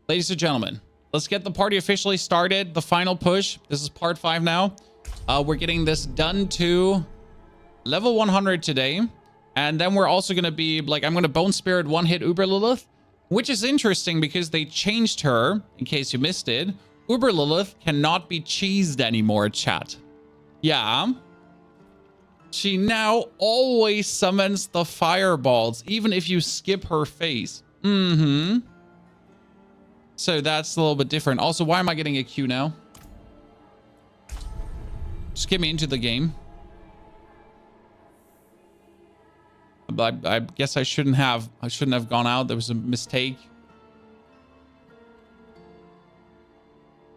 Ladies and gentlemen, let's get the party officially started. The final push. This is part 5 now. We're getting this done to level 100 today. And then we're also going to be like, I'm going to Bone Spirit one-hit Uber Lilith, which is interesting because they changed her, in case you missed it. Uber Lilith cannot be cheesed anymore, chat. Yeah. She now always summons the fireballs, even if you skip her phase. Mm-hmm. So that's a little bit different. Also, why am I getting a Q now? Just get me into the game. But I guess I shouldn't have gone out. There was a mistake.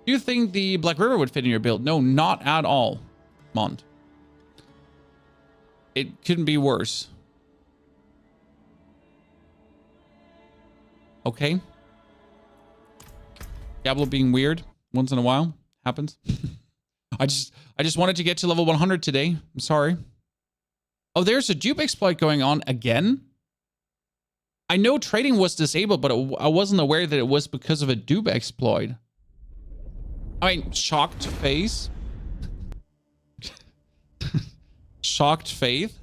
Do you think the Black River would fit in your build? No, not at all, Mont. It couldn't be worse. Okay. Diablo being weird once in a while happens. I just wanted to get to level 100 today. I'm sorry. Oh, there's a dupe exploit going on again. I know trading was disabled, but I wasn't aware that it was because of a dupe exploit. I mean, shocked face. Shocked faith.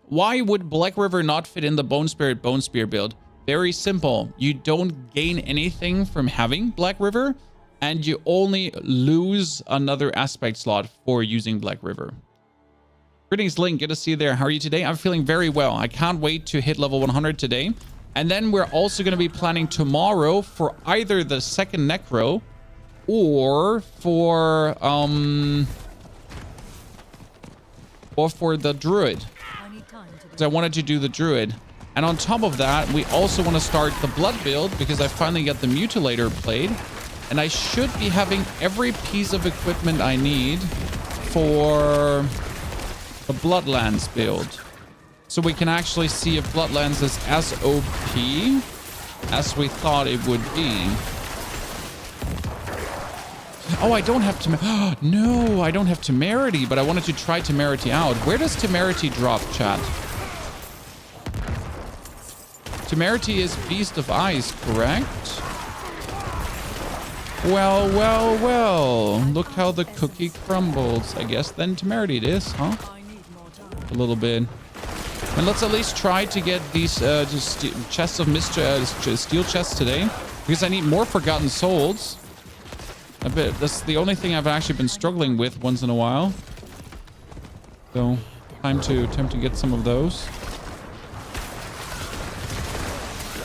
Why would Black River not fit in the Bone Spear build? Very simple. You don't gain anything from having Black River, and you only lose another aspect slot for using Black River. Greetings, Link. Good to see you there. How are you today? I'm feeling very well. I can't wait to hit level 100 today. And then we're also going to be planning tomorrow for either the second Necro or for the Druid. Because I wanted to do the Druid. And on top of that, we also want to start the Blood build because I finally got the Mutilator played. And I should be having every piece of equipment I need for the Bloodlands build. So we can actually see if Bloodlands is as OP as we thought it would be. Oh, I don't have to... No, I don't have Temerity, but I wanted to try Temerity out. Where does Temerity drop, chat? Temerity is Beast of Ice, correct? Well, well, well. Look how the cookie crumbles. I guess then Temerity it is, huh? A little bit. And let's at least try to get these chests of steel chests today, because I need more Forgotten Souls. I bet that's the only thing I've actually been struggling with once in a while. So time to attempt to get some of those.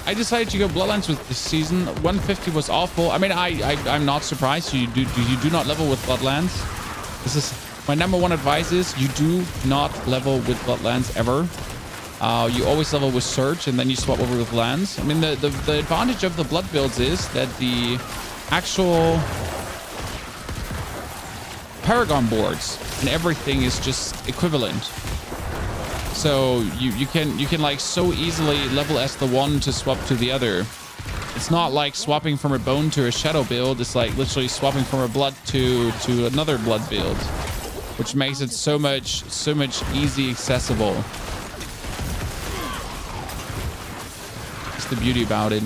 I decided to go Bloodlands with this season. 150 was awful. I mean, I'm not surprised. You do not level with Bloodlands. This is my #1 advice: is you do not level with Bloodlands ever. You always level with Surge and then you swap over with Lands. I mean, the advantage of the Blood builds is that the actual Paragon boards and everything is just equivalent. So you can like so easily level as the one to swap to the other. It's not like swapping from a Bone to a Shadow build. It's like literally swapping from a Blood to another Blood build, which makes it so much easy accessible. That's the beauty about it.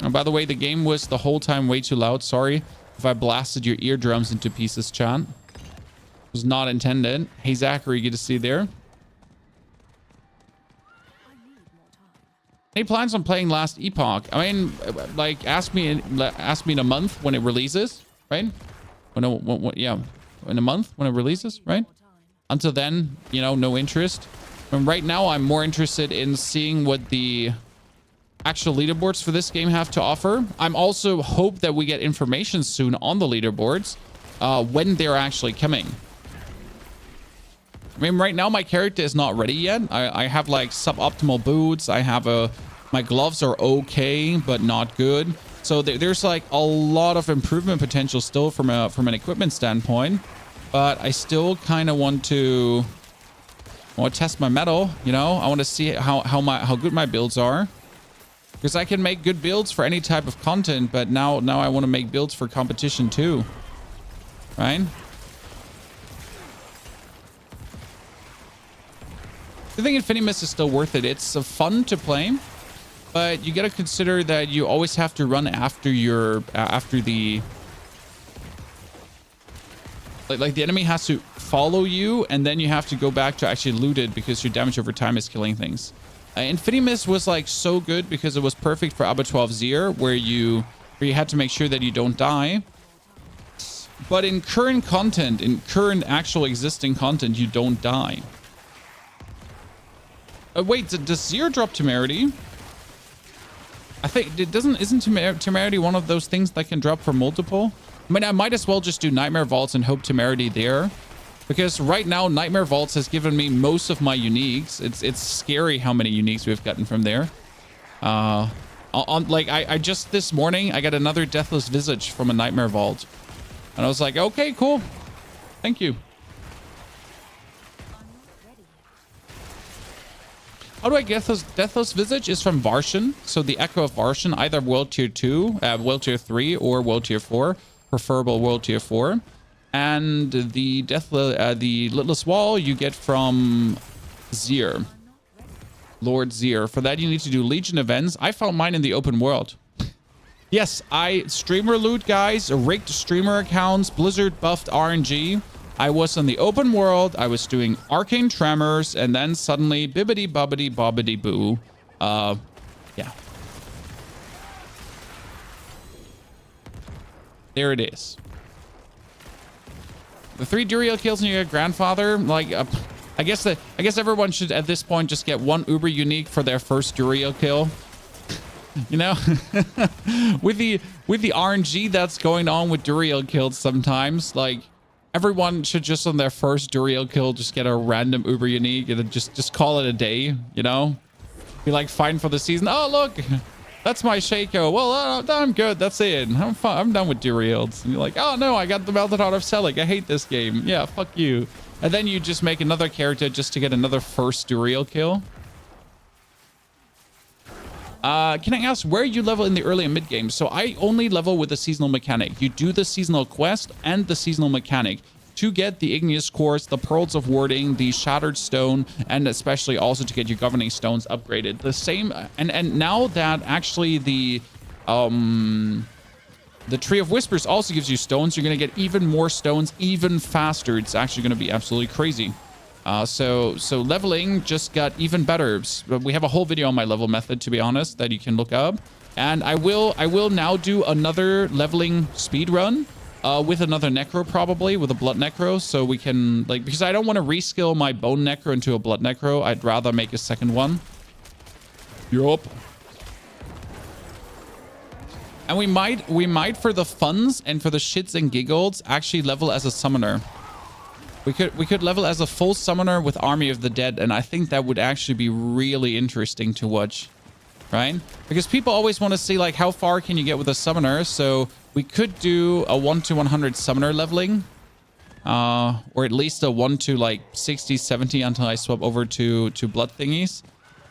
And by the way, the game was the whole time way too loud. Sorry if I blasted your eardrums into pieces, chat. Was not intended. Hey Zachary, good to see you there. Any plans on playing Last Epoch? I mean, like ask me in a month when it releases, right? Yeah, in a month when it releases, right? Until then, you know, no interest. And right now, I'm more interested in seeing what the actual leaderboards for this game have to offer. I'm also hope that we get information soon on the leaderboards when they're actually coming. I mean, right now my character is not ready yet. I have like suboptimal boots. I have my gloves are okay, but not good. So there's like a lot of improvement potential still from an equipment standpoint. But I still kind of want to test my mettle. You know, I want to see how good my builds are, because I can make good builds for any type of content. But now I want to make builds for competition too, right? I think Infinimus is still worth it. It's fun to play, but you got to consider that you always have to run after your after the like the enemy has to follow you, and then you have to go back to actually loot it because your damage over time is killing things. Infinimus was like so good because it was perfect for ABBA 12 Zier, where you had to make sure that you don't die. But in current content, in current actual existing content, you don't die. Wait, does Zier drop temerity? I think it doesn't. Isn't temerity one of those things that can drop for multiple? I mean, I might as well just do Nightmare Vaults and hope temerity there, because right now Nightmare Vaults has given me most of my uniques. It's scary how many uniques we've gotten from there. I just this morning I got another Deathless Visage from a Nightmare Vault, and I was like, okay, cool, thank you. How do I get this? Deathless Visage is from Varshan. So the Echo of Varshan, either World Tier 2, World Tier 3, or World Tier 4. Preferable World Tier 4. And the the Litless Wall you get from Zier. Lord Zier. For that you need to do Legion events. I found mine in the open world. Yes, streamer loot, guys. Rigged streamer accounts. Blizzard buffed RNG. I was in the open world. I was doing Arcane Tremors, and then suddenly bibbity bobbity bobbity boo. Yeah. There it is. The 3 Duriel kills and you get Grandfather. Like, I guess everyone should at this point just get 1 Uber unique for their first Duriel kill. You know, with the RNG that's going on with Duriel kills sometimes, like, everyone should just on their first Duriel kill just get a random Uber unique and just call it a day, you know? Be like, fine for the season. Oh, look, that's my Shaco. Well, I'm good. That's it. I'm done with Duriels. And you're like, oh no, I got the Melted Heart of Selig. I hate this game. Yeah, fuck you. And then you just make another character just to get another first Duriel kill. Can I ask where you level in the early and mid game? So I only level with the seasonal mechanic. You do the seasonal quest and the seasonal mechanic to get the Igneous Quartz, the Pearls of Warding, the Shattered Stone, and especially also to get your Governing Stones upgraded. The same, and now that actually the Tree of Whispers also gives you stones, you're going to get even more stones even faster. It's actually going to be absolutely crazy. So leveling just got even better. We have a whole video on my level method, to be honest, that you can look up. And I will now do another leveling speed run with another Necro, probably with a Blood Necro. So we can, like, because I don't want to reskill my Bone Necro into a Blood Necro. I'd rather make a second one. Yup. And we might for the funds and for the shits and giggles actually level as a summoner. We could level as a full summoner with Army of the Dead, and I think that would actually be really interesting to watch, right? Because people always want to see, like, how far can you get with a summoner? So we could do a 1 to 100 summoner leveling, or at least a 1 to like 60, 70 until I swap over to blood thingies.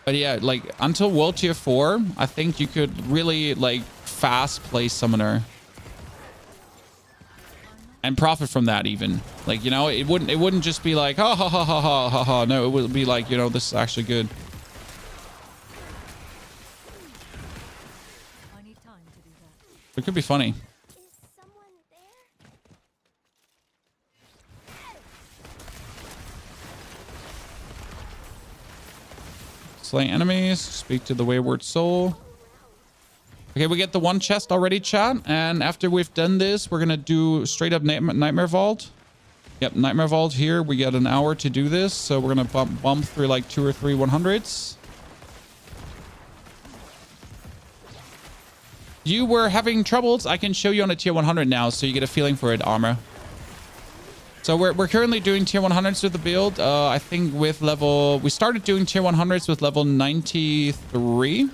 But yeah, like until World Tier 4, I think you could really like fast play summoner. And profit from that even. Like, you know, it wouldn't just be like, ha ha ha ha ha ha ha. No, it would be like, you know, this is actually good. I need time to do that. It could be funny. Is someone there? Slay enemies, speak to the wayward soul. Okay, we get the 1 chest already, chat. And after we've done this, we're going to do straight up Nightmare Vault. Yep, Nightmare Vault here. We got an hour to do this. So we're going to bump through like 2 or 3 100s. You were having troubles. I can show you on a tier 100 now, so you get a feeling for it, Armor. So we're currently doing tier 100s with the build. I think with level... We started doing tier 100s with level 93.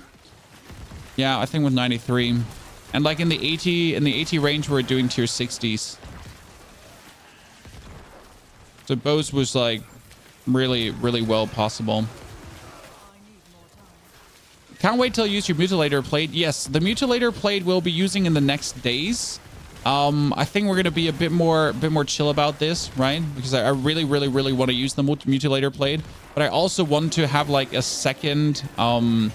Yeah, I think with 93. And like in the 80 range, we're doing tier 60s. So bows was like really, really well possible. Can't wait till you use your Mutilator Plate. Yes, the Mutilator Plate we'll be using in the next days. I think we're gonna be a bit more chill about this, right? Because I really want to use the mutilator blade, but I also want to have like a second necro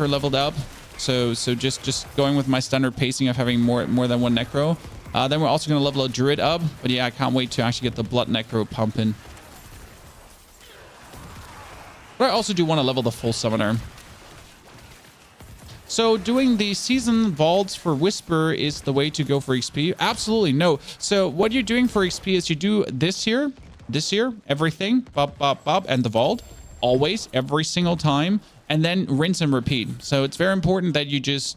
leveled up. So just going with my standard pacing of having more than one necro. Then we're also gonna level a druid up, but yeah, I can't wait to actually get the blood necro pumping. But I also do want to level the full summoner. So doing the season vaults for Whisper is the way to go for XP? Absolutely no. So what you're doing for XP is you do this here, everything, bop, bop, bop, and the vault. Always, every single time. And then rinse and repeat. So it's very important that you just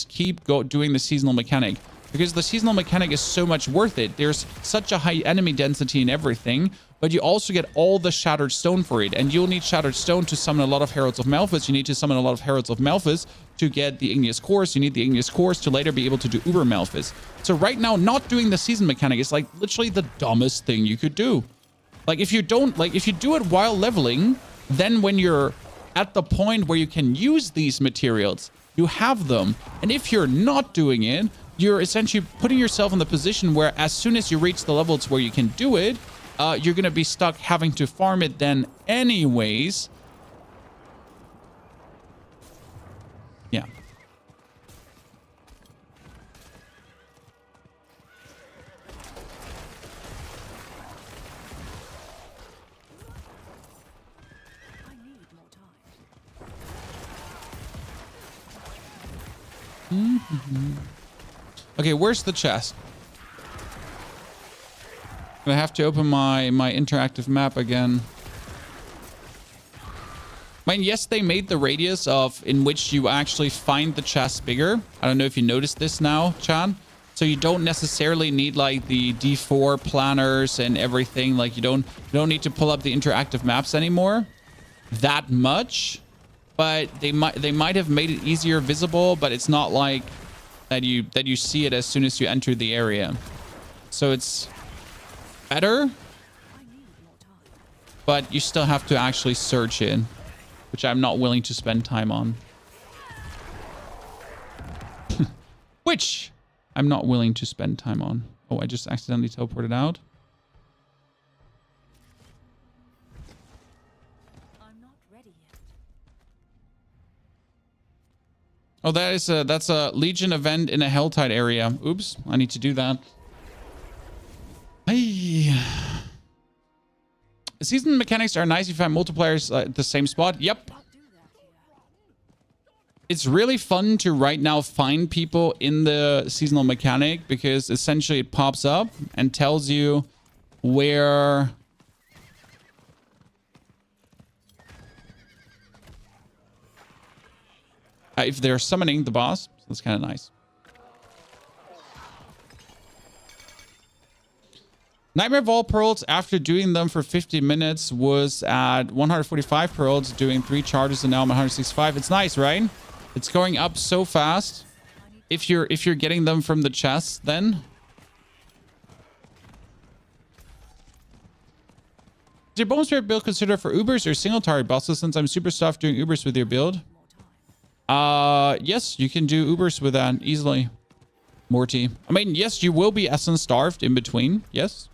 keep doing the seasonal mechanic. Because the seasonal mechanic is so much worth it. There's such a high enemy density and everything. But you also get all the Shattered Stone for it. And you'll need Shattered Stone to summon a lot of Heralds of Malphas. You need to summon a lot of Heralds of Malphas to get the Igneous Cores. You need the Igneous Cores to later be able to do Uber Malphas. So right now, not doing the season mechanic is like literally the dumbest thing you could do. Like if you do it while leveling, then when you're at the point where you can use these materials, you have them. And if you're not doing it, you're essentially putting yourself in the position where as soon as you reach the levels where you can do it, you're going to be stuck having to farm it then anyways. Yeah. I need more time. Okay, where's the chest? I have to open my interactive map again. I mean, yes, they made the radius in which you actually find the chest bigger. I don't know if you noticed this now, Chan. So you don't necessarily need like the D4 planners and everything. Like you don't need to pull up the interactive maps anymore that much. But they might have made it easier visible, but it's not like that you see it as soon as you enter the area. So it's better, but you still have to actually search it, which I'm not willing to spend time on. Which I'm not willing to spend time on. Oh, I just accidentally teleported out. I'm not ready yet. Oh, that's a Legion event in a Helltide area. Oops, I need to do that. Hey. Season mechanics are nice if you find multipliers at the same spot. Yep. It's really fun to right now find people in the seasonal mechanic because essentially it pops up and tells you where if they're summoning the boss. So that's kind of nice. Nightmare Vault Pearls, after doing them for 50 minutes, was at 145 pearls, doing 3 charges, and now I'm 165. It's nice, right? It's going up so fast. If you're getting them from the chest, then. Is your Bone Spirit build considered for Ubers or single target bosses? Since I'm super stuffed doing Ubers with your build. Yes, you can do Ubers with that easily. Morty. I mean, yes, you will be essence starved in between. Yes.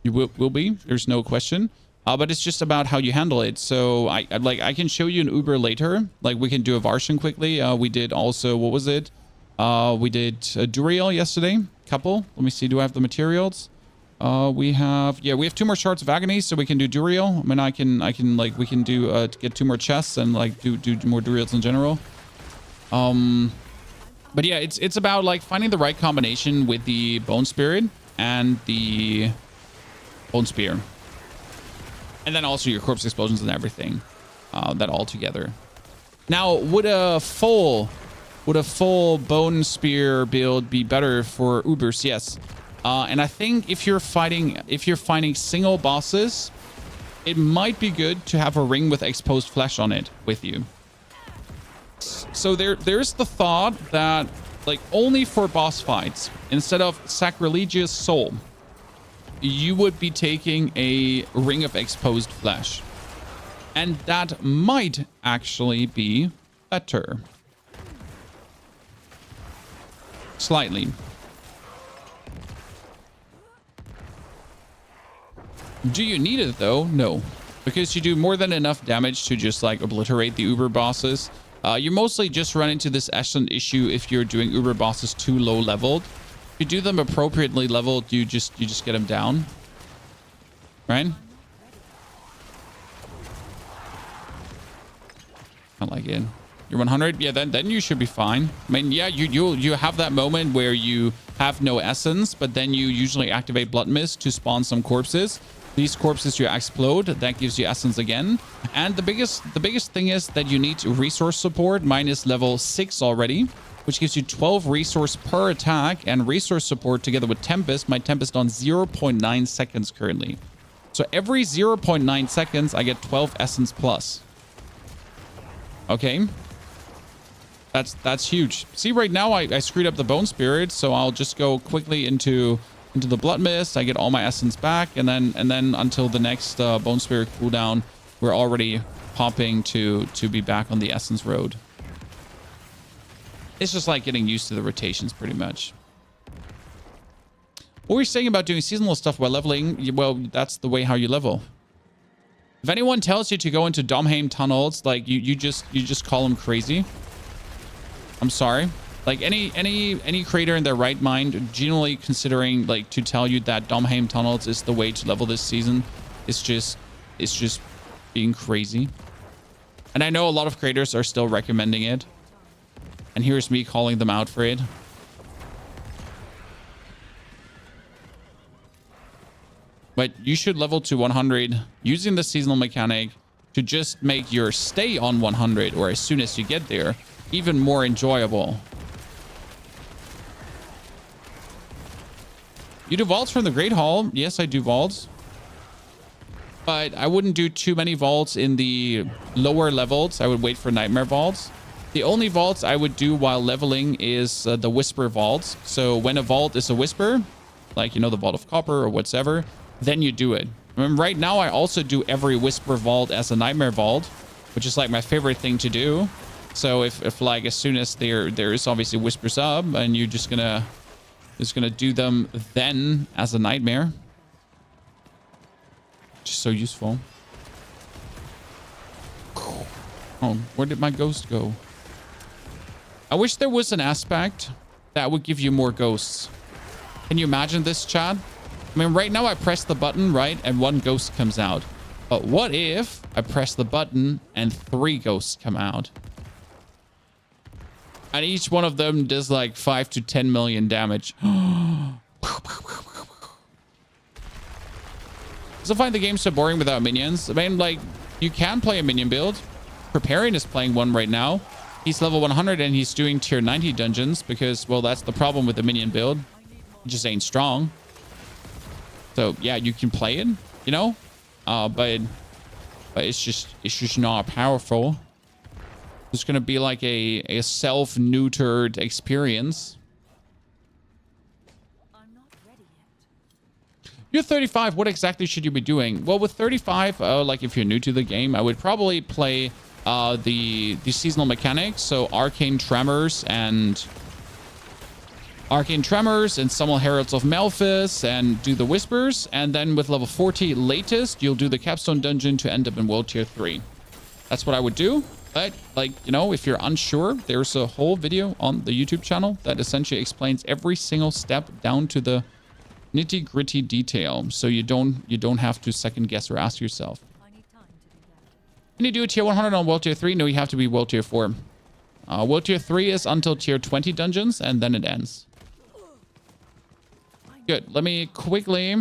You will be. There's no question. But it's just about how you handle it. So I can show you an Uber later. Like we can do a Varshan quickly. We did also, what was it? We did a Duriel yesterday. Couple. Let me see. Do I have the materials? We have 2 more Shards of Agony, so we can do Duriel. I mean, I can like we can do get 2 more chests and like do more Duriels in general. But yeah, it's about like finding the right combination with the Bone Spirit and the Bone Spear. And then also your Corpse Explosions and everything. That all together. Now, would a full Bone Spear build be better for Ubers? Yes. And I think if you're finding single bosses, it might be good to have a ring with exposed flesh on it with you. So there's the thought that like only for boss fights, instead of Sacrilegious Soul, you would be taking a ring of exposed flesh. And that might actually be better. Slightly. Do you need it though? No. Because you do more than enough damage to just like obliterate the Uber bosses. You mostly just run into this excellent issue if you're doing Uber bosses too low leveled. If you do them appropriately leveled, you just get them down. Right? I like it. You're 100? Yeah, then you should be fine. I mean, yeah, you have that moment where you have no essence, but then you usually activate Blood Mist to spawn some corpses. These corpses you explode, that gives you essence again. And the biggest thing is that you need resource support. Mine is level 6 already, which gives you 12 resource per attack, and resource support together with Tempest. My Tempest on 0.9 seconds currently. So every 0.9 seconds, I get 12 essence plus. Okay. That's huge. See, right now I screwed up the Bone Spirit, so I'll just go quickly into the Blood Mist. I get all my essence back, and then until the next Bone Spirit cooldown, we're already popping to be back on the Essence Road. It's just like getting used to the rotations, pretty much. What were you saying about doing seasonal stuff while leveling? Well, that's the way how you level. If anyone tells you to go into Domheim tunnels, like you just call them crazy. I'm sorry. Like any creator in their right mind, generally considering like to tell you that Domheim tunnels is the way to level this season, it's just being crazy. And I know a lot of creators are still recommending it. And here's me calling them out for it. But you should level to 100 using the seasonal mechanic to just make your stay on 100, or as soon as you get there, even more enjoyable. You do vaults from the Great Hall? Yes, I do vaults. But I wouldn't do too many vaults in the lower levels. I would wait for Nightmare vaults. The only vaults I would do while leveling is the Whisper vaults. So when a vault is a Whisper, like, you know, the Vault of Copper or whatever, then you do it. I mean, right now, I also do every Whisper vault as a Nightmare vault, which is like my favorite thing to do. So if like as soon as there is obviously Whispers up, and you're just gonna do them then as a Nightmare. Just so useful. Oh, where did my ghost go? I wish there was an aspect that would give you more ghosts. Can you imagine this, chat? I mean, right now I press the button, right? And one ghost comes out. But what if I press the button and 3 ghosts come out? And each one of them does like 5 to 10 million damage. So I find the game so boring without minions. I mean, like, you can play a minion build. Preparing is playing one right now. He's level 100 and he's doing tier 90 dungeons because, well, that's the problem with the minion build. It just ain't strong. So yeah, you can play it, you know, but it's just not powerful. It's gonna be like a self-neutered experience. I'm not ready yet. You're 35. What exactly should you be doing? Well, with 35, like if you're new to the game, I would probably play the seasonal mechanics. So Arcane Tremors and Summon Heralds of Malphus and do the Whispers. And then with level 40 latest, you'll do the Capstone Dungeon to end up in World Tier 3. That's what I would do. But, like, you know, if you're unsure, there's a whole video on the YouTube channel that essentially explains every single step down to the nitty-gritty detail. So you don't have to second guess or ask yourself. I need time to do that. Can you do a tier 100 on World Tier 3? No, you have to be World Tier 4. World Tier 3 is until tier 20 dungeons, and then it ends. Good. Let me quickly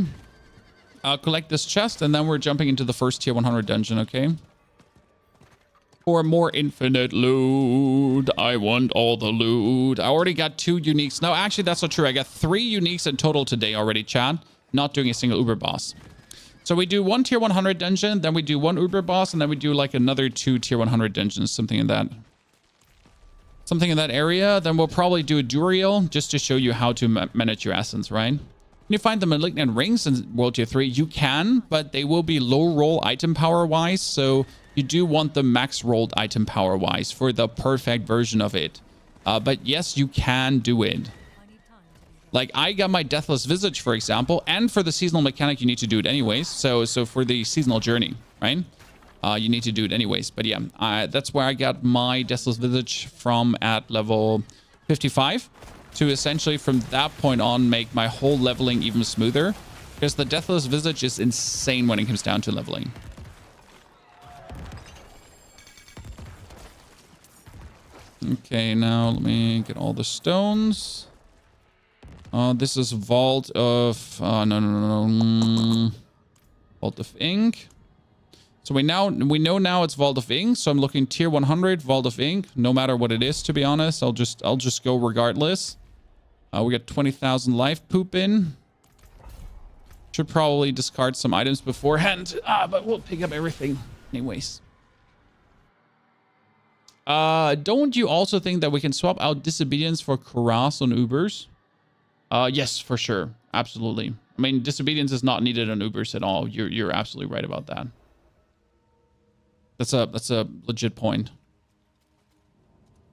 collect this chest, and then we're jumping into the first tier 100 dungeon, okay? For more infinite loot. I want all the loot. I already got 2 uniques. No, actually, that's not true. I got 3 uniques in total today already, Chad. Not doing a single Uber boss. So we do 1 tier 100 dungeon, then we do 1 Uber boss, and then we do like another 2 tier 100 dungeons, something in that area. Then we'll probably do a Duriel just to show you how to manage your essence, right? Can you find the Malignant Rings in World Tier 3? You can, but they will be low roll item power wise, so you do want the max rolled item power wise for the perfect version of it. But yes, you can do it. Like, I got my Deathless Visage, for example, and for the seasonal mechanic, you need to do it anyways. So for the seasonal journey, right? You need to do it anyways. But yeah, that's where I got my Deathless Visage from at level 55 to essentially from that point on make my whole leveling even smoother. Because the Deathless Visage is insane when it comes down to leveling. Okay, now let me get all the stones. This is Vault of... no. Vault of Ink. So we know now it's Vault of Ink. So I'm looking tier 100, Vault of Ink. No matter what it is, to be honest. I'll just go regardless. We got 20,000 life poop in. Should probably discard some items beforehand. But we'll pick up everything anyways. Don't you also think that we can swap out Disobedience for Cuirass on Ubers? Yes, for sure. Absolutely. I mean, Disobedience is not needed on Ubers at all. You're absolutely right about that. That's a legit point.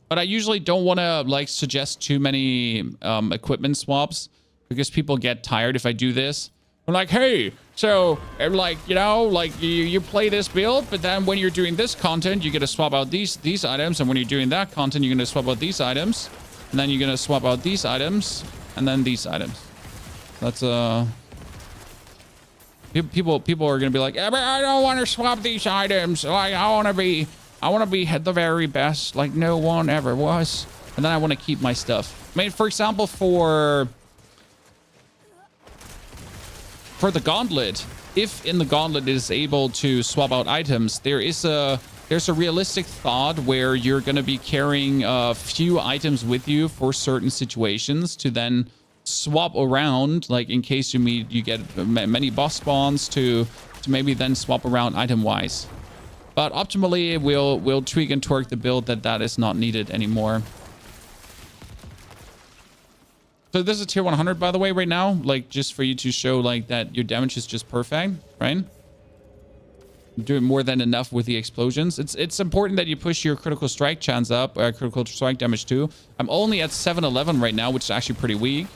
But I usually don't want to like suggest too many equipment swaps because people get tired if I do this. I'm like, hey, so like, you know, like you play this build, but then when you're doing this content, you get to swap out these items, and when you're doing that content, you're gonna swap out these items, and then you're gonna swap out these items, and then these items. That's people are gonna be like, yeah, but I don't want to swap these items. Like I want to be the very best, like no one ever was, and then I want to keep my stuff. I mean, for example, for the gauntlet, if in the gauntlet it is able to swap out items, there's a realistic thought where you're going to be carrying a few items with you for certain situations to then swap around, like in case you get many boss spawns to maybe then swap around item wise. But optimally, we'll tweak and twerk the build that is not needed anymore. So this is tier 100, by the way, right now, like just for you to show like that your damage is just perfect, right? Doing more than enough with the explosions. It's important that you push your critical strike chance up, critical strike damage too. I'm only at 711 right now, which is actually pretty weak.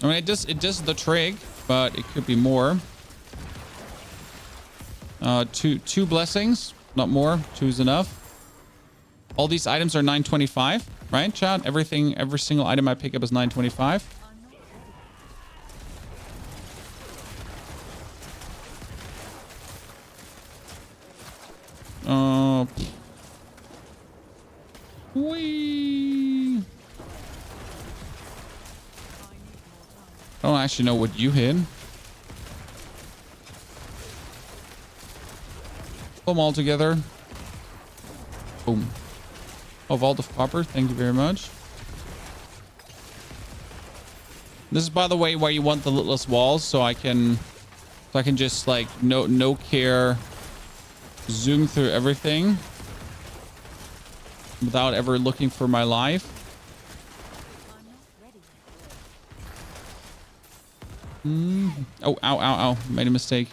I mean, it does the trick, but it could be more. Two blessings, not more. 2 is enough. All these items are 925, right, chat? Every single item I pick up is 925. Whee! I don't actually know what you hit. Pull them all together. Boom. Oh, Vault of Copper. Thank you very much. This is, by the way, where you want the litless walls, so I can just like no care zoom through everything without ever looking for my life. Oh, ow. Made a mistake.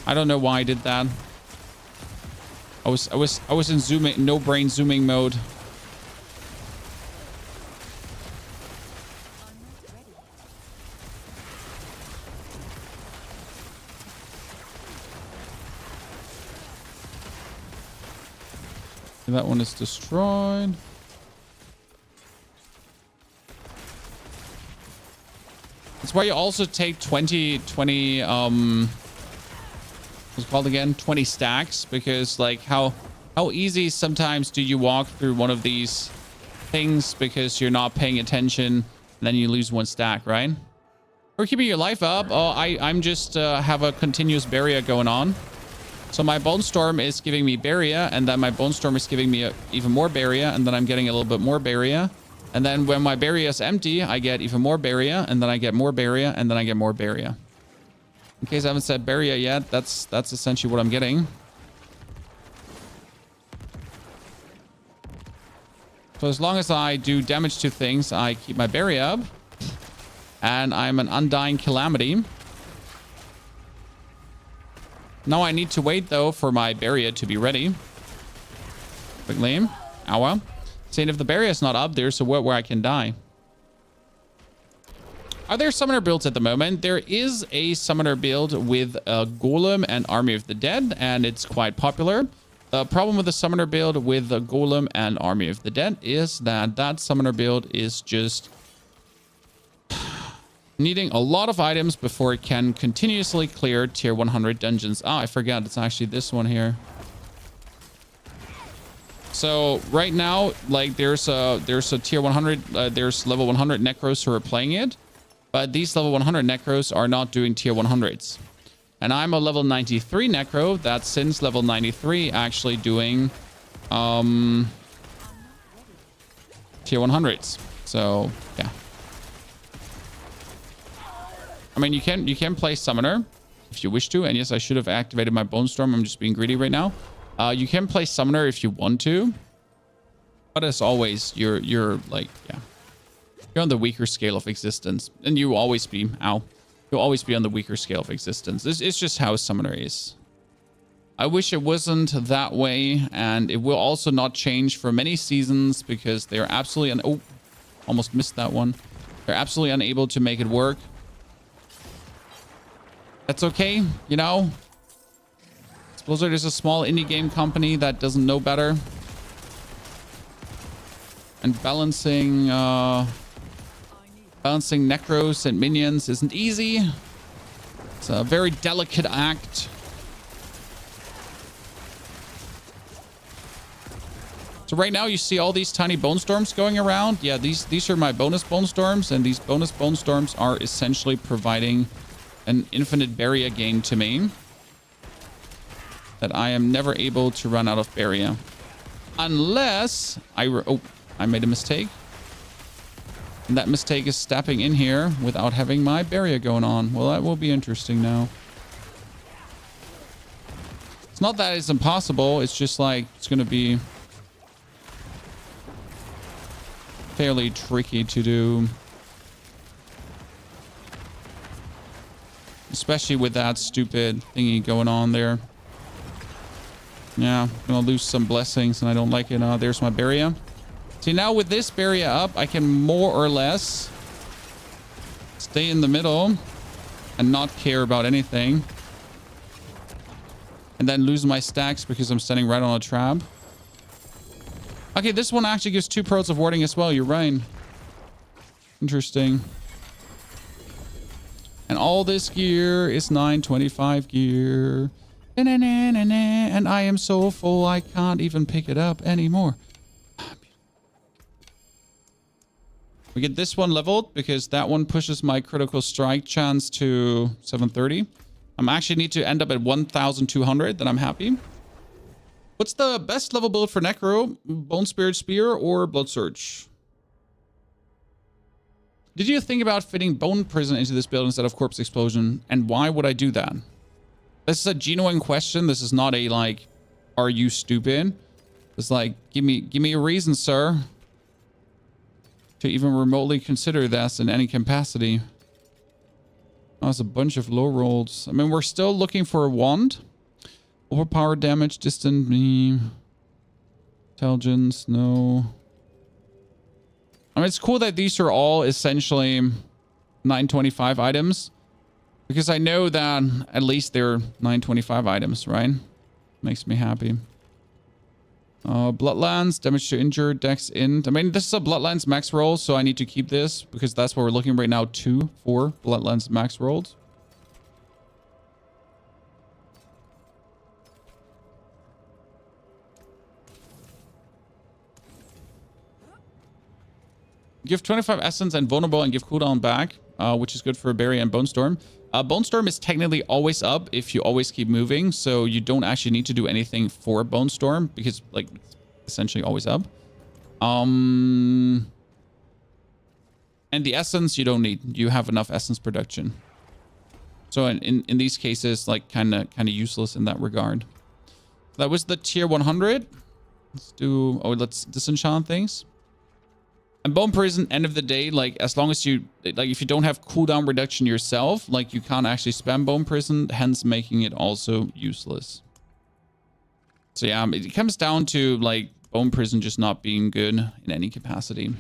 I don't know why I did that. I was in zooming, no brain zooming mode. That one is destroyed. That's why you also take 20 what's it called again? 20 stacks, because like how easy sometimes do you walk through one of these things because you're not paying attention and then you lose 1 stack, right? We're keeping your life up. Oh, I'm just have a continuous barrier going on. So my Bone Storm is giving me barrier, and then my Bone Storm is giving me even more barrier, and then I'm getting a little bit more barrier. And then when my barrier is empty, I get even more barrier, and then I get more barrier, and then I get more barrier. In case I haven't said barrier yet, that's essentially what I'm getting. So as long as I do damage to things, I keep my barrier up. And I'm an undying calamity. Now I need to wait, though, for my barrier to be ready. quickly. Ow. Seeing if the barrier is not up, there's a world where I can die. Are there summoner builds at the moment? There is a summoner build with a Golem and Army of the Dead, and it's quite popular. The problem with the summoner build with the Golem and Army of the Dead is that that summoner build is just needing a lot of items before it can continuously clear tier 100 dungeons. Oh, I forgot. It's actually this one here. So right now, like there's a tier 100, there's level 100 Necros who are playing it. But these level 100 Necros are not doing tier 100s. And I'm a level 93 Necro that's since level 93 actually doing tier 100s. So, yeah. I mean, you can play Summoner if you wish to. And yes, I should have activated my Bone Storm. I'm just being greedy right now. You can play Summoner if you want to. But as always, you're like, yeah. You're on the weaker scale of existence. And you'll always be, you'll always be on the weaker scale of existence. It's just how Summoner is. I wish it wasn't that way. And it will also not change for many seasons because they're absolutely, oh, almost missed that one. They're absolutely unable to make it work. That's okay, you know? Blizzard is a small indie game company that doesn't know better. And balancing Necros and minions isn't easy. It's a very delicate act. So right now you see all these tiny bone storms going around. Yeah, these are my bonus bone storms, and these bonus bone storms are essentially providing an infinite barrier gain to me that I am never able to run out of barrier. Unless I made a mistake. And that mistake is stepping in here without having my barrier going on. Well, that will be interesting now. It's not that it's impossible. It's just like, it's going to be fairly tricky to do. Especially with that stupid thingy going on there. Yeah, I'm gonna lose some blessings and I don't like it. There's my barrier. See, now with this barrier up, I can more or less stay in the middle and not care about anything. And then lose my stacks because I'm standing right on a trap. Okay, this one actually gives 2 pearls of warding as well. You're right. Interesting. And all this gear is 925 gear. And I am so full I can't even pick it up anymore. We get this one leveled because that one pushes my critical strike chance to 730. I actually need to end up at 1,200. Then I'm happy. What's the best level build for Necro? Bone Spirit Spear or Blood Surge? Did you think about fitting Bone Prison into this build instead of Corpse Explosion? And why would I do that? This is a genuine question. This is not a like, are you stupid? It's like, give me a reason, sir, to even remotely consider this in any capacity. Oh, it's a bunch of low rolls. I mean, we're still looking for a wand. Overpowered damage, distant beam, intelligence, no. I mean, it's cool that these are all essentially 925 items. Because I know that at least they're 925 items, right? Makes me happy. Bloodlands, damage to injured, dex int. I mean, this is a Bloodlands max roll, so I need to keep this because that's what we're looking right now, 2 for Bloodlands max rolls. Give 25 essence and vulnerable and give cooldown back, which is good for Barrier and Bone Storm. Bone Storm is technically always up if you always keep moving, so you don't actually need to do anything for Bone Storm because, like, it's essentially always up. And the essence you don't need. You have enough essence production. So in these cases, like, kind of useless in that regard. That was the tier 100. Let's disenchant things. And Bone Prison, end of the day, like, as long as you, like, if you don't have cooldown reduction yourself, like, you can't actually spam Bone Prison, hence making it also useless. So, yeah, it comes down to, like, Bone Prison just not being good in any capacity.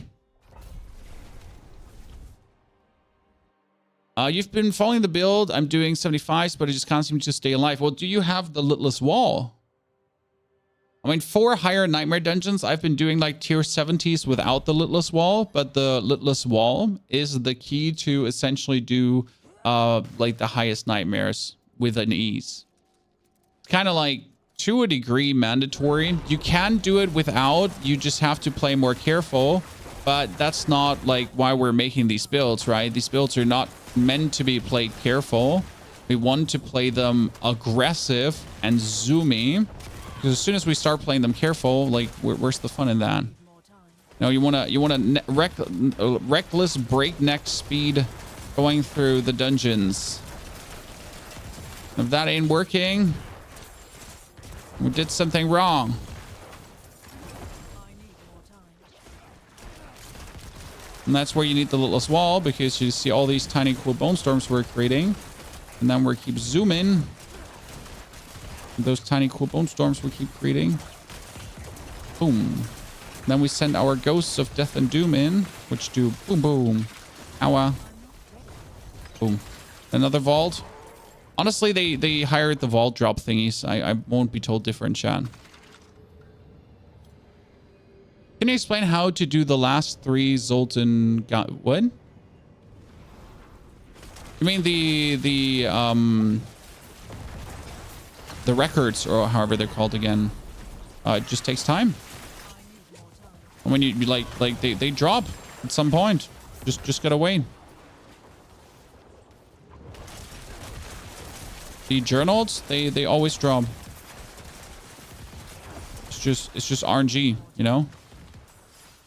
You've been following the build. I'm doing 75s, but I just can't seem to stay alive. Well, do you have the Litless Wall? I mean, for higher Nightmare dungeons, I've been doing like tier 70s without the Litless Wall, but the Litless Wall is the key to essentially do like the highest nightmares with an ease. It's kind of like, to a degree, mandatory. You can do it without, you just have to play more careful, but that's not like why we're making these builds, right? These builds are not meant to be played careful. We want to play them aggressive and zoomy, because as soon as we start playing them careful, like where's the fun in that? No, you want to reckless breakneck speed going through the dungeons. If that ain't working, we did something wrong. And that's where you need the Litless Wall, because you see all these tiny cool bone storms we're creating. And then we keep zooming. Those tiny cool bone storms we keep creating. Boom. Then we send our Ghosts of Death and Doom in, which do boom, boom. Ow. Boom. Another vault. Honestly, they hired the vault drop thingies. I won't be told different, chat. Can you explain how to do the last 3 Zoltan... What? You mean the records, or however they're called again? It just takes time. And when you like they drop at some point. Just gotta wait. The journals, they always drop. It's just RNG, you know?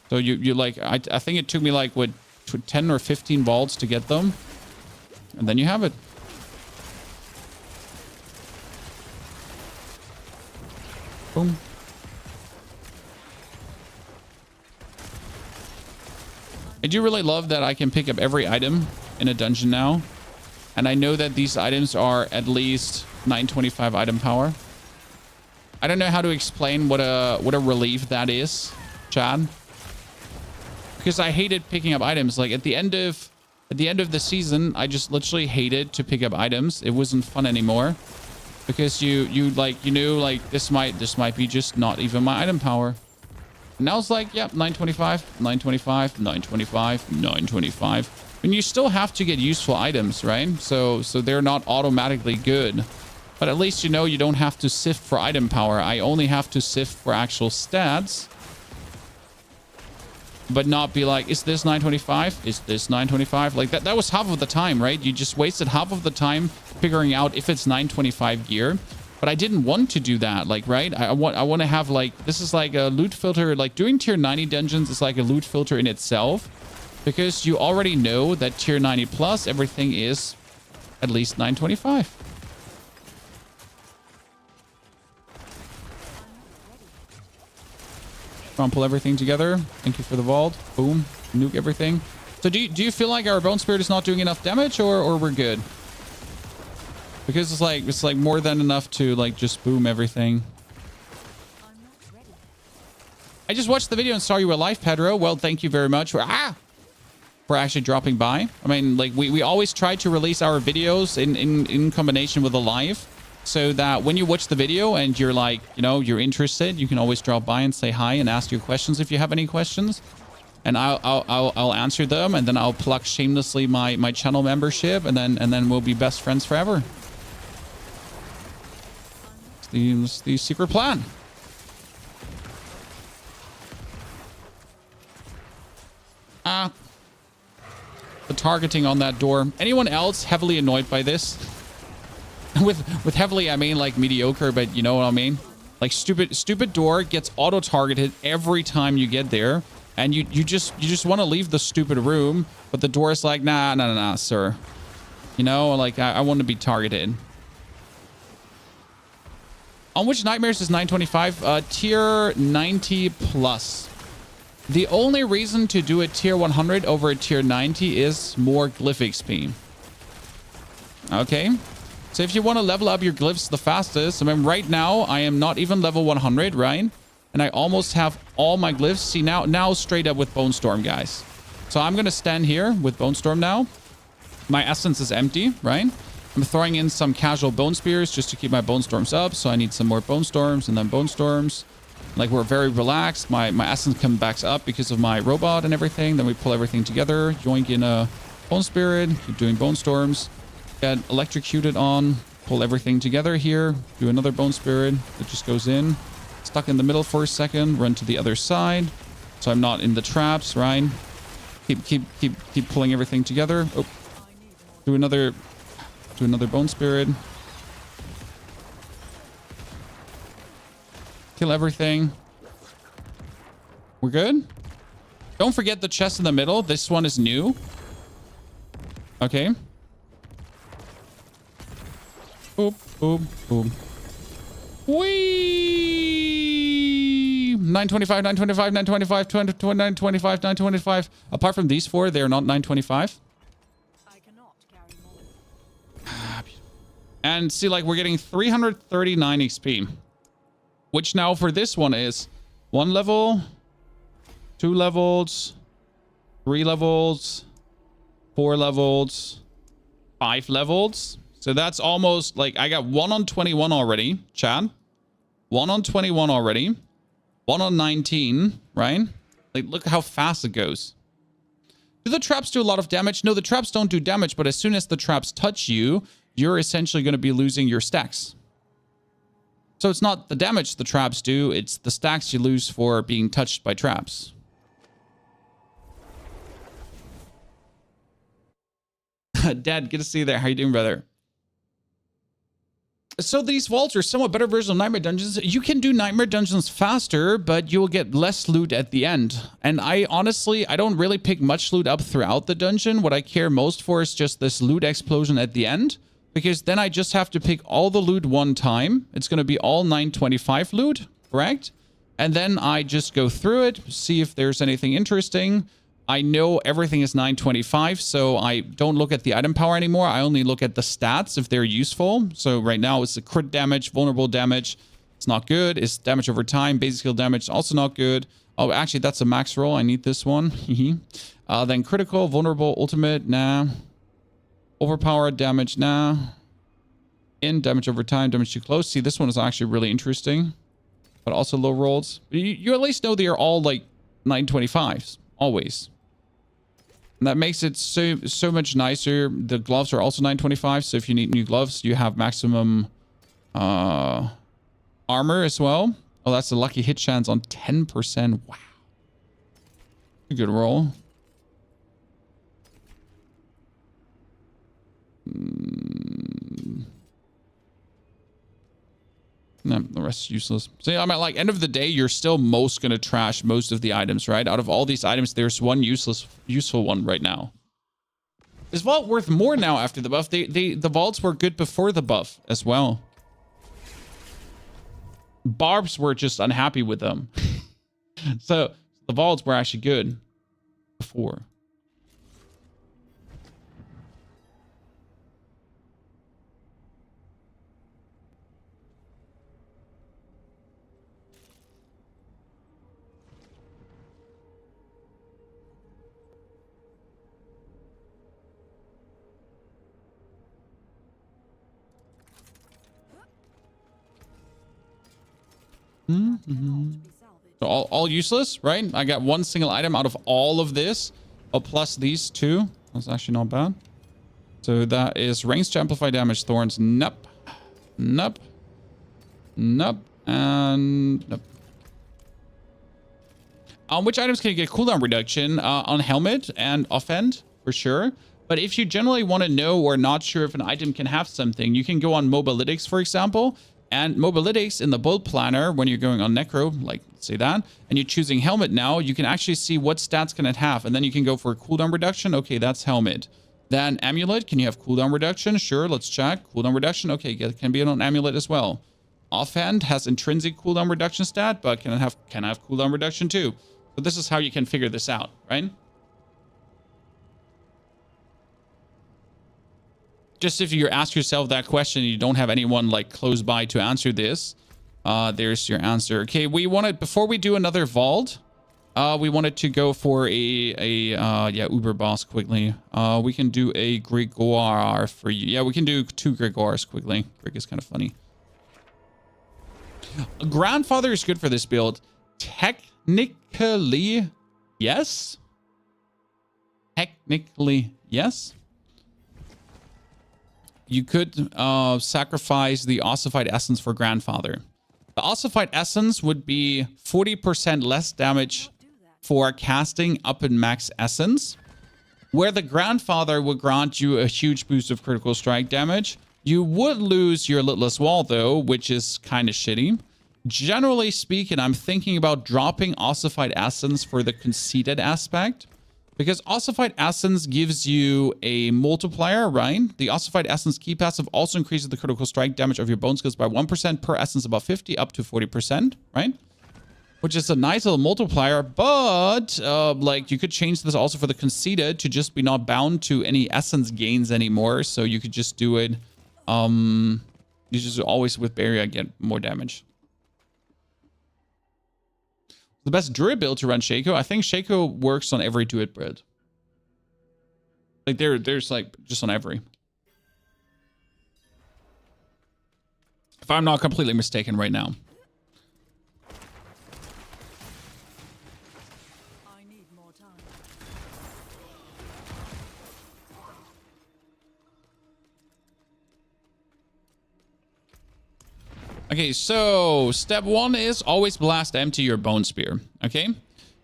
So you like, I think it took me like, what, 10 or 15 vaults to get them. And then you have it. Boom. I do really love that I can pick up every item in a dungeon now. And I know that these items are at least 925 item power. I don't know how to explain what a relief that is, Chad. Because I hated picking up items. Like at the end of the season, I just literally hated to pick up items. It wasn't fun anymore. Because you knew like this might be just not even my item power. And now it's like, yep, 925, 925, 925, 925. And you still have to get useful items, right? So they're not automatically good. But at least you know you don't have to sift for item power. I only have to sift for actual stats. But not be like, is this 925? Is this 925? Like that was half of the time, right? You just wasted half of the time figuring out if it's 925 gear. But I didn't want to do that, like, right? I want to have like, this is like a loot filter. Like doing tier 90 dungeons is like a loot filter in itself. Because you already know that tier 90 plus, everything is at least 925. Crumple everything together. Thank you for the vault. Boom. Nuke everything. So do you feel like our Bone Spirit is not doing enough damage, or we're good? Because it's like more than enough to like just boom everything. I just watched the video and saw you were live, Pedro. Well, thank you very much for actually dropping by. I mean, like we always try to release our videos in combination with a live, so that when you watch the video and you're like, you know, you're interested, you can always drop by and say hi and ask your questions if you have any questions, and I'll answer them, and then I'll pluck shamelessly my channel membership, and then we'll be best friends forever. It's the secret plan. The targeting on that door. Anyone else heavily annoyed by this? with heavily, I mean like mediocre, but you know what I mean? Like stupid door gets auto-targeted every time you get there, and you just want to leave the stupid room, but the door is like, nah, sir. You know, like I want to be targeted. On which nightmares is 925? Tier 90 plus. The only reason to do a tier 100 over a tier 90 is more glyph XP. Okay. So if you want to level up your glyphs the fastest, I mean, right now I am not even level 100, right? and I almost have all my glyphs. See, now straight up with Bone Storm, guys. So I'm going to stand here with Bone Storm now. My essence is empty, right? I'm throwing in some casual Bone Spears just to keep my Bone Storms up. So I need some more Bone Storms and then Bone Storms. Like, we're very relaxed. My essence comes back up because of my robot and everything. Then we pull everything together. Yoink in a Bone Spirit. Keep doing Bone Storms. Get electrocuted on. Pull everything together here. Do another Bone Spirit. It just goes in. Stuck in the middle for a second. Run to the other side. So I'm not in the traps, right? Keep pulling everything together. Oh. Do another Bone Spirit. Kill everything. We're good. Don't forget the chest in the middle. This one is new. Okay. Boop, boop, boop. Whee! 925, 925, 925, 925, 925. Apart from these four, they're not 925. I cannot carry more. And see, like, we're getting 339 XP. Which now for this one is 1 level, 2 levels, 3 levels, 4 levels, 5 levels. So that's almost like I got 1 on 21 already, Chad. 1 on 21 already. 1 on 19, right? Like, look how fast it goes. Do the traps do a lot of damage? No, the traps don't do damage, but as soon as the traps touch you, you're essentially going to be losing your stacks. So it's not the damage the traps do, it's the stacks you lose for being touched by traps. Dad, good to see you there. How you doing, brother? So these vaults are somewhat better version of Nightmare Dungeons. You can do Nightmare Dungeons faster, but you'll get less loot at the end. And I don't really pick much loot up throughout the dungeon. What I care most for is just this loot explosion at the end. Because then I just have to pick all the loot one time. It's going to be all 925 loot, correct? And then I just go through it, see if there's anything interesting. I know everything is 925, so I don't look at the item power anymore. I only look at the stats if they're useful. So right now it's the crit damage, vulnerable damage. It's not good. It's damage over time. Basic skill damage, also not good. Oh, actually, that's a max roll. I need this one. Then critical, vulnerable, ultimate, nah. Overpowered damage, nah. In damage over time, damage too close. See, this one is actually really interesting, but also low rolls. You at least know they are all like 925s, always. And that makes it so much nicer. The gloves are also 925, so if you need new gloves, you have maximum armor as well. Oh, that's a lucky hit chance on 10%. Wow. A good roll. No, the rest is useless. So yeah, I'm at like end of the day, you're still most gonna trash most of the items, right? Out of all these items, there's one useful one right now. Is vault worth more now after the buff? The vaults were good before the buff as well. Barbs were just unhappy with them. So the vaults were actually good before. So all useless, right? I got one single item out of all of this. Oh, plus these two. That's actually not bad. So that is ranged to amplify damage, thorns. Nope. Nope. Nope. And nope. On which items can you get cooldown reduction? On helmet and offhand, for sure. But if you generally want to know or not sure if an item can have something, you can go on Mobalytics, for example. And Mobalytics in the build planner, when you're going on Necro, like say that, and you're choosing helmet now, you can actually see what stats can it have. And then you can go for cooldown reduction. Okay, that's helmet. Then amulet, can you have cooldown reduction? Sure, let's check. Cooldown reduction. Okay, it can be on amulet as well. Offhand has intrinsic cooldown reduction stat, but can I have cooldown reduction too? So this is how you can figure this out, right? Just if you ask yourself that question, you don't have anyone like close by to answer this. There's your answer. Okay, we wanted, before we do another vault, we wanted to go for yeah, Uber boss quickly. We can do a Gregoire for you. Yeah, we can do 2 Gregoires quickly. Greg is kind of funny. Grandfather is good for this build. Technically, yes. Technically, yes. You could sacrifice the ossified essence for grandfather. The ossified essence would be 40% less damage for casting up in max essence, where the grandfather would grant you a huge boost of critical strike damage. You would lose your Litless Wall though, which is kind of shitty. Generally speaking, I'm thinking about dropping ossified essence for the conceited aspect, because ossified essence gives you a multiplier, right? The ossified essence key passive also increases the critical strike damage of your bone skills by 1% per essence above 50 up to 40%, right? Which is a nice little multiplier, but like you could change this also for the conceited to just be not bound to any essence gains anymore. So you could just do it. You just always with barrier get more damage. The best druid build to run Shaco. I think Shaco works on every druid build. Like there's like just on every. If I'm not completely mistaken right now. I need more time. Okay, so step 1 is always blast empty your bone spear. Okay,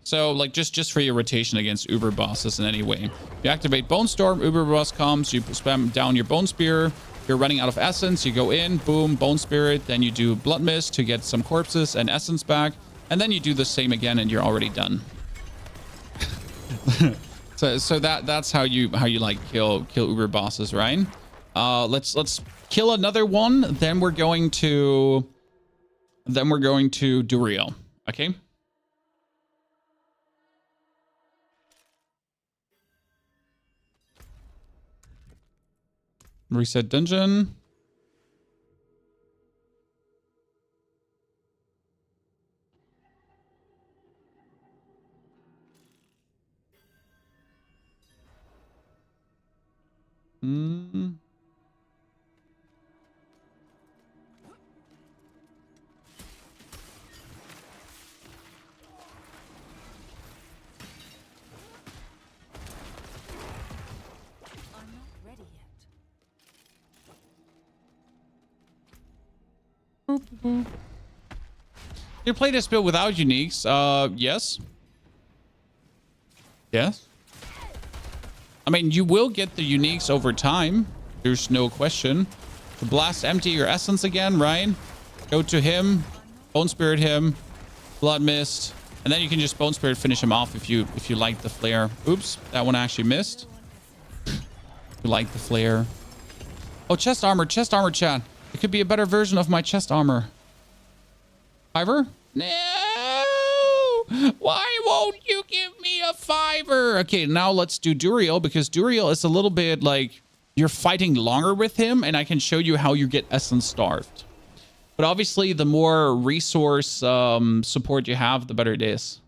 so like just for your rotation against uber bosses in any way. You activate bone storm, uber boss comes, you spam down your bone spear. You're running out of essence, you go in, boom, bone spirit, then you do blood mist to get some corpses and essence back, and then you do the same again and you're already done. so that's how you like kill uber bosses, right? Let's kill another one, then we're going to Duriel. Okay. Reset dungeon. You play this build without uniques? Yes. Yes. I mean, you will get the uniques over time. There's no question. To blast empty your essence again, right? Go to him, bone spirit him, blood mist, and then you can just bone spirit finish him off if you like the flare. Oops, that one actually missed. You like the flare. Oh, chest armor, chat. It could be a better version of my chest armor. Fiver? No! Why won't you give me a fiver? Okay, now let's do Duriel, because Duriel is a little bit like you're fighting longer with him, and I can show you how you get essence starved. But obviously, the more resource support you have, the better it is.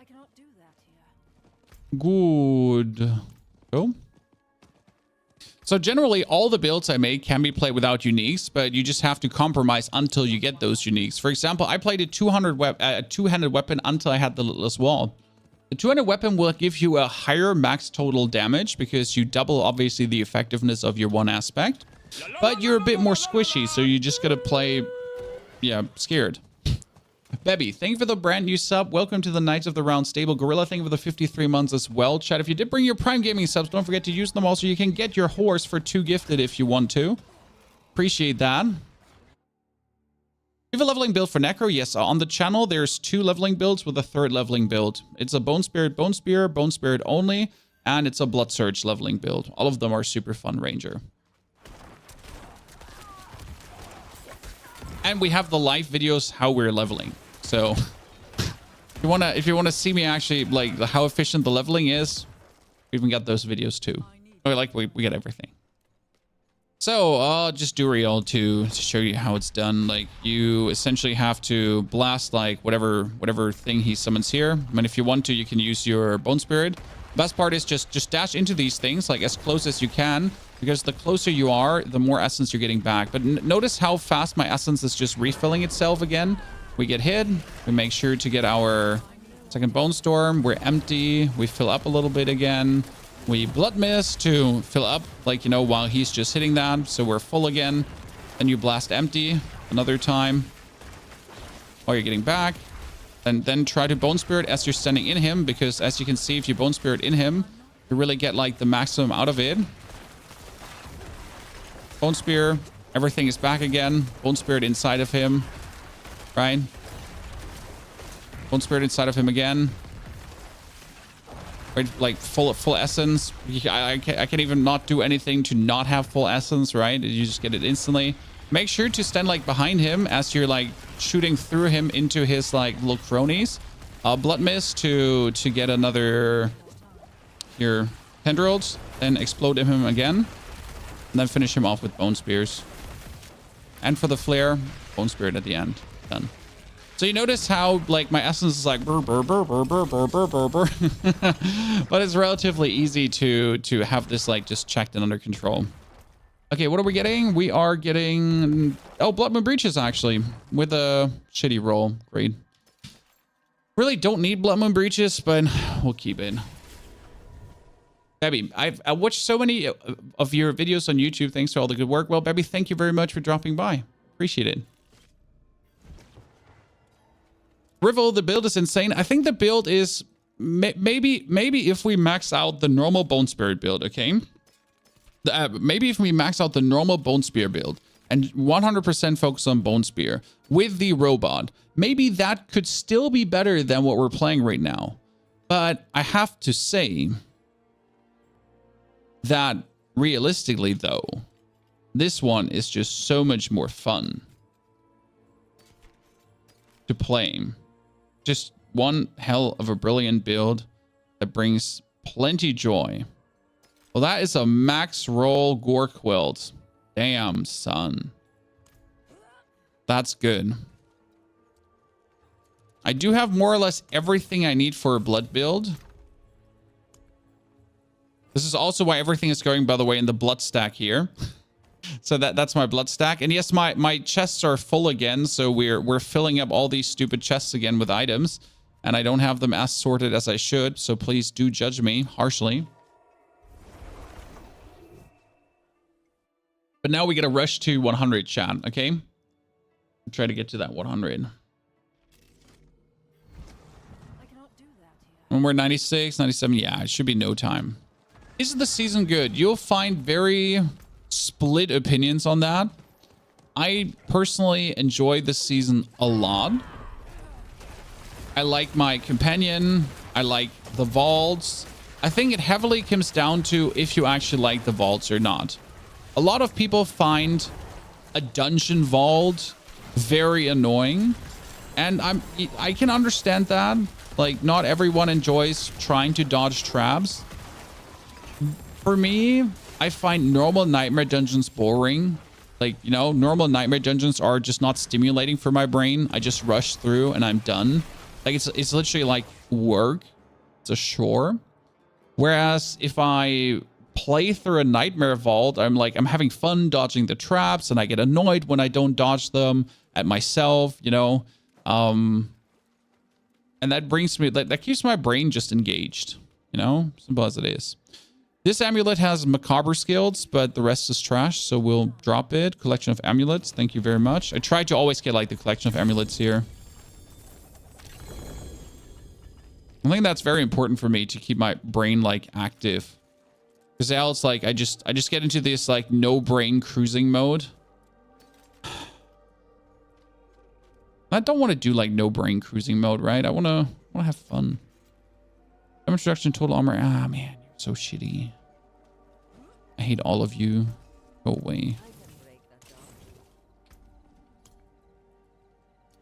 I cannot do that here. Good. Go. So generally, all the builds I make can be played without uniques, but you just have to compromise until you get those uniques. For example, I played a two-handed weapon until I had the Litless Wall. The two-handed weapon will give you a higher max total damage because you double, obviously, the effectiveness of your one aspect. But you're a bit more squishy, so you just gotta play, yeah, scared. Bebby, thank you for the brand new sub. Welcome to the Knights of the Round Stable. Gorilla, thank you for the 53 months as well. Chat, if you did bring your Prime Gaming subs, don't forget to use them. Also, you can get your horse for 2 gifted if you want to. Appreciate that. You have a leveling build for Necro? Yes, on the channel, there's 2 leveling builds with a 3rd leveling build. It's a Bone Spirit, Bone Spear, Bone Spirit only, and it's a Blood Surge leveling build. All of them are super fun, Ranger. And we have the live videos how we're leveling. So if you wanna see me actually like how efficient the leveling is, We even got those videos too. Oh, like we got everything. So I'll just do real to show you how it's done. Like you essentially have to blast like whatever thing he summons here. I mean, if you want to, you can use your Bone Spirit. Best part is just dash into these things like as close as you can, because the closer you are, the more essence you're getting back. But notice how fast my essence is just refilling itself again. We get hit. We make sure to get our second Bone Storm. We're empty. We fill up a little bit again. We Blood Mist to fill up, like, you know, while he's just hitting that. So we're full again. Then you blast empty another time while you're getting back. And then try to Bone Spirit as you're standing in him, because as you can see, if you Bone Spirit in him, you really get like the maximum out of it. Bone Spear, everything is back again. Bone Spirit inside of him, right? Bone Spirit inside of him again. Right, like full essence. I can't even not do anything to not have full essence, right? You just get it instantly. Make sure to stand like behind him as you're like shooting through him into his like little cronies. Blood Mist to get another your tendrils, then explode him again, and then finish him off with Bone Spears. And for the flare, Bone Spirit at the end. Done. So you notice how like my essence is like burr, burr, burr, burr, burr, burr, burr, burr, burr. But it's relatively easy to have this like just checked and under control. Okay, what are we getting? We are getting Blood Moon Breaches actually with a shitty roll. Great. Really don't need Blood Moon Breaches, but we'll keep it. Baby, I've watched so many of your videos on YouTube. Thanks for all the good work. Well, Baby, thank you very much for dropping by. Appreciate it. Rivel, the build is insane. I think the build is maybe if we max out the normal Bone Spirit build, okay? Maybe if we max out the normal Bone Spear build and 100% focus on Bone Spear with the robot, maybe that could still be better than what we're playing right now. But I have to say that realistically, though, this one is just so much more fun to play. Just one hell of a brilliant build that brings plenty joy. Well, that is a max roll Gore Quilt. Damn, son. That's good. I do have more or less everything I need for a blood build. This is also why everything is going, by the way, in the blood stack here. So that's my blood stack. And yes, my chests are full again. So we're filling up all these stupid chests again with items. And I don't have them as sorted as I should. So please do judge me harshly. But now we get a rush to 100, chat. Okay? Try to get to that 100. I cannot do that here. When we're 96, 97. Yeah, it should be no time. Is the season good? You'll find very split opinions on that. I personally enjoy this season a lot. I like my companion. I like the vaults. I think it heavily comes down to if you actually like the vaults or not. A lot of people find a dungeon vault very annoying, and I can understand that. Like, not everyone enjoys trying to dodge traps. For me, I find normal nightmare dungeons boring. Like, you know, normal nightmare dungeons are just not stimulating for my brain. I just rush through and I'm done. Like, it's literally like work. It's a chore. Whereas if I play through a nightmare vault, I'm having fun dodging the traps, and I get annoyed when I don't dodge them at myself, you know. And that brings me, that keeps my brain just engaged, you know, simple as it is. This amulet has macabre skills, but the rest is trash, so we'll drop it. Collection of amulets, thank you very much. I try to always get like the collection of amulets here. I think that's very important for me to keep my brain like active. Because else, like, I just get into this like no brain cruising mode. I don't want to do like no brain cruising mode, right? I want to have fun. Damage reduction, total armor. Ah, man, you're so shitty. I hate all of you. Go away.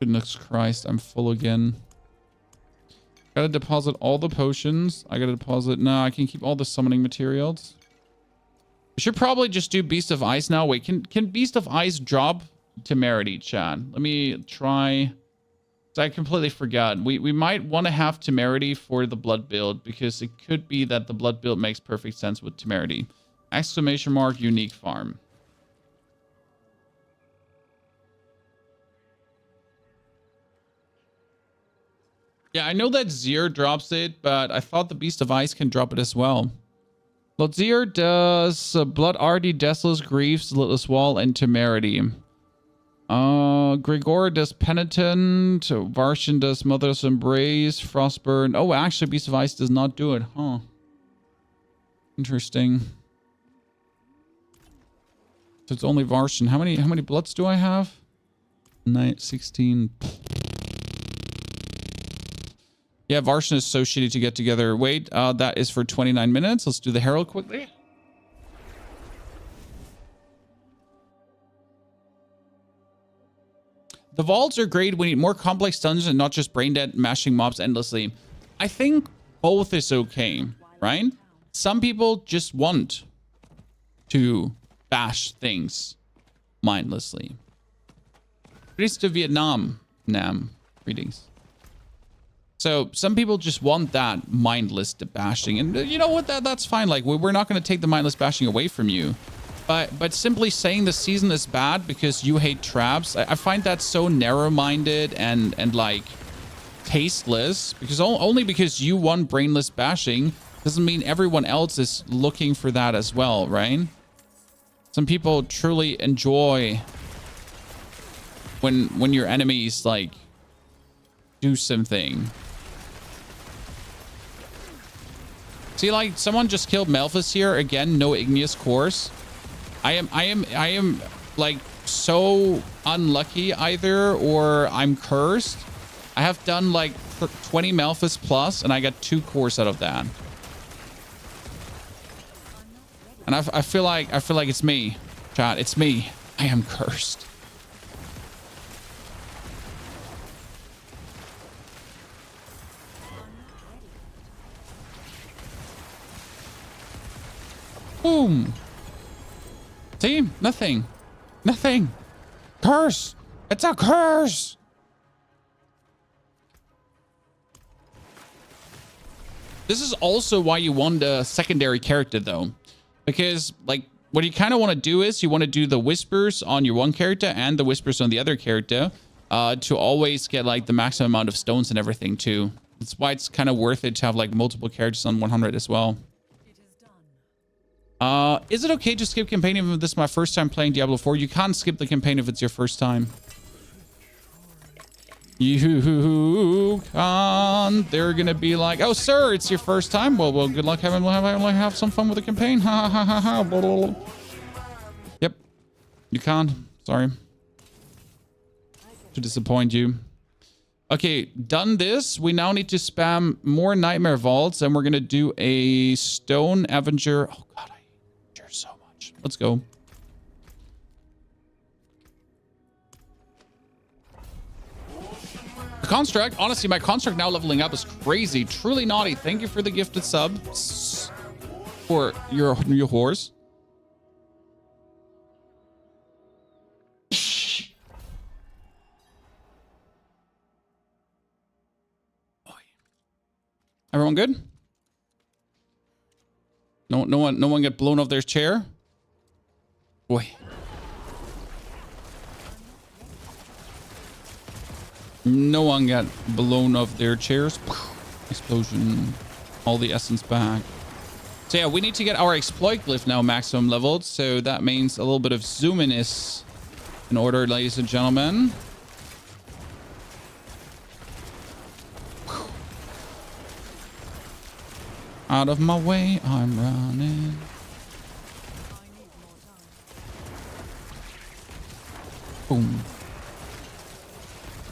Goodness Christ, I'm full again. Gotta deposit all the potions. I gotta deposit... No, I can keep all the summoning materials. We should probably just do Beast of Ice now. Wait, can Beast of Ice drop Temerity, chat? Let me try... I completely forgot. We might want to have Temerity for the Blood build, because it could be that the Blood build makes perfect sense with Temerity. Exclamation mark, unique farm. Yeah, I know that Zir drops it, but I thought the Beast of Ice can drop it as well. Zir does Blood Arty, Deathless Griefs, Litless Wall, and Temerity. Grigor does Penitent. Varshan does Mother's Embrace, Frostburn. Oh, actually, Beast of Ice does not do it. Huh. Interesting. So it's only Varshan. How many bloods do I have? 16. Yeah, Varshan is so shitty to get together. Wait, that is for 29 minutes. Let's do the Herald quickly. The vaults are great. We need more complex dungeons and not just brain dead mashing mobs endlessly. I think both is okay, right? Some people just want to bash things mindlessly. Greetings to Vietnam, Nam. Greetings. So some people just want that mindless bashing, and you know what? That's fine. Like we're not going to take the mindless bashing away from you, but simply saying the season is bad because you hate traps, I find that so narrow-minded and like tasteless. Because only because you want brainless bashing doesn't mean everyone else is looking for that as well, right? Some people truly enjoy when your enemies like do something. See, like someone just killed Melphis here again. No igneous cores. I am like so unlucky either, or I'm cursed. I have done like 20 Melphis plus, and I got 2 cores out of that. And I feel like it's me, chat. It's me. I am cursed. Boom. See? Nothing. Nothing. Curse. It's a curse. This is also why you want a secondary character, though. Because, like, what you kind of want to do is you want to do the whispers on your one character and the whispers on the other character to always get, like, the maximum amount of stones and everything, too. That's why it's kind of worth it to have, like, multiple characters on 100 as well. Is it okay to skip campaign if this is my first time playing Diablo 4? You can't skip the campaign if it's your first time. You can't. They're gonna be like, oh, sir, it's your first time. Well, good luck having have some fun with the campaign. Ha ha ha ha. Yep. You can't. Sorry to disappoint you. Okay, done this. We now need to spam more Nightmare Vaults, and we're gonna do a Stone Avenger. Oh God, I hate Avenger so much. Let's go. The construct, honestly, my construct now leveling up is crazy. Truly naughty. Thank you for the gifted sub for your horse. Everyone good? No one get blown off their chair? Boy. No one got blown off their chairs. Explosion. All the essence back. So yeah, we need to get our exploit glyph now maximum leveled. So that means a little bit of zoominess in order, ladies and gentlemen. Out of my way, I'm running. Boom.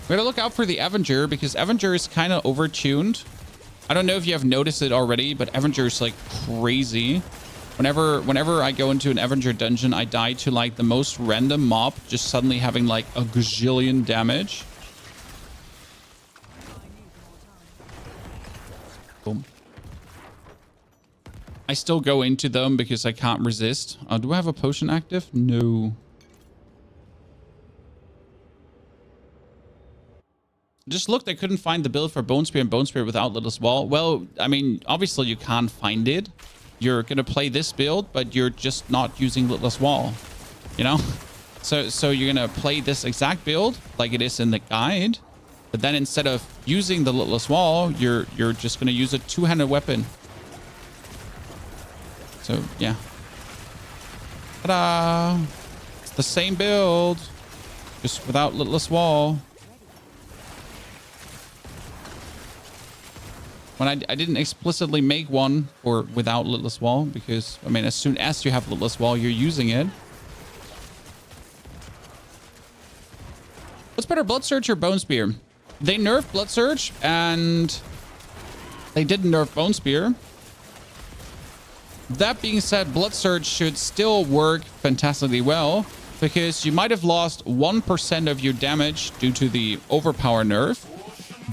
We gotta look out for the Avenger because Avenger is kind of overtuned. I don't know if you have noticed it already, but Avenger is like crazy. Whenever I go into an Avenger dungeon, I die to like the most random mob, just suddenly having like a gazillion damage. Boom. I still go into them because I can't resist. Do I have a potion active? No. Just looked, I couldn't find the build for Bone Spear and Bone Spear without Littlest Wall. Well, I mean, obviously you can't find it. You're going to play this build, but you're just not using Littlest Wall. You know? So you're going to play this exact build like it is in the guide. But then instead of using the Littlest Wall, you're just going to use a two-handed weapon. So, yeah. Ta-da! It's the same build, just without Littlest Wall. When I didn't explicitly make one for without Littlest Wall, because, I mean, as soon as you have Littlest Wall, you're using it. What's better, Blood Surge or Bone Spear? They nerfed Blood Surge, and they didn't nerf Bone Spear. That being said, Blood Surge should still work fantastically well, because you might have lost 1% of your damage due to the Overpower nerf,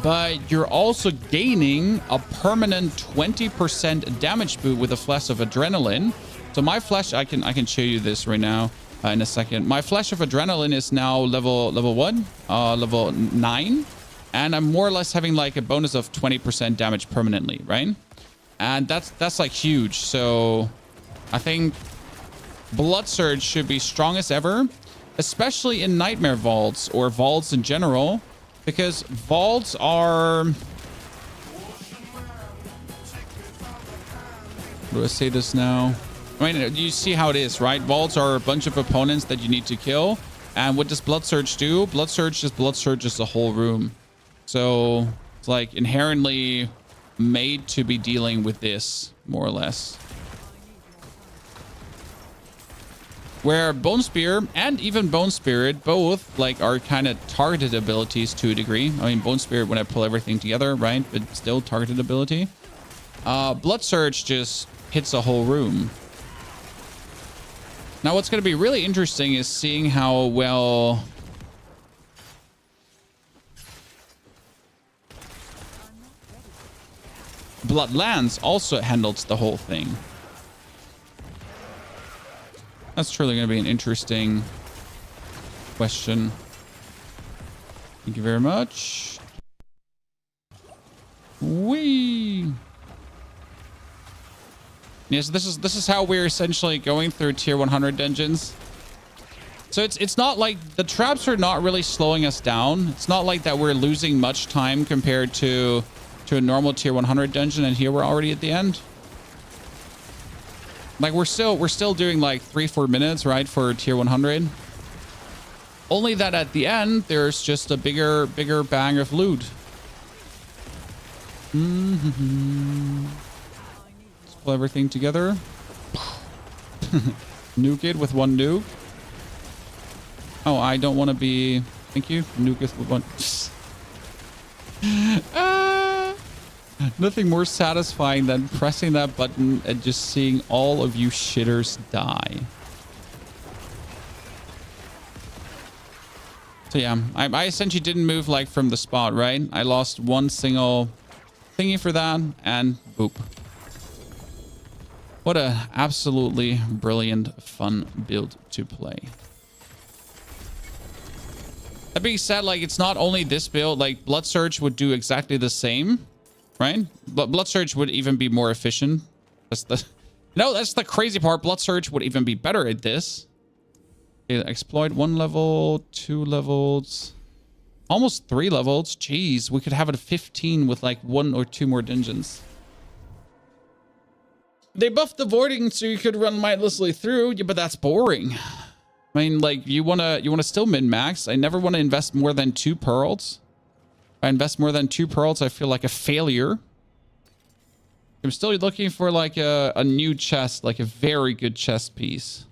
but you're also gaining a permanent 20% damage boost with a Flash of Adrenaline. So my Flash, I can show you this right now in a second. My Flash of Adrenaline is now level what? Level 9, and I'm more or less having like a bonus of 20% damage permanently, right? And that's like huge. So I think Blood Surge should be strong as ever, especially in Nightmare Vaults or Vaults in general, because Vaults are... How do I say this now? I mean, you see how it is, right? Vaults are a bunch of opponents that you need to kill. And what does Blood Surge do? Blood Surge just the whole room. So it's like inherently made to be dealing with this, more or less. Where Bone Spear and even Bone Spirit both like are kind of targeted abilities to a degree. I mean, Bone Spirit when I pull everything together, right? But still targeted ability. Blood Surge just hits a whole room. Now, what's going to be really interesting is seeing how well Bloodlands also handles the whole thing. That's truly going to be an interesting question. Thank you very much. Whee! Yes, this is how we're essentially going through tier 100 dungeons. So it's not like the traps are not really slowing us down. It's not like that we're losing much time compared to a normal tier 100 dungeon, and here we're already at the end. Like we're still doing like 3-4 minutes, right, for tier 100. Only that at the end there's just a bigger bang of loot. Let's pull everything together. Nuke it with one nuke. Oh, I don't want to be... Thank you. Nuke it with one... Nothing more satisfying than pressing that button and just seeing all of you shitters die. So yeah, I essentially didn't move like from the spot, right? I lost one single thingy for that, and boop. What a absolutely brilliant, fun build to play. That being said, like, it's not only this build, like Blood Surge would do exactly the same, right? But Blood Surge would even be more efficient. That's the crazy part. Blood Surge would even be better at this. Okay, exploit 1 level, 2 levels, almost 3 levels. Jeez, we could have it at 15 with like 1 or 2 more dungeons. They buffed the voiding so you could run mindlessly through, yeah, but that's boring. I mean, like, you wanna still min-max. I never want to invest more than 2 pearls. If I invest more than 2 pearls, I feel like a failure. I'm still looking for like a new chest, like a very good chest piece.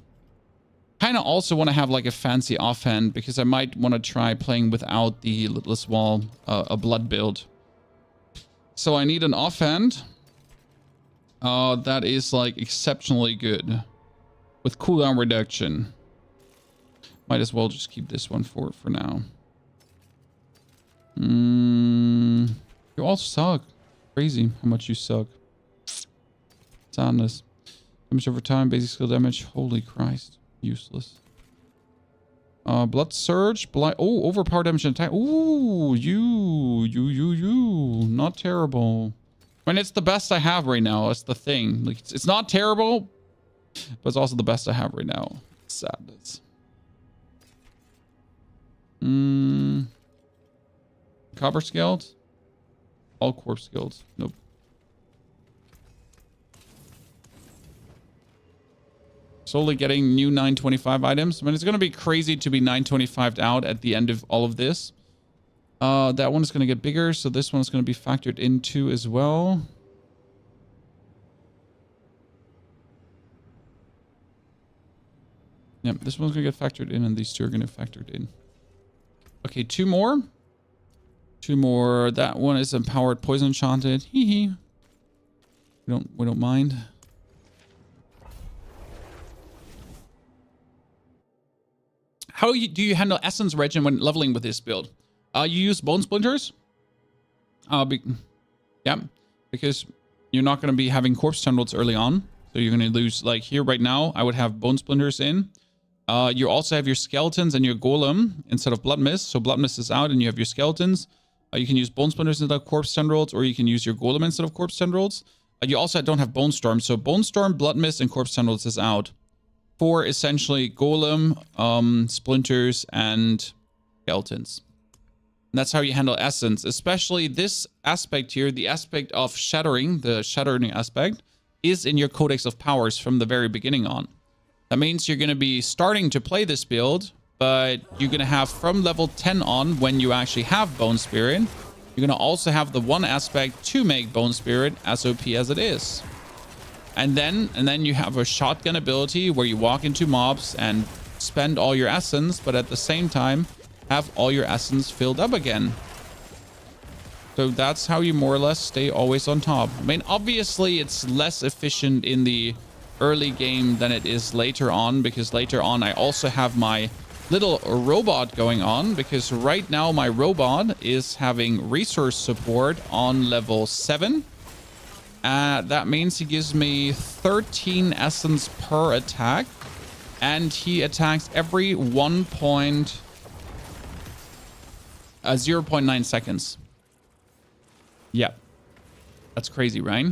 Kind of also want to have like a fancy offhand because I might want to try playing without the Littlest Wall, a blood build. So I need an offhand. That is like exceptionally good with cooldown reduction. Might as well just keep this one for now. You all suck. crazy how much you suck. Sadness. Damage over time, basic skill damage. Holy Christ. Useless. Blood surge. Oh, overpower damage and attack. Ooh, you. Not terrible. I mean, it's the best I have right now. That's the thing. Like, it's not terrible, but it's also the best I have right now. Sadness. Copper scaled. All corpse skilled. Nope. Slowly getting new 925 items. I mean, it's going to be crazy to be 925'd out at the end of all of this. That one is going to get bigger, so this one is going to be factored into as well. Yep, this one's going to get factored in, and these two are going to get factored in. Okay, two more. Two more. That one is empowered poison enchanted. Hee hee. We don't mind. How do you handle essence regen when leveling with this build? You use bone splinters. Yeah, because you're not going to be having corpse tendrils early on, so you're going to lose. Like here right now, I would have bone splinters in. You also have your skeletons and your golem instead of blood mist. So blood mist is out, and you have your skeletons. You can use bone splinters instead of corpse tendrils, or you can use your golem instead of corpse tendrils. You also don't have bone storm, so bone storm, blood mist, and corpse tendrils is out. For essentially golem, splinters, and skeletons. And that's how you handle essence, especially this aspect here, the aspect of shattering, the shattering aspect, is in your Codex of Powers from the very beginning on. That means you're going to be starting to play this build, but you're going to have from level 10 on, when you actually have Bone Spirit, you're going to also have the one aspect to make Bone Spirit as OP as it is. And then you have a shotgun ability where you walk into mobs and spend all your essence, but at the same time have all your essence filled up again. So that's how you more or less stay always on top. I mean, obviously it's less efficient in the early game than it is later on, because later on I also have my little robot going on, because right now my robot is having resource support on level 7. That means he gives me 13 essence per attack, and he attacks every 0.9 seconds. Yeah, that's crazy, right?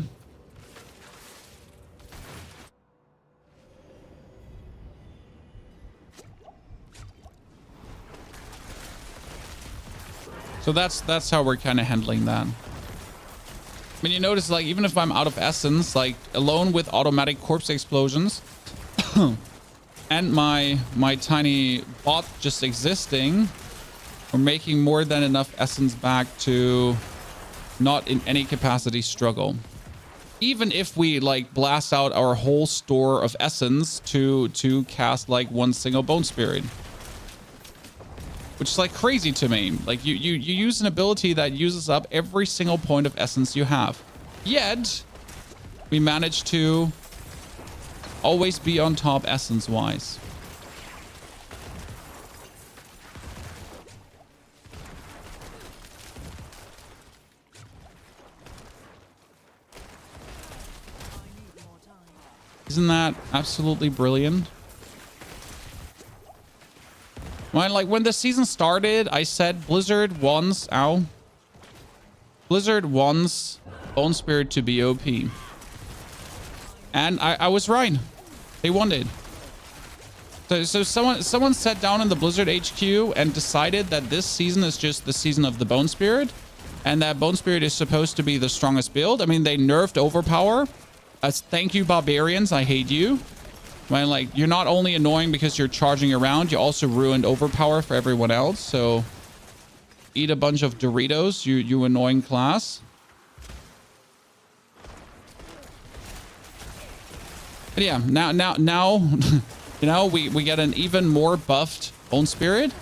So that's how we're kind of handling that. I mean, you notice, like, even if I'm out of essence, like, alone with automatic corpse explosions and my tiny bot just existing, we're making more than enough essence back to not in any capacity struggle. Even if we, like, blast out our whole store of essence to cast, like, one single bone spirit. Which is, like, crazy to me. Like, you use an ability that uses up every single point of essence you have. Yet, we manage to always be on top essence-wise. Isn't that absolutely brilliant? Well, like, when the season started, I said Blizzard wants... Ow. Blizzard wants Bone Spirit to be OP. And I was right. They wanted. So someone sat down in the Blizzard HQ and decided that this season is just the season of the Bone Spirit. And that Bone Spirit is supposed to be the strongest build. I mean, they nerfed Overpower. Thank you, Barbarians. I hate you. Man, like, you're not only annoying because you're charging around, you also ruined Overpower for everyone else. So eat a bunch of Doritos, you annoying class. But yeah, now you know, we get an even more buffed Bone Spirit.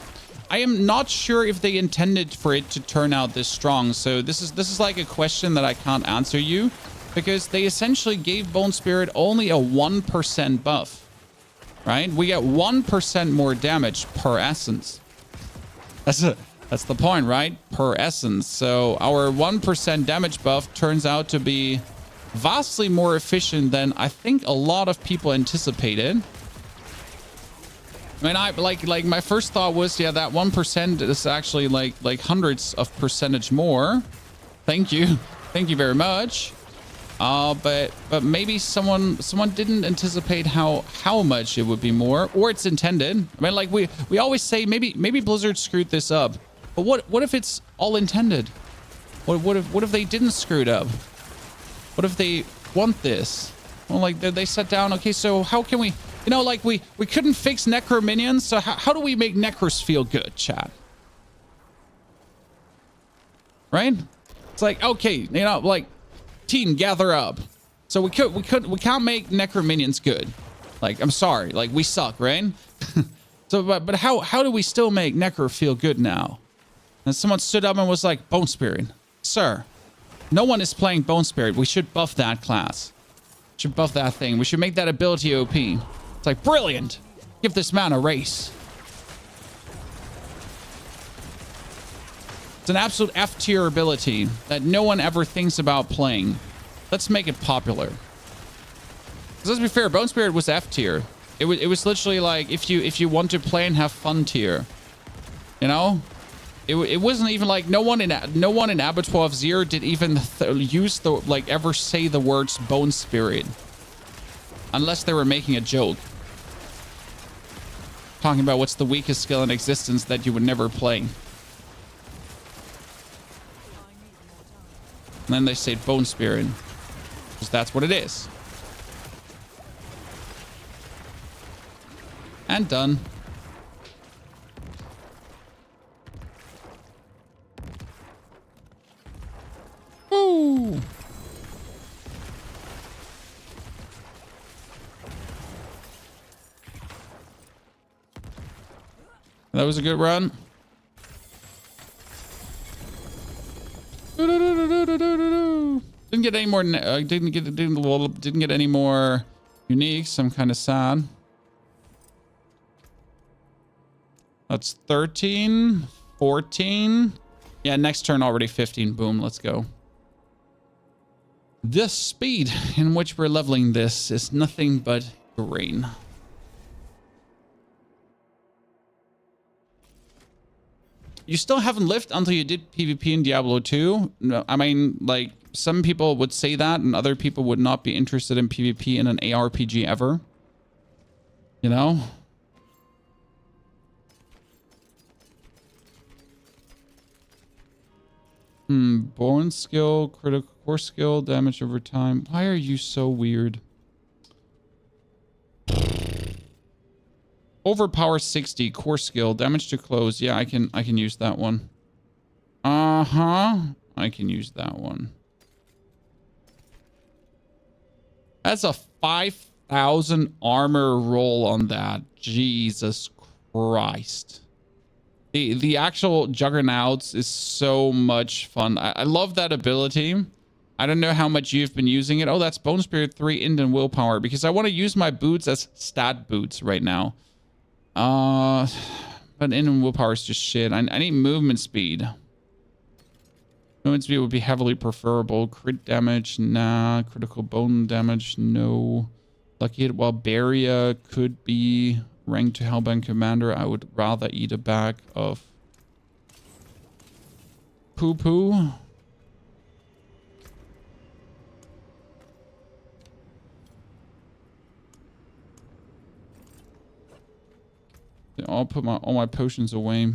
I am not sure if they intended for it to turn out this strong. So this is like a question that I can't answer you, because they essentially gave Bone Spirit only a 1% buff, right? We get 1% more damage per essence. That's the point, right? Per essence. So our 1% damage buff turns out to be vastly more efficient than I think a lot of people anticipated. I mean, like my first thought was, yeah, that 1% is actually like hundreds of percentage more. Thank you very much. But maybe someone didn't anticipate how much it would be more, or it's intended. I mean, like we always say, maybe Blizzard screwed this up, but what if it's all intended? What if they didn't screw it up? What if they want this? Well, like they sat down. Okay, so how can we? You know, like we couldn't fix Necro minions, so how do we make Necros feel good, chat? Right? It's like, okay, you know, like, team, gather up. So we can't make Necro minions good. Like, I'm sorry, like we suck, right? So, but how do we still make Necro feel good now? And someone stood up and was like, Bone Spirit, sir, no one is playing Bone Spirit. We should buff that class. We should buff that thing. We should make that ability OP. It's like, brilliant. Give this man a race. It's an absolute F tier ability that no one ever thinks about playing. Let's make it popular. Let's be fair, Bone Spirit was F tier. It was literally like if you want to play and have fun tier. You know? It wasn't even like no one in Abattoir of Zero did even use the ever say the words Bone Spirit. Unless they were making a joke. Talking about what's the weakest skill in existence that you would never play. And then they say Bone Spirit. Because that's what it is. And done. Woo! That was a good run. Didn't get any more. Didn't get any more uniques. I'm kind of sad. That's 13, 14. Yeah, next turn already 15. Boom. Let's go. The speed in which we're leveling this is nothing but grain. You still haven't lived until you did PvP in Diablo 2. No, I mean, like, some people would say that, and other people would not be interested in PvP in an ARPG ever. You know? Bone skill, critical core skill, damage over time. Why are you so weird? Overpower 60, core skill, damage to close. Yeah, I can use that one. I can use that one. That's a 5,000 armor roll on that. Jesus Christ. The actual Juggernauts is so much fun. I love that ability. I don't know how much you've been using it. Oh, that's Bone Spirit 3 Indian Willpower, because I want to use my boots as stat boots right now. But Indian Willpower is just shit. I need movement speed. Movement speed would be heavily preferable. Crit damage, nah. Critical bone damage, no. Lucky hit while Barrier could be ranked to Hellbound Commander. I would rather eat a bag of poo-poo. I'll put all my potions away.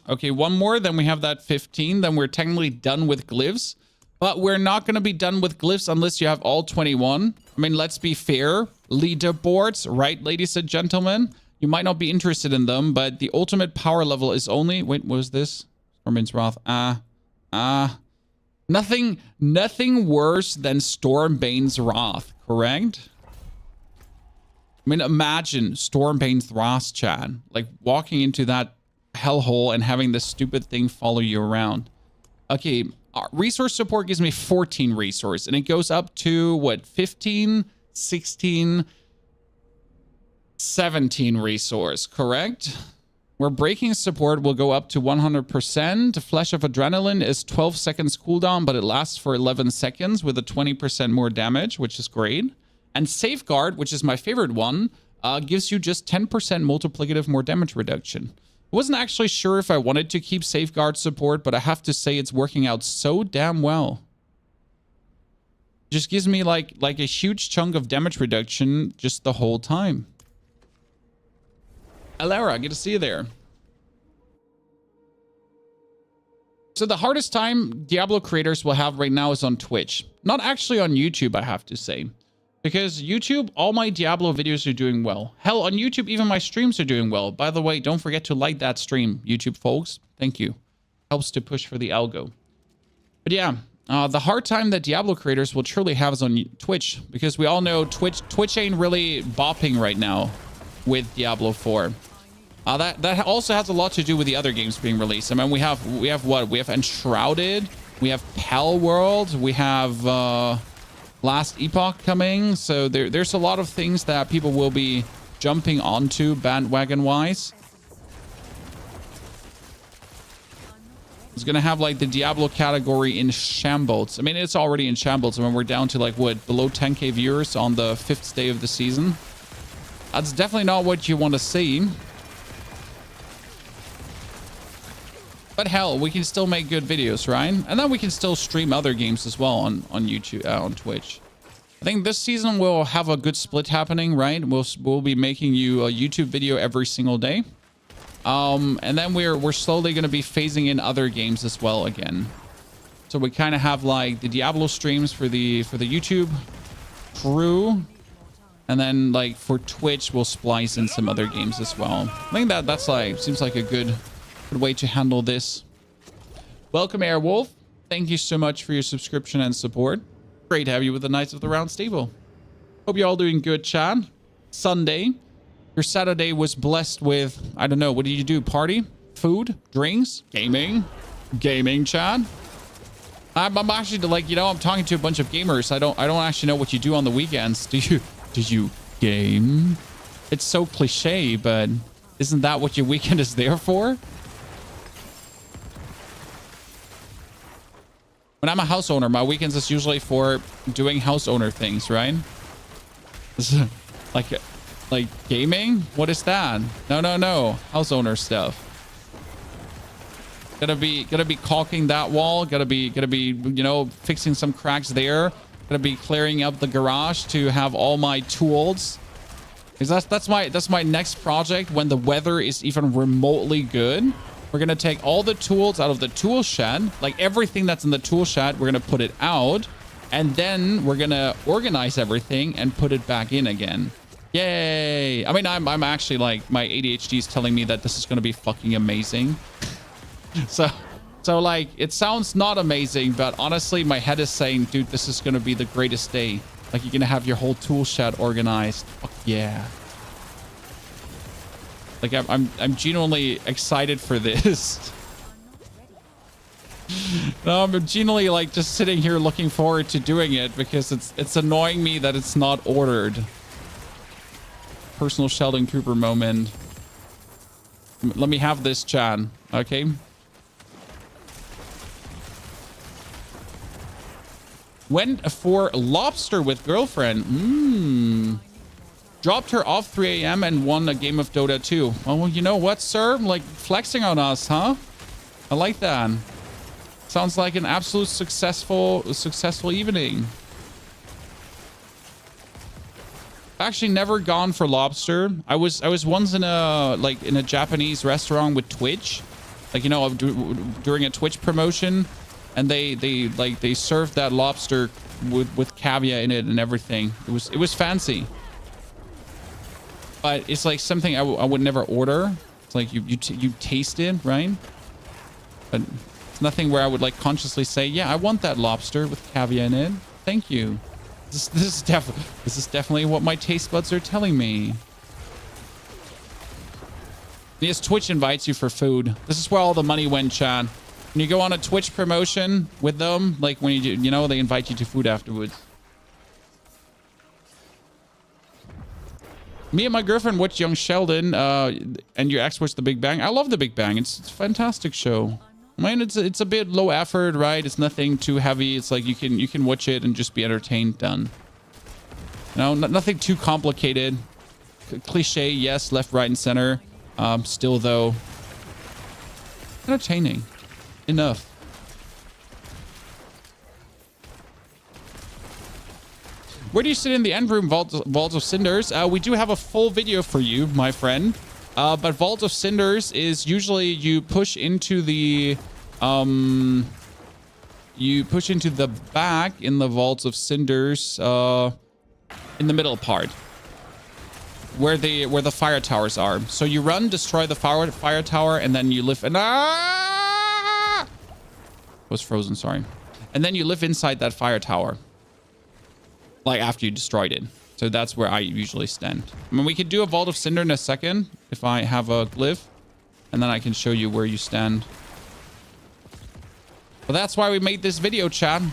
Okay, one more, then we have that 15. Then we're technically done with glyphs. But we're not going to be done with glyphs unless you have all 21. I mean, let's be fair. Leaderboards, right, ladies and gentlemen? You might not be interested in them, but the ultimate power level is only... Wait, what was this? Stormbane's Wrath. Nothing worse than Stormbane's Wrath, correct? I mean, imagine Stormbane's Wrath, chat. Like, walking into that hellhole and having this stupid thing follow you around. Okay, resource support gives me 14 resource, and it goes up to, what, 15, 16, 17 resource, correct? where breaking support will go up to 100%. Flash of Adrenaline is 12 seconds cooldown, but it lasts for 11 seconds with a 20% more damage, which is great. And Safeguard, which is my favorite one, gives you just 10% multiplicative more damage reduction. I wasn't actually sure if I wanted to keep Safeguard support, but I have to say it's working out so damn well. Just gives me like a huge chunk of damage reduction just the whole time. Alara, good to see you there. So the hardest time Diablo creators will have right now is on Twitch. Not actually on YouTube, I have to say. Because YouTube, all my Diablo videos are doing well. Hell, on YouTube, even my streams are doing well. By the way, don't forget to like that stream, YouTube folks. Thank you. Helps to push for the algo. But yeah, the hard time that Diablo creators will truly have is on Twitch. Because we all know Twitch ain't really bopping right now with Diablo 4. That also has a lot to do with the other games being released. I mean, we have what? We have Enshrouded. We have Pal World. We have Last Epoch coming. So there's a lot of things that people will be jumping onto bandwagon-wise. It's going to have like the Diablo category in shambles. I mean, it's already in shambles. I mean, we're down to like, what, below 10k viewers on the 5th day of the season. That's definitely not what you want to see. But hell, we can still make good videos, right? And then we can still stream other games as well on YouTube, on Twitch. I think this season we'll have a good split happening, right? We'll be making you a YouTube video every single day. And then we're slowly going to be phasing in other games as well again. So we kind of have like the Diablo streams for the YouTube crew. And then like for Twitch, we'll splice in some other games as well. I think that's like, seems like a good way to handle this. Welcome, Airwolf. Thank you so much for your subscription and support. Great to have you with the Knights of the Round Table. Hope you're all doing good, Chad. Sunday. Your Saturday was blessed with, I don't know, what did you do? Party? Food? Drinks? Gaming? Gaming, Chad? I'm actually like, you know, I'm talking to a bunch of gamers. I don't actually know what you do on the weekends. Do you game? It's so cliche, but isn't that what your weekend is there for? When I'm a house owner, my weekends is usually for doing house owner things, right? like gaming? What is that? No. House owner stuff. Gotta be caulking that wall. Gotta be, you know, fixing some cracks there. Gotta be clearing up the garage to have all my tools. Because that's my next project when the weather is even remotely good. We're going to take all the tools out of the tool shed, like everything that's in the tool shed, we're going to put it out, and then we're going to organize everything and put it back in again. Yay. I mean, I'm actually like, my ADHD is telling me that this is going to be fucking amazing. So like, it sounds not amazing, but honestly, my head is saying, dude, this is going to be the greatest day. Like, you're going to have your whole tool shed organized. Fuck yeah. Like, I'm genuinely excited for this. No, I'm genuinely like just sitting here looking forward to doing it because it's annoying me that it's not ordered. Personal Sheldon Cooper moment. Let me have this, Chan. Okay. Went for lobster with girlfriend. Dropped her off 3 a.m. and won a game of Dota 2. Well, you know what, sir? Like, flexing on us, huh? I like that. Sounds like an absolute successful evening. I've actually never gone for lobster. I was once in a Japanese restaurant with Twitch. Like, you know, during a Twitch promotion. And they served that lobster with caviar in it and everything. It was fancy. But it's like something I would never order. It's like you taste it, right? But it's nothing where I would like consciously say, yeah, I want that lobster with caviar in it. Thank you. This is definitely what my taste buds are telling me. Yes, Twitch invites you for food. This is where all the money went, Chad. When you go on a Twitch promotion with them, like when you know, they invite you to food afterwards. Me and my girlfriend watched Young Sheldon, and your ex watched The Big Bang. I love The Big Bang. It's a fantastic show. I mean, it's a bit low effort, right? It's nothing too heavy. It's like you can watch it and just be entertained. Done. No, nothing too complicated. Cliche, yes, left, right, and center. Still though, entertaining enough. Where do you sit in the end room, Vault of Cinders? We do have a full video for you, my friend. But Vault of Cinders is usually you push into the back in the Vaults of Cinders, in the middle part, where the fire towers are. So you run, destroy the fire tower, and then you live. And was frozen. Sorry. And then you live inside that fire tower. Like after you destroyed it. So that's where I usually stand. I mean, we could do a Vault of Cinder in a second if I have a glyph, and then I can show you where you stand. But that's why we made this video, chat,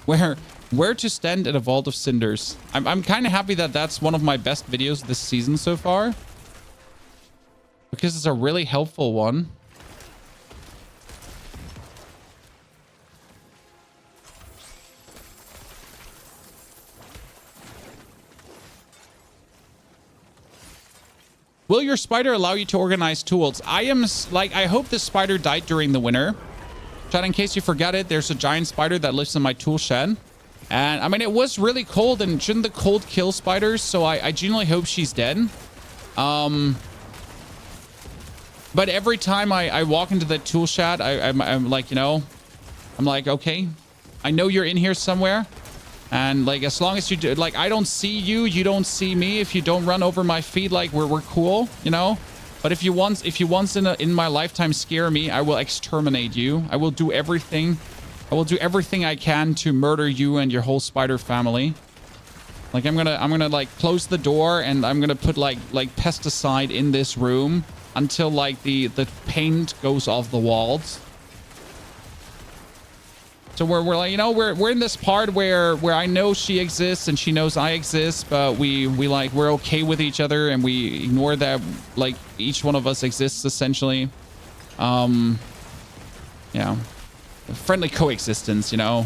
where to stand at a Vault of Cinders. I'm kind of happy that that's one of my best videos this season so far, because it's a really helpful one. Will your spider allow you to organize tools? I hope this spider died during the winter. Chat, in case you forget it, there's a giant spider that lives in my tool shed. And I mean, it was really cold, and shouldn't the cold kill spiders? So I genuinely hope she's dead. But every time I walk into the tool shed, I'm like, you know, I'm like, okay, I know you're in here somewhere. And like, as long as you do, like, I don't see you, you don't see me. If you don't run over my feet, like we're cool, you know. But if you once in my lifetime scare me, I will exterminate you. I will do everything. I will do everything I can to murder you and your whole spider family. Like I'm gonna like close the door, and I'm gonna put like pesticide in this room until like the paint goes off the walls. So we're like, you know, we're in this part where I know she exists and she knows I exist, but we're okay with each other, and we ignore that like each one of us exists essentially. Yeah, friendly coexistence, you know.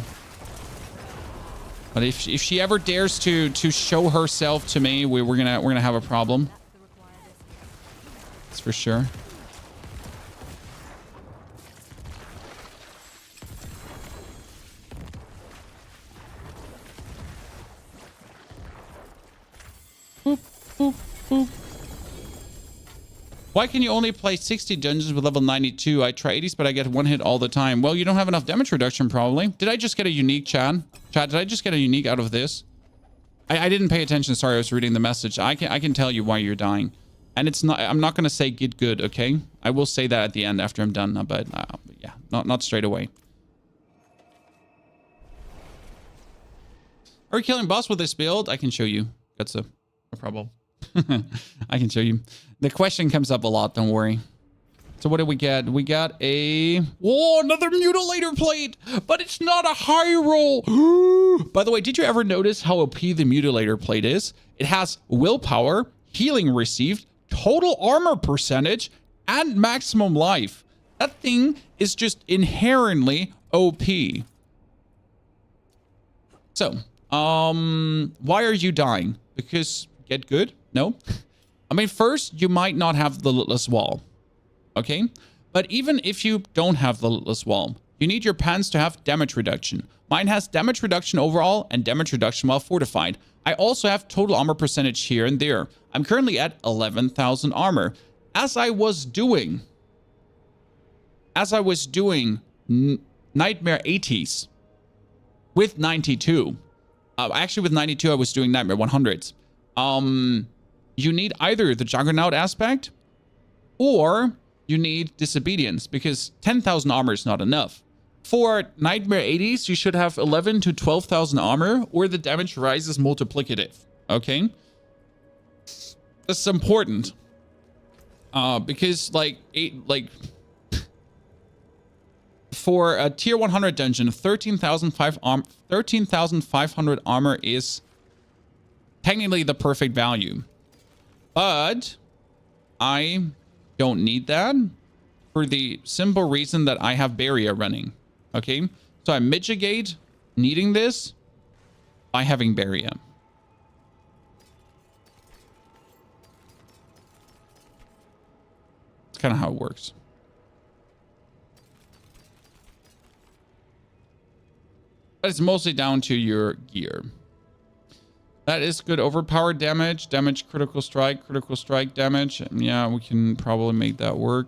But if she ever dares to show herself to me, we're gonna have a problem. That's for sure. Boop, boop, boop. Why can you only play 60 dungeons with level 92? I try 80s, but I get one hit all the time. Well, you don't have enough damage reduction, probably. Did I just get a unique, Chad? Chad, did I just get a unique out of this? I didn't pay attention. Sorry, I was reading the message. I can tell you why you're dying. And it's not. I'm not going to say get good, okay? I will say that at the end after I'm done. But yeah, not straight away. Are you killing boss with this build? I can show you. That's a problem. I can show you. The question comes up a lot, don't worry. So what did we get? We got a... Whoa, another mutilator plate! But it's not a high roll! By the way, did you ever notice how OP the mutilator plate is? It has willpower, healing received, total armor percentage, and maximum life. That thing is just inherently OP. So, why are you dying? Because get good? No? I mean, first, you might not have the Limitless Wall. Okay? But even if you don't have the Limitless Wall, you need your pants to have damage reduction. Mine has damage reduction overall and damage reduction while fortified. I also have total armor percentage here and there. I'm currently at 11,000 armor. As I was doing Nightmare 80s with 92. Actually, with 92, I was doing Nightmare 100s. You need either the Juggernaut aspect or you need Disobedience, because 10,000 armor is not enough. For Nightmare 80s, you should have 11 to 12,000 armor, or the damage rises multiplicative. Okay? That's important. Because for a tier 100 dungeon, 13,500 armor is technically the perfect value. But I don't need that for the simple reason that I have barrier running. Okay, so I mitigate needing this by having barrier. That's kind of how it works. But it's mostly down to your gear. That is good overpowered damage. Damage, critical strike damage. Yeah, we can probably make that work.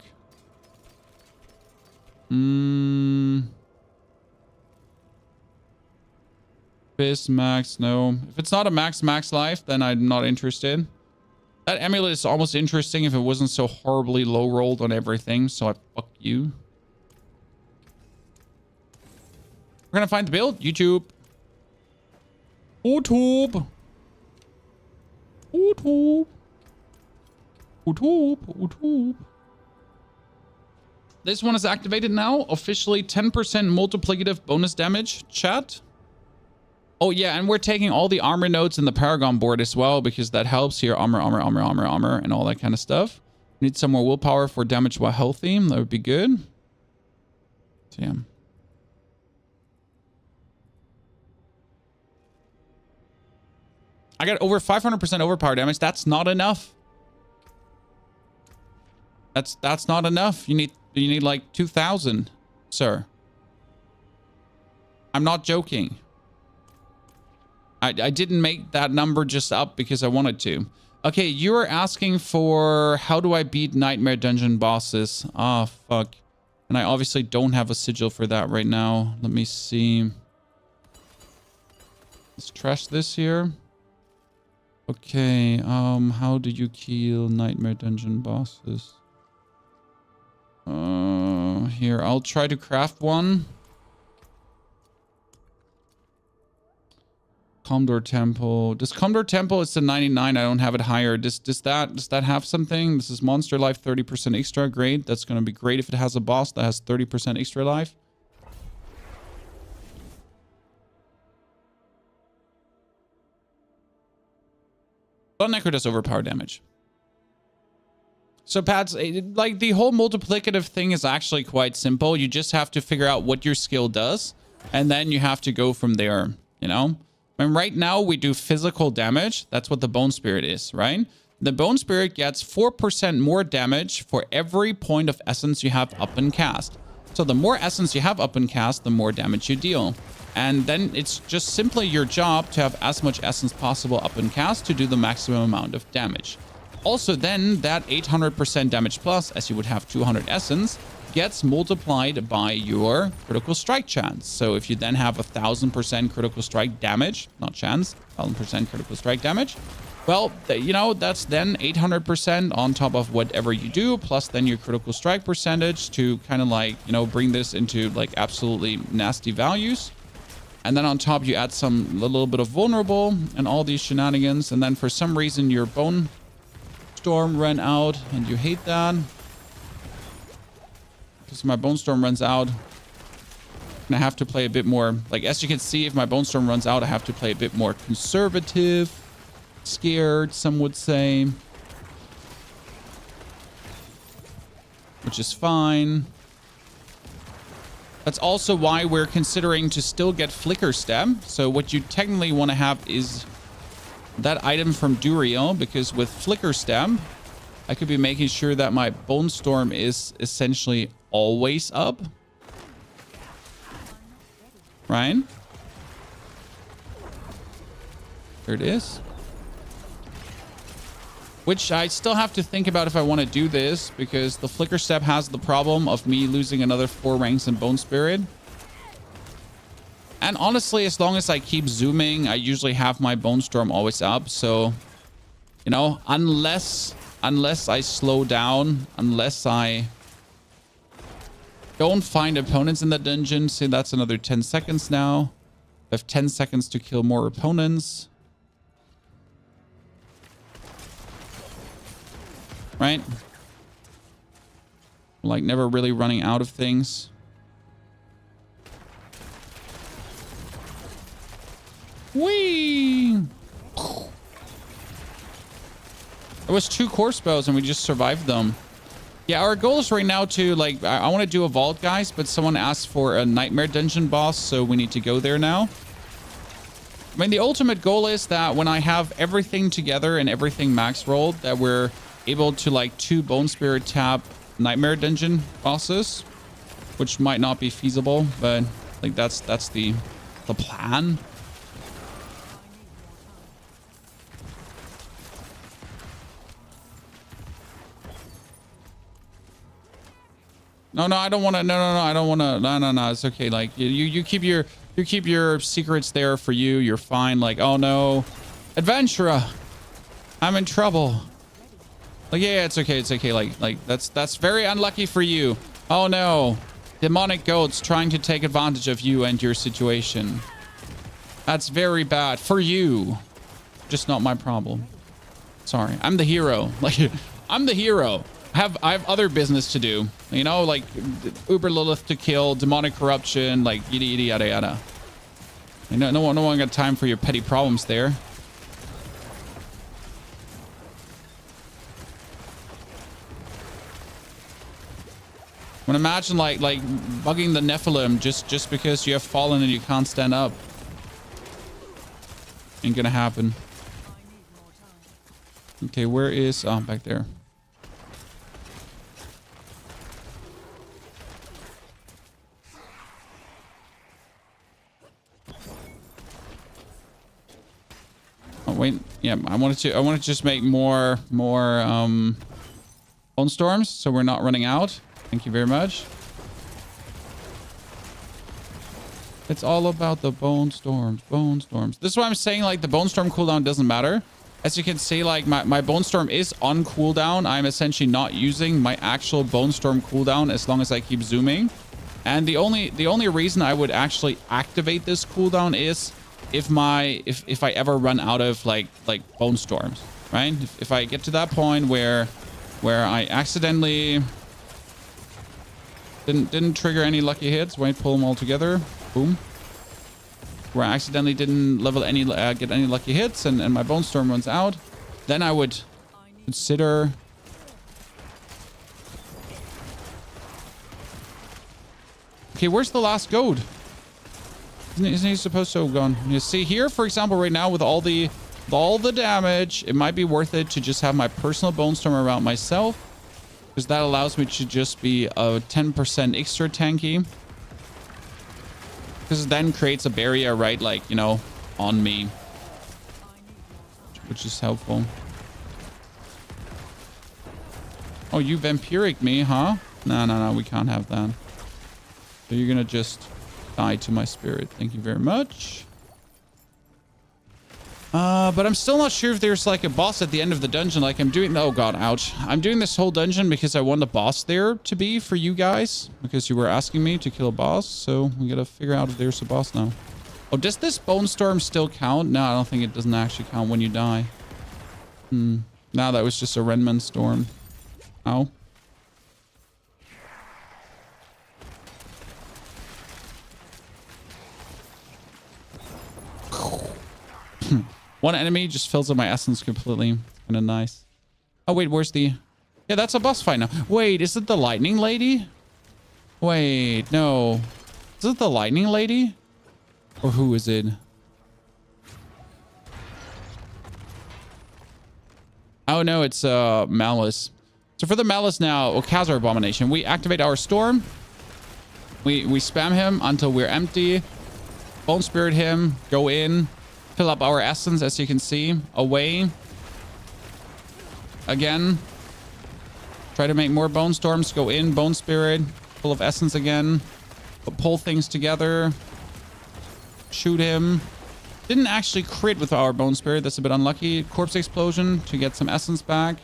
Fist max, no. If it's not a max life, then I'm not interested. That amulet is almost interesting if it wasn't so horribly low rolled on everything. So I fuck you. We're gonna find the build. YouTube. YouTube. YouTube. YouTube. YouTube. This one is activated now. Officially 10% multiplicative bonus damage. Chat. Oh, yeah. And we're taking all the armor nodes in the Paragon board as well, because that helps here. Armor, and all that kind of stuff. Need some more willpower for damage while healthy. That would be good. So, yeah. I got over 500% overpower damage. That's not enough. That's not enough. You need like 2,000, sir. I'm not joking. I didn't make that number just up because I wanted to. Okay, you are asking for how do I beat Nightmare Dungeon bosses? Ah, fuck. And I obviously don't have a sigil for that right now. Let me see. Let's trash this here. Okay, how do you kill Nightmare Dungeon bosses? Here, I'll try to craft one. Comdor Temple. Does Comdor Temple, it's a 99. I don't have it higher. Does that have something? This is monster life 30% extra. Great. That's going to be great if it has a boss that has 30% extra life. But Necro does overpower damage. So Pats, like the whole multiplicative thing is actually quite simple. You just have to figure out what your skill does. And then you have to go from there, you know? And right now we do physical damage. That's what the Bone Spirit is, right? The Bone Spirit gets 4% more damage for every point of essence you have up and cast. So the more essence you have up and cast, the more damage you deal. And then it's just simply your job to have as much essence possible up and cast to do the maximum amount of damage. Also then that 800% damage plus, as you would have 200 essence, gets multiplied by your critical strike chance. So if you then have 1,000% critical strike damage, not chance, 1,000% critical strike damage, well, you know, that's then 800% on top of whatever you do, plus then your critical strike percentage to kind of like, you know, bring this into like absolutely nasty values. And then on top, you add a little bit of vulnerable and all these shenanigans. And then for some reason, your bone storm ran out and you hate that. Because my bone storm runs out. And I have to play a bit more, like, as you can see, if my bone storm runs out, I have to play a bit more conservative, scared, some would say. Which is fine. That's also why we're considering to still get Flicker Step. So what you technically want to have is that item from Duriel, because with Flicker Step, I could be making sure that my Bone Storm is essentially always up. Right? There it is. Which I still have to think about if I want to do this, because the Flicker Step has the problem of me losing another 4 ranks in Bone Spirit. And honestly, as long as I keep zooming, I usually have my Bone Storm always up. So, you know, unless I slow down, unless I don't find opponents in the dungeon. See, that's another 10 seconds now. I have 10 seconds to kill more opponents. Right? Like, never really running out of things. Whee! There was 2 core spells and we just survived them. Yeah, our goal is right now to, like, I want to do a vault, guys, but someone asked for a nightmare dungeon boss, so we need to go there now. I mean, the ultimate goal is that when I have everything together and everything max rolled, that we're able to, like, 2 Bone Spirit tap nightmare dungeon bosses, which might not be feasible, but, like, that's the plan. No, I don't want to. No, I don't want to. No. It's okay. Like you keep your secrets there for you. You're fine. Like, oh no, adventurer, I'm in trouble. Like, yeah, it's okay. It's okay. Like that's very unlucky for you. Oh no, demonic goats trying to take advantage of you and your situation. That's very bad for you. Just not my problem. Sorry, I'm the hero. Like, I'm the hero. I have other business to do, you know, like Uber Lilith to kill, demonic corruption, like yada yada. You know, no one got time for your petty problems there. When imagine like bugging the Nephilim just because you have fallen and you can't stand up. Ain't gonna happen. Okay, where is back there? Oh wait, yeah, I wanted to just make more bone storms so we're not running out. Thank you very much. It's all about the bone storms. This is why I'm saying, like, the bone storm cooldown doesn't matter. As you can see, like, my bone storm is on cooldown. I'm essentially not using my actual bone storm cooldown as long as I keep zooming. And the only reason I would actually activate this cooldown is if I ever run out of like bone storms, right? If I get to that point where I accidentally didn't trigger any lucky hits, wait, pull them all together, boom. Where I accidentally didn't level any get any lucky hits and my bone storm runs out, then I would consider. Okay, where's the last goat? Isn't he supposed to have gone? You see here, for example, right now with all the damage, it might be worth it to just have my personal bone storm around myself, because that allows me to just be a 10% extra tanky. Because it then creates a barrier, right? Like, you know, on me, which is helpful. Oh, you vampiric me, huh? No, we can't have that. So you're gonna just die to my spirit. Thank you very much. But I'm still not sure if there's like a boss at the end of the dungeon. Like I'm doing, oh god, ouch. I'm doing this whole dungeon because I want a boss there to be for you guys, because you were asking me to kill a boss. So we gotta figure out if there's a boss now. Oh, does this bone storm still count? No, I don't think it doesn't actually count when you die. No, that was just a Renman storm. Ow. One enemy just fills up my essence completely. Kind of nice. Oh, wait, where's the... Yeah, that's a boss fight now. Wait, is it the lightning lady? Wait, no. Is it the lightning lady? Or who is it? Oh, no, it's Malice. So for the Malice now, Okazar Abomination, we activate our storm. We spam him until we're empty. Bone Spirit him. Go in. Fill up our essence, as you can see. Away. Again. Try to make more bone storms. Go in. Bone Spirit. Full of essence again. Pull things together. Shoot him. Didn't actually crit with our bone spirit. That's a bit unlucky. Corpse explosion to get some essence back.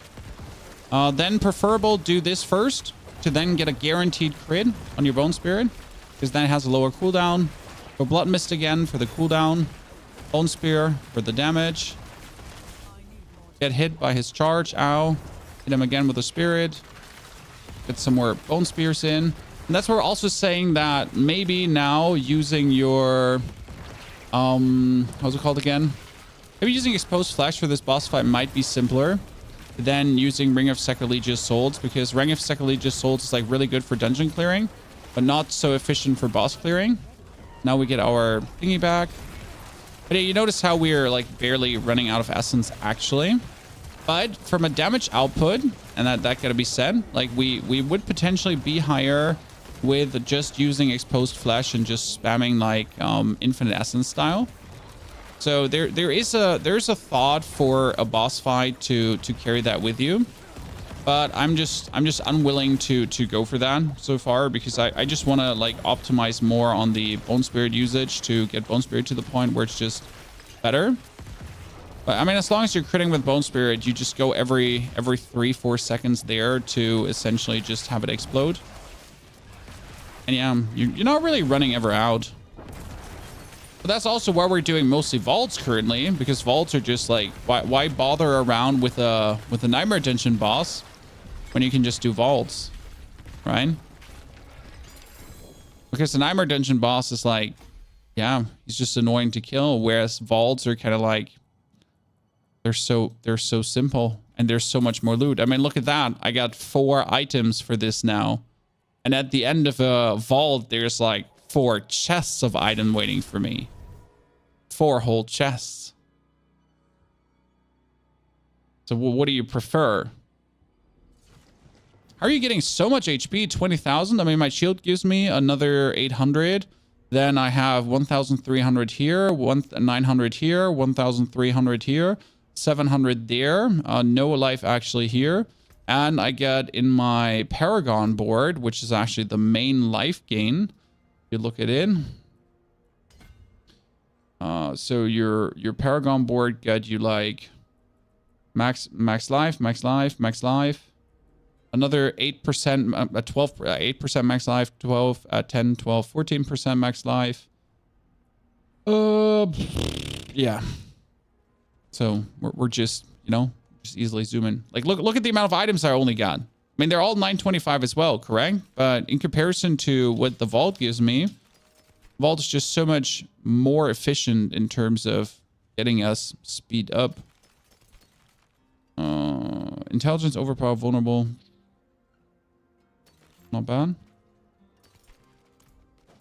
Then preferable do this first to then get a guaranteed crit on your bone spirit, because then it has a lower cooldown. Go blood mist again for the cooldown. Bone spear for the damage. Get hit by his charge. Ow. Hit him again with the spirit. Get some more bone spears in. And that's where we're also saying that maybe now using your how's it called again? Maybe using exposed flesh for this boss fight might be simpler, than using Ring of Sacrilegious Souls, because Ring of Sacrilegious Souls is like really good for dungeon clearing, but not so efficient for boss clearing. Now we get our thingy back. But yeah, you notice how we're like barely running out of essence actually. But from a damage output, and that gotta be said, like we would potentially be higher with just using exposed flesh and just spamming like infinite essence style. So there's a thought for a boss fight to carry that with you. But I'm just unwilling to go for that so far, because I just want to like optimize more on the Bone Spirit usage to get Bone Spirit to the point where it's just better. But I mean, as long as you're critting with Bone Spirit, you just go every 3-4 seconds there to essentially just have it explode. And yeah, you're not really running ever out. But that's also why we're doing mostly vaults currently, because vaults are just like, why bother around with a Nightmare Dungeon boss when you can just do vaults, right? Because the Nightmare Dungeon boss is like, yeah, he's just annoying to kill, whereas vaults are kind of like, they're so simple, and there's so much more loot. I mean, look at that. I got 4 items for this now. And at the end of a vault, there's like 4 chests of item waiting for me. 4 whole chests. So what do you prefer? How are you getting so much HP? 20,000? I mean, my shield gives me another 800. Then I have 1,300 here, 900 here, 1,300 here, 700 there. No life actually here. And I get in my Paragon board, which is actually the main life gain. If you look at it. So your Paragon board get you like max life. Another 8%, 8% max life, 12, 10, 12, 14% max life. Yeah. So we're just, you know, just easily zoom in. Like, look at the amount of items I only got. I mean, they're all 925 as well, correct? But in comparison to what the Vault gives me, Vault is just so much more efficient in terms of getting us speed up. Intelligence, overpower, vulnerable. Not bad.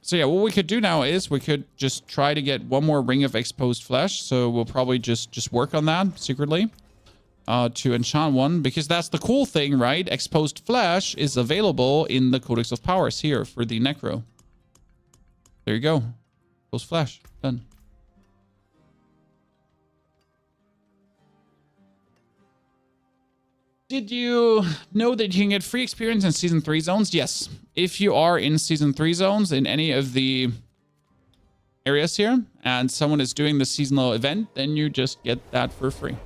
So yeah, what we could do now is we could just try to get one more ring of exposed flesh. So we'll probably just work on that secretly to enchant one, because that's the cool thing, right? Exposed flesh is available in the Codex of Powers here for the Necro. There you go. Exposed flesh. Done. Did you know that you can get free experience in Season 3 zones? Yes. If you are in Season 3 zones in any of the areas here, and someone is doing the seasonal event, then you just get that for free.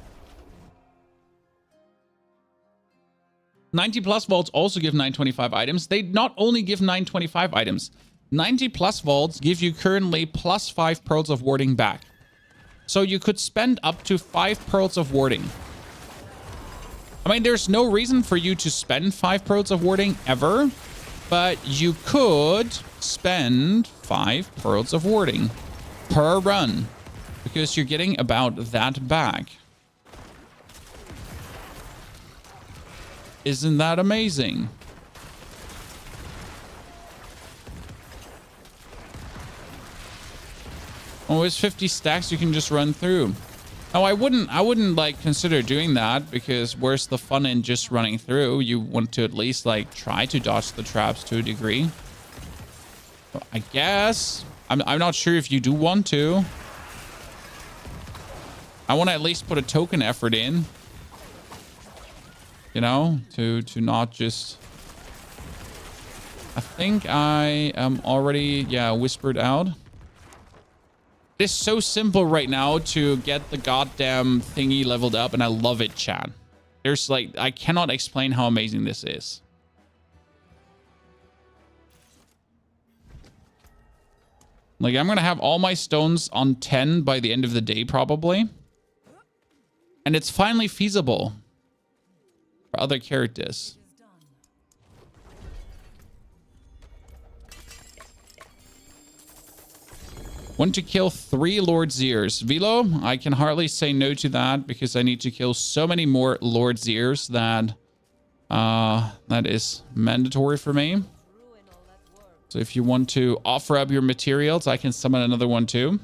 90 plus vaults also give 925 items. They not only give 925 items, 90 plus vaults give you currently plus 5 pearls of warding back. So you could spend up to 5 pearls of warding. I mean, there's no reason for you to spend 5 pearls of warding ever, but you could spend 5 pearls of warding per run, because you're getting about that back. Isn't that amazing? Always 50 stacks you can just run through. Oh, I wouldn't like consider doing that, because where's the fun in just running through? You want to at least like try to dodge the traps to a degree. So I guess I'm not sure if you do want to. I want to at least put a token effort in, you know, to not just. I think I am already whispered out. It's so simple right now to get the goddamn thingy leveled up, and I love it, chat. There's like, I cannot explain how amazing this is. Like, I'm gonna have all my stones on 10 by the end of the day, probably. And it's finally feasible for other characters. Want to kill 3 Lord Zeers. Velo, I can hardly say no to that because I need to kill so many more Lord Zeers that that is mandatory for me. So if you want to offer up your materials, I can summon another one too.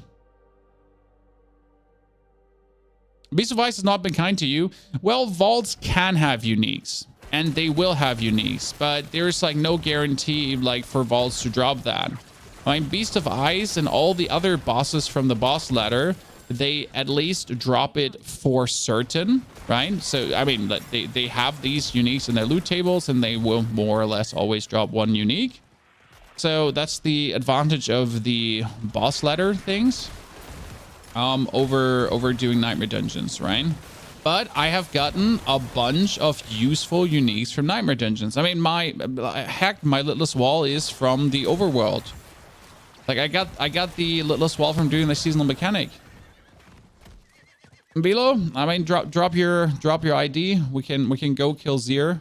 Beast of Ice has not been kind to you. Well, vaults can have uniques, and they will have uniques, but there's like no guarantee like for vaults to drop that. I mean, Beast of Ice and all the other bosses from the boss ladder, they at least drop it for certain, right? So, I mean, they have these uniques in their loot tables, and they will more or less always drop one unique. So that's the advantage of the boss ladder things over doing Nightmare Dungeons, right? But I have gotten a bunch of useful uniques from Nightmare Dungeons. I mean, my Littlest Wall is from the overworld. Like I got the Littlest Wall from doing the seasonal mechanic. Below, I mean, drop your ID. We can go kill Zeer.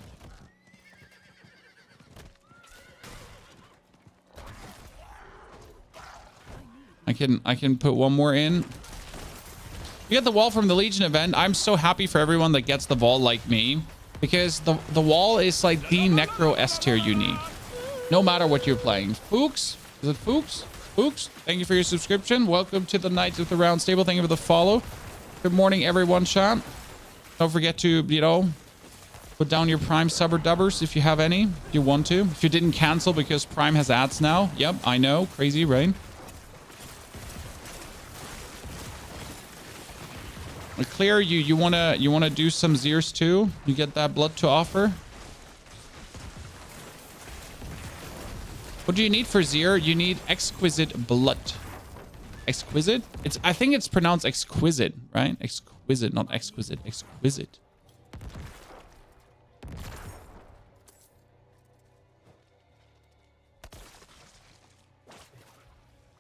I can put one more in. You get the wall from the Legion event. I'm so happy for everyone that gets the wall like me, because the wall is like the Necro S tier unique. No matter what you're playing. Fuchs? Is it Fuchs? Fuchs, thank you for your subscription. Welcome to the Knights of the Round Table. Thank you for the follow. Good morning, everyone, chat. Don't forget to, you know, put down your Prime subber dubbers if you have any, if you want to. If you didn't cancel because Prime has ads now. Yep, I know. Crazy, right? Clear, you wanna do some Zeers too? You get that blood to offer? What do you need for Zeer? You need exquisite blood. Exquisite? I think it's pronounced exquisite, right? Exquisite, not exquisite. Exquisite.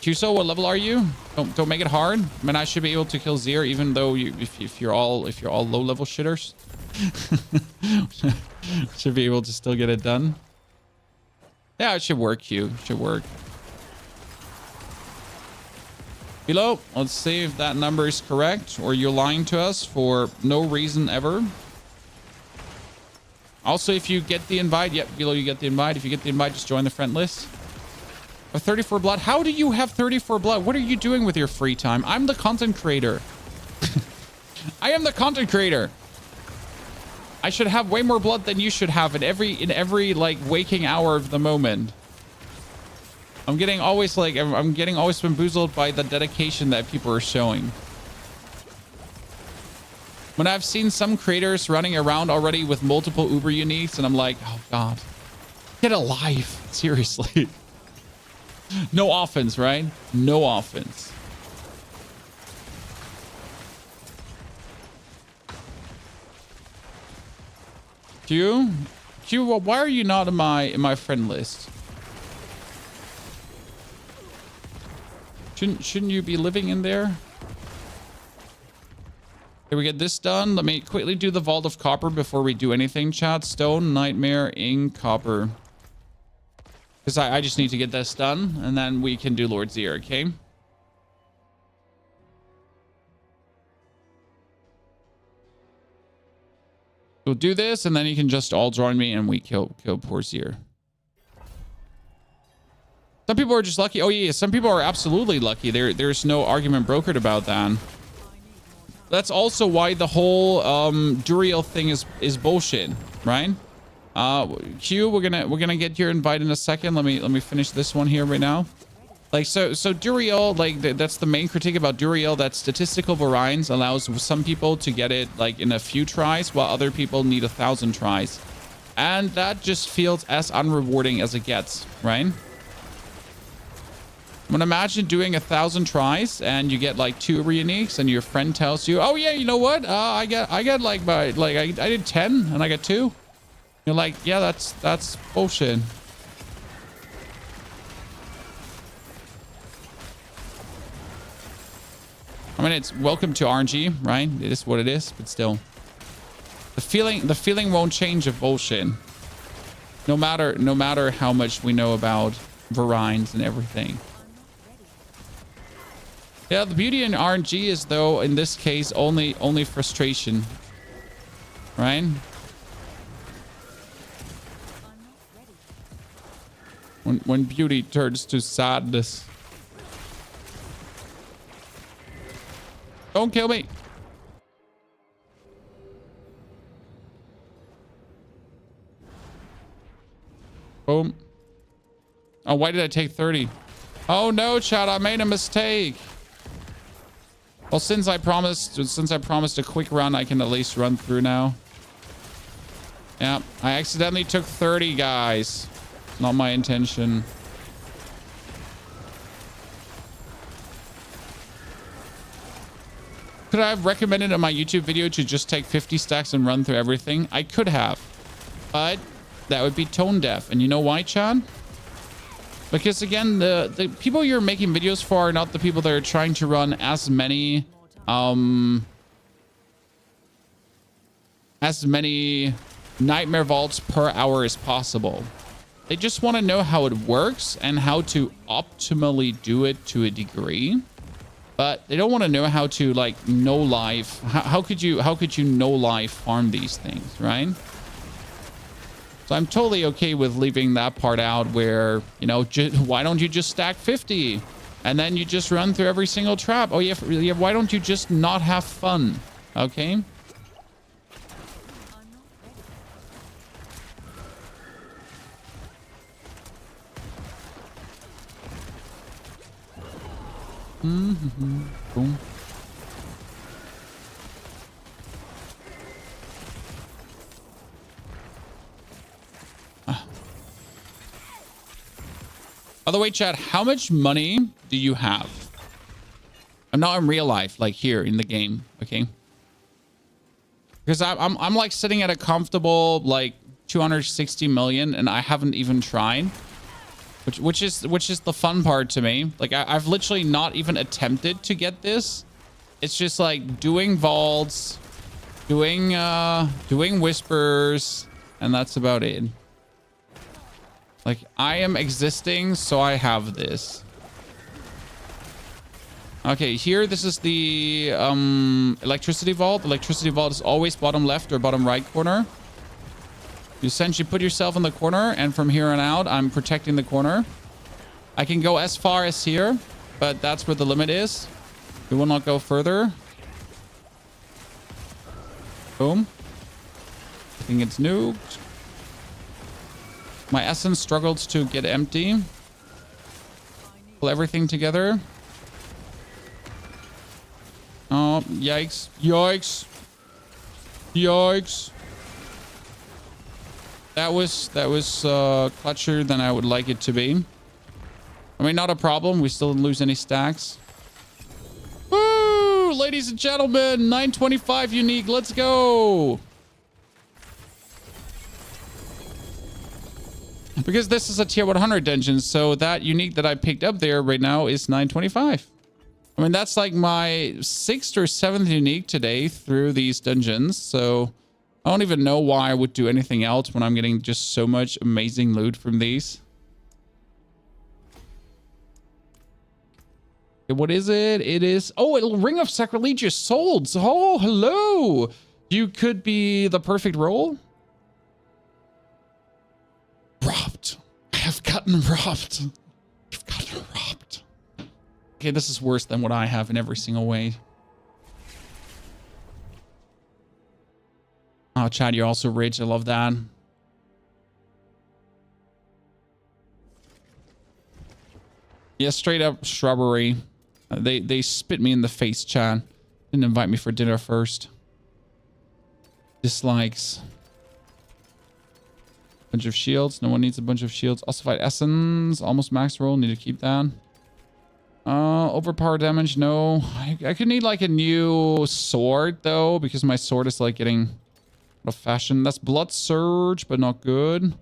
Cuso, what level are you? Don't make it hard. I mean, I should be able to kill Zeer, even though if you're all low level shitters. Should be able to still get it done. Yeah, it should work, Q. It should work. Below, let's see if that number is correct, or you're lying to us for no reason ever. Also, if you get the invite, yep, below you get the invite. If you get the invite, just join the friend list. 34 blood. How do you have 34 blood? What are you doing with your free time? I'm the content creator. I am the content creator. I should have way more blood than you should have in every like waking hour of the moment. I'm getting always bamboozled by the dedication that people are showing. When I've seen some creators running around already with multiple Uber uniques, and I'm like, oh God, get alive. Seriously. No offense, right? No offense. Q, why are you not in my friend list? Shouldn't you be living in there? Okay, we get this done. Let me quickly do the Vault of Copper before we do anything, chat. Stone, Nightmare, Ink, Copper. Because I just need to get this done, and then we can do Lord Zeer, okay? We'll do this, and then you can just all join me, and we kill poor Zeer. Some people are just lucky. Oh yeah, some people are absolutely lucky. There's no argument brokered about that. That's also why the whole Duriel thing is bullshit, right? Q, we're gonna get your invite in a second. Let me finish this one here right now. Like so Duriel, like that's the main critique about Duriel, that statistical variance allows some people to get it like in a few tries, while other people need 1,000 tries, and that just feels as unrewarding as it gets, right? When imagine doing 1,000 tries and you get like 2 uniques, and your friend tells you, "Oh yeah, you know what? I get like I did 10 and I got 2." You're like, "Yeah, that's bullshit." I mean, it's welcome to RNG, right? It is what it is, but still, the feeling won't change of bullshit. No matter how much we know about varines and everything. Yeah, the beauty in RNG is, though, in this case, only frustration. Right? I'm not ready. When beauty turns to sadness. Don't kill me. Boom. Oh, why did I take 30? Oh no, chat, I made a mistake. Well, since I promised a quick run, I can at least run through now. Yeah, I accidentally took 30, guys. Not my intention. Could I have recommended in my YouTube video to just take 50 stacks and run through everything? I could have, but that would be tone deaf. And you know why, Chad? Because again, the people you're making videos for are not the people that are trying to run as many nightmare vaults per hour as possible. They just want to know how it works and how to optimally do it to a degree. But they don't want to know how to, like, no life. How could you no life farm these things, right? So I'm totally okay with leaving that part out where, you know, why don't you just stack 50 and then you just run through every single trap? Oh, yeah, why don't you just not have fun? Okay. Boom. By the way, chat, how much money do you have? I'm not in real life, like here in the game, okay? Because I'm like sitting at a comfortable like 260 million, and I haven't even tried, which is the fun part to me. Like I've literally not even attempted to get this. It's just like doing vaults, doing whispers, and that's about it. Like, I am existing, so I have this. Okay, here, this is the electricity vault. Electricity vault is always bottom left or bottom right corner. You essentially put yourself in the corner, and from here on out, I'm protecting the corner. I can go as far as here, but that's where the limit is. We will not go further. Boom. I think it's nuked. My essence struggled to get empty. Pull everything together. Oh, yikes. Yikes. Yikes. That was clutcher than I would like it to be. I mean, not a problem. We still didn't lose any stacks. Woo! Ladies and gentlemen, 925 unique. Let's go. Because this is a tier 100 dungeon, so that unique that I picked up there right now is 925. I mean, that's like my 6th or 7th unique today through these dungeons, so I don't even know why I would do anything else when I'm getting just so much amazing loot from these. Okay, what is it? It is... Oh, a Ring of Sacrilegious Souls. Oh, hello. You could be the perfect role. Robbed. I have gotten robbed. I've gotten robbed. Okay, this is worse than what I have in every single way. Oh, Chad, you're also rich. I love that. Yeah, straight up shrubbery. They spit me in the face, Chad. Didn't invite me for dinner first. Dislikes. Bunch of shields. No one needs a bunch of shields. Ossified essence. Almost max roll. Need to keep that. Overpower damage. No. I could need like a new sword though, because my sword is like getting out of fashion. That's Blood Surge, but not good.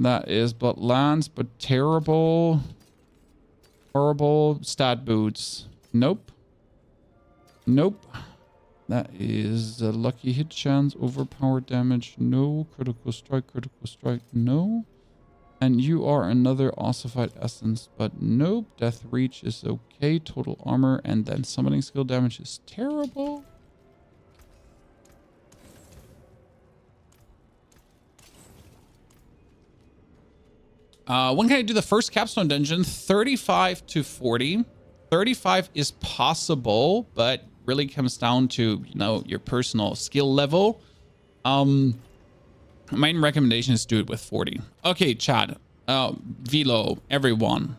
That is Blood Lance, but terrible. Horrible. Stat boots. Nope. Nope. That is a lucky hit chance. Overpower damage. No. Critical strike. Critical strike. No. And you are another ossified essence, but nope. Death reach is okay. Total armor and then summoning skill damage is terrible. When can I do the first capstone dungeon? 35 to 40. 35 is possible, but really comes down to, you know, your personal skill level. Main recommendation is do it with 40. Okay, chat. Velo, everyone.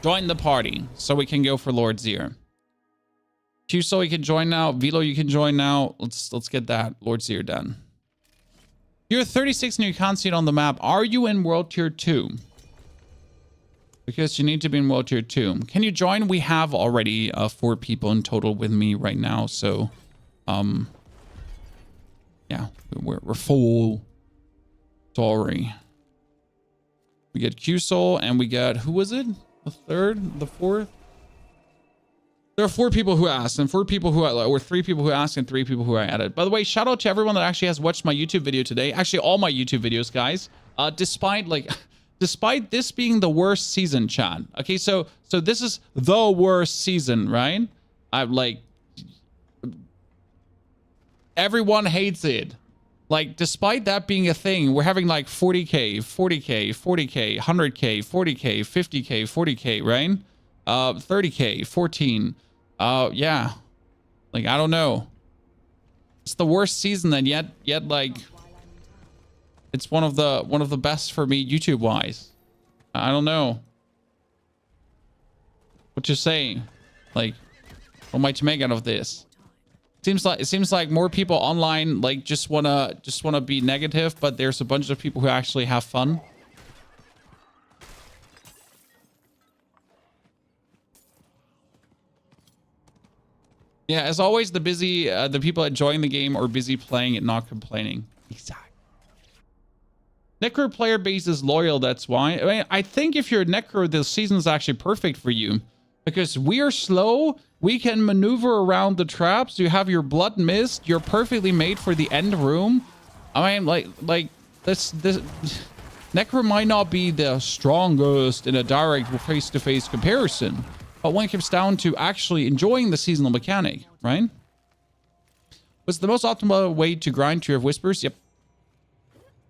Join the party so we can go for Lord Zier. Q-So, you can join now. Velo, you can join now. Let's get that Lord Zier done. You're 36 and you can't see it on the map. Are you in World Tier 2? Because you need to be in World Tier 2. Can you join? We have already 4 people in total with me right now. So, yeah, we're full. Sorry. We get Q-Soul and we get, who was it? The third? The fourth? There are 4 people who asked and 4 people who, or 3 people who asked and 3 people who I added. By the way, shout out to everyone that actually has watched my YouTube video today. Actually, all my YouTube videos, guys. Despite this being the worst season, chat. Okay, so this is the worst season, right? Everyone hates it. Like, despite that being a thing, we're having like 40K, 40K, 40K, 100K, 40K, 50K, 40K, right? 30K, 14. Yeah. Like, I don't know. It's the worst season, and yet like, it's one of the best for me YouTube wise. I don't know what you're saying. Like, what am I to make out of this? It seems like more people online like just wanna be negative, but there's a bunch of people who actually have fun. Yeah, as always, the people enjoying the game are busy playing it, not complaining. Exactly. Necro player base is loyal, that's why. I mean, I think if you're a Necro, this season is actually perfect for you. Because we are slow, we can maneuver around the traps, you have your blood mist, you're perfectly made for the end room. I mean, like this Necro might not be the strongest in a direct face-to-face comparison, but when it comes down to actually enjoying the seasonal mechanic, right? What's the most optimal way to grind Tree of Whispers? Yep.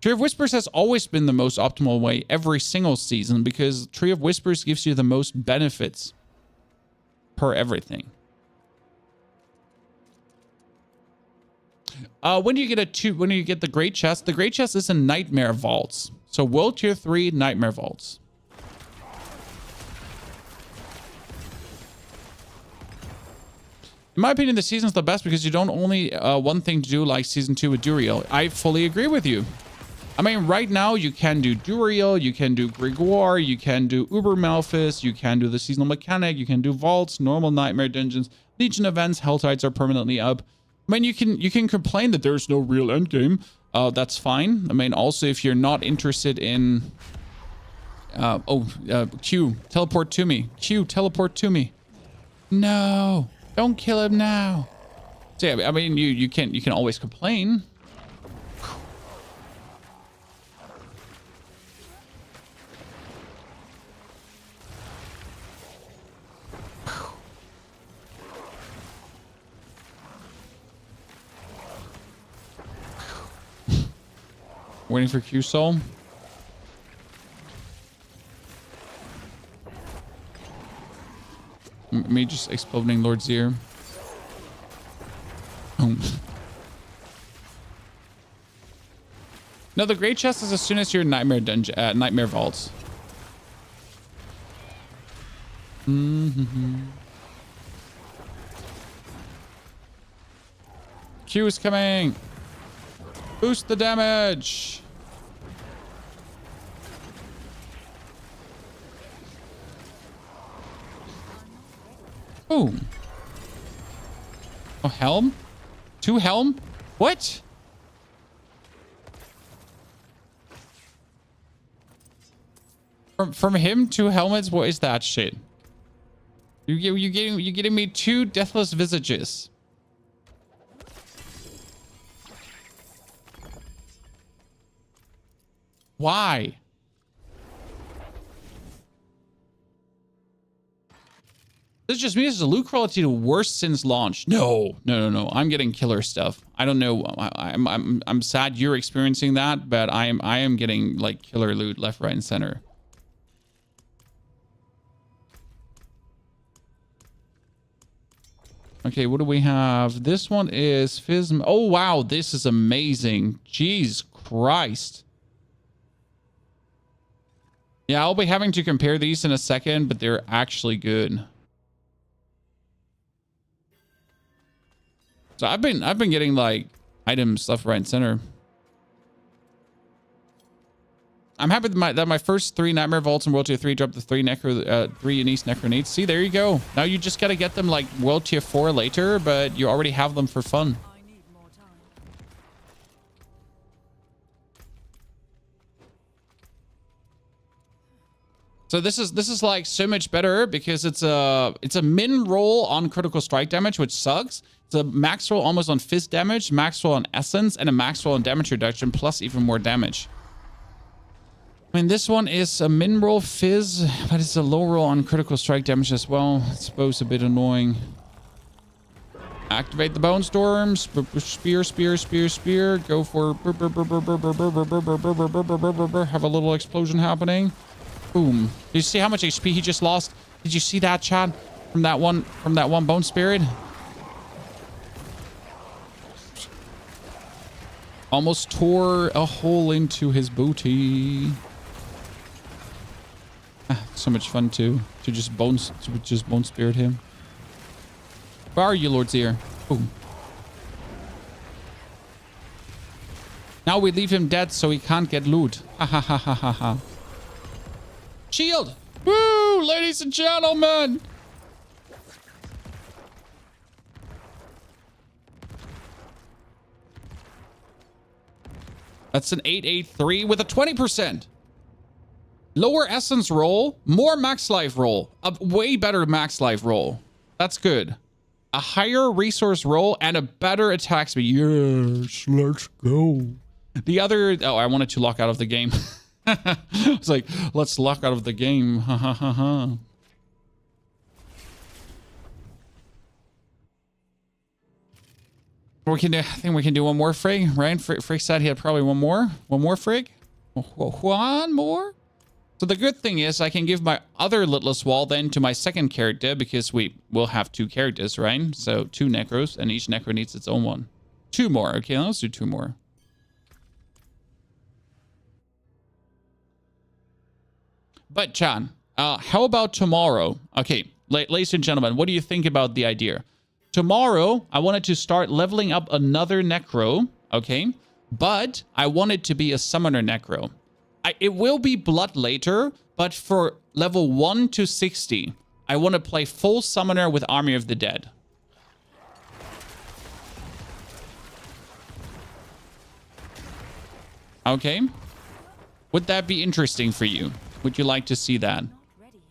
Tree of Whispers has always been the most optimal way every single season because Tree of Whispers gives you the most benefits per everything. When do you get the Great Chest? The Great Chest is in Nightmare Vaults. So World Tier 3 Nightmare Vaults. In my opinion, the season's the best because you don't only one thing to do like Season 2 with Duriel. I fully agree with you. I mean, right now you can do Duriel, you can do Grégoire, you can do Uber Malphus, you can do the seasonal mechanic, you can do vaults, normal nightmare dungeons, Legion events, Hell Tides are permanently up. I mean, you can complain that there's no real endgame. That's fine. I mean, also if you're not interested in, Q, teleport to me. Q, teleport to me. No, don't kill him now. So yeah, I mean, you can always complain. Waiting for Q-Soul. Me just exploding Lord Zier. Oh. No, the Great Chest is as soon as you're Nightmare Dungeon, Nightmare Vaults. Q is coming. Boost the damage. Boom. Oh, helm? 2 helm? What? From him, 2 helmets? What is that shit? You're getting me 2 deathless visages. Why? This just means the loot quality the worst since launch. No. I'm getting killer stuff. I don't know. I'm sad you're experiencing that, but I am getting like killer loot left, right, and center. Okay, what do we have? This one is Fizz. Oh wow, this is amazing. Jeez Christ. Yeah, I'll be having to compare these in a second, but they're actually good. So I've been getting like items left, right, and center. I'm happy that my first 3 Nightmare Vaults in World Tier 3 dropped the 3 unique Necro needs. See, there you go. Now you just gotta get them like World Tier 4 later, but you already have them for fun. I need more time. So this is like so much better because it's a min roll on critical strike damage, which sucks. It's a max roll almost on fizz damage, max roll on essence, and a max roll on damage reduction, plus even more damage. I mean, this one is a min roll fizz, but it's a low roll on critical strike damage as well. I suppose a bit annoying. Activate the Bone Storm. Spear. Go for... Have a little explosion happening. Boom. Did you see how much HP he just lost? Did you see that, Chad? From that one Bone Spirit? Almost tore a hole into his booty. So much fun to just bone spirit him. Where are you, Lord Seer? Boom. Now we leave him dead so he can't get loot. Ha ha ha ha ha ha. Shield! Woo! Ladies and gentlemen! That's an 883 with a 20%. Lower essence roll, more max life roll. A way better max life roll. That's good. A higher resource roll and a better attack speed. Yes, let's go. The other... Oh, I wanted to lock out of the game. It's like, let's lock out of the game. Ha ha ha ha. I think we can do one more frig, right? Frig said he had probably one more. One more frig? One more? So the good thing is I can give my other Litless Wall then to my second character because we will have 2 characters, right? So 2 Necros and each Necro needs its own one. 2 more. Okay, let's do 2 more. But Chan, how about tomorrow? Okay, ladies and gentlemen, what do you think about the idea? Tomorrow, I wanted to start leveling up another Necro, okay? But I want it to be a Summoner Necro. It will be Blood later, but for level 1 to 60, I want to play full Summoner with Army of the Dead. Okay? Would that be interesting for you? Would you like to see that?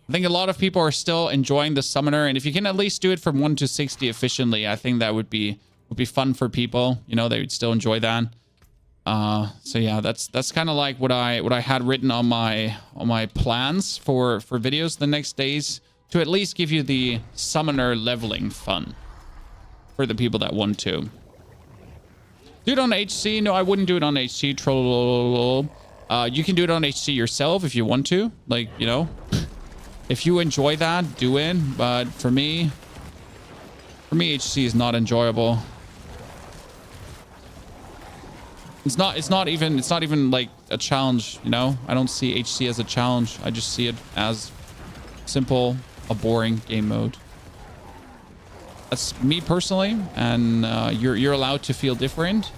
I think a lot of people are still enjoying the Summoner, and if you can at least do it from 1 to 60 efficiently, I think that would be fun for people. You know, they would still enjoy that. So yeah, that's kind of like what I had written on my plans for videos the next days, to at least give you the Summoner leveling fun for the people that want to. Do it on HC? No, I wouldn't do it on HC. Troll. You can do it on HC yourself if you want to. Like, you know, if you enjoy that, do it. But for me, HC is not enjoyable. It's not even like a challenge, you know? I don't see HC as a challenge. I just see it as simple, a boring game mode. That's me personally, and you're allowed to feel different.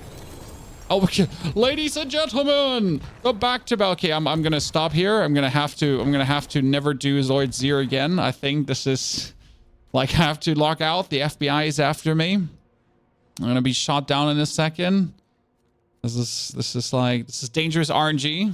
Oh, okay. Ladies and gentlemen, go back to... Okay, I'm gonna stop here. I'm gonna have to never do Zoid Zero again. I think this is like, I have to log out. The FBI is after me. I'm gonna be shot down in a second. This is dangerous RNG.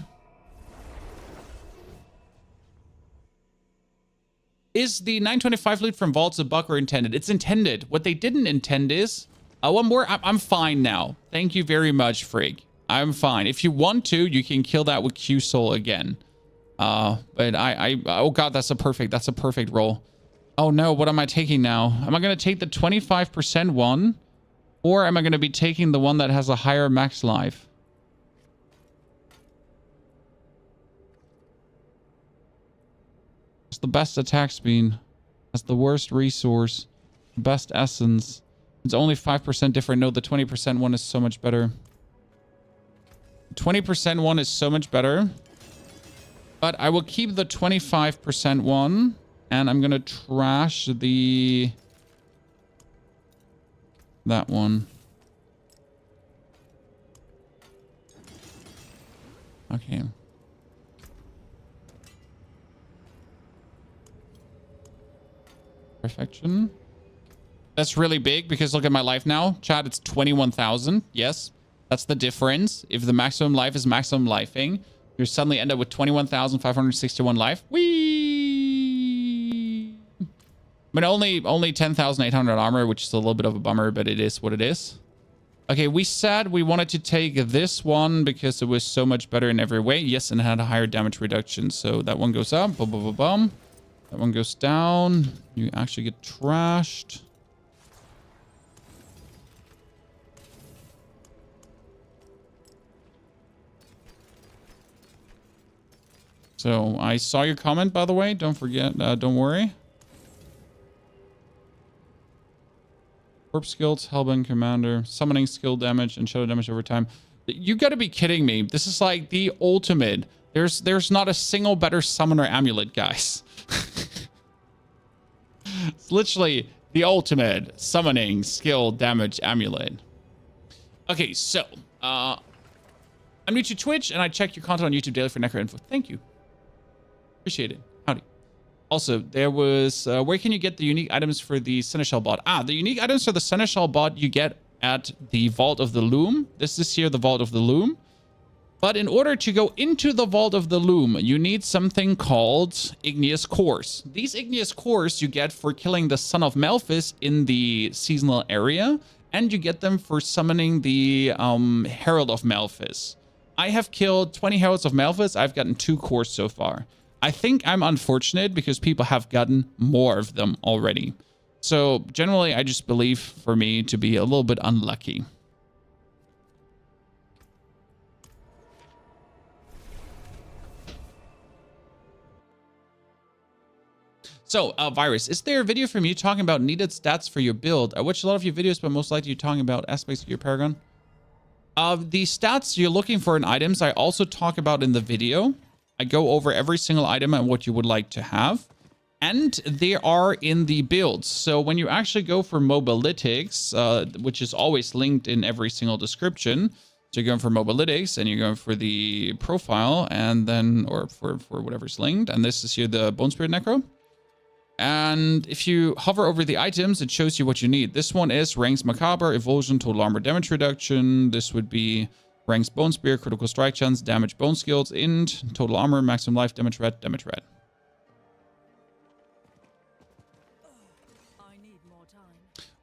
Is the 925 loot from vaults a bug or intended? It's intended. What they didn't intend is... one more. I'm fine now. Thank you very much, Frig. I'm fine. If you want to, you can kill that with Q-Soul again. But oh god, that's a perfect roll. Oh no, what am I taking now? Am I going to take the 25% one? Or am I going to be taking the one that has a higher max life? It's the best attack speed. That's the worst resource. Best essence. It's only 5% different. No, the 20% one is so much better. 20% one is so much better. But I will keep the 25% one. And I'm going to trash that one. Okay. Perfection. That's really big because look at my life now. Chat, it's 21,000. Yes, that's the difference. If the maximum life is maximum lifing, you suddenly end up with 21,561 life. Whee! But only 10,800 armor, which is a little bit of a bummer, but it is what it is. Okay, we said we wanted to take this one because it was so much better in every way. Yes, and it had a higher damage reduction. So that one goes up. Boom, boom, boom, boom. That one goes down. You actually get trashed. So I saw your comment, by the way. Don't forget. Don't worry. Corpse skills, Hellbent Commander, summoning skill damage, and shadow damage over time. You gotta be kidding me. This is like the ultimate. There's not a single better summoner amulet, guys. It's literally the ultimate summoning skill damage amulet. Okay, so I'm new to Twitch, and I check your content on YouTube daily for Necro info. Thank you. Appreciate it. Howdy. Also, there was, where can you get the unique items for the Seneschal bot? Ah, the unique items for the Seneschal bot you get at the Vault of the Loom. This is here, the Vault of the Loom. But in order to go into the Vault of the Loom, you need something called Igneous Cores. These Igneous Cores you get for killing the Son of Malphis in the seasonal area, and you get them for summoning the Herald of Malphis. I have killed 20 Heralds of Malphis. I've gotten 2 cores so far. I think I'm unfortunate because people have gotten more of them already. So generally, I just believe for me to be a little bit unlucky. So, Virus, is there a video from you talking about needed stats for your build? I watched a lot of your videos, but most likely you're talking about aspects of your Paragon. The stats you're looking for in items, I also talk about in the video. I go over every single item and what you would like to have. And they are in the builds. So when you actually go for Mobalytics, which is always linked in every single description. So you're going for Mobalytics and you're going for the profile and then, or for whatever's linked. And this is here the Bone Spirit Necro. And if you hover over the items, it shows you what you need. This one is Ranks Macabre, Evolution, Total Armor Damage Reduction. This would be Ranks Bone Spear, Critical Strike Chance, Damage Bone Skills, Int, Total Armor, Maximum Life, Damage Red, Damage Red. I need more time.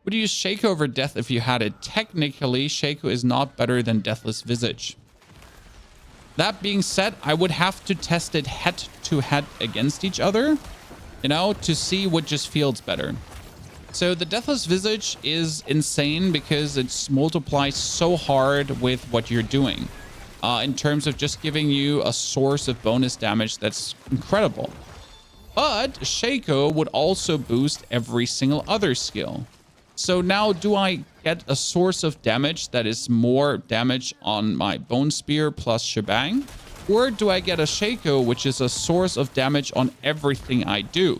Would you use Shaco over Death if you had it? Technically, Shaco is not better than Deathless Visage. That being said, I would have to test it head to head against each other, you know, to see what just feels better. So the Deathless Visage is insane because it multiplies so hard with what you're doing. In terms of just giving you a source of bonus damage that's incredible. But Shaco would also boost every single other skill. So now do I get a source of damage that is more damage on my Bone Spear plus Shebang? Or do I get a Shaco, which is a source of damage on everything I do?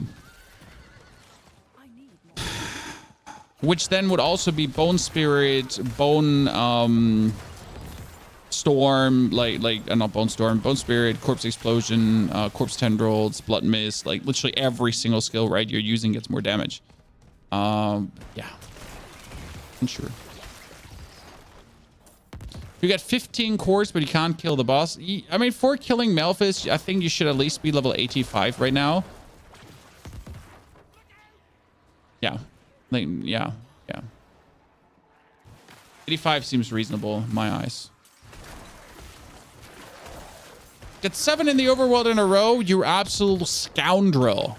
Which then would also be Bone Spirit, Bone Storm, not Bone Storm, Bone Spirit, Corpse Explosion, Corpse Tendrils, Blood Mist, like literally every single skill, right, you're using gets more damage. Yeah. Sure. You get 15 cores, but you can't kill the boss. I mean, for killing Malphis, I think you should at least be level 85 right now. Yeah. Yeah. 85 seems reasonable in my eyes. Get 7 in the overworld in a row, you absolute scoundrel.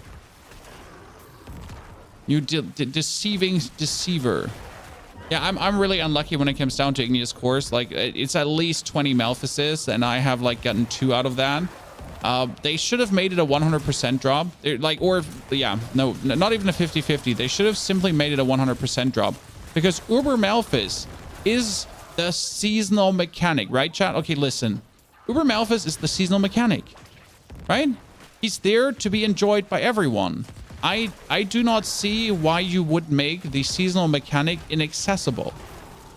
You deceiving deceiver. Yeah, I'm really unlucky when it comes down to Igneous Cores. Like, it's at least 20 Malphuses, and I have, like, gotten 2 out of that. They should have made it a 100% drop. Like, or, yeah, no, not even a 50-50. They should have simply made it a 100% drop. Because Uber Malphus is the seasonal mechanic, right, chat? Okay, listen. Uber Malphus is the seasonal mechanic, right? He's there to be enjoyed by everyone. I do not see why you would make the seasonal mechanic inaccessible.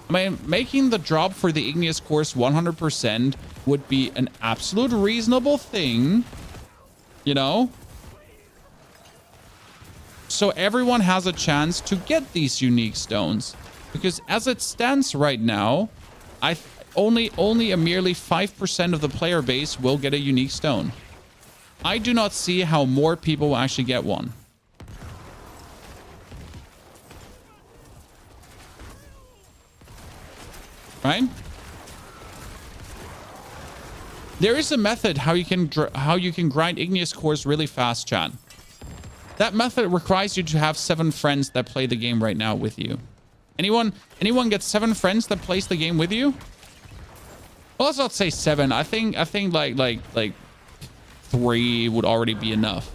I mean, making the drop for the Igneous Cores 100% would be an absolute reasonable thing, you know? So everyone has a chance to get these unique stones. Because as it stands right now, only a merely 5% of the player base will get a unique stone. I do not see how more people will actually get one. Right? There is a method how you can grind Igneous Cores really fast, chat. That method requires you to have 7 friends that play the game right now with you. Anyone get 7 friends that plays the game with you? Well, let's not say 7. I think like 3 would already be enough.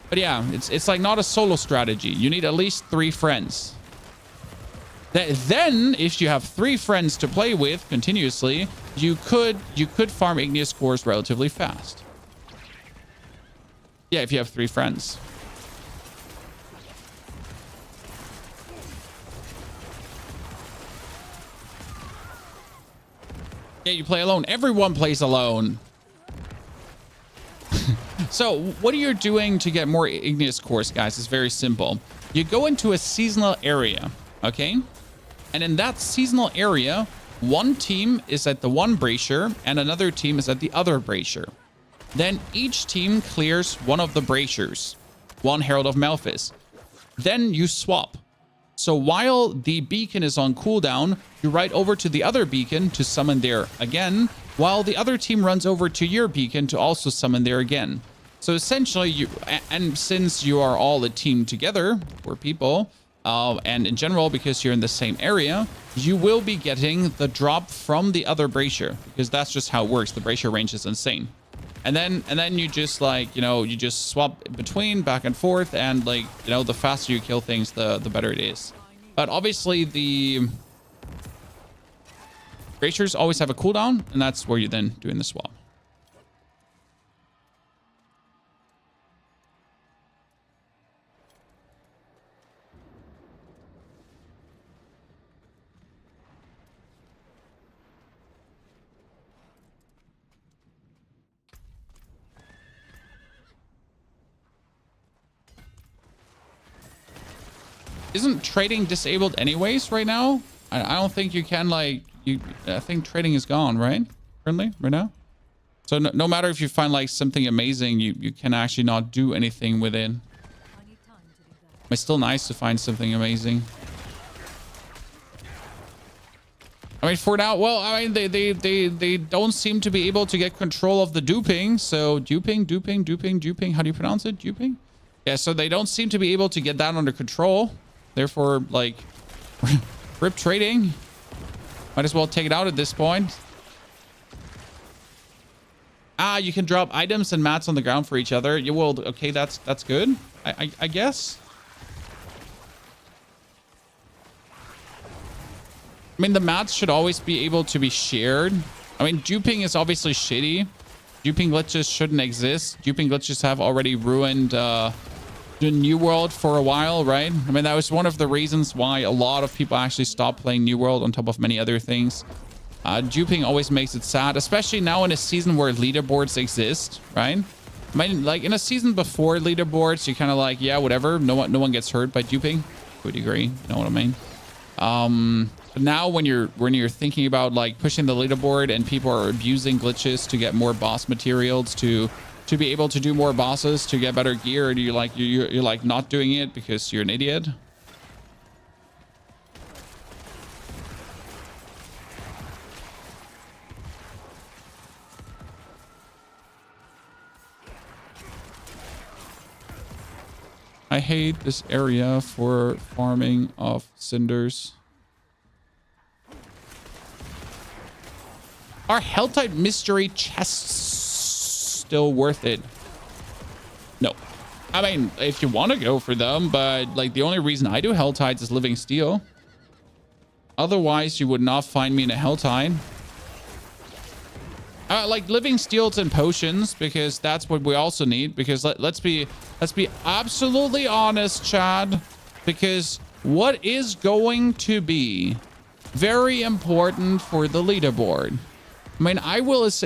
But yeah, it's like not a solo strategy. You need at least 3 friends. Then, if you have 3 friends to play with continuously, you could farm Igneous Cores relatively fast. Yeah, if you have 3 friends. Yeah, you play alone. Everyone plays alone. So, what are you doing to get more Igneous Cores, guys? It's very simple. You go into a seasonal area, okay? And in that seasonal area, one team is at the one brazier and another team is at the other brazier. Then each team clears one of the braziers, one Herald of Malphus. Then you swap. So while the beacon is on cooldown, you ride over to the other beacon to summon there again, while the other team runs over to your beacon to also summon there again. So essentially, and since you are all a team together, 4 people, and in general, because you're in the same area, you will be getting the drop from the other brazier, because that's just how it works. The brazier range is insane. And then you just, like, you know, you just swap between back and forth, and, like, you know, the faster you kill things, the better it is. But obviously the braziers always have a cooldown, and that's where you're then doing the swap. Isn't trading disabled anyways right now? I don't think you can, like, I think trading is gone, right? Currently, right now? So no matter if you find, like, something amazing, you can actually not do anything with it. It's still nice to find something amazing. I mean, for now, well, I mean, they don't seem to be able to get control of the duping. So duping, how do you pronounce it? Duping? Yeah, so they don't seem to be able to get that under control. Therefore, like, rip trading. Might as well take it out at this point. Ah, you can drop items and mats on the ground for each other. You will. Okay, that's good. I guess. I mean, the mats should always be able to be shared. I mean, duping is obviously shitty. Duping glitches shouldn't exist. Duping glitches have already ruined the New World for a while, right? I mean, that was one of the reasons why a lot of people actually stopped playing New World on top of many other things. Duping always makes it sad, especially now in a season where leaderboards exist, right? I mean, like, in a season before leaderboards, you're kind of like, yeah, whatever. No one gets hurt by duping. To a degree, you know what I mean? But now when you're thinking about, like, pushing the leaderboard and people are abusing glitches to get more boss materials, to be able to do more bosses, to get better gear, and you're like not doing it because you're an idiot. I hate this area for farming of cinders. Are Helltide mystery chests still worth it? No. I mean, if you want to go for them, but like the only reason I do Helltides is living steel. Otherwise, you would not find me in a Helltide. Like living steels and potions, because that's what we also need. Because let's be absolutely honest, Chad. Because what is going to be very important for the leaderboard? I mean,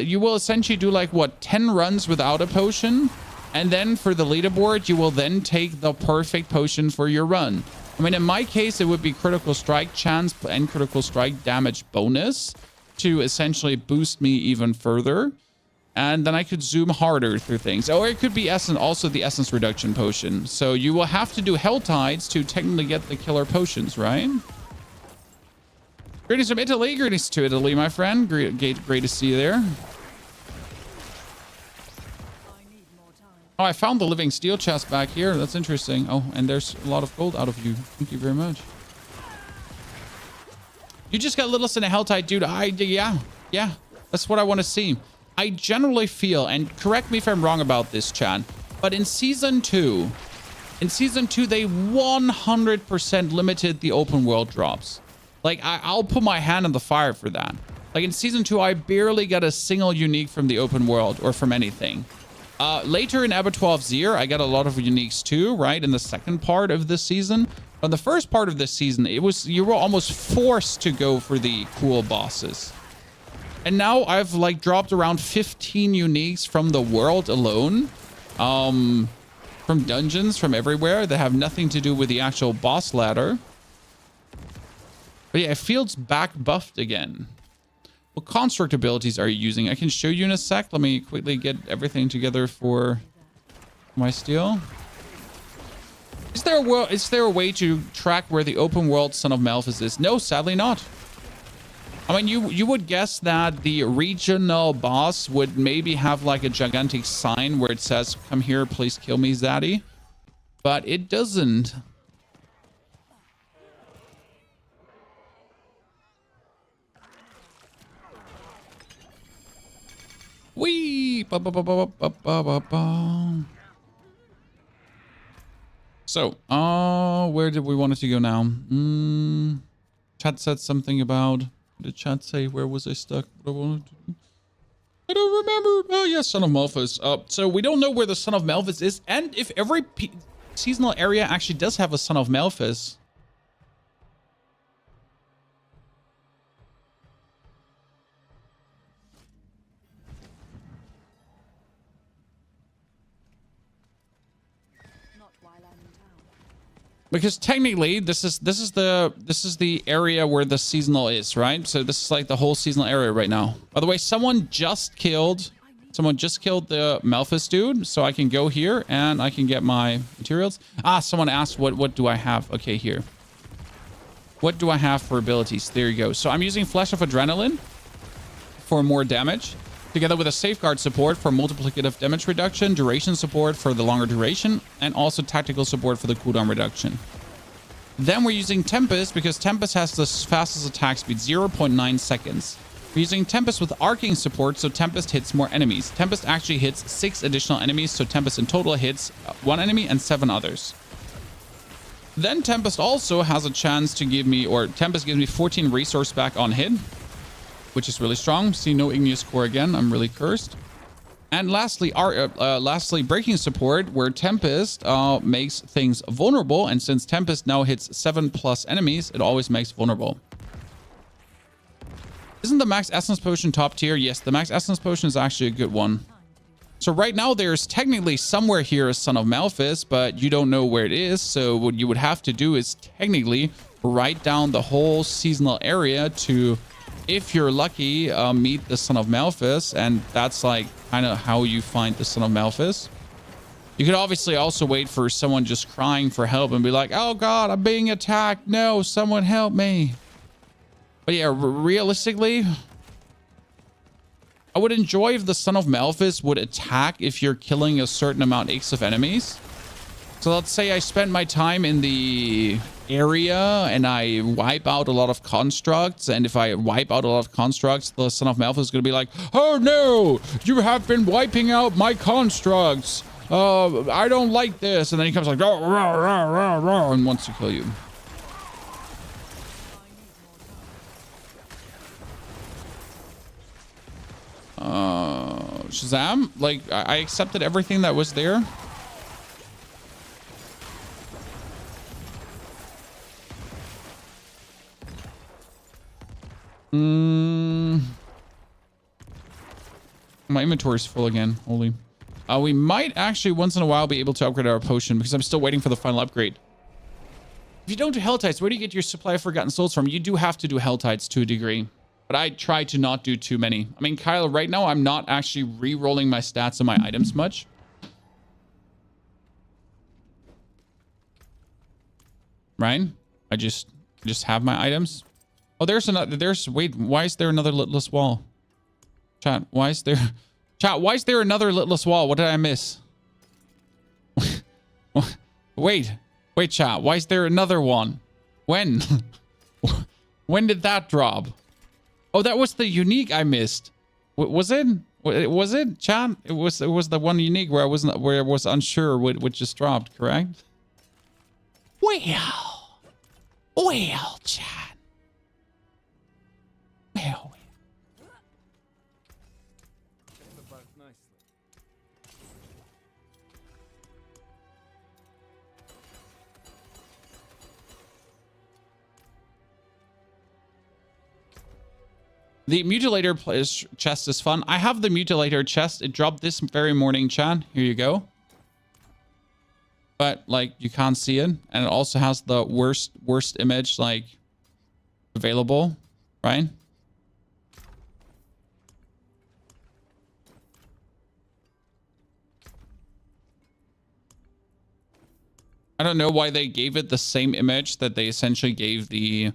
you will essentially do like what, 10 runs without a potion, and then for the leaderboard, you will then take the perfect potion for your run. I mean, in my case, it would be critical strike chance and critical strike damage bonus to essentially boost me even further. And then I could zoom harder through things. Or it could be essence, also the essence reduction potion. So you will have to do Helltides to technically get the killer potions, right? Greetings from Italy. Greetings to Italy, my friend. Great to see you there. Oh, I found the living steel chest back here. That's interesting. Oh, and there's a lot of gold out of you. Thank you very much. You just got Littlest in a Helltide, dude. Yeah. That's what I want to see. I generally feel, and correct me if I'm wrong about this, Chad, but in season 2, they 100% limited the open world drops. Like, I'll put my hand in the fire for that. Like in season 2, I barely got a single unique from the open world or from anything. Later in Abattoir Zir, I got a lot of uniques too, right? In the second part of this season. On the first part of this season, you were almost forced to go for the cool bosses. And now I've like dropped around 15 uniques from the world alone. From dungeons, from everywhere that have nothing to do with the actual boss ladder. But yeah, it feels back buffed again. What construct abilities are you using? I can show you in a sec. Let me quickly get everything together for my steel. Is there a way to track where the open world Son of Malphas is? No, sadly not. I mean, you would guess that the regional boss would maybe have like a gigantic sign where it says, "Come here, please kill me, Zaddy." But it doesn't. Wee! So, where did we want it to go now? Chat said something about... What did chat say? Where was I stuck? What I wanted to do? I don't remember. Oh, yeah, Son of Malphas. So we don't know where the Son of Malphas is. And if every seasonal area actually does have a Son of Malphas... Because technically, this is the area where the seasonal is, right? So this is like the whole seasonal area right now. By the way, someone just killed the Malphas dude, so I can go here and I can get my materials. Someone asked what do I have? Okay, here. What do I have for abilities? There you go. So I'm using Flash of Adrenaline for more damage, together with a safeguard support for multiplicative damage reduction, duration support for the longer duration, and also tactical support for the cooldown reduction. Then we're using Tempest because Tempest has the fastest attack speed, 0.9 seconds. We're using Tempest with arcing support, so Tempest hits more enemies. Tempest actually hits 6 additional enemies, so Tempest in total hits 1 enemy and 7 others. Then Tempest also has a chance to give me, or Tempest gives me 14 resource back on hit, which is really strong. See, no igneous core again. I'm really cursed. And lastly, breaking support, where Tempest makes things vulnerable. And since Tempest now hits 7+ enemies, it always makes vulnerable. Isn't the max essence potion top tier? Yes, the max essence potion is actually a good one. So right now, there's technically somewhere here a Son of Malphas, but you don't know where it is. So what you would have to do is technically write down the whole seasonal area to... If you're lucky, meet the Son of Malphas, and that's like kind of how you find the Son of Malphas. You could obviously also wait for someone just crying for help and be like, "Oh God, I'm being attacked. No, someone help me." But yeah, realistically, I would enjoy if the Son of Malphas would attack if you're killing a certain amount X of enemies. So let's say I spend my time in the area and I wipe out a lot of constructs. And if I wipe out a lot of constructs, the Son of Malphite is going to be like, oh no, you have been wiping out my constructs. I don't like this. And then he comes like, rah, rah, rah, rah, rah, and wants to kill you. Shazam? Like, I accepted everything that was there. My inventory is full again. Holy. We might actually once in a while be able to upgrade our potion because I'm still waiting for the final upgrade. If you don't do Helltides, where do you get your supply of Forgotten Souls from? You do have to do Helltides to a degree, but I try to not do too many. I mean, Kyle, right now I'm not actually re-rolling my stats on my items much. Ryan, I just have my items. Oh, there's another. Wait, why is there another litless wall? Chat, why is there another litless wall? What did I miss? Wait, chat, why is there another one? When? When did that drop? Oh, that was the unique I missed. Was it? Was it, chat? It was the one unique where I was unsure what just dropped, correct? Well, chat. Well. The mutilator chest is fun. I have the mutilator chest. It dropped this very morning, chat. Here you go. But like you can't see it, and it also has the worst image like available, right? I don't know why they gave it the same image that they essentially gave the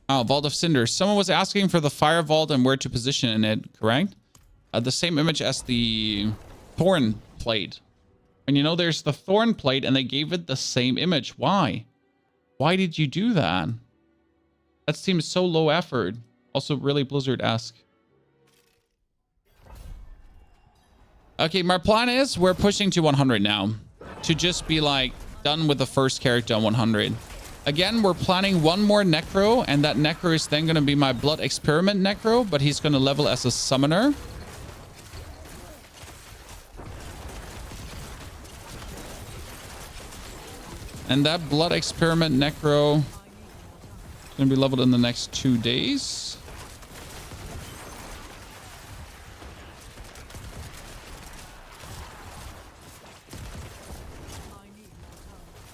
Vault of Cinders. Someone was asking for the Fire Vault and where to position in it, correct? The same image as the Thorn Plate. And you know, there's the Thorn Plate and they gave it the same image. Why? Why did you do that? That seems so low effort. Also really Blizzard-esque. Okay, my plan is we're pushing to 100 now. To just be like done with the first character on 100. Again, we're planning one more Necro, and that Necro is then going to be my Blood Experiment Necro, but he's going to level as a Summoner. And that Blood Experiment Necro is going to be leveled in the next 2 days.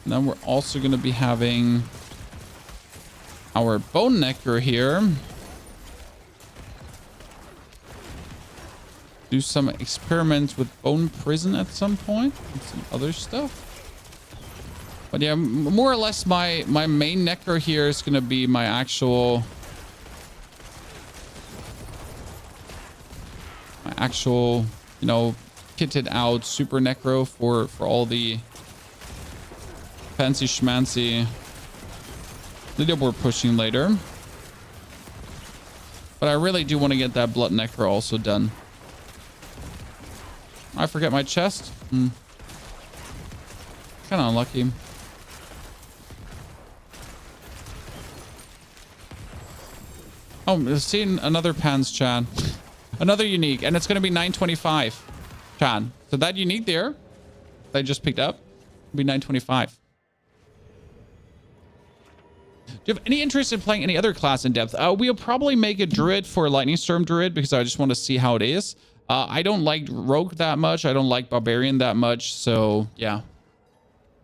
And then we're also going to be having our Bone Necro here. Do some experiments with Bone Prison at some point. And some other stuff. But yeah, more or less my main Necro here is going to be my actual... you know, kitted out Super Necro for all the... fancy schmancy that we're pushing later. But I really do want to get that Blood Necro also done. I forget my chest. Kind of unlucky. Oh, seeing another Pans Chan. Another unique, and it's going to be 925 Chan. So that unique there that I just picked up will be 925. Do you have any interest in playing any other class in depth? We'll probably make a Druid for Lightning Storm Druid because I just want to see how it is. I don't like Rogue that much. I don't like Barbarian that much. So, yeah.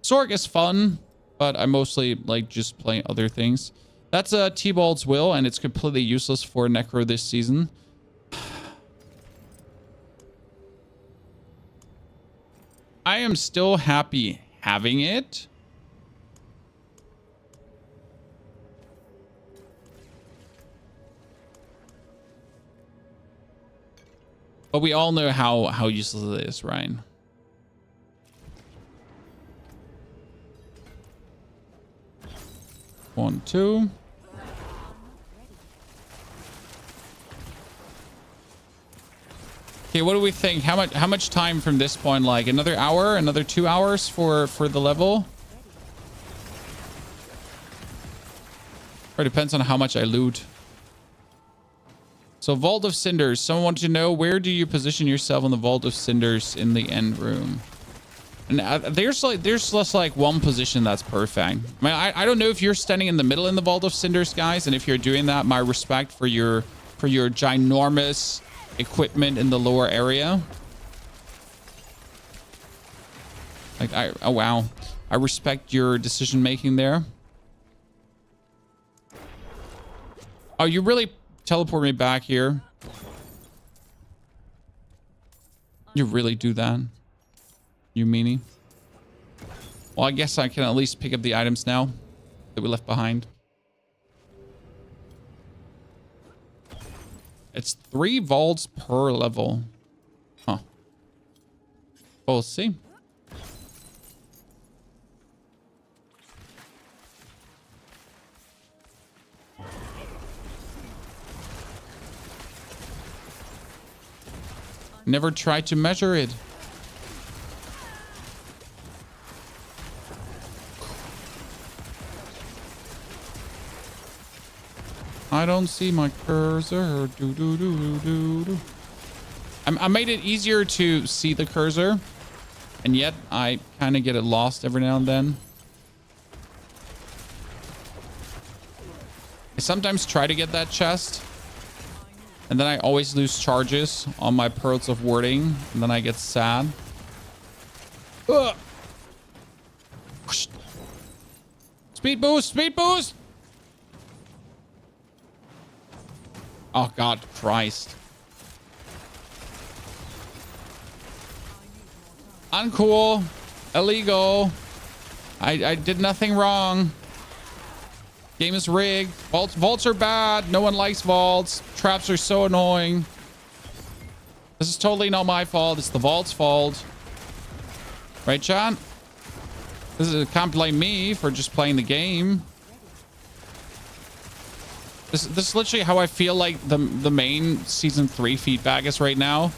Sorg is fun, but I mostly like just playing other things. That's T-Bald's Will, and it's completely useless for Necro this season. I am still happy having it. But we all know how useless it is, right? One, two. Okay, what do we think? How much time from this point? Like another hour, another 2 hours for the level? Or depends on how much I loot. So Vault of Cinders. Someone wanted to know, where do you position yourself on the Vault of Cinders in the end room? And there's just like one position that's perfect. I mean, I don't know if you're standing in the middle in the Vault of Cinders, guys, and if you're doing that, my respect for your ginormous equipment in the lower area. Like, oh wow, I respect your decision making there. Oh, you really teleport me back here? You really do that? You meanie? Well, I guess I can at least pick up the items now that we left behind. It's 3 vaults per level. Huh. We'll see. Never tried to measure it. I don't see my cursor. Do, do, do, do, do, do. I made it easier to see the cursor, and yet I kind of get it lost every now and then. I sometimes try to get that chest, and then I always lose charges on my Pearls of Wording, and then I get sad. Ugh. Speed boost! Speed boost! Oh, God Christ. Uncool. Illegal. I did nothing wrong. Game is rigged. Vaults are bad. No one likes vaults. Traps are so annoying. This is totally not my fault. It's the vault's fault. Right, John? Can't blame me for just playing the game. This is literally how I feel like the main season 3 feedback is right now.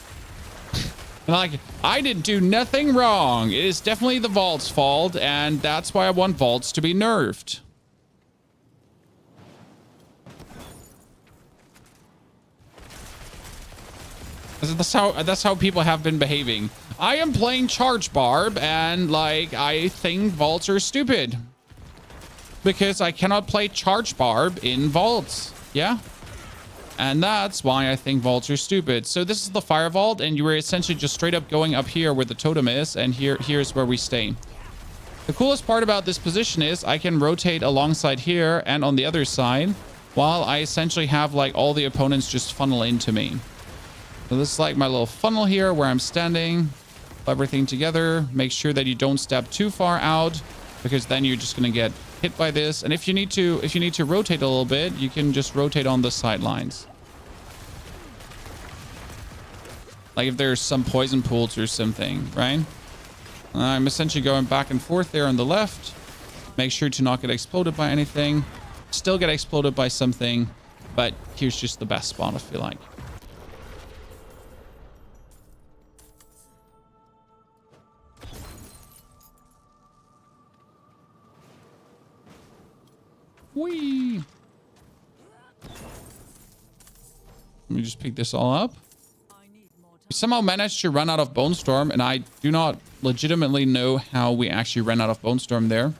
And like, I didn't do nothing wrong. It is definitely the vault's fault, and that's why I want vaults to be nerfed. That's how people have been behaving. I am playing Charge Barb, and like, I think vaults are stupid. Because I cannot play Charge Barb in vaults. Yeah. And that's why I think vaults are stupid. So this is the fire vault, and you were essentially just straight up going up here where the totem is, and here's where we stay. The coolest part about this position is I can rotate alongside here and on the other side, while I essentially have like all the opponents just funnel into me. So this is like my little funnel here where I'm standing, everything together. Make sure that you don't step too far out, because then you're just going to get hit by this. And if you need to rotate a little bit, you can just rotate on the sidelines. Like if there's some poison pools or something, right? I'm essentially going back and forth there on the left. Make sure to not get exploded by anything. Still get exploded by something, but here's just the best spot, I feel like. Whee! Let me just pick this all up. We somehow managed to run out of Bone Storm, and I do not legitimately know how we actually ran out of Bone Storm there.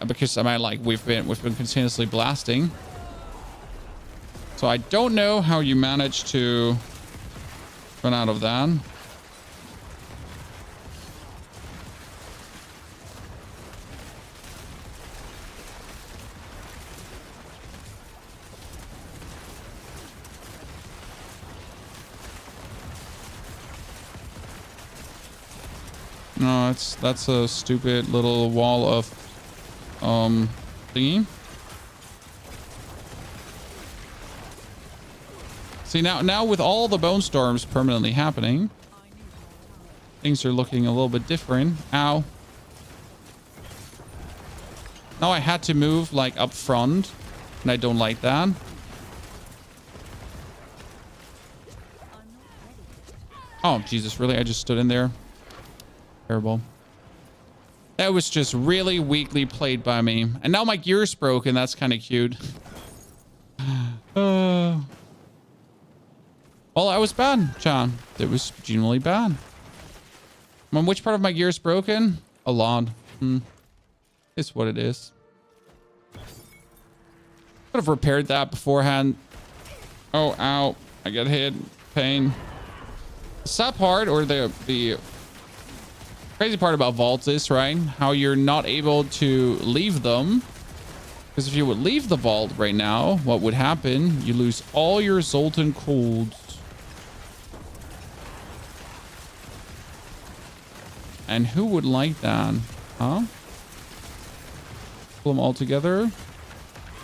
Because I mean, like, we've been continuously blasting. So I don't know how you managed to run out of that. No, that's a stupid little wall of thingy. See, now with all the bone storms permanently happening, things are looking a little bit different. Ow. Now I had to move like up front, and I don't like that. Oh, Jesus, really? I just stood in there? Terrible. That was just really weakly played by me. And now my gear's broken. That's kind of cute. Well, I was bad, John. It was genuinely bad. Which part of my gear is broken? A lot. It's what it is. Could have repaired that beforehand. Oh, ow. I got hit. Pain. The sad part, or the crazy part about vaults is, right, how you're not able to leave them. Because if you would leave the vault right now, what would happen? You lose all your Zoltan colds. And who would like that? Huh? Pull them all together.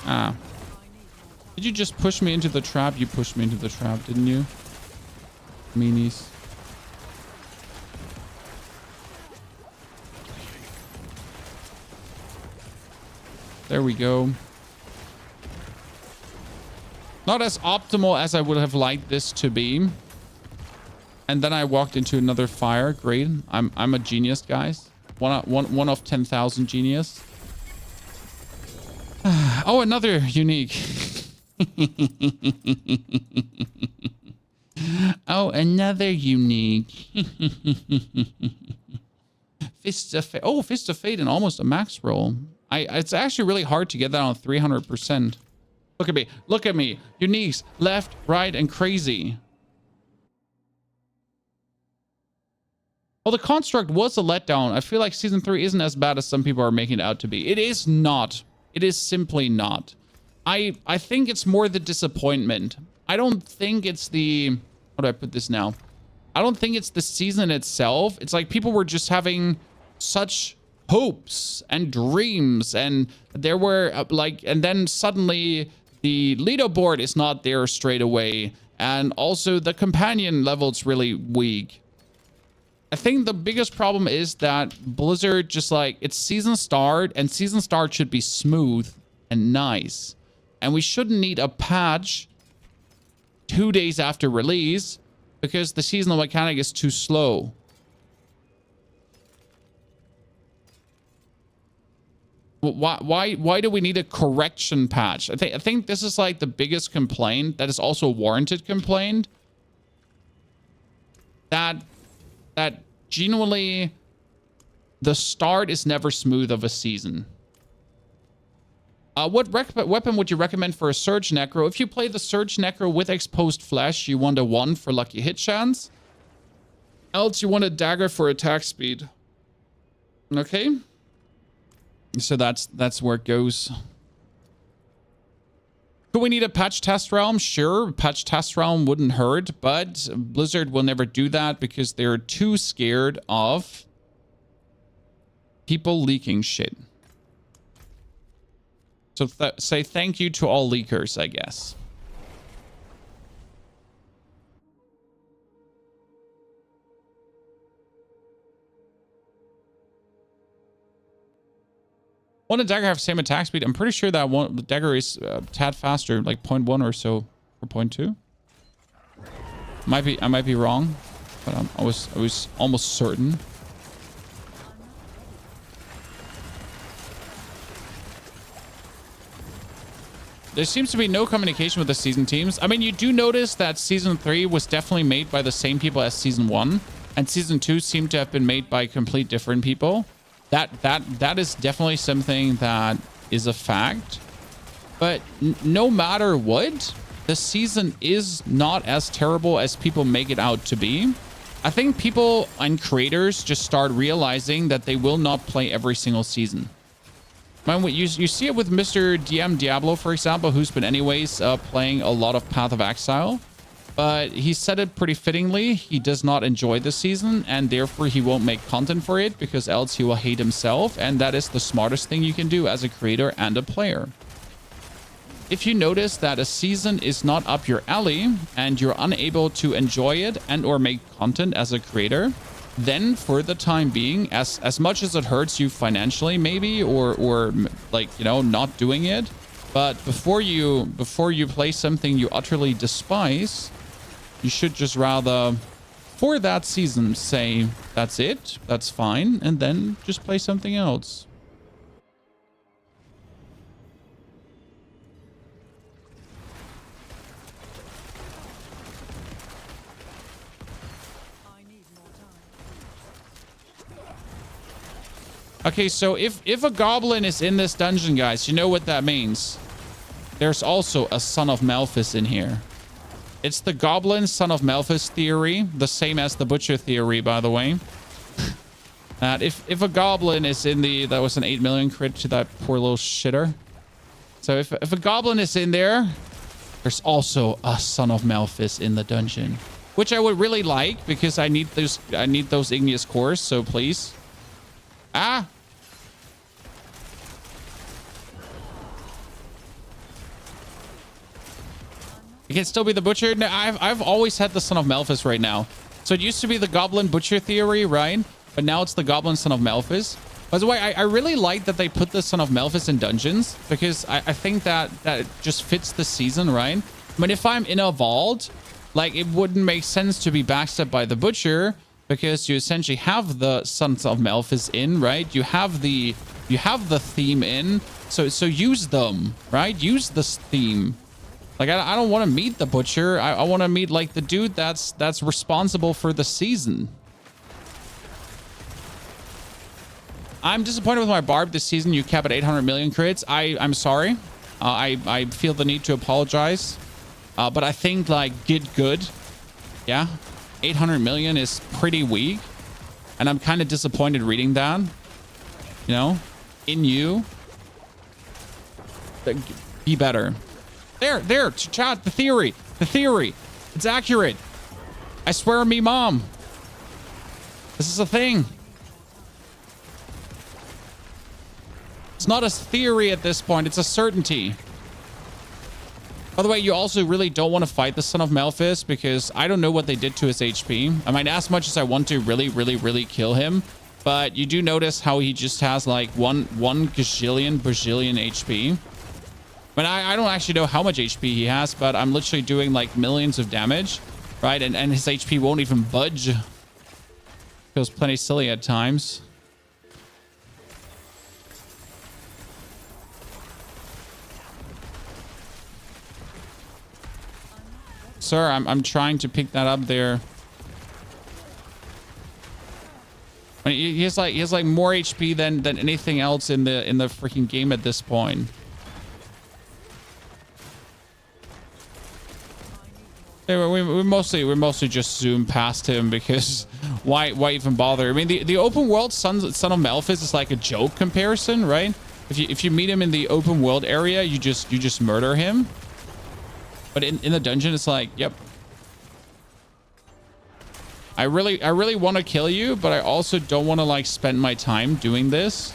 Ah. Did you just push me into the trap? You pushed me into the trap, didn't you? Meanies. There we go. Not as optimal as I would have liked this to be. And then I walked into another fire. Great. I'm a genius, guys. One of 10,000 genius. Oh, another unique. Oh, another unique. Fist of Fate. Oh, Fist of Fate and almost a max roll. It's actually really hard to get that on 300%. Look at me. Look at me. Uniques. Left, right, and crazy. Well, the construct was a letdown. I feel like season 3 isn't as bad as some people are making it out to be. It is not. It is simply not. I think it's more the disappointment. I don't think it's the... How do I put this now? I don't think it's the season itself. It's like people were just having such hopes and dreams, and there were like, and then suddenly the leaderboard is not there straight away, and also the companion level's really weak. I think the biggest problem is that Blizzard just like, it's season start, and season start should be smooth and nice, and we shouldn't need a patch 2 days after release because the seasonal mechanic is too slow. Why do we need a correction patch? I think this is like the biggest complaint that is also a warranted complaint. That genuinely the start is never smooth of a season. What weapon would you recommend for a Surge Necro? If you play the Surge Necro with exposed flesh, you want a 1 for lucky hit chance. Else you want a dagger for attack speed. Okay. So that's where it goes. Do we need a patch test realm? Sure, patch test realm wouldn't hurt, but Blizzard will never do that because they're too scared of people leaking shit. So say thank you to all leakers, I guess. Won't a dagger have same attack speed? I'm pretty sure that the dagger is a tad faster, like 0.1 or so, or 0.2. I might be wrong, but I was almost certain. There seems to be no communication with the season teams. I mean, you do notice that season 3 was definitely made by the same people as season 1, and season 2 seemed to have been made by complete different people. That is definitely something that is a fact. But no matter what, the season is not as terrible as people make it out to be. I think people and creators just start realizing that they will not play every single season. Man, you see it with Mr. DM Diablo, for example, who's been anyways playing a lot of Path of Exile. But he said it pretty fittingly. He does not enjoy the season, and therefore he won't make content for it, because else he will hate himself. And that is the smartest thing you can do as a creator and a player. If you notice that a season is not up your alley and you're unable to enjoy it and or make content as a creator, then for the time being, as much as it hurts you financially maybe, or like, you know, not doing it, but before you play something you utterly despise, you should just rather, for that season, say, that's it, that's fine, and then just play something else. Okay, so if a goblin is in this dungeon, guys, you know what that means. There's also a Son of Malphus in here. It's the goblin Son of Malphus theory, the same as the butcher theory, by the way. That if a goblin is in the... That was an 8 million crit to that poor little shitter. So if a goblin is in there, there's also a Son of Malphus in the dungeon. Which I would really like, because I need those igneous cores, so please... Ah! It can still be the butcher. No, I've always had the Son of Malphus right now. So it used to be the goblin butcher theory, right? But now it's the goblin Son of Malphus. By the way, I really like that they put the Son of Malphus in dungeons, because I think that just fits the season, right? I mean, if I'm in a vault, like, it wouldn't make sense to be backstabbed by the butcher, because you essentially have the Sons of Malphus in, right? You have the theme in, so use them, right? Use this theme. Like, I don't want to meet the butcher. I want to meet, like, the dude that's responsible for the season. I'm disappointed with my barb this season. You cap at 800 million crits. I'm sorry. I feel the need to apologize. But I think, like, get good. Yeah. 800 million is pretty weak, and I'm kind of disappointed reading that, you know, in you. Be better. There, chat, the theory, it's accurate. I swear on me, mom. This is a thing. It's not a theory at this point, it's a certainty. By the way, you also really don't want to fight the Son of Malphus, because I don't know what they did to his HP. I mean, as much as I want to really kill him, but you do notice how he just has like one bajillion HP. I mean, I don't actually know how much HP he has, but I'm literally doing like millions of damage, right? And his HP won't even budge. Feels plenty silly at times. Sir, I'm trying to pick that up there. I mean, he has like more HP than anything else in the freaking game at this point. Anyway, we mostly just zoom past him, because why even bother? I mean, the open world Son of Malphus is like a joke comparison, right? If you meet him in the open world area, you just murder him. But in the dungeon, it's like, yep. I really want to kill you, but I also don't want to like spend my time doing this.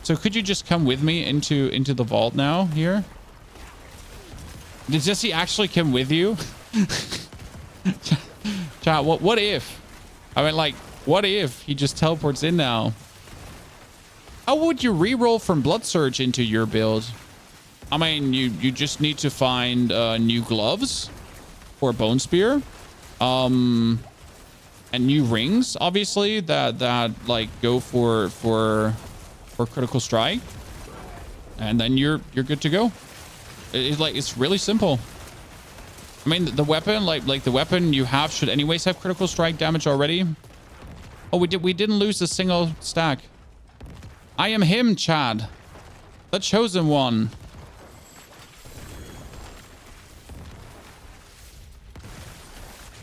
So could you just come with me into the vault now here? Did Jesse actually come with you? Chat, what if? I mean, like, what if he just teleports in now? How would you reroll from Blood Surge into your build? I mean, you just need to find new gloves for Bone Spear, and new rings, obviously, that like go for critical strike, and then you're good to go. It's really simple. I mean, the weapon, like the weapon you have should anyways have critical strike damage already. Oh, we didn't lose a single stack. I am him, Chad, the chosen one.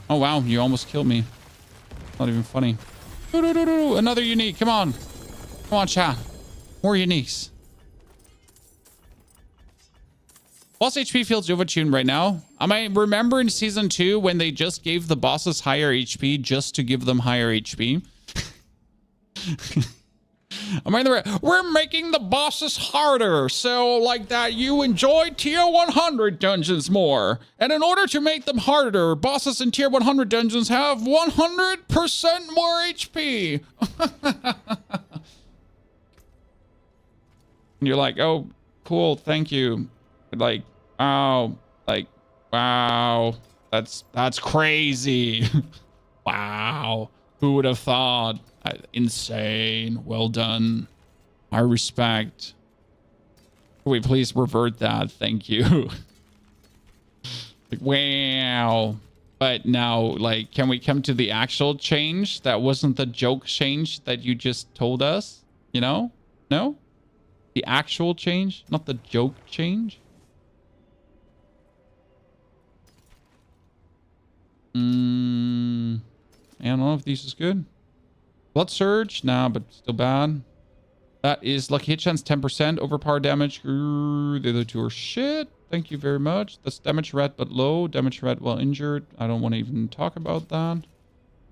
Oh, wow. You almost killed me. Not even funny. Another unique. Come on. Come on, chat. More uniques. Boss HP feels overtuned right now. I mean, remember in season 2 when they just gave the bosses higher HP just to give them higher HP? Am I in the right? We're making the bosses harder, so like that you enjoy tier 100 dungeons more. And in order to make them harder, bosses in tier 100 dungeons have 100% more HP. And you're like, oh, cool, thank you. Like, wow, that's crazy. Wow, who would have thought? Insane. Well done. I respect. Can we please revert that? Thank you. Like, wow. But now, like, can we come to the actual change? That wasn't the joke change that you just told us? You know? No? The actual change, not the joke change? I don't know if this is good. Blood Surge? Nah, but still bad. That is Lucky Hit Chance 10%. Overpower damage. The other two are shit. Thank you very much. That's damage red but low. Damage red while injured. I don't want to even talk about that.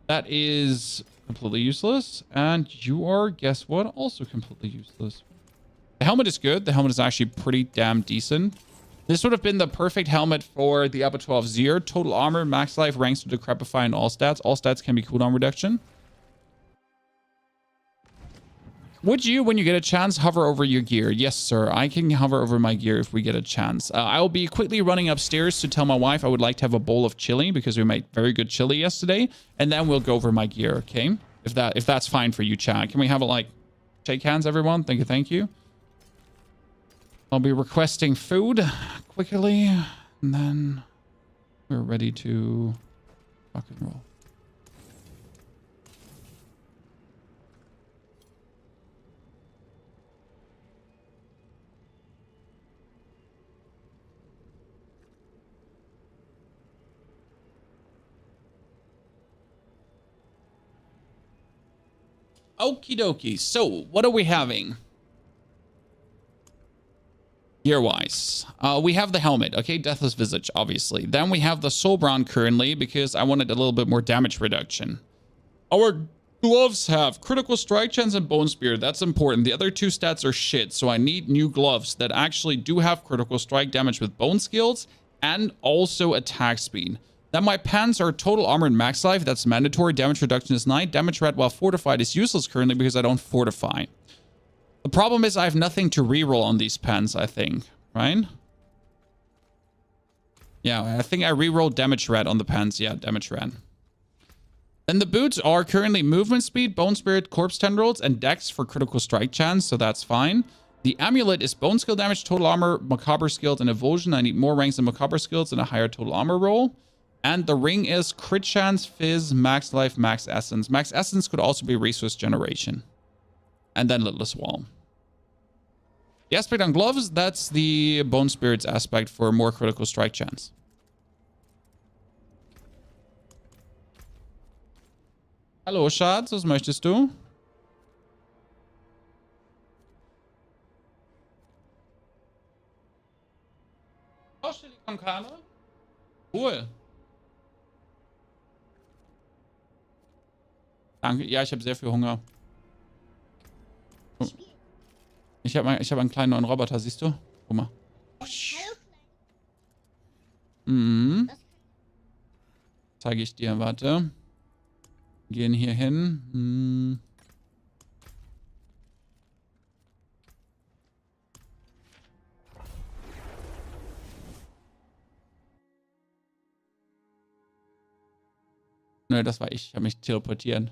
That is completely useless. And you are, guess what? Also completely useless. The helmet is good. The helmet is actually pretty damn decent. This would have been the perfect helmet for the Diablo 12 Zero. Total armor, max life, ranks to decrepify, and all stats. All stats can be cooldown reduction. Would you, when you get a chance, hover over your gear? Yes, sir. I can hover over my gear if we get a chance. I will be quickly running upstairs to tell my wife I would like to have a bowl of chili because we made very good chili yesterday. And then we'll go over my gear, okay? If that's fine for you, chat. Can we have it like shake hands, everyone? Thank you, thank you. I'll be requesting food quickly, and then we're ready to rock and roll. Okie dokie. So, what are we having? Gear-wise, we have the helmet, okay? Deathless Visage, obviously. Then we have the Soulbrand currently because I wanted a little bit more damage reduction. Our gloves have critical strike chance and bone spear. That's important. The other two stats are shit, so I need new gloves that actually do have critical strike damage with bone skills and also attack speed. Then my pants are total armor and max life. That's mandatory. Damage reduction is 9. Damage red while fortified is useless currently because I don't fortify. The problem is I have nothing to reroll on these pens, I think, right? Yeah, I think I rerolled damage red on the pens. Yeah, damage red. Then the boots are currently movement speed, bone spirit, corpse tendrils, and dex for critical strike chance, so that's fine. The amulet is bone skill damage, total armor, macabre skills, and evasion. I need more ranks in macabre skills and a higher total armor roll. And the ring is crit chance, fizz, max life, max essence. Max essence could also be resource generation. And then Lidless Wall. The aspect on gloves, that's the Bone Spirits aspect for more critical strike chance. Hallo, Schatz, was möchtest du? Oh, Chili con Carne? Cool. Danke. Ja, ich habe sehr viel Hunger. Oh. Ich hab einen kleinen neuen Roboter, siehst du? Guck mal. Mhm. Zeige ich dir, warte. Gehen hier hin. Hm. Nö, das war ich. Ich habe mich teleportiert.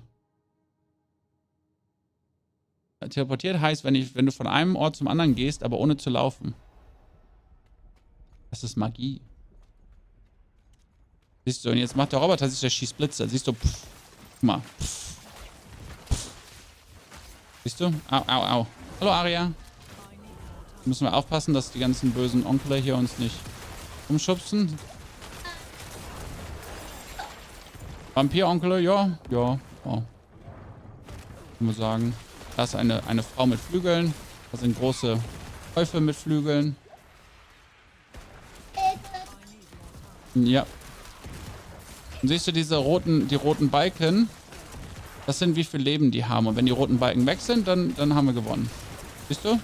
Teleportiert heißt, wenn du von einem Ort zum anderen gehst, aber ohne zu laufen. Das ist Magie. Siehst du, und jetzt macht der Roboter, siehst du, der schießt Blitze. Siehst du, pff, guck mal. Pff, pff. Siehst du? Au, au, au. Hallo, Aria. Müssen wir aufpassen, dass die ganzen bösen Onkel hier uns nicht umschubsen. Vampir-Onkel, ja, ja. Oh. Ich muss sagen. Da ist eine Frau mit Flügeln. Da sind große Teufel mit Flügeln. Ja. Und siehst du die roten Balken? Das sind, wie viel Leben die haben. Und wenn die roten Balken weg sind, dann haben wir gewonnen. Siehst du?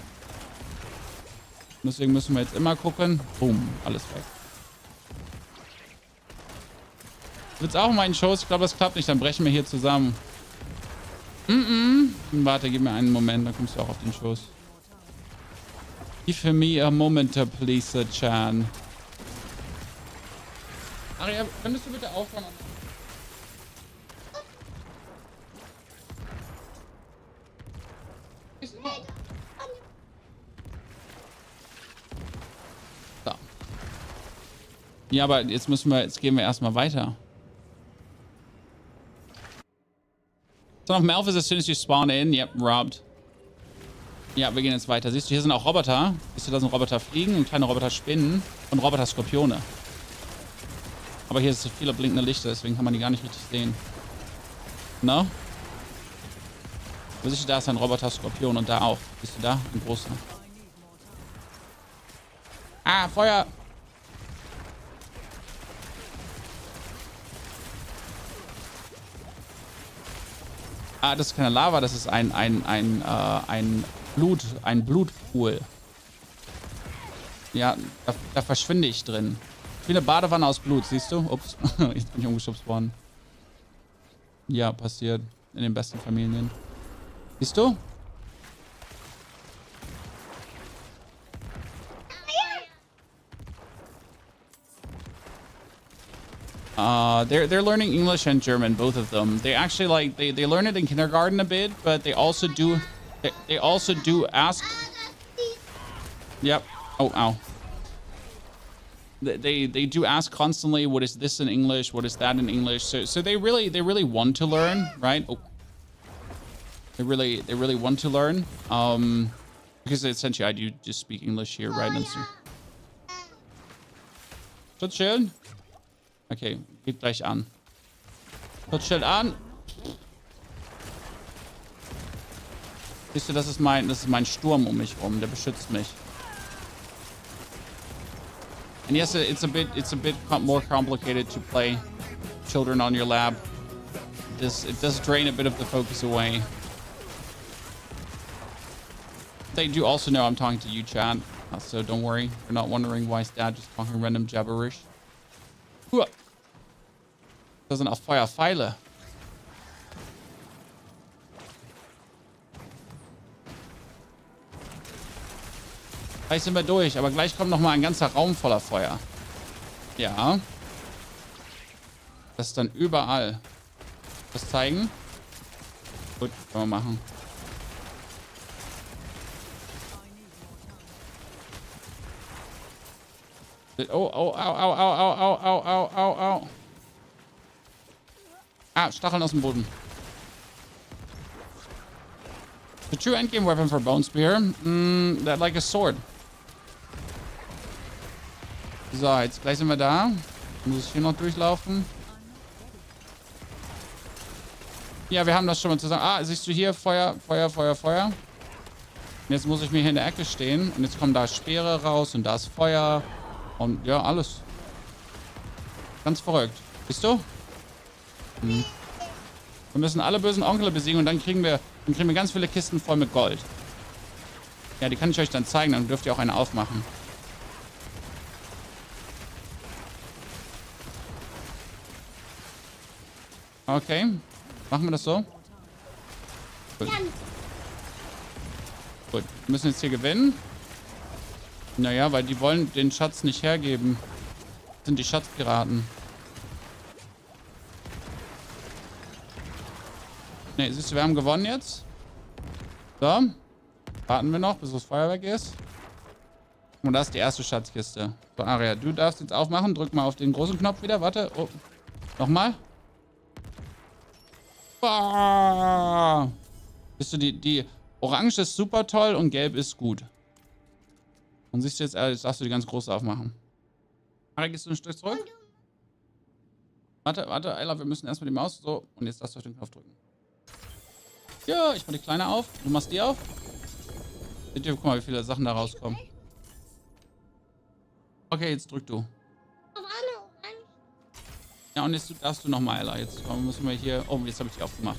Deswegen müssen wir jetzt immer gucken. Boom, alles weg. Willst auch mal in Shows? Ich glaube, das klappt nicht. Dann brechen wir hier zusammen. Warte, gib mir einen Moment. Dann kommst du auch auf den Shows. Give me a moment, please, Chan. Aria, könntest du bitte aufhören? So. Ja, aber jetzt gehen wir erstmal weiter. Son of Malf is as soon as you spawn in. Yep, robbed. Ja, wir gehen jetzt weiter. Siehst du, hier sind auch Roboter. Siehst du, da sind Roboter fliegen und kleine Roboter spinnen und Roboter Skorpione. Aber hier ist so viele blinkende Lichter, deswegen kann man die gar nicht richtig sehen. No? Siehst du, da ist ein Roboter Skorpion und da auch. Siehst du da? Ein großer. Ah, Feuer! Ah, das ist keine Lava, das ist ein Blutpool. Ja, da verschwinde ich drin. Wie eine Badewanne aus Blut, siehst du? Ups, jetzt bin ich umgeschubst worden. Ja, passiert. In den besten Familien. Siehst du? They're learning English and German, both of them. They actually like they learn it in kindergarten a bit, but they also do ask. Yep. Oh, ow. They do ask constantly, what is this in English? What is that in English? So they really want to learn, right? Oh. They really want to learn. Because essentially I do just speak English here, right? Schutzschild? Okay, geht gleich an. Schutzschild an. Siehst du, das ist mein Sturm um mich rum, der beschützt mich. And yes, it's a bit more complicated to play children on your lab. It does drain a bit of the focus away. They do also know I'm talking to you, chat. So don't worry. You're not wondering why is Dad just talking random gibberish. Da sind auch Feuerpfeile. Gleich sind wir durch, aber gleich kommt noch mal ein ganzer Raum voller Feuer. Ja. Das ist dann überall. Das zeigen? Gut, können wir machen. Oh, au, au, au, au, au, au, au, au, au. Ah, Stacheln aus dem Boden. The true endgame weapon for Bone Spear? That like a sword. So, jetzt gleich sind wir da. Muss ich hier noch durchlaufen? Ja, wir haben das schon mal zusammen. Ah, siehst du hier? Feuer, Feuer, Feuer, Feuer. Und jetzt muss ich mir hier in der Ecke stehen. Und jetzt kommen da Speere raus und da ist Feuer. Und ja, alles. Ganz verrückt. Siehst du? Wir müssen alle bösen Onkel besiegen und dann kriegen wir ganz viele Kisten voll mit Gold. Ja, die kann ich euch dann zeigen, dann dürft ihr auch eine aufmachen. Okay, machen wir das so? Gut. Gut, wir müssen jetzt hier gewinnen. Naja, weil die wollen den Schatz nicht hergeben. Das sind die Schatzpiraten. Ne, siehst du, wir haben gewonnen jetzt. So. Warten wir noch, bis das Feuer weg ist. Und das ist die erste Schatzkiste. So, Aria, du darfst jetzt aufmachen. Drück mal auf den großen Knopf wieder. Warte. Oh. Nochmal. Ah. Siehst du, die Orange ist super toll und Gelb ist gut. Und siehst du jetzt darfst du die ganz große aufmachen. Aria, gehst du ein Stück zurück? Warte, Ayla, wir müssen erstmal die Maus. So, und jetzt darfst du auf den Knopf drücken. Ja, ich mach die kleine auf. Du machst die auf. Seht ihr, guck mal, wie viele Sachen da rauskommen. Okay, jetzt drück du. Ja, und jetzt darfst du nochmal, Ayla. Jetzt müssen wir hier... Oh, jetzt habe ich die aufgemacht.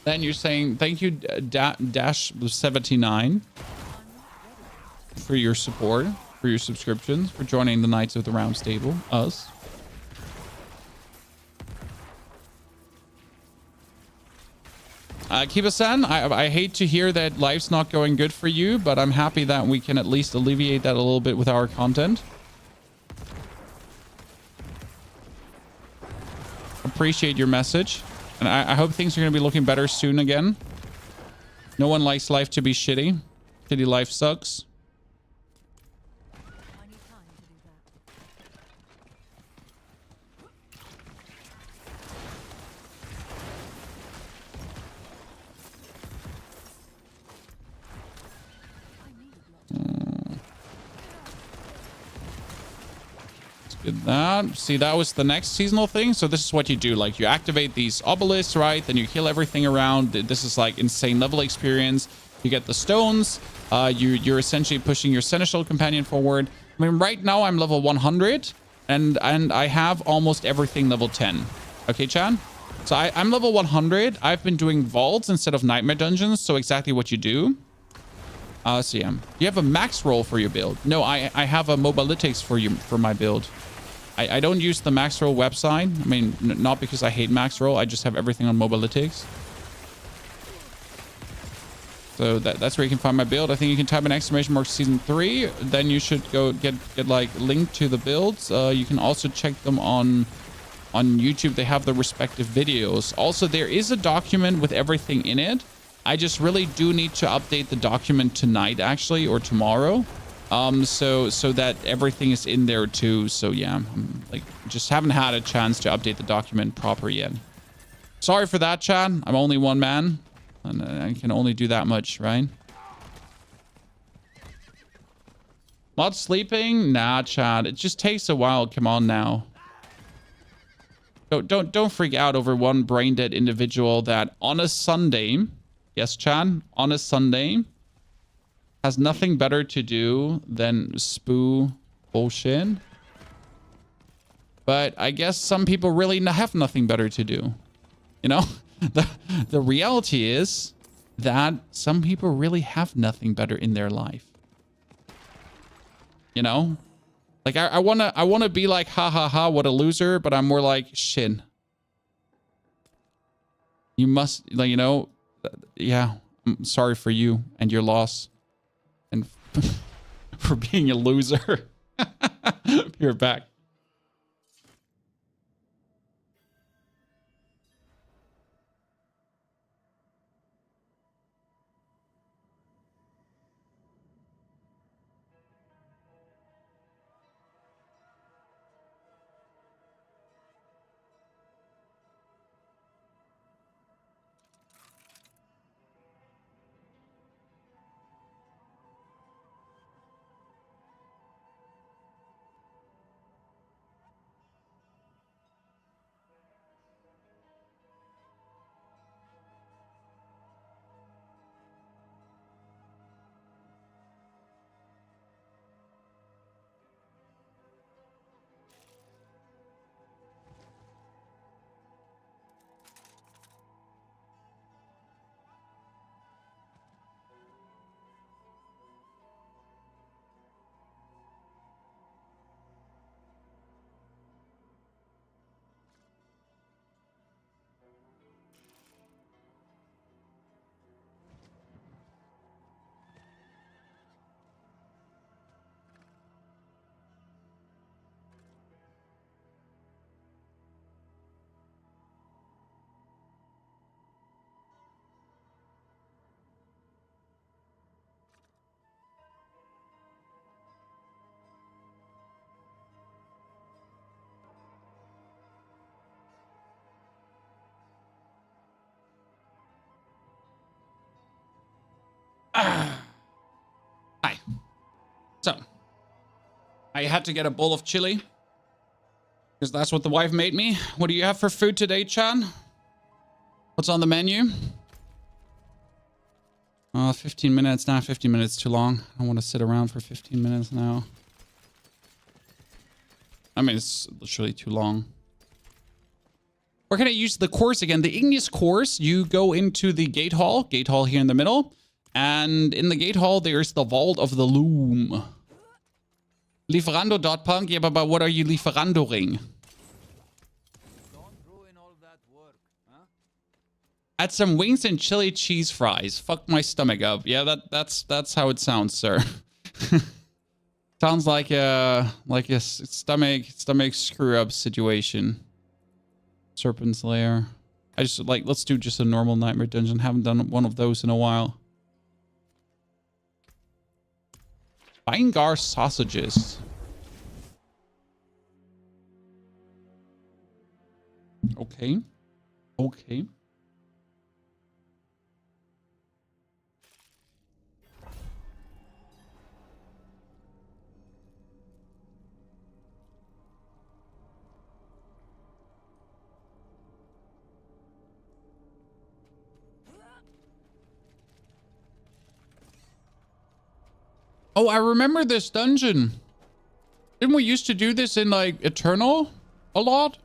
Then you're saying thank you, Dash 79, for your support, for your subscriptions, for joining the Knights of the Round Table, us. Kiba-san, I hate to hear that life's not going good for you, but I'm happy that we can at least alleviate that a little bit with our content. Appreciate your message. And I hope things are going to be looking better soon again. No one likes life to be shitty. Shitty life sucks. I need time to do that. Get that. See, that was the next seasonal thing. So this is what you do. Like, you activate these obelisks, right? Then you kill everything around. This is like insane level experience. You get the stones. You're essentially pushing your Seneschal companion forward. I mean, right now I'm level 100 and I have almost everything level 10. Okay, Chan? So I'm level 100. I've been doing vaults instead of nightmare dungeons. So exactly what you do. So yeah. You have a max roll for your build. No, I have a mobilytics for my build. I don't use the max roll website. I mean, not because I hate max roll. I just have everything on mobilytics. So that's where you can find my build. I think you can type in !mark season 3. Then you should go get like linked to the builds. You can also check them on YouTube. They have the respective videos. Also, there is a document with everything in it. I just really do need to update the document tonight, actually, or tomorrow. So that everything is in there too. So yeah, like just haven't had a chance to update the document proper yet. Sorry for that, Chad. I'm only one man, and I can only do that much, right? Not sleeping? Nah, Chad. It just takes a while. Come on now. Don't freak out over one brain dead individual that on a Sunday, yes, Chad, on a Sunday, has nothing better to do than spoo bullshit. But I guess some people really have nothing better to do. You know, the reality is that some people really have nothing better in their life. You know, like I wanna be like, ha ha ha, what a loser. But I'm more like, shit. You must, like, you know, yeah, I'm sorry for you and your loss. And for being a loser. You're back. Hi. So, I had to get a bowl of chili. Because that's what the wife made me. What do you have for food today, Chan? What's on the menu? 15 minutes. Nah, 15 minutes too long. I don't want to sit around for 15 minutes now. I mean, it's literally too long. We're going to use the course again. The igneous course, you go into the gate hall here in the middle. And in the gate hall, there's the vault of the loom. Lieferando.punk. Yeah, but what are you lieferandoing? Don't ruin all that work, huh? Add some wings and chili cheese fries. Fuck my stomach up. Yeah, that's how it sounds, sir. Sounds like a stomach screw up situation. Serpent's Lair. I just like, let's do just a normal nightmare dungeon. Haven't done one of those in a while. Beingar sausages. Okay. Okay. Oh, I remember this dungeon. Didn't we used to do this in, like, Eternal a lot?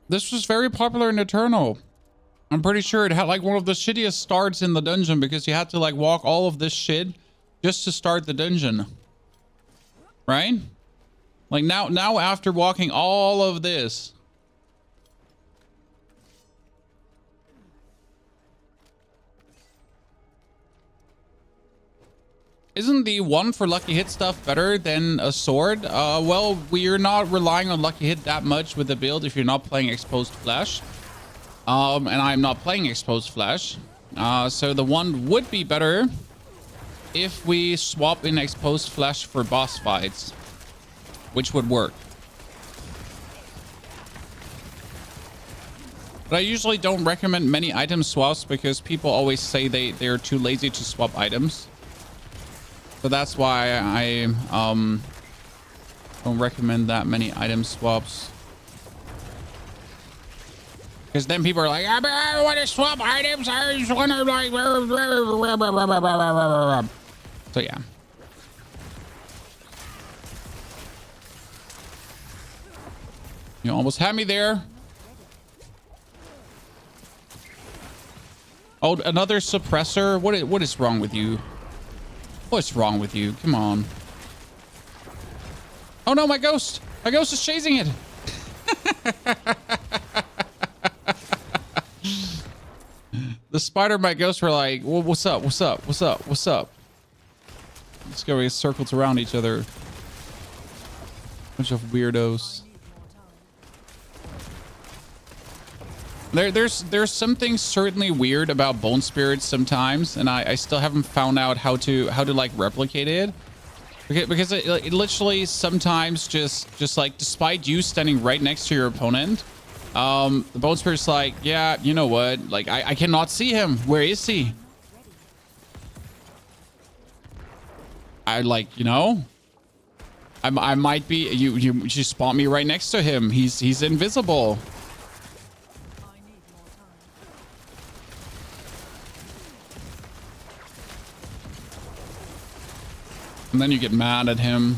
This was very popular in Eternal. I'm pretty sure it had, like, one of the shittiest starts in the dungeon because you had to, like, walk all of this shit just to start the dungeon. Right? Like, now after walking all of this... Isn't the one for lucky hit stuff better than a sword? Well, we're not relying on lucky hit that much with the build if you're not playing exposed flesh. And I'm not playing exposed flesh. So the one would be better if we swap in exposed flesh for boss fights, which would work. But I usually don't recommend many item swaps because people always say they're too lazy to swap items. So that's why I don't recommend that many item swaps. Because then people are like, I want to swap items. I just want to like... So yeah. You almost had me there. Oh, another suppressor? What is wrong with you? What's wrong with you? Come on. Oh no, my ghost! My ghost is chasing it! The spider and my ghost were like, well, what's up? What's up? What's up? What's up? Let's go in circles around each other. Bunch of weirdos. There's something certainly weird about bone spirits sometimes, and I still haven't found out how to like replicate it, because it literally sometimes just like, despite you standing right next to your opponent, the bone spirit's like, yeah, you know what, like I cannot see him. Where is he? I like, you know, I might be, you spawn me right next to him. He's invisible. And then you get mad at him.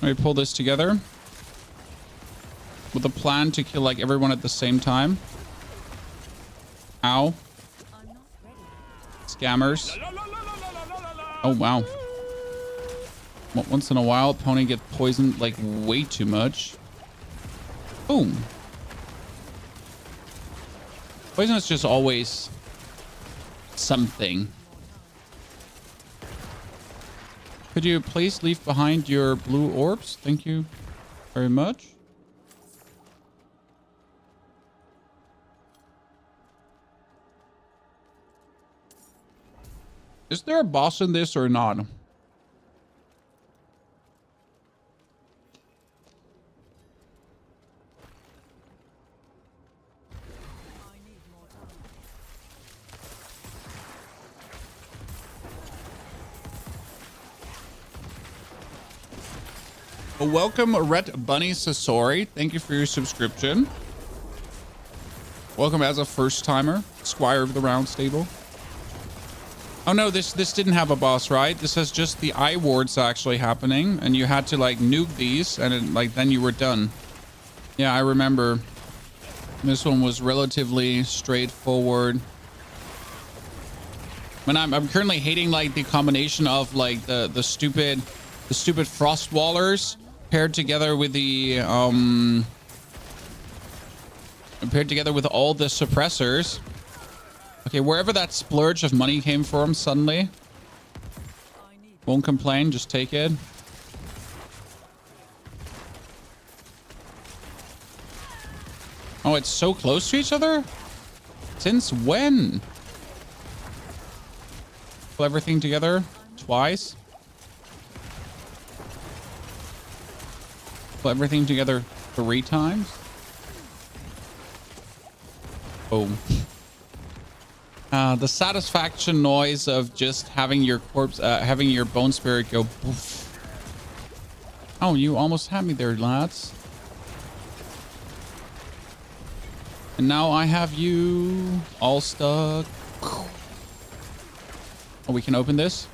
Let me pull this together with a plan to kill like everyone at the same time. Ow. Scammers. Oh, wow. Once in a while, pony get poisoned like way too much. Boom. Poison is just always something. Could you please leave behind your blue orbs? Thank you very much. Is there a boss in this or not? Well, welcome, Red Bunny Sasori. Thank you for your subscription. Welcome as a first timer, Squire of the Round Stable. Oh no, this didn't have a boss, right? This has just the eye wards actually happening, and you had to like nuke these, and it, like then you were done. Yeah, I remember. This one was relatively straightforward. When I'm currently hating like the combination of like the stupid frost wallers paired together with the paired together with all the suppressors. Okay, wherever that splurge of money came from suddenly. Won't complain, just take it. Oh, it's so close to each other? Since when? Pull everything together twice. Pull everything together 3 times. Boom. The satisfaction noise of just having your corpse, having your bone spirit go poof. Oh, you almost had me there, lads. And now I have you all stuck. Oh, we can open this.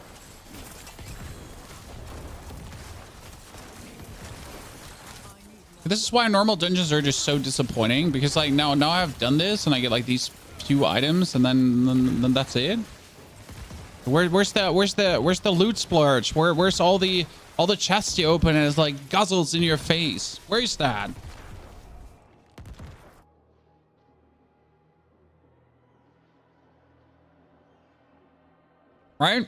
This is why normal dungeons are just so disappointing, because like now I've done this and I get like these few items and then that's it. Where's the loot splurge? Where's all the chests you open and it's like guzzles in your face? Where's that? Right?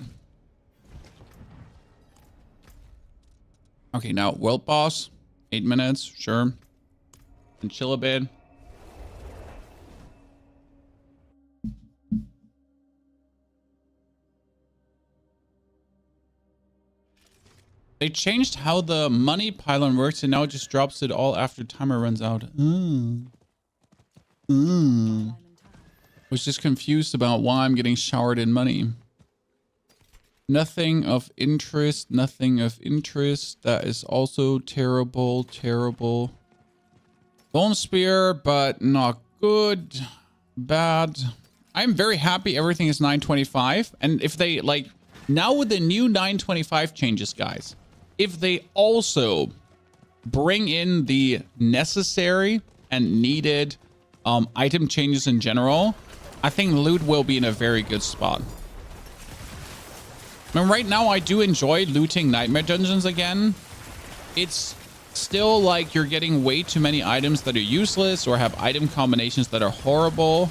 Okay, now world boss. 8 minutes, sure. And chill a bit. They changed how the money pylon works and now it just drops it all after timer runs out. Was just confused about why I'm getting showered in money. Nothing of interest, nothing of interest. That is also terrible, terrible. Bone spear, but not good. Bad. I'm very happy everything is 925. And if they, like, now with the new 925 changes, guys, if they also bring in the necessary and needed item changes in general, I think loot will be in a very good spot. I mean, right now, I do enjoy looting nightmare dungeons again. It's still like you're getting way too many items that are useless or have item combinations that are horrible.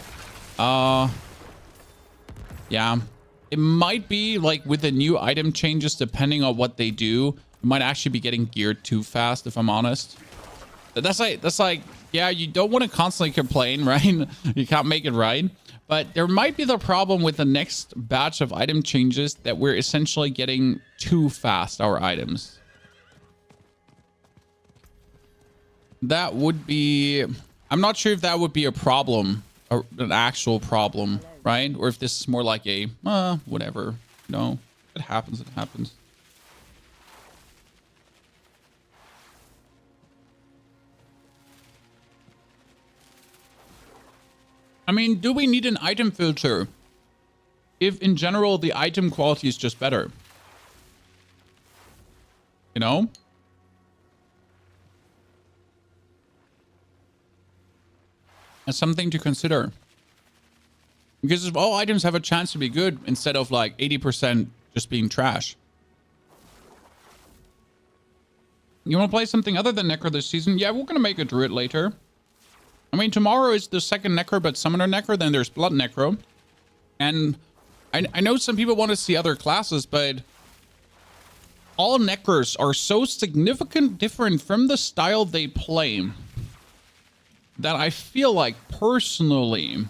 Yeah. It might be like with the new item changes, depending on what they do, you might actually be getting geared too fast, if I'm honest. That's like, yeah, you don't want to constantly complain, right? You can't make it right. But there might be the problem with the next batch of item changes that we're essentially getting too fast our items. That would be... I'm not sure if that would be a problem, or an actual problem, right? Or if this is more like a, whatever. No, it happens, it happens. I mean, do we need an item filter if in general the item quality is just better? You know? That's something to consider. Because if all items have a chance to be good instead of like 80% just being trash. You want to play something other than Necro this season? Yeah, we're going to make a Druid later. I mean, tomorrow is the second Necro, but Summoner Necro, then there's Blood Necro. And I know some people want to see other classes, but all Necros are so significant different from the style they play that I feel like, personally,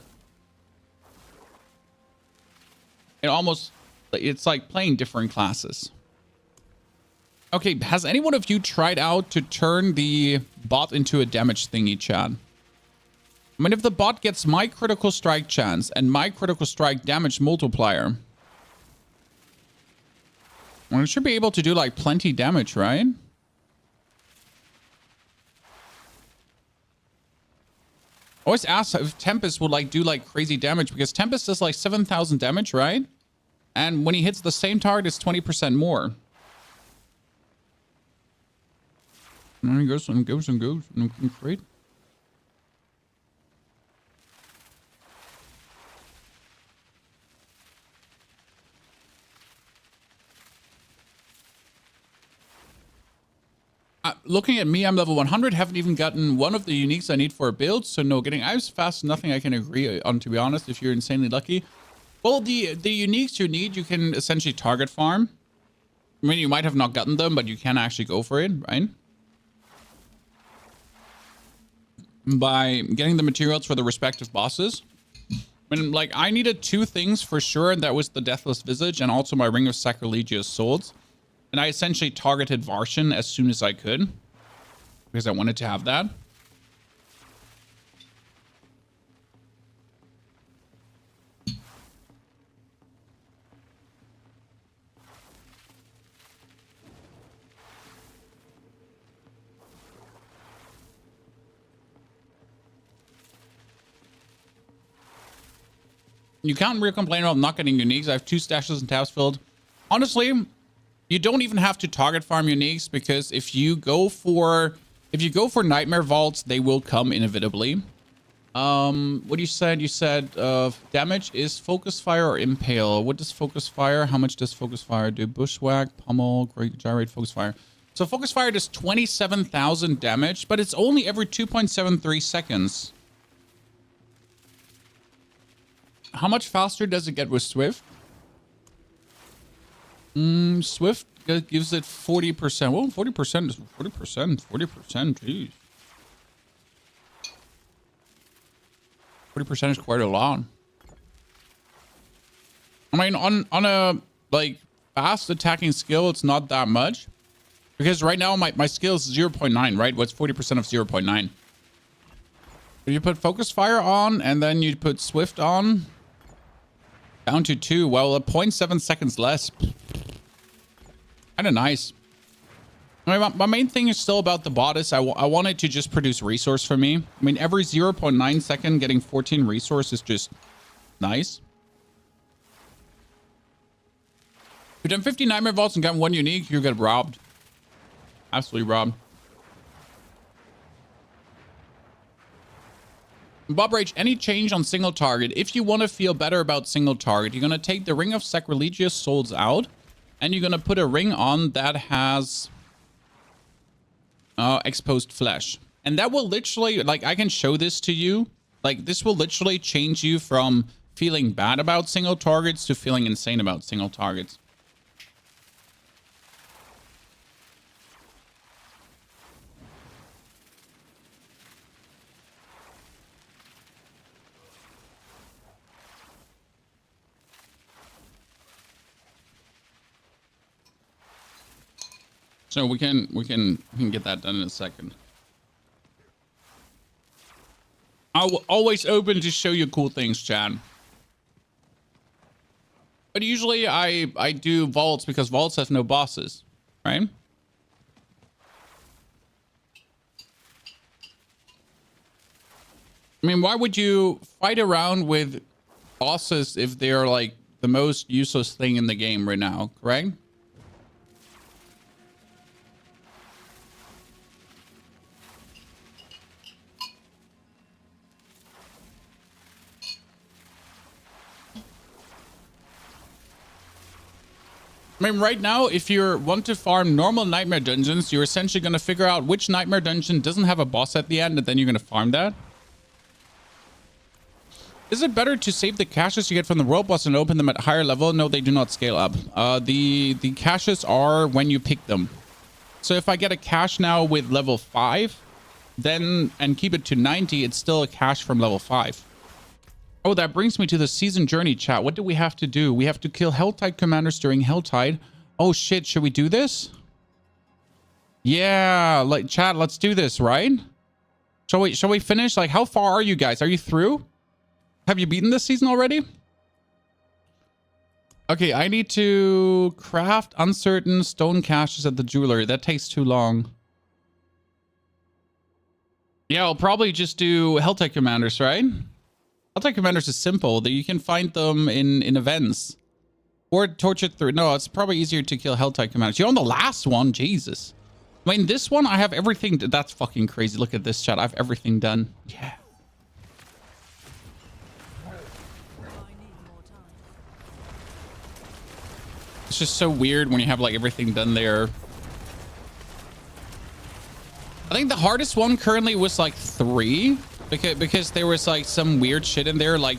it's like playing different classes. Okay, has any one of you tried out to turn the bot into a damage thingy, chat? I mean, if the bot gets my critical strike chance and my critical strike damage multiplier, well, it should be able to do like plenty damage, right? Always ask if Tempest would like do like crazy damage, because Tempest does like 7,000 damage, right? And when he hits the same target, it's 20% more. And he goes and goes and goes. Great. Looking at me, I'm level 100. Haven't even gotten one of the uniques I need for a build. So no, getting items fast, nothing I can agree on, to be honest, if you're insanely lucky. Well, the uniques you need, you can essentially target farm. I mean, you might have not gotten them, but you can actually go for it, right? By getting the materials for the respective bosses. I mean, like, I needed 2 things for sure, and that was the Deathless Visage and also my Ring of Sacrilegious Swords. And I essentially targeted Varshan as soon as I could, because I wanted to have that. You can't really complain about not getting uniques. I have 2 stashes and tabs filled. Honestly, you don't even have to target farm uniques, because if you go for Nightmare Vaults, they will come inevitably. What you said? You said damage is Focus Fire or Impale. What does Focus Fire? How much does Focus Fire do? Bushwhack, Pummel, Great Gyrate, Focus Fire. So Focus Fire does 27,000 damage, but it's only every 2.73 seconds. How much faster does it get with Swift? Swift gives it 40%. Well, 40% is 40%. 40%, geez. 40% is quite a lot. I mean, on a, like, fast attacking skill, it's not that much. Because right now, my skill is 0.9, right? What's 40% of 0.9? If you put Focus Fire on, and then you put Swift on, down to 2. Well, 0.7 seconds less. Kind of nice. I mean, my main thing is still about the bot is I want it to just produce resource for me. I mean, every 0.9 second getting 14 resource is just nice. If you've done 50 Nightmare Vaults and gotten 1 unique, you get robbed. Absolutely robbed. Bob Rage, any change on single target? If you want to feel better about single target, you're going to take the Ring of Sacrilegious Souls out, and you're going to put a ring on that has exposed flesh. And that will literally, like, I can show this to you. Like, this will literally change you from feeling bad about single targets to feeling insane about single targets. So we can get that done in a second. I'm always open to show you cool things, Chad. But usually I do vaults because vaults have no bosses, right? I mean, why would you fight around with bosses if they're like the most useless thing in the game right now, correct? I mean, right now, if you want to farm normal nightmare dungeons, you're essentially going to figure out which nightmare dungeon doesn't have a boss at the end, and then you're going to farm that. Is it better to save the caches you get from the world boss and open them at higher level? No, they do not scale up. The caches are when you pick them. So if I get a cache now with level 5, then and keep it to 90, it's still a cache from level 5. Oh, that brings me to the season journey chat. What do we have to do? We have to kill Helltide commanders during Helltide. Oh shit, should we do this? Yeah, like chat, let's do this, right? Shall we finish? Like, how far are you guys? Are you through? Have you beaten this season already? Okay, I need to craft uncertain stone caches at the jeweler. That takes too long. Yeah, I'll probably just do Helltide commanders, right? Helltide commanders is simple. That you can find them in events. Or tortured through. No, it's probably easier to kill hell type commanders. You're on the last one. Jesus. I mean, this one, I have everything. That's fucking crazy. Look at this chat. I have everything done. Yeah. It's just so weird when you have like everything done there. I think the hardest one currently was like 3 because there was like some weird shit in there, like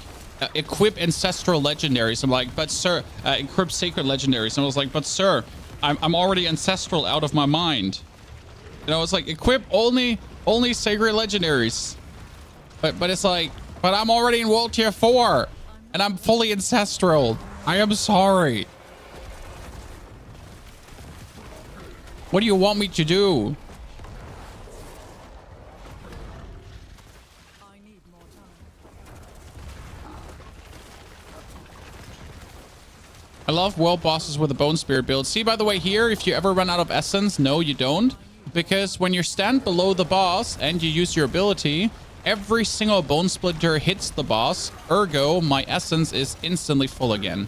equip ancestral legendaries. I'm like, but sir, equip sacred legendaries. And I was like, but sir, I'm already ancestral out of my mind. You know, it's like equip only sacred legendaries. But it's like, but I'm already in world tier 4 and I'm fully ancestral. I am sorry. What do you want me to do? I love world bosses with a bone spirit build. See, by the way, here, if you ever run out of essence, no, you don't. Because when you stand below the boss and you use your ability, every single bone splinter hits the boss. Ergo, my essence is instantly full again.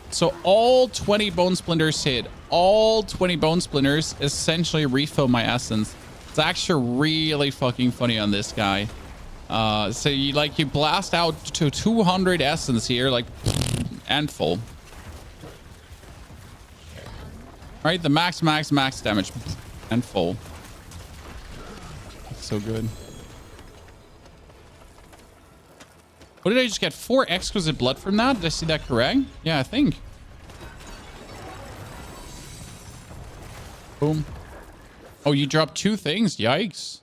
So all 20 bone splinters hit. All 20 bone splinters essentially refill my essence. It's actually really fucking funny on this guy. So you blast out to 200 essence here, like, and full. Right, the max damage and full. That's so good. What did I just get? 4 exquisite blood from that? Did I see that correct? Yeah, I think. Boom. Oh, you dropped 2 things. Yikes.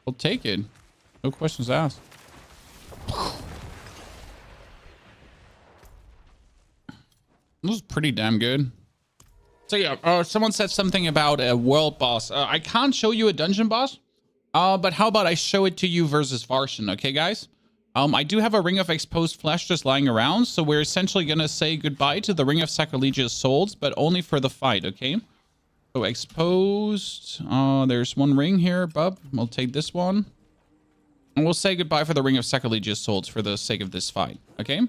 I'll take it. No questions asked. This is pretty damn good. So yeah, someone said something about a world boss. I can't show you a dungeon boss, but how about I show it to you versus Varshan, okay, guys? I do have a Ring of Exposed Flesh just lying around, so we're essentially gonna say goodbye to the Ring of Sacrilegious Souls, but only for the fight, okay? So exposed. There's 1 ring here, bub. We'll take this one. And we'll say goodbye for the Ring of Sacrilegious Souls for the sake of this fight, okay?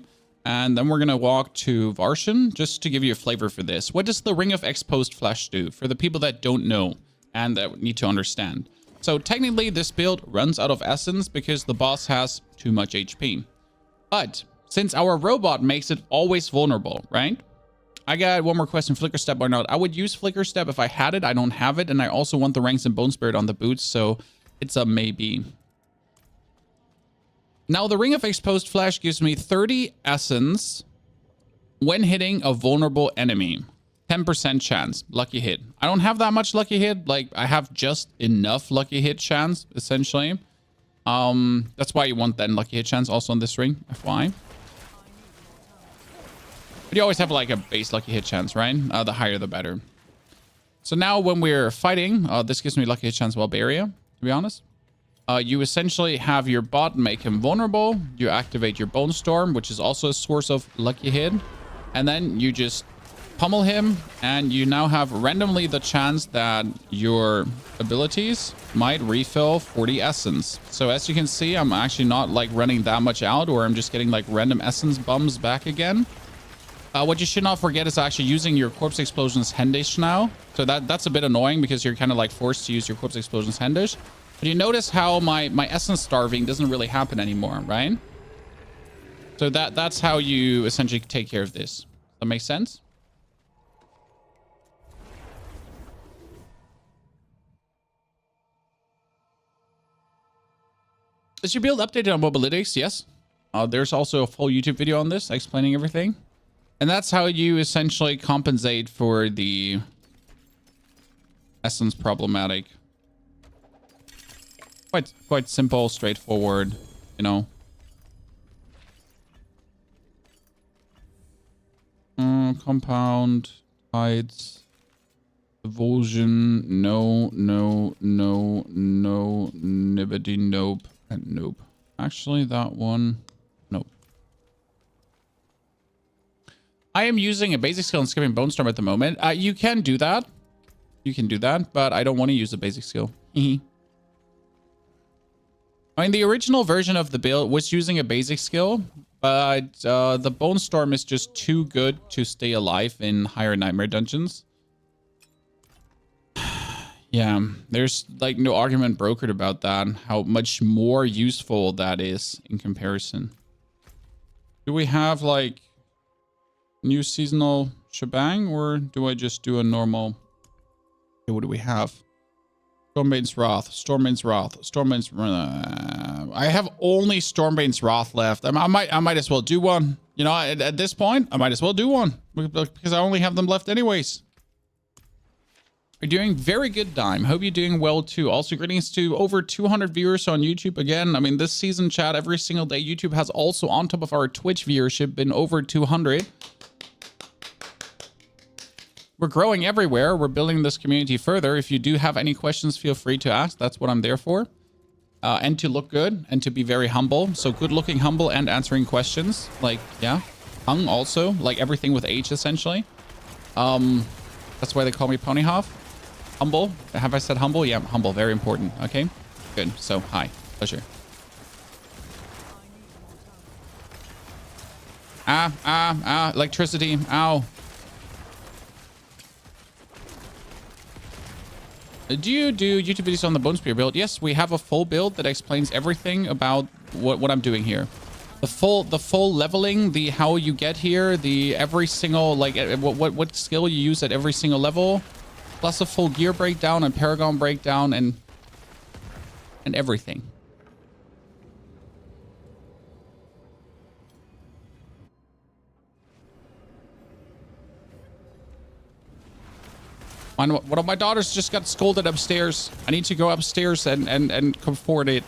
And then we're going to walk to Varshan just to give you a flavor for this. What does the Ring of Exposed Flesh do for the people that don't know and that need to understand? So technically this build runs out of essence because the boss has too much HP. But since our robot makes it always vulnerable, right? I got one more question, Flicker Step or not. I would use Flicker Step if I had it. I don't have it. And I also want the Ranks and Bone Spirit on the boots. So it's a maybe. Now, the Ring of Exposed Flesh gives me 30 essence when hitting a vulnerable enemy. 10% chance. Lucky hit. I don't have that much lucky hit. Like, I have just enough lucky hit chance, essentially. That's why you want that lucky hit chance also on this ring, FYI. But you always have, like, a base lucky hit chance, right? The higher, the better. So now when we're fighting, this gives me lucky hit chance Walbaria, to be honest. You essentially have your bot make him vulnerable. You activate your Bone Storm, which is also a source of lucky hit. And then you just pummel him. And you now have randomly the chance that your abilities might refill 40 essence. So as you can see, I'm actually not like running that much out, or I'm just getting like random essence bums back again. What you should not forget is actually using your Corpse Explosions Hendish now. So that's a bit annoying because you're kind of like forced to use your Corpse Explosions Hendish. But you notice how my essence starving doesn't really happen anymore, right? So that's how you essentially take care of this. Does that make sense? Is your build updated on Mobalytics? Yes. There's also a full YouTube video on this explaining everything. And that's how you essentially compensate for the essence problematic. Quite simple, straightforward, you know. Compound, tides, Evulsion, no, nibbity, nope, and nope. Actually, that one, nope. I am using a basic skill in skipping Bone Storm at the moment. You can do that. You can do that, but I don't want to use a basic skill. I mean, the original version of the build was using a basic skill, but the Bone Storm is just too good to stay alive in higher Nightmare dungeons. Yeah, there's like no argument brokered about that, how much more useful that is in comparison. Do we have like new seasonal shebang, or do I just do a normal? Okay, what do we have? Stormbane's Wrath, Stormbane's Wrath, Stormbane's... I have only Stormbane's Wrath left. I might as well do one. You know, at this point, I might as well do one. Because I only have them left anyways. You're doing very good, Dime. Hope you're doing well too. Also, greetings to over 200 viewers on YouTube. Again, I mean, this season, chat, every single day, YouTube has also, on top of our Twitch viewership, been over 200. We're growing everywhere. We're building this community further. If you do have any questions, feel free to ask. That's what I'm there for. And to look good and to be very humble. So good looking, humble, and answering questions. Like, yeah. Hung also. Like everything with H, essentially. That's why they call me Ponyhoff. Humble. Have I said humble? Yeah, humble. Very important. Okay. Good. So, hi. Pleasure. Electricity. Ow. Do you do YouTube videos on the Bone Spear build? Yes, we have a full build that explains everything about what I'm doing here. The full leveling, the how you get here, the every single like what skill you use at every single level, plus a full gear breakdown and Paragon breakdown and everything. One of my daughters just got scolded upstairs. I need to go upstairs and comfort it.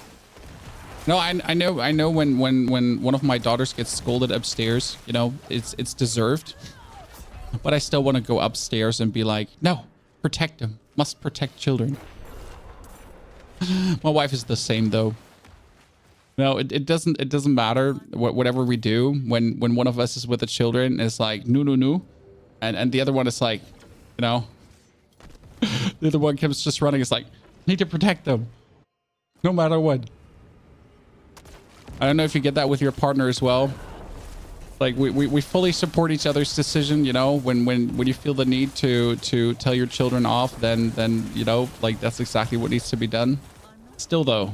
No, I know when one of my daughters gets scolded upstairs, you know, it's deserved. But I still want to go upstairs and be like, no, protect them. Must protect children. My wife is the same though. No, it doesn't matter whatever we do when one of us is with the children. It's like no, and the other one is like, you know. The other one comes just running. It's like, need to protect them. No matter what. I don't know if you get that with your partner as well. Like, we fully support each other's decision, you know. When you feel the need to tell your children off, then you know, like, that's exactly what needs to be done. Still, though.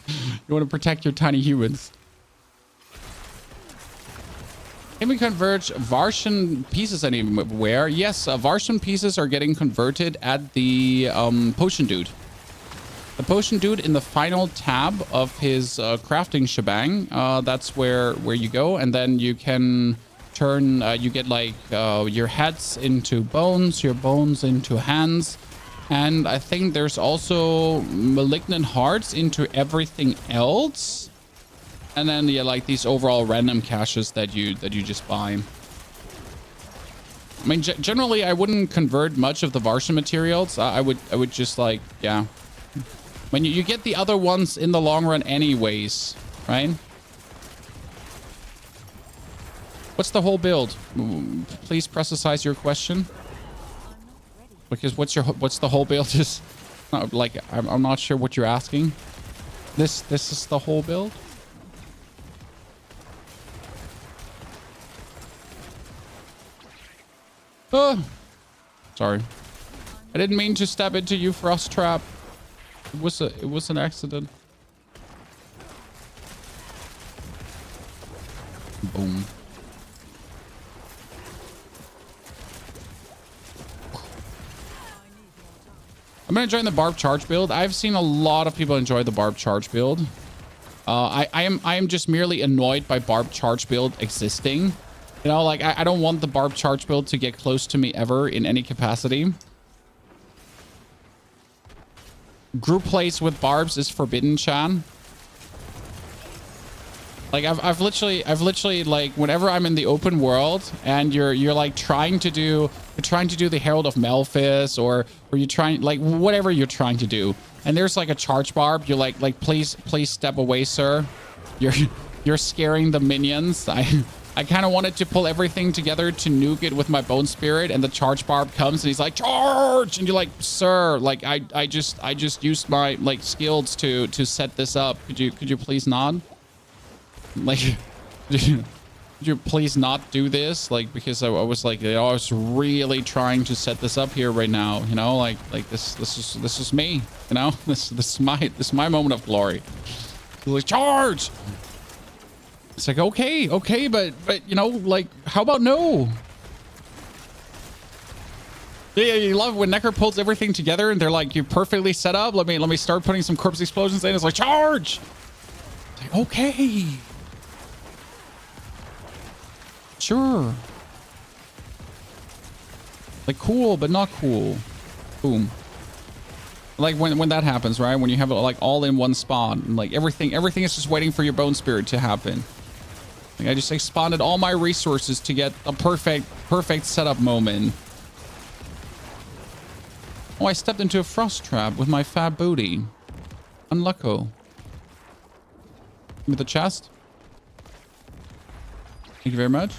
You want to protect your tiny humans. Can we convert Varshan pieces anywhere? Yes, Varshan pieces are getting converted at the Potion Dude. The Potion Dude in the final tab of his crafting shebang. That's where you go, and then you can turn. You get like your heads into bones, your bones into hands, and I think there's also malignant hearts into everything else. And then yeah, like these overall random caches that you just buy. I mean, generally, I wouldn't convert much of the Varshan materials. I would just like, yeah. When you get the other ones in the long run anyways, right? What's the whole build? Please precise your question. Because what's the whole build? Just like I'm not sure what you're asking. This is the whole build. Oh, sorry. I didn't mean to step into you, Frost Trap. It was an accident. Boom. I'm gonna join the Barb Charge build. I've seen a lot of people enjoy the Barb Charge build. I am just merely annoyed by Barb Charge build existing. You know, like, I don't want the Barb Charge build to get close to me ever in any capacity. Group plays with barbs is forbidden, Chan. Like, I've literally, like, whenever I'm in the open world and you're like trying to do the Herald of Melphis or you're trying, like, whatever you're trying to do, and there's like a charge barb, you're like, please step away, sir. You're scaring the minions. I kind of wanted to pull everything together to nuke it with my Bone Spirit, and the charge barb comes and he's like, charge! And you're like, sir, like I just used my like skills to set this up. Could you please nod? Like, could you please not do this? Like, because I was like, I was really trying to set this up here right now, you know, like this is me, you know, this is my moment of glory. Like, charge. It's like, okay, but you know, like, how about no? Yeah, you love when Necro pulls everything together and they're like, you're perfectly set up. Let me start putting some corpse explosions in. It's like, charge. It's like, okay. Sure. Like, cool, but not cool. Boom. Like when that happens, right? When you have it like all in one spot, and like everything is just waiting for your bone spirit to happen. Like I just expanded all my resources to get a perfect setup moment. Oh, I stepped into a frost trap with my fat booty. Unlucko. Give me the chest. Thank you very much.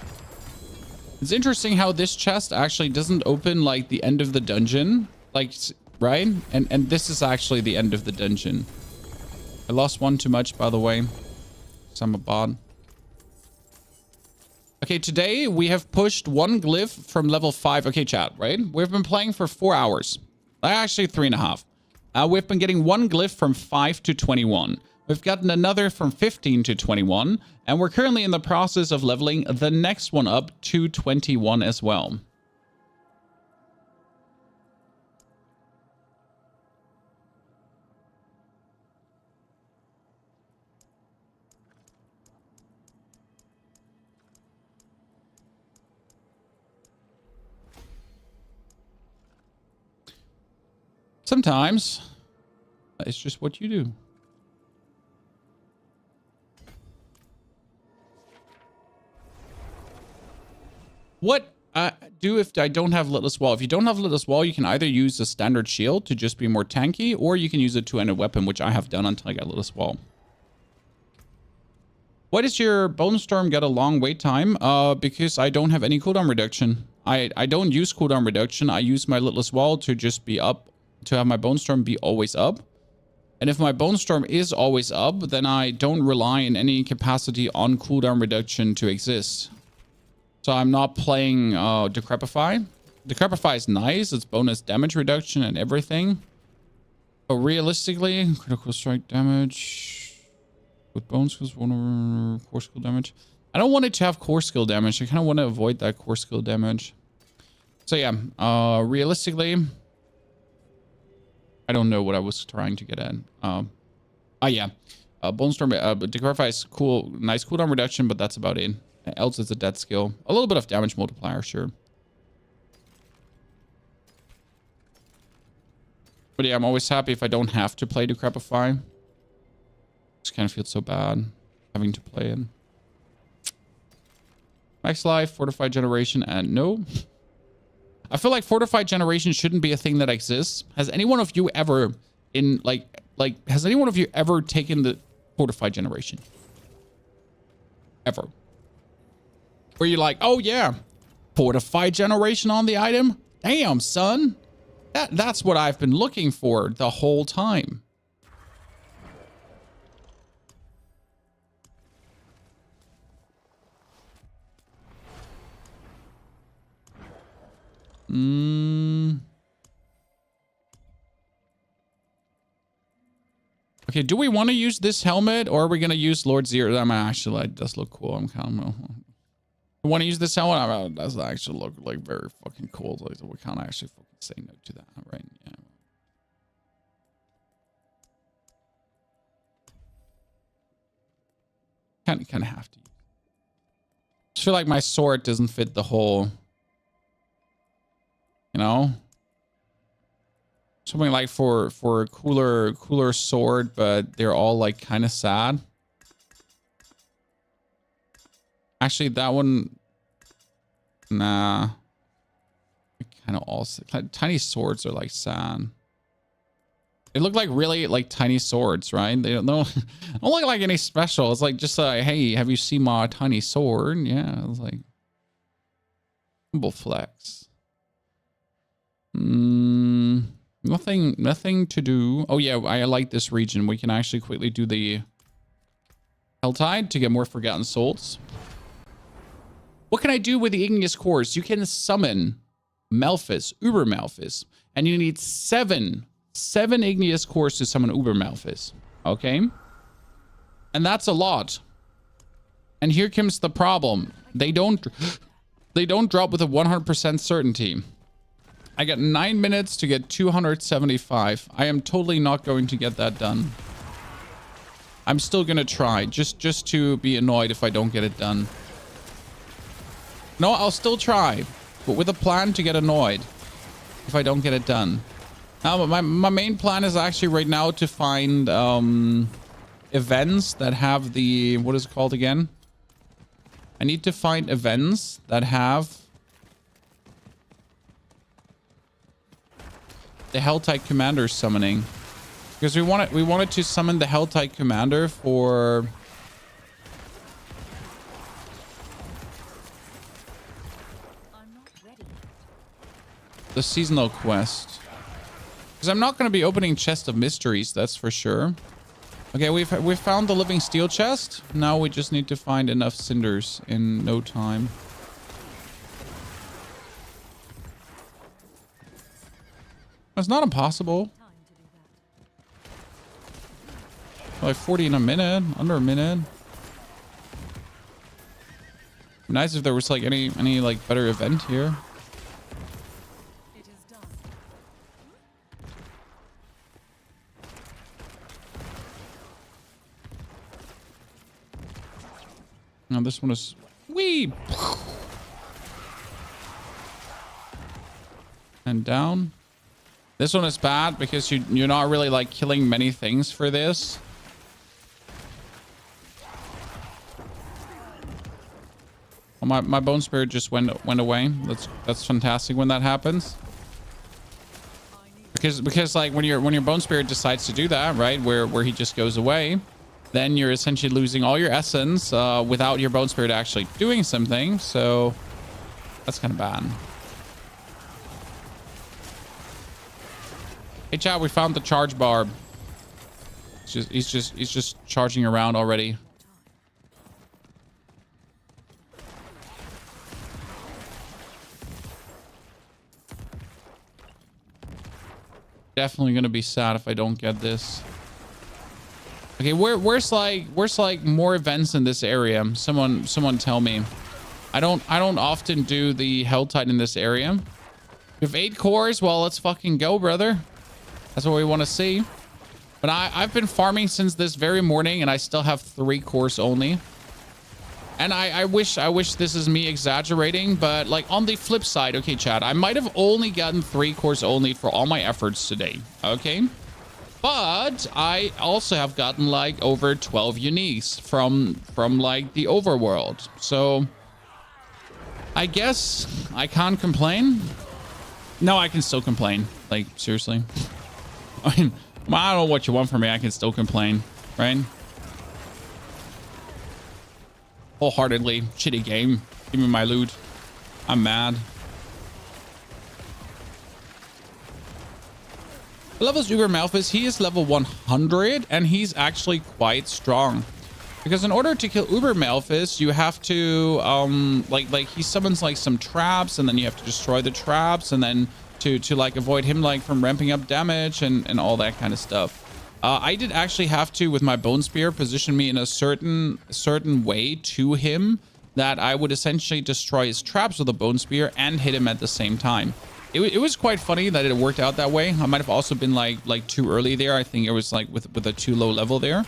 It's interesting how this chest actually doesn't open like the end of the dungeon, like, right? And this is actually the end of the dungeon. I lost one too much, by the way. So I'm a bot. Okay, today we have pushed one glyph from level 5. Okay, chat, right? We've been playing for 4 hours. Actually, 3.5. We've been getting one glyph from 5 to 21. We've gotten another from 15 to 21, and we're currently in the process of leveling the next one up to 21 as well. Sometimes it's just what you do. What do if I don't have Litless Wall? If you don't have Litless Wall, you can either use a standard shield to just be more tanky, or you can use a two-handed weapon, which I have done until I got Litless Wall. Why does your Bone Storm get a long wait time? Because I don't have any cooldown reduction. I don't use cooldown reduction. I use my Litless Wall to just be up, to have my Bone Storm be always up. And if my Bone Storm is always up, then I don't rely in any capacity on cooldown reduction to exist. So I'm not playing Decrepify. Decrepify is nice. It's bonus damage reduction and everything. But realistically, critical strike damage with bone skills, core skill damage. I don't want it to have core skill damage. I kind of want to avoid that core skill damage. So yeah, realistically, I don't know what I was trying to get at. Yeah. Bone Storm, Decrepify is cool. Nice cooldown reduction, but that's about it. Else it's a death skill. A little bit of damage multiplier, sure. But yeah, I'm always happy if I don't have to play Decrepify. Just kind of feels so bad having to play it. Max Life, Fortified Generation, and no. I feel like Fortified Generation shouldn't be a thing that exists. Has any one of you ever has any one of you ever taken the Fortified Generation? Ever? Where you're like, oh yeah, Fortified Generation on the item? Damn, son. That's what I've been looking for the whole time. Okay, do we want to use this helmet, or are we going to use Lord Zero? That might actually, like, does look cool. I'm kind of... I want to use this helmet. Does actually look like very fucking cool. Like, we can't actually fucking say no to that, right? Yeah. Kind of have to. I just feel like my sword doesn't fit the whole. You know, something like for a cooler sword, but they're all like kind of sad. Actually, that one, nah. Kind of also, like, tiny swords are like sad. They look like really like tiny swords, right? They don't look like any special. It's like just like, hey, have you seen my tiny sword? Yeah, it's like humble flex. Nothing to do. Oh yeah, I like this region. We can actually quickly do the Helltide to get more Forgotten Souls. What can I do with the Igneous Cores? You can summon Malphus, Uber Malphus, and you need seven Igneous Cores to summon Uber Malphus. Okay? And that's a lot. And here comes the problem. They don't drop with a 100% certainty. I got 9 minutes to get 275. I am totally not going to get that done. I'm still gonna try, just to be annoyed if I don't get it done. No, I'll still try, but with a plan to get annoyed if I don't get it done. Now, my main plan is actually right now to find events that have the... What is it called again? I need to find events that have the Helltide Commander summoning. Because we wanted to summon the Helltide Commander for... the seasonal quest. Because I'm not going to be opening Chest of Mysteries, that's for sure. Okay, we've found the Living Steel chest. Now we just need to find enough cinders in no time. It's not impossible. Like 40 in a minute, under a minute. Nice if there was like any like better event here. Now this one is wee and down. This one is bad because you're not really like killing many things for this. Well, my bone spirit just went away. That's fantastic when that happens. Because like when your bone spirit decides to do that, right, where he just goes away, then you're essentially losing all your essence without your bone spirit actually doing something. So that's kind of bad. Hey chat, we found the charge barb. He's just charging around already. Definitely gonna be sad if I don't get this. Okay, where's like more events in this area? Someone tell me. I don't often do the Helltide in this area. We have 8 cores. Well, let's fucking go, brother. That's what we want to see. But I've been farming since this very morning, and I still have 3 cores only. And I wish this is me exaggerating, but like on the flip side, okay, chat, I might have only gotten 3 cores only for all my efforts today. Okay. But I also have gotten like over 12 uniques from like the overworld. So I guess I can't complain. No, I can still complain. Like, seriously. I mean, I don't know what you want from me. I can still complain, right? Wholeheartedly. Shitty game. Give me my loot. I'm mad. Levels Uber Malphus, he is level 100 and he's actually quite strong. Because in order to kill Uber Malphus, you have to like he summons like some traps, and then you have to destroy the traps, and then to like avoid him like from ramping up damage and all that kind of stuff. I did actually have to, with my bone spear, position me in a certain way to him that I would essentially destroy his traps with a bone spear and hit him at the same time. It was quite funny that it worked out that way. I might have also been like too early there. I think it was like with a too low level there.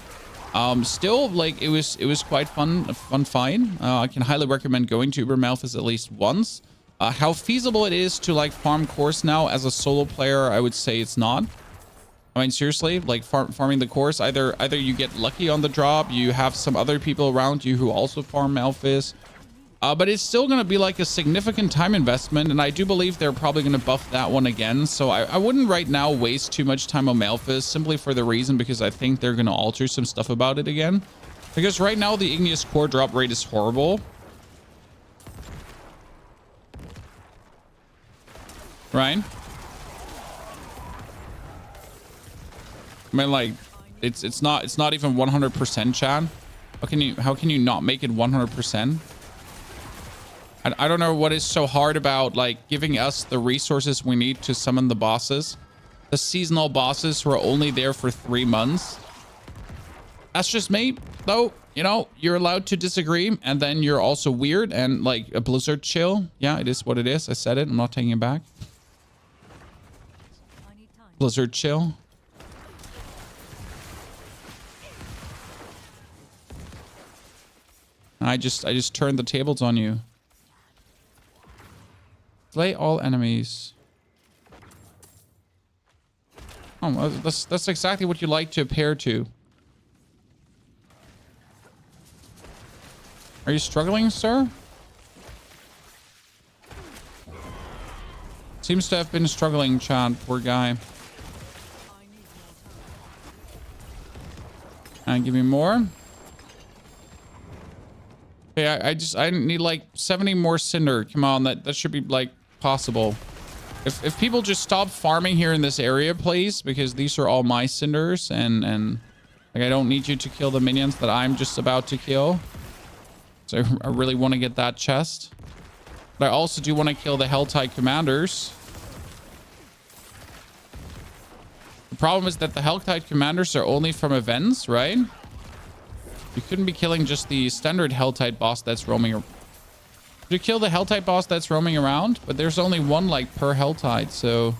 Still, like it was quite fun fight. I can highly recommend going to Uber Malphus at least once. How feasible it is to like farm course now as a solo player, I would say it's not. I mean, seriously, like farming the course, either you get lucky on the drop, you have some other people around you who also farm Malphus. But it's still going to be like a significant time investment, and I do believe they're probably going to buff that one again. So I wouldn't right now waste too much time on Malphus, simply for the reason because I think they're going to alter some stuff about it again. Because right now the Igneous Core drop rate is horrible. Right? I mean, like, it's not even 100% chat. How can you not make it 100%? I don't know what is so hard about like giving us the resources we need to summon the bosses. The seasonal bosses who are only there for 3 months. That's just me, though. You know, you're allowed to disagree, and then you're also weird and like a Blizzard chill. Yeah, it is what it is. I said it. I'm not taking it back. Blizzard chill. I just turned the tables on you. Slay all enemies. Oh, well, that's exactly what you like to appear to. Are you struggling, sir? Seems to have been struggling, Chad. Poor guy. And give me more. Okay, I need like 70 more cinder. Come on, that should be like possible. If people just stop farming here in this area, please, because these are all my cinders, and like I don't need you to kill the minions that I'm just about to kill. So I really want to get that chest. But I also do want to kill the Helltide commanders. The problem is that the Helltide commanders are only from events, right? You couldn't be killing just the standard Helltide boss that's roaming around. You kill the Helltide boss that's roaming around, but there's only one like per Helltide, so...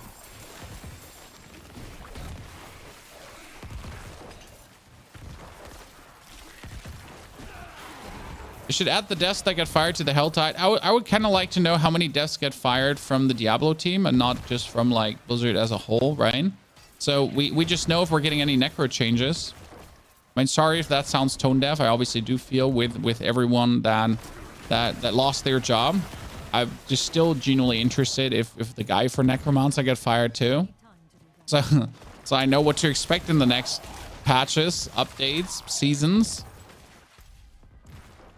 You should add the deaths that get fired to the Helltide. I would kind of like to know how many deaths get fired from the Diablo team and not just from like Blizzard as a whole, right? So we just know if we're getting any Necro changes. I mean, sorry if that sounds tone deaf. I obviously do feel with everyone that lost their job. I'm just still genuinely interested if the guy for Necromancer get fired too. So I know what to expect in the next patches, updates, seasons.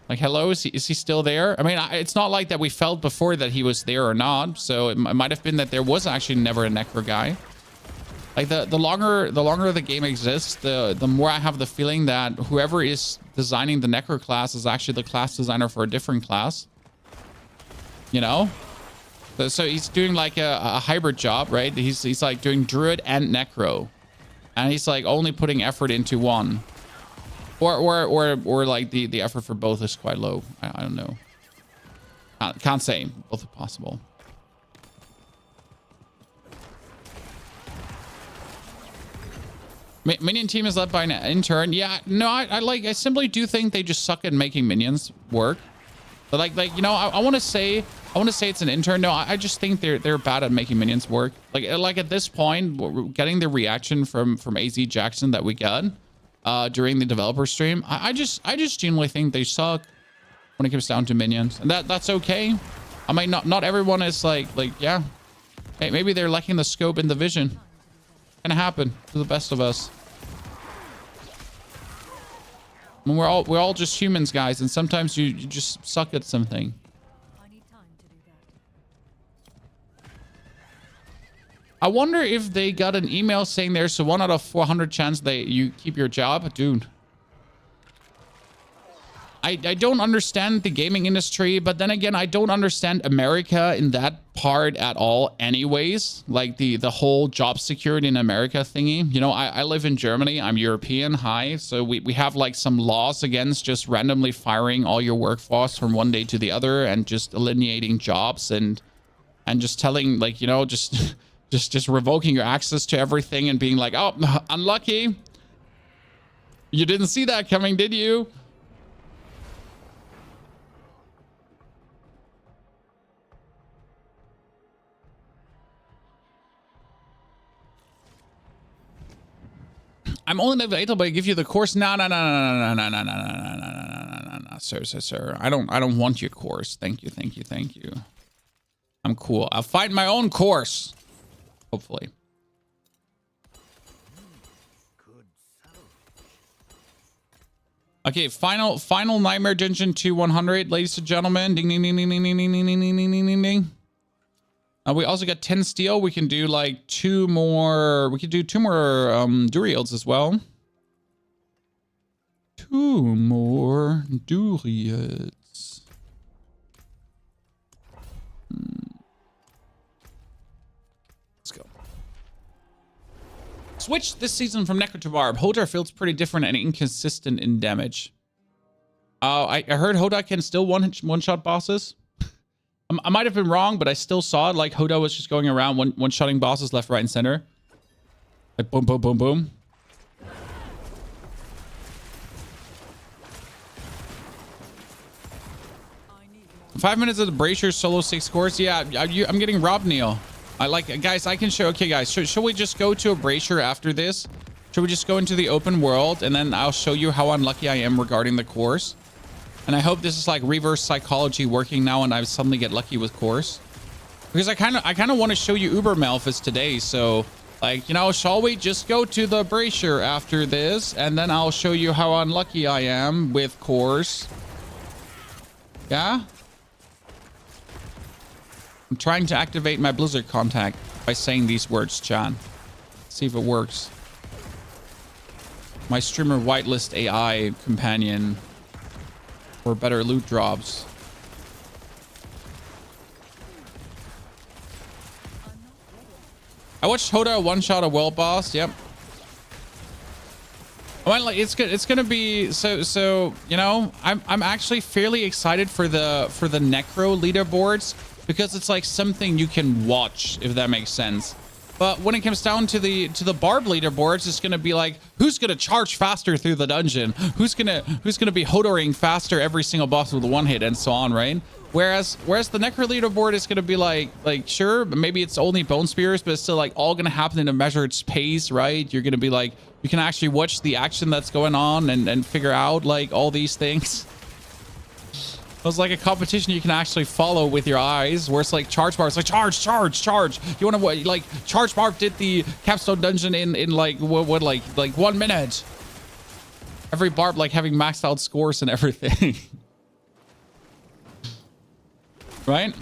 Like, hello, is he still there? I mean, it's not like that we felt before that he was there or not. So it might have been that there was actually never a Necro guy. Like the longer the game exists, the more I have the feeling that whoever is designing the Necro class is actually the class designer for a different class. You know? So he's doing like a hybrid job, right? He's like doing Druid and Necro. And he's like only putting effort into one. Or like the effort for both is quite low. I don't know. Can't say. Both are possible. Minion team is led by an intern. Yeah, no, I simply do think they just suck at making minions work. But like you know, I want to say it's an intern. No, I just think they're bad at making minions work. Like at this point, we're getting the reaction from AZ Jackson that we got during the developer stream. I just genuinely think they suck when it comes down to minions, and that's okay. I mean, not everyone is like yeah. Hey, maybe they're lacking the scope and the vision. Can happen to the best of us. I mean, we're all just humans, guys, and sometimes you just suck at something. I need time to do that. I wonder if they got an email saying there's a 1 out of 400 chance that you keep your job, dude. I don't understand the gaming industry, but then again, I don't understand America in that part at all anyways. Like the whole job security in America thingy. You know, I live in Germany. I'm European. Hi. So we have like some laws against just randomly firing all your workforce from one day to the other and just eliminating jobs and just telling like, you know, just revoking your access to everything and being like, oh, unlucky. You didn't see that coming, did you? I'm only available to give you the course. No, sir. I don't want your course. Thank you. I'm cool. I'll find my own course. Hopefully. Okay, final Nightmare Dungeon 100, ladies and gentlemen. Ding ding ding ding ding ding ding ding ding ding ding ding. We also got 10 steel. We can do like 2 more. We could do 2 more Duriels as well. 2 more durians. Let's go. Switch this season from Necro to Barb. Hoda feels pretty different and inconsistent in damage. I heard Hoda can still one-shot bosses. I might have been wrong, but I still saw it. Like, Hoda was just going around one-shotting bosses left, right, and center. Like, boom, boom, boom, boom. I need more. 5 minutes of the Brazier solo 6 course. Yeah, I'm getting robbed, Neil. I like, guys, I can show. Okay, guys, should we just go to a Brazier after this? Should we just go into the open world and then I'll show you how unlucky I am regarding the course? And I hope this is like reverse psychology working now and I suddenly get lucky with course. Because I kind of want to show you Uber Malphus today. So, like, you know, shall we just go to the Brazier after this? And then I'll show you how unlucky I am with course. Yeah? I'm trying to activate my Blizzard contact by saying these words, John. See if it works. My streamer whitelist AI companion for better loot drops. I watched Hoda one-shot a world boss. Yep. I mean, like, it's good. It's gonna be so. You know, I'm actually fairly excited for the Necro leaderboards because it's like something you can watch, if that makes sense. But when it comes down to the Barb leaderboards, it's gonna be like, who's gonna charge faster through the dungeon? Who's gonna be Hodoring faster every single boss with a one hit and so on, right? Whereas the Necro leaderboard is gonna be like sure, maybe it's only bone spears, but it's still like all gonna happen in a measured pace, right? You're gonna be like, you can actually watch the action that's going on and figure out like all these things. It's like a competition you can actually follow with your eyes, where it's like charge bar. It's like charge. You want to like charge bar did the capstone dungeon in like what like 1 minute. Every barb like having maxed out scores and everything, right?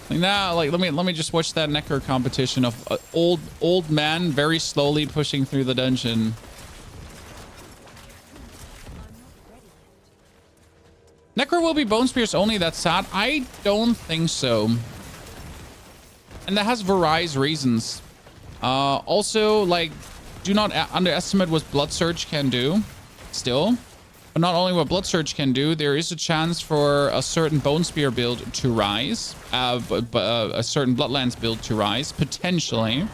Like now, like let me just watch that Necro competition of old man very slowly pushing through the dungeon. Necro will be bone spears only. That's sad. I don't think so. And that has various reasons. Also, like, do not underestimate what Blood Surge can do still. But not only what Blood Surge can do, there is a chance for a certain bone spear build to rise. A certain Bloodlands build to rise, potentially.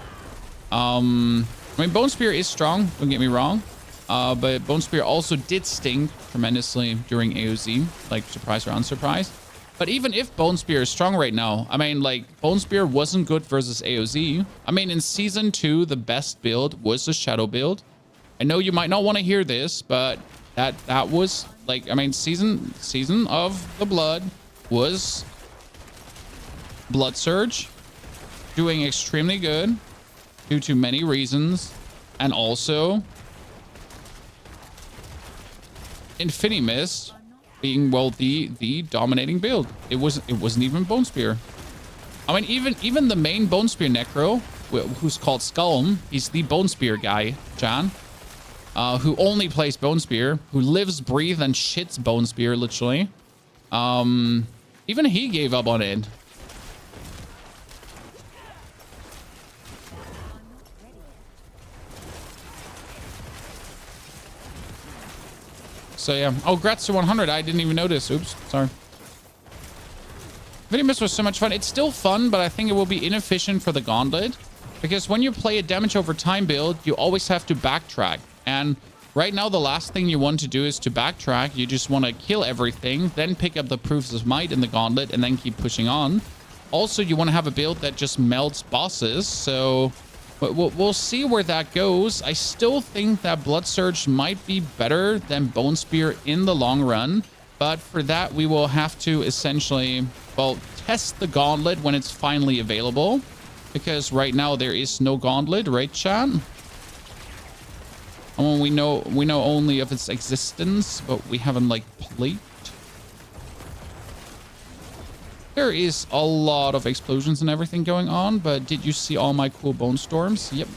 I mean, bone spear is strong, don't get me wrong. But Bone Spear also did sting tremendously during AOZ, like surprise or unsurprised. But even if Bone Spear is strong right now, I mean, like, Bone Spear wasn't good versus AOZ. I mean, in Season 2, the best build was the Shadow build. I know you might not want to hear this, but that was, like, I mean, Season of the Blood was Blood Surge, doing extremely good due to many reasons, and also Infinity Mist being, well, the dominating build. It wasn't even Bone Spear. I mean, even the main Bone Spear Necro, who's called Skullm, he's the Bone Spear guy, John, who only plays Bone Spear, who lives, breathes, and shits Bone Spear, literally. Even he gave up on it. So yeah. Oh, grats to 100. I didn't even notice. Oops. Sorry. Video Mist was so much fun. It's still fun, but I think it will be inefficient for the Gauntlet. Because when you play a damage over time build, you always have to backtrack. And right now, the last thing you want to do is to backtrack. You just want to kill everything, then pick up the Proofs of Might in the Gauntlet, and then keep pushing on. Also, you want to have a build that just melts bosses. So we'll see where that goes. I still think that Blood Surge might be better than Bone Spear in the long run. But for that, we will have to essentially, well, test the Gauntlet when it's finally available. Because right now there is no Gauntlet, right, chat? And we know only of its existence, but we haven't, like, played. There is a lot of explosions and everything going on, but did you see all my cool bone storms? Yep.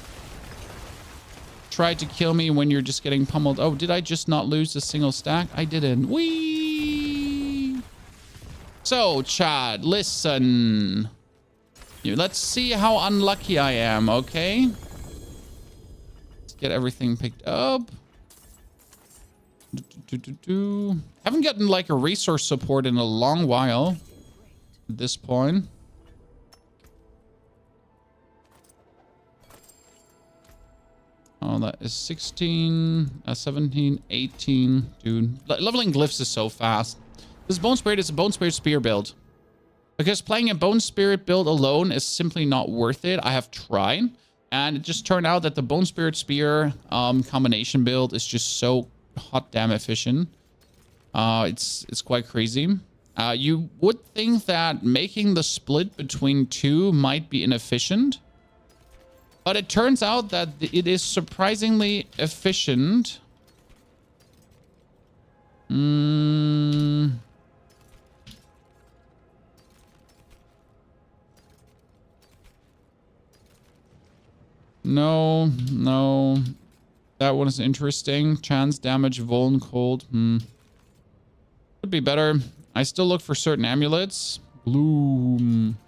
try to kill me when you're just getting pummeled. Oh, did I just not lose a single stack? I didn't. Whee! So, Chad, listen. Let's see how unlucky I am, okay? Let's get everything picked up. Haven't gotten like a resource support in a long while at this point. Oh, that is 16, 17, 18. Dude, leveling glyphs is so fast. This Bone Spirit is a Bone Spirit Spear build. Because playing a Bone Spirit build alone is simply not worth it. I have tried. And it just turned out that the Bone Spirit Spear combination build is just so hot damn efficient. It's quite crazy. You would think that making the split between two might be inefficient. But it turns out that it is surprisingly efficient. No. That one is interesting. Chance, damage, vuln, cold. Could be better. I still look for certain amulets. Bloom.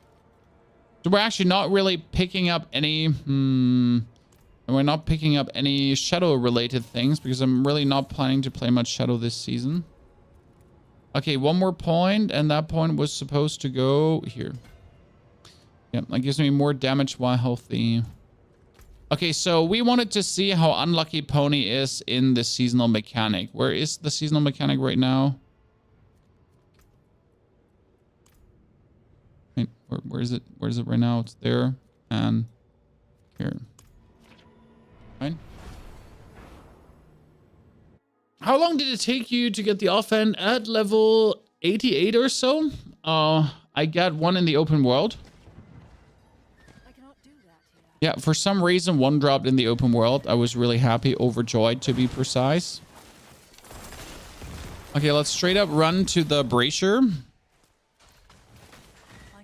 So we're actually not really picking up any... we're not picking up any shadow-related things because I'm really not planning to play much shadow this season. Okay, one more point, and that point was supposed to go here. Yep, that gives me more damage while healthy. Okay, so we wanted to see how unlucky Pony is in the seasonal mechanic. Where is the seasonal mechanic right now? Wait, where is it? Where is it right now? It's there and here. Right. How long did it take you to get the offhand at level 88 or so? I got one in the open world. I cannot do that here. Yeah, for some reason, one dropped in the open world. I was really happy, overjoyed to be precise. Okay, let's straight up run to the brazier. I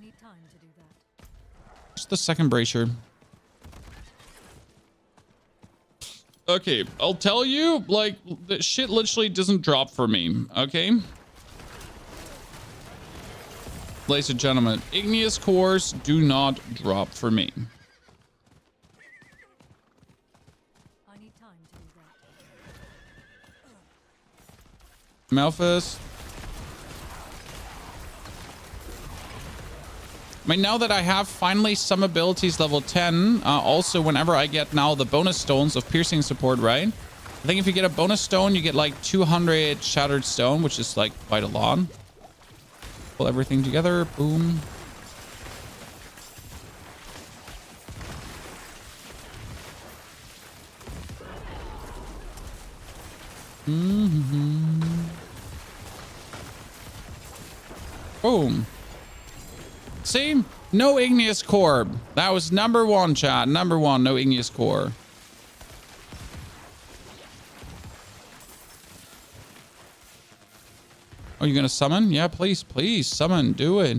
need time to do that. Just the second brazier. Okay, I'll tell you, like, the shit literally doesn't drop for me, okay? Ladies and gentlemen, igneous cores do not drop for me. I need time to do that. Malphus. I mean, now that I have finally some abilities level 10, also whenever I get now the bonus stones of piercing support, right? I think if you get a bonus stone, you get like 200 shattered stone, which is like quite a lot. Pull everything together. Boom. Boom. See? No igneous core. That was number one, chat. Number one, no igneous core. Oh, you gonna summon? Yeah, please, please, summon. Do it.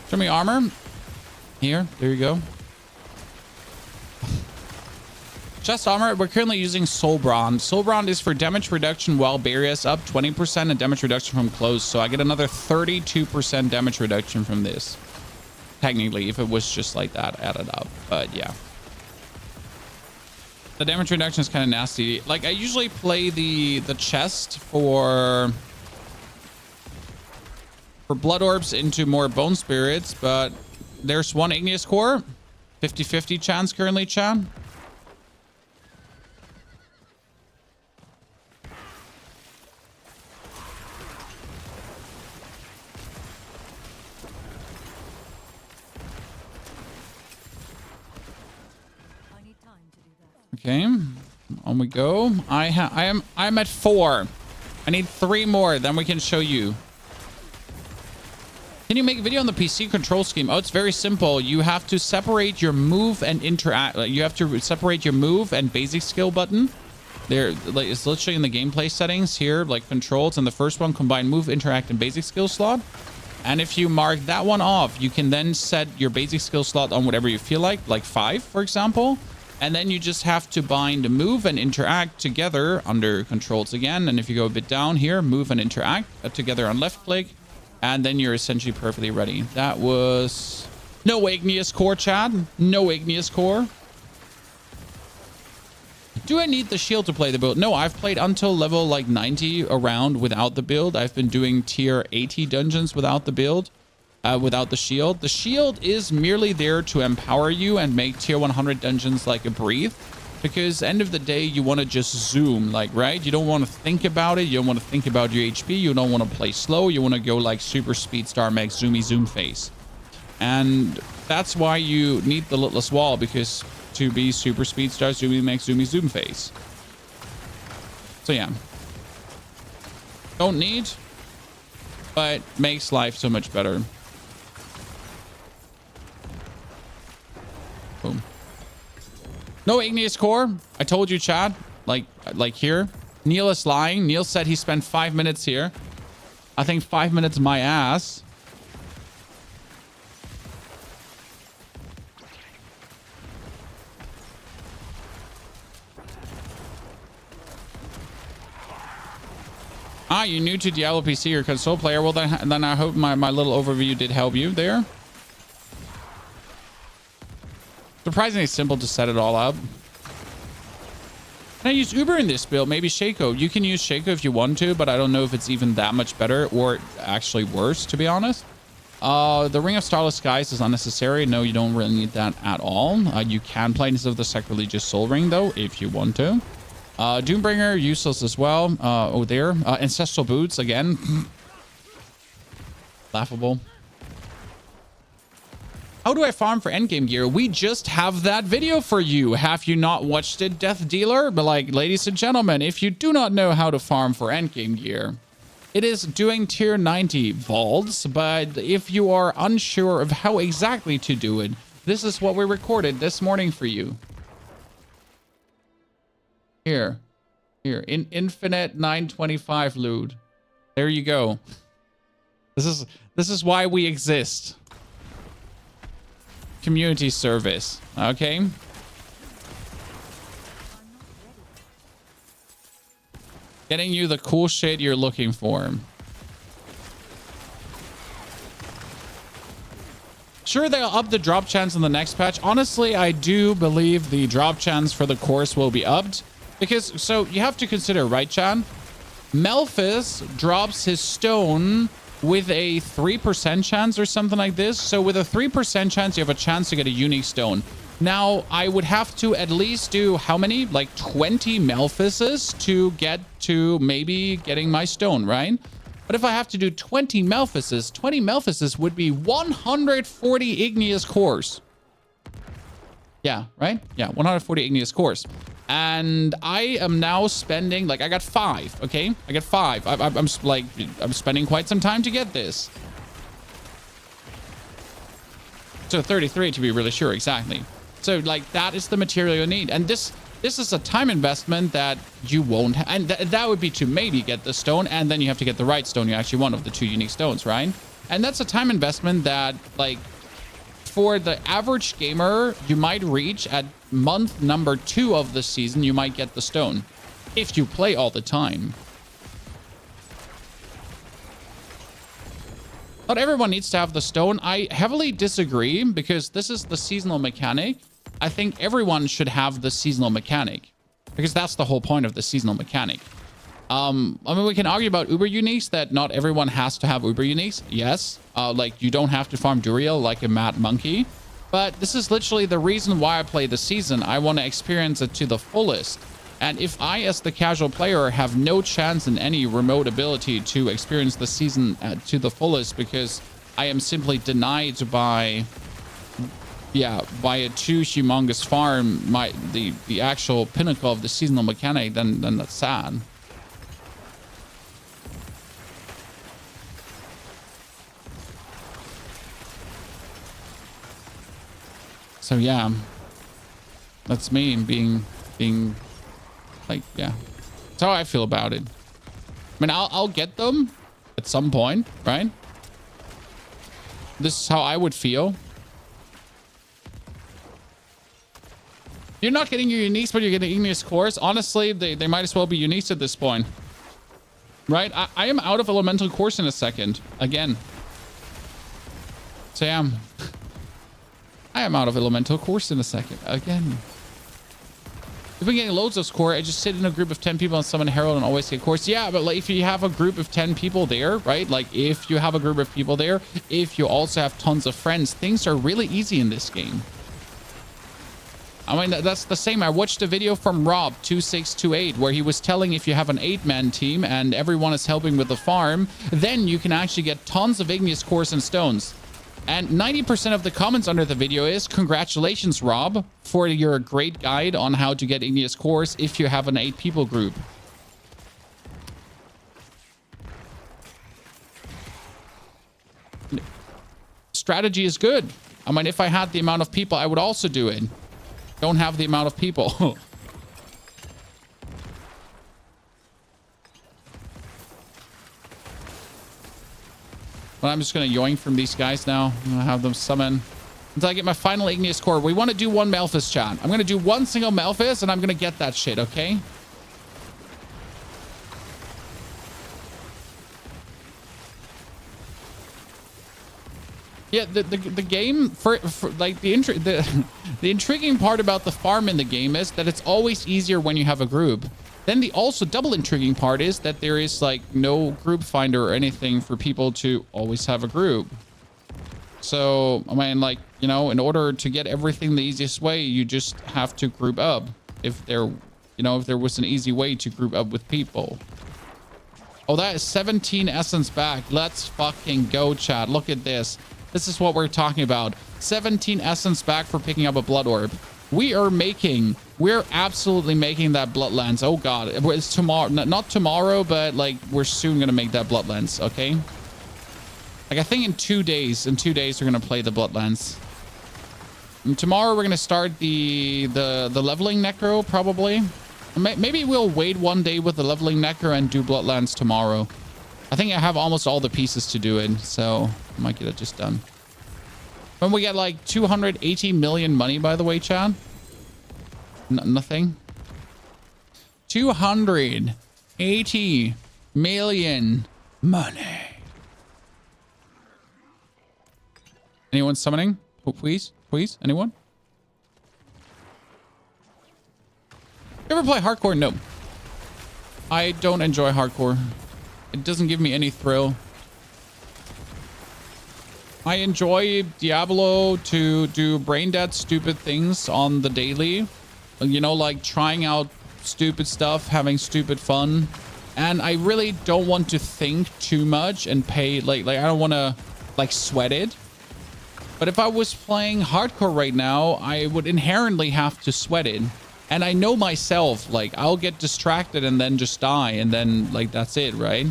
Show me armor. Here, there you go. Chest armor, we're currently using Soul Bronze. Soul Bronze is for damage reduction while barriers up 20% and damage reduction from close. So I get another 32% damage reduction from this. Technically, if it was just like that added up. But yeah. The damage reduction is kind of nasty. Like I usually play the chest for blood orbs into more bone spirits, but there's one igneous core. 50-50 chance currently, chat. Okay, on we go. I'm at 4. I need 3 more, then we can show you. Can you make a video on the PC control scheme? Oh, it's very simple. You have to separate your move and interact. You have to separate your move and basic skill button. There, like, it's literally in the gameplay settings here, like controls. And the first one, combine move, interact, and basic skill slot. And if you mark that one off, you can then set your basic skill slot on whatever you feel like 5, for example. And then you just have to bind move and interact together under controls again. And if you go a bit down here, move and interact together on left click. And then you're essentially perfectly ready. That was no igneous core, Chad. No igneous core. Do I need the shield to play the build? No, I've played until level like 90 around without the build. I've been doing tier 80 dungeons without the build, without the shield. The shield is merely there to empower you and make tier 100 dungeons like a breathe. Because end of the day, you want to just zoom, like, right? You don't want to think about it. You don't want to think about your HP. You don't want to play slow. You want to go like super speed star max zoomy zoom face. And that's why you need the litless wall, because to be super speed star zoomy max zoomy zoom face. So yeah, don't need, but makes life so much better. Boom. No igneous core. I told you, Chad. Like here. Neil is lying. Neil said he spent 5 minutes here. I think 5 minutes my ass. Ah, you're new to Diablo PC or console player. Well, then I hope my little overview did help you there. Surprisingly simple to set it all up. Can I use Uber in this build? Maybe Shaco. You can use Shaco if you want to, but I don't know if it's even that much better or actually worse, to be honest. The Ring of Starless Skies is unnecessary. No, you don't really need that at all. You can play instead of the Sacrilegious Soul Ring, though, if you want to. Doombringer, useless as well. Oh, there. Ancestral Boots, again. Laughable. How do I farm for endgame gear? We just have that video for you. Have you not watched it, Death Dealer? But like, ladies and gentlemen, if you do not know how to farm for endgame gear, it is doing tier 90 vaults. But if you are unsure of how exactly to do it, this is what we recorded this morning for you. Here, in infinite 925 loot. There you go. This is why we exist. Community service. Okay. Getting you the cool shit you're looking for. Sure, they'll up the drop chance in the next patch. Honestly, I do believe the drop chance for the course will be upped. Because, so you have to consider, right, Chan? Melphis drops his stone with a 3% chance or something like this. So with a 3% chance, you have a chance to get a unique stone. Now, I would have to at least do how many? Like 20 Melphises to get to maybe getting my stone, right? But if I have to do 20 Melphises would be 140 igneous cores. Yeah, right? Yeah, 140 igneous cores. And I am now spending, like, I got 5, okay? I got 5. I'm spending quite some time to get this. So 33 to be really sure, exactly. So, like, that is the material you need. And this is a time investment that you won't have. And that would be to maybe get the stone, and then you have to get the right stone you actually want of the 2 unique stones, right? And that's a time investment that, like, for the average gamer, you might reach at month number 2 of the season, you might get the stone if you play all the time. Not everyone needs to have the stone. I heavily disagree because this is the seasonal mechanic. I think everyone should have the seasonal mechanic because that's the whole point of the seasonal mechanic. I mean, we can argue about Uber uniques that not everyone has to have Uber uniques. Yes. Like you don't have to farm Duriel like a mad monkey. But this is literally the reason why I play the season. I want to experience it to the fullest. And if I, as the casual player, have no chance in any remote ability to experience the season to the fullest because I am simply denied by a too humongous farm, the actual pinnacle of the seasonal mechanic, then that's sad. So yeah, that's me being like, yeah, that's how I feel about it. I mean, I'll get them at some point, right? This is how I would feel. You're not getting your uniques, but you're getting igneous cores. Honestly, they might as well be uniques at this point. Right? I am out of elemental cores in a second. Again. Sam. I am out of elemental cores in a second. Again. If we're getting loads of core, I just sit in a group of 10 people and summon Herald and always get cores. Yeah, but like if you have a group of 10 people there, right? Like if you have a group of people there, if you also have tons of friends, things are really easy in this game. I mean, that's the same. I watched a video from Rob2628 where he was telling if you have an 8-man team and everyone is helping with the farm, then you can actually get tons of igneous cores and stones. And 90% of the comments under the video is, congratulations, Rob, for your great guide on how to get igneous cores if you have an 8-people group. Strategy is good. I mean, if I had the amount of people, I would also do it. Don't have the amount of people. Well, I'm just going to yoink from these guys now. I'm going to have them summon until I get my final igneous core. We want to do one Malphus, chat. I'm going to do one single Malphus and I'm going to get that shit, okay? Yeah, the game for like the intriguing part about the farm in the game is that it's always easier when you have a group. Then the also double intriguing part is that there is like no group finder or anything for people to always have a group. So I mean, like, you know, in order to get everything the easiest way, you just have to group up. If there, you know, if there was an easy way to group up with people. Oh, that is 17 essence back. Let's fucking go, chat. Look at this. This is what we're talking about. 17 essence back for picking up a blood orb. We're absolutely making that blood lens. Oh god, it's tomorrow. Not tomorrow, but like we're soon gonna make that blood lens. Okay. Like I think in 2 days. In 2 days we're gonna play the blood lens. And tomorrow we're gonna start the leveling necro probably. Maybe we'll wait one day with the leveling necro and do blood lens tomorrow. I think I have almost all the pieces to do it, so I might get it just done. When we get like 280 million money, by the way, Chad. Nothing. 280 million money. Anyone summoning? Oh, please, please, anyone? You ever play hardcore? No. I don't enjoy hardcore. It doesn't give me any thrill. I enjoy Diablo to do brain dead stupid things on the daily. You know, like trying out stupid stuff, having stupid fun. And I really don't want to think too much and pay, like I don't want to like sweat it. But if I was playing hardcore right now, I would inherently have to sweat it. And I know myself, like I'll get distracted and then just die. And then like, that's it, right?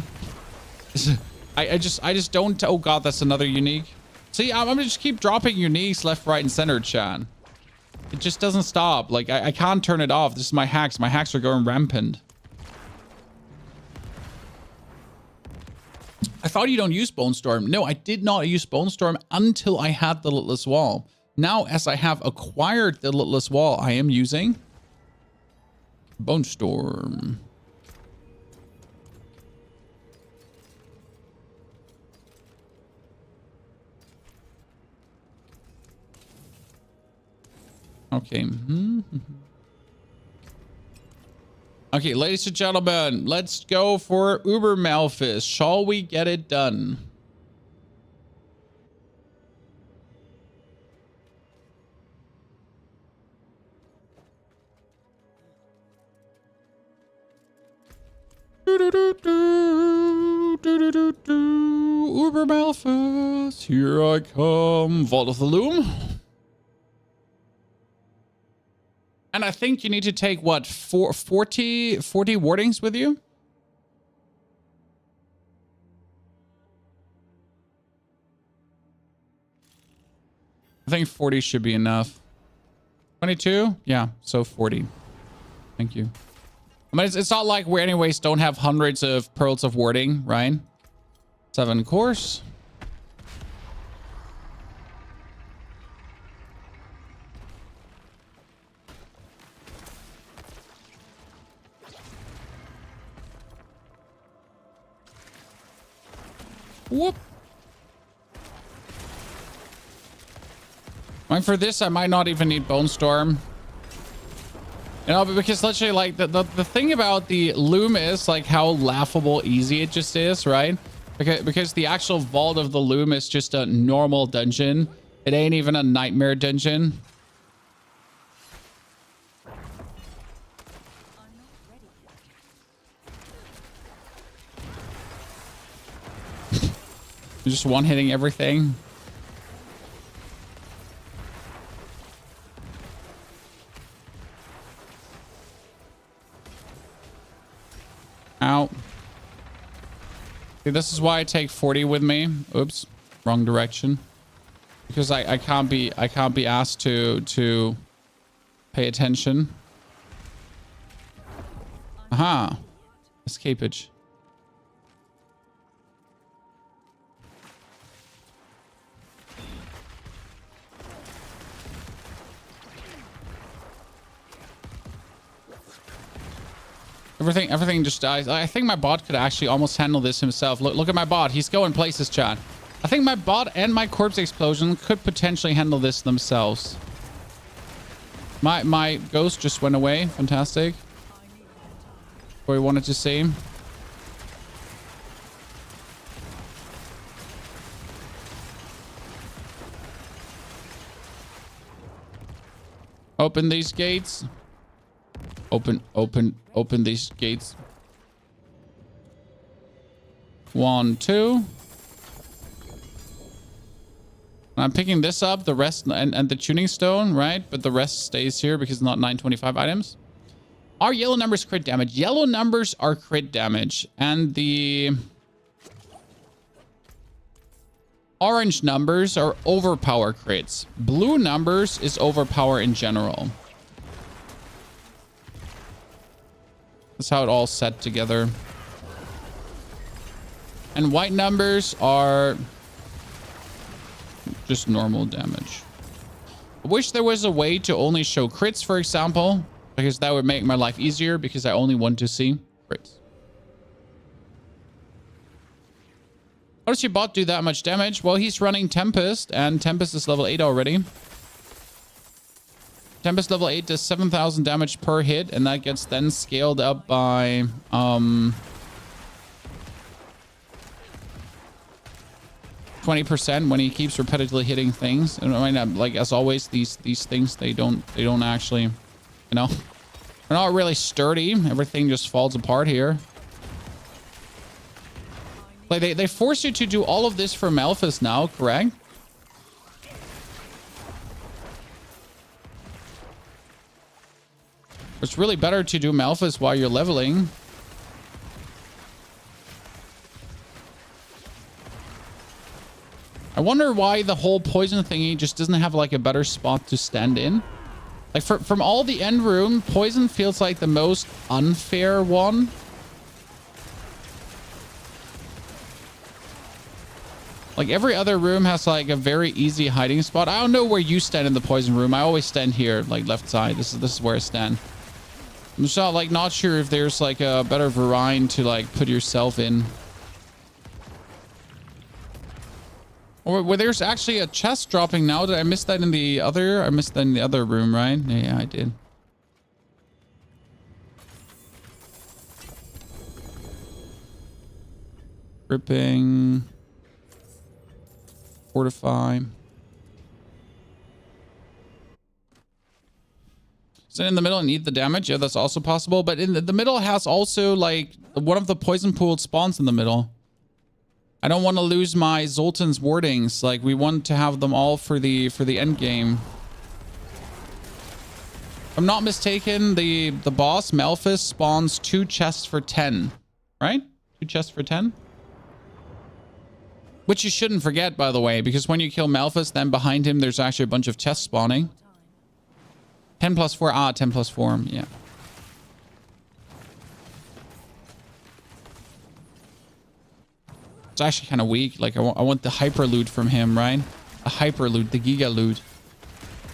I just don't. Oh god, that's another unique. See, I'm gonna just keep dropping uniques left, right, and center, chat. It just doesn't stop. Like I can't turn it off. This is my hacks. My hacks are going rampant. I thought you don't use Bone Storm. No, I did not use Bone Storm until I had the Litless Wall. Now, as I have acquired the Litless Wall, I am using Bone Storm. Okay. Okay, ladies and gentlemen, let's go for Uber Malphus. Shall we get it done? Uber Malphus, here I come. Vault of the Loom. And I think you need to take, what, 40 wardings with you? I think 40 should be enough. 22? Yeah, so 40. Thank you. I mean, it's not like we anyways don't have hundreds of pearls of warding, right? 7 course. Whoop. I mean, for this, I might not even need Bone Storm. You know, but because literally, like, the thing about the loom is, like, how laughable easy it just is, right? Because the actual vault of the loom is just a normal dungeon. It ain't even a nightmare dungeon. You're just one-hitting everything. Ow. See, this is why I take 40 with me. Oops, wrong direction. Because I can't be asked to pay attention. Aha. Escapage. Everything just dies. I think my bot could actually almost handle this himself. Look at my bot. He's going places, chat. I think my bot and my corpse explosion could potentially handle this themselves. My ghost just went away. Fantastic. What we wanted to see. Open these gates. Open these gates. 1, 2. I'm picking this up, the rest, and the tuning stone, right? But the rest stays here because it's not 925 items. Are yellow numbers crit damage? Yellow numbers are crit damage, and the orange numbers are overpower crits. Blue numbers is overpower in general. That's how it all set together. And white numbers are just normal damage. I wish there was a way to only show crits, for example, because that would make my life easier because I only want to see crits. How does your bot do that much damage? Well, he's running Tempest, and Tempest is level 8 already. Tempest level 8 does 7,000 damage per hit, and that gets then scaled up by 20% when he keeps repetitively hitting things. And I mean, like, as always, these things they don't actually, you know, they're not really sturdy. Everything just falls apart here. Like they force you to do all of this for Malphas now, correct? It's really better to do Malphas while you're leveling. I wonder why the whole poison thingy just doesn't have like a better spot to stand in. Like from all the end room, poison feels like the most unfair one. Like every other room has like a very easy hiding spot. I don't know where you stand in the poison room. I always stand here, like left side. This is where I stand. I'm just not sure if there's like a better variant to like put yourself in. Or where there's actually a chest dropping now. Did I miss that in the other? I missed that in the other room, right? Yeah, I did. Gripping. Fortify. Sit in the middle and eat the damage. Yeah, that's also possible. But in the middle has also like one of the poison pooled spawns in the middle. I don't want to lose my Zoltan's wardings. Like we want to have them all for the end game. If I'm not mistaken, the boss Malphas spawns 2 chests for 10, right? 2 chests for 10. Which you shouldn't forget, by the way, because when you kill Malphas, then behind him there's actually a bunch of chests spawning. 10 plus 4. Ah, 10 plus 4. Yeah. It's actually kind of weak. Like, I want the hyper loot from him, right? A hyper loot, the giga loot.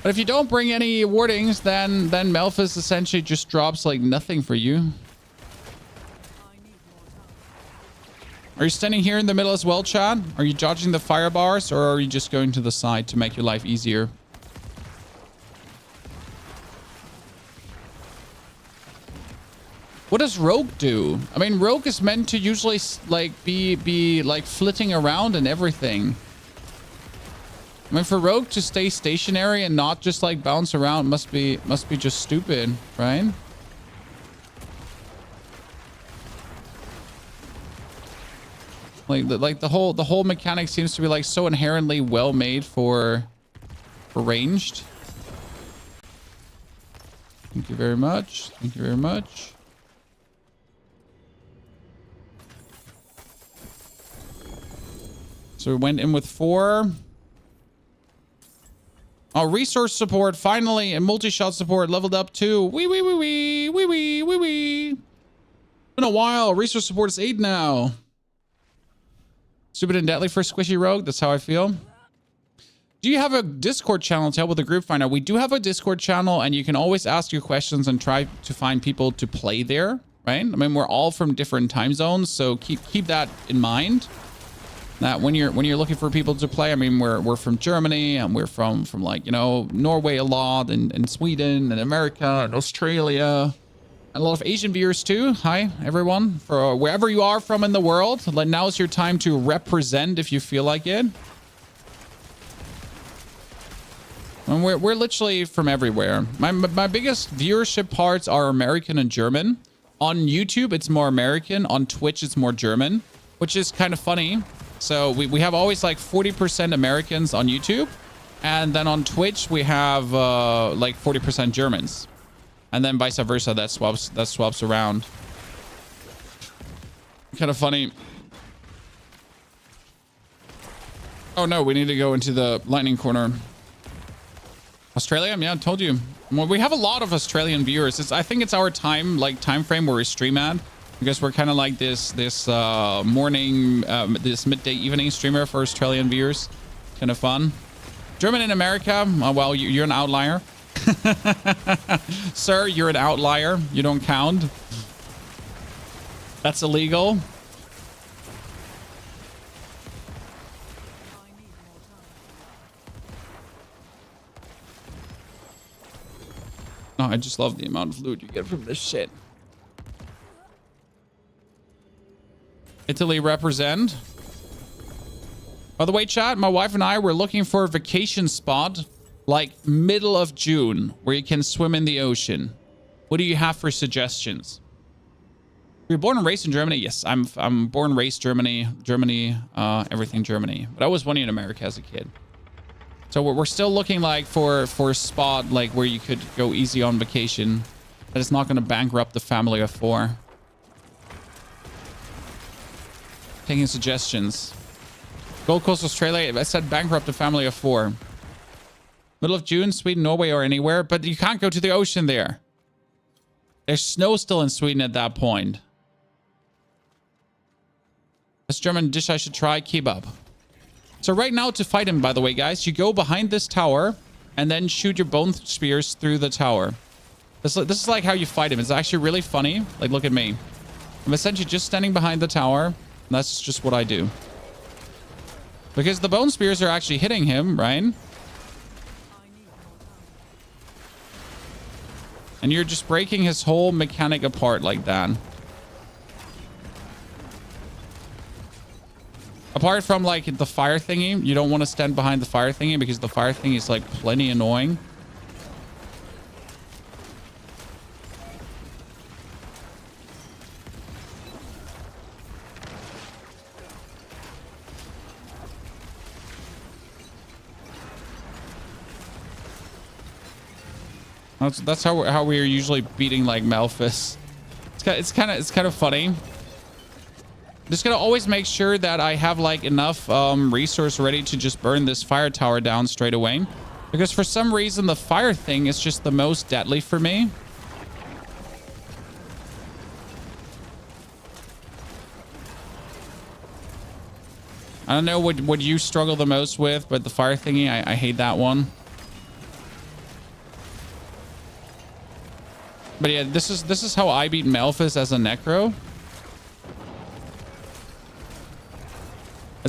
But if you don't bring any wardings, then Malphas essentially just drops like nothing for you. Are you standing here in the middle as well, Chad? Are you dodging the fire bars, or are you just going to the side to make your life easier? What does Rogue do? I mean, Rogue is meant to usually like be like flitting around and everything. I mean, for Rogue to stay stationary and not just like bounce around must be just stupid, right? Like the whole mechanic seems to be like so inherently well made for ranged. Thank you very much. Thank you very much. So we went in with 4. Oh, resource support finally, and multi-shot support leveled up too. Wee. Been a while. Resource support is 8 now. Stupid and deadly for Squishy Rogue. That's how I feel. Do you have a Discord channel to help with the group finder? We do have a Discord channel, and you can always ask your questions and try to find people to play there, right? I mean, we're all from different time zones, so keep that in mind. That when you're looking for people to play, I mean, we're from Germany, and we're from like, you know, Norway a lot, and Sweden and America and Australia. A lot of Asian viewers too. Hi, everyone. For wherever you are from in the world, now is your time to represent if you feel like it. And we're literally from everywhere. My biggest viewership parts are American and German. On YouTube, it's more American. On Twitch, it's more German, which is kind of funny. So we have always like 40% Americans on YouTube. And then on Twitch, we have like 40% Germans. And then vice versa, that swaps around. Kind of funny. Oh no, we need to go into the lightning corner. Australia? Yeah, I told you. Well, we have a lot of Australian viewers. I think it's our time frame where we stream at. Because we're kind of like this morning, this midday evening streamer for Australian viewers. Kind of fun. German in America? Oh, well, you're an outlier. Sir, you're an outlier. You don't count. That's illegal. No, I just love the amount of loot you get from this shit. Italy represent. By the way, chat, my wife and I were looking for a vacation spot like middle of June where you can swim in the ocean. What do you have for suggestions? You're born and raised in Germany? Yes, I'm born and raised Germany, everything Germany. But I was born in America as a kid. So we're still looking like for a spot like where you could go easy on vacation that is not going to bankrupt the family of 4. Taking suggestions. Gold Coast, Australia. I said bankrupt a family of 4. Middle of June, Sweden, Norway, or anywhere. But you can't go to the ocean there. There's snow still in Sweden at that point. Best German dish I should try, kebab. So right now to fight him, by the way, guys, you go behind this tower and then shoot your bone spears through the tower. This is like how you fight him. It's actually really funny. Like, look at me. I'm essentially just standing behind the tower. And that's just what I do. Because the bone spears are actually hitting him, right? And you're just breaking his whole mechanic apart like that. Apart from like the fire thingy, you don't want to stand behind the fire thingy because the fire thingy is like plenty annoying. That's how we are usually beating like Malphus. It's kind of funny. Just gonna always make sure that I have like enough resource ready to just burn this fire tower down straight away, because for some reason the fire thing is just the most deadly for me. I don't know what you struggle the most with, but the fire thingy, I hate that one. But yeah, this is how I beat Malphus as a Necro.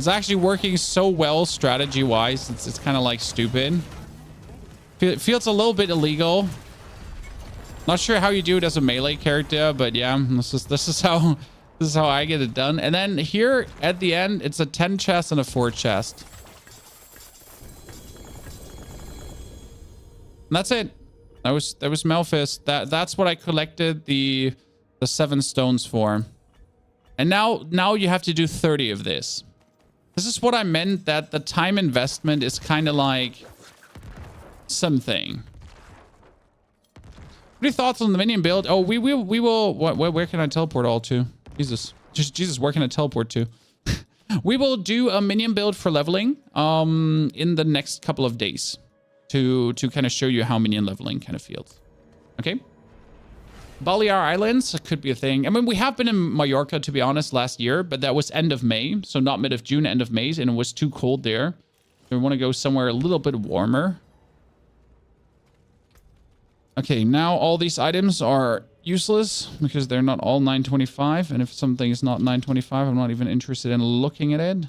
It's actually working so well strategy-wise. It's kind of like stupid. It feels a little bit illegal. Not sure how you do it as a melee character, but yeah, this is how I get it done. And then here at the end, it's a 10 chest and a 4 chest. And that's it. That was Melphis. That's what I collected the 7 stones for. And now you have to do 30 of this. This is what I meant, that the time investment is kind of like something. What are your thoughts on the minion build? Oh, we will. Where can I teleport all to? Jesus, where can I teleport to? We will do a minion build for leveling in the next couple of days to kind of show you how minion leveling kind of feels. Okay. Balear Islands could be a thing. I mean, we have been in Mallorca, to be honest, last year, but that was end of May. So not mid of June, end of May, and it was too cold there. So we want to go somewhere a little bit warmer. Okay, now all these items are useless because they're not all 925. And if something is not 925, I'm not even interested in looking at it.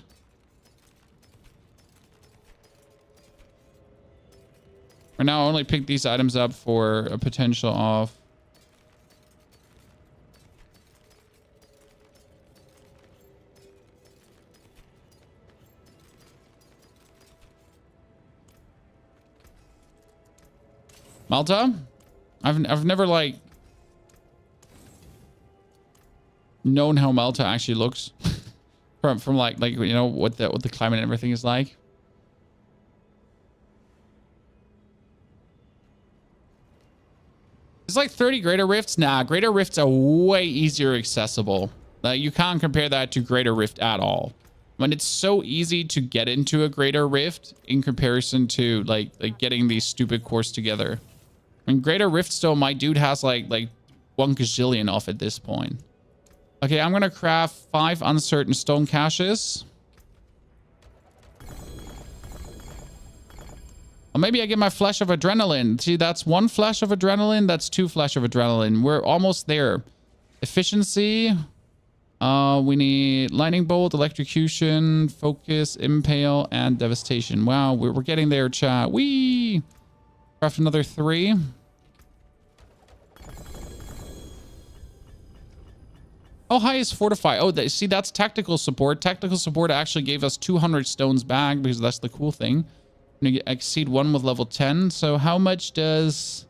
For now, I only pick these items up for a potential of... Malta? I've never like known how Malta actually looks from like you know what the climate and everything is like. It's like 30 Greater Rifts. Nah, Greater Rifts are way easier accessible. You can't compare that to Greater Rift at all. When it's so easy to get into a Greater Rift in comparison to like getting these stupid cores together. And Greater Rift still, my dude has like 1 gazillion off at this point. Okay, I'm gonna craft 5 uncertain stone caches. Or maybe I get my flash of adrenaline. See, that's 1 flash of adrenaline. That's 2 flash of adrenaline. We're almost there. Efficiency. We need lightning bolt, electrocution, focus, impale, and devastation. Wow, we're getting there, chat. Whee! Craft another 3. Oh, high is fortify. Oh, see, that's tactical support. Tactical support actually gave us 200 stones back because that's the cool thing. When you exceed 1 with level 10. So how much does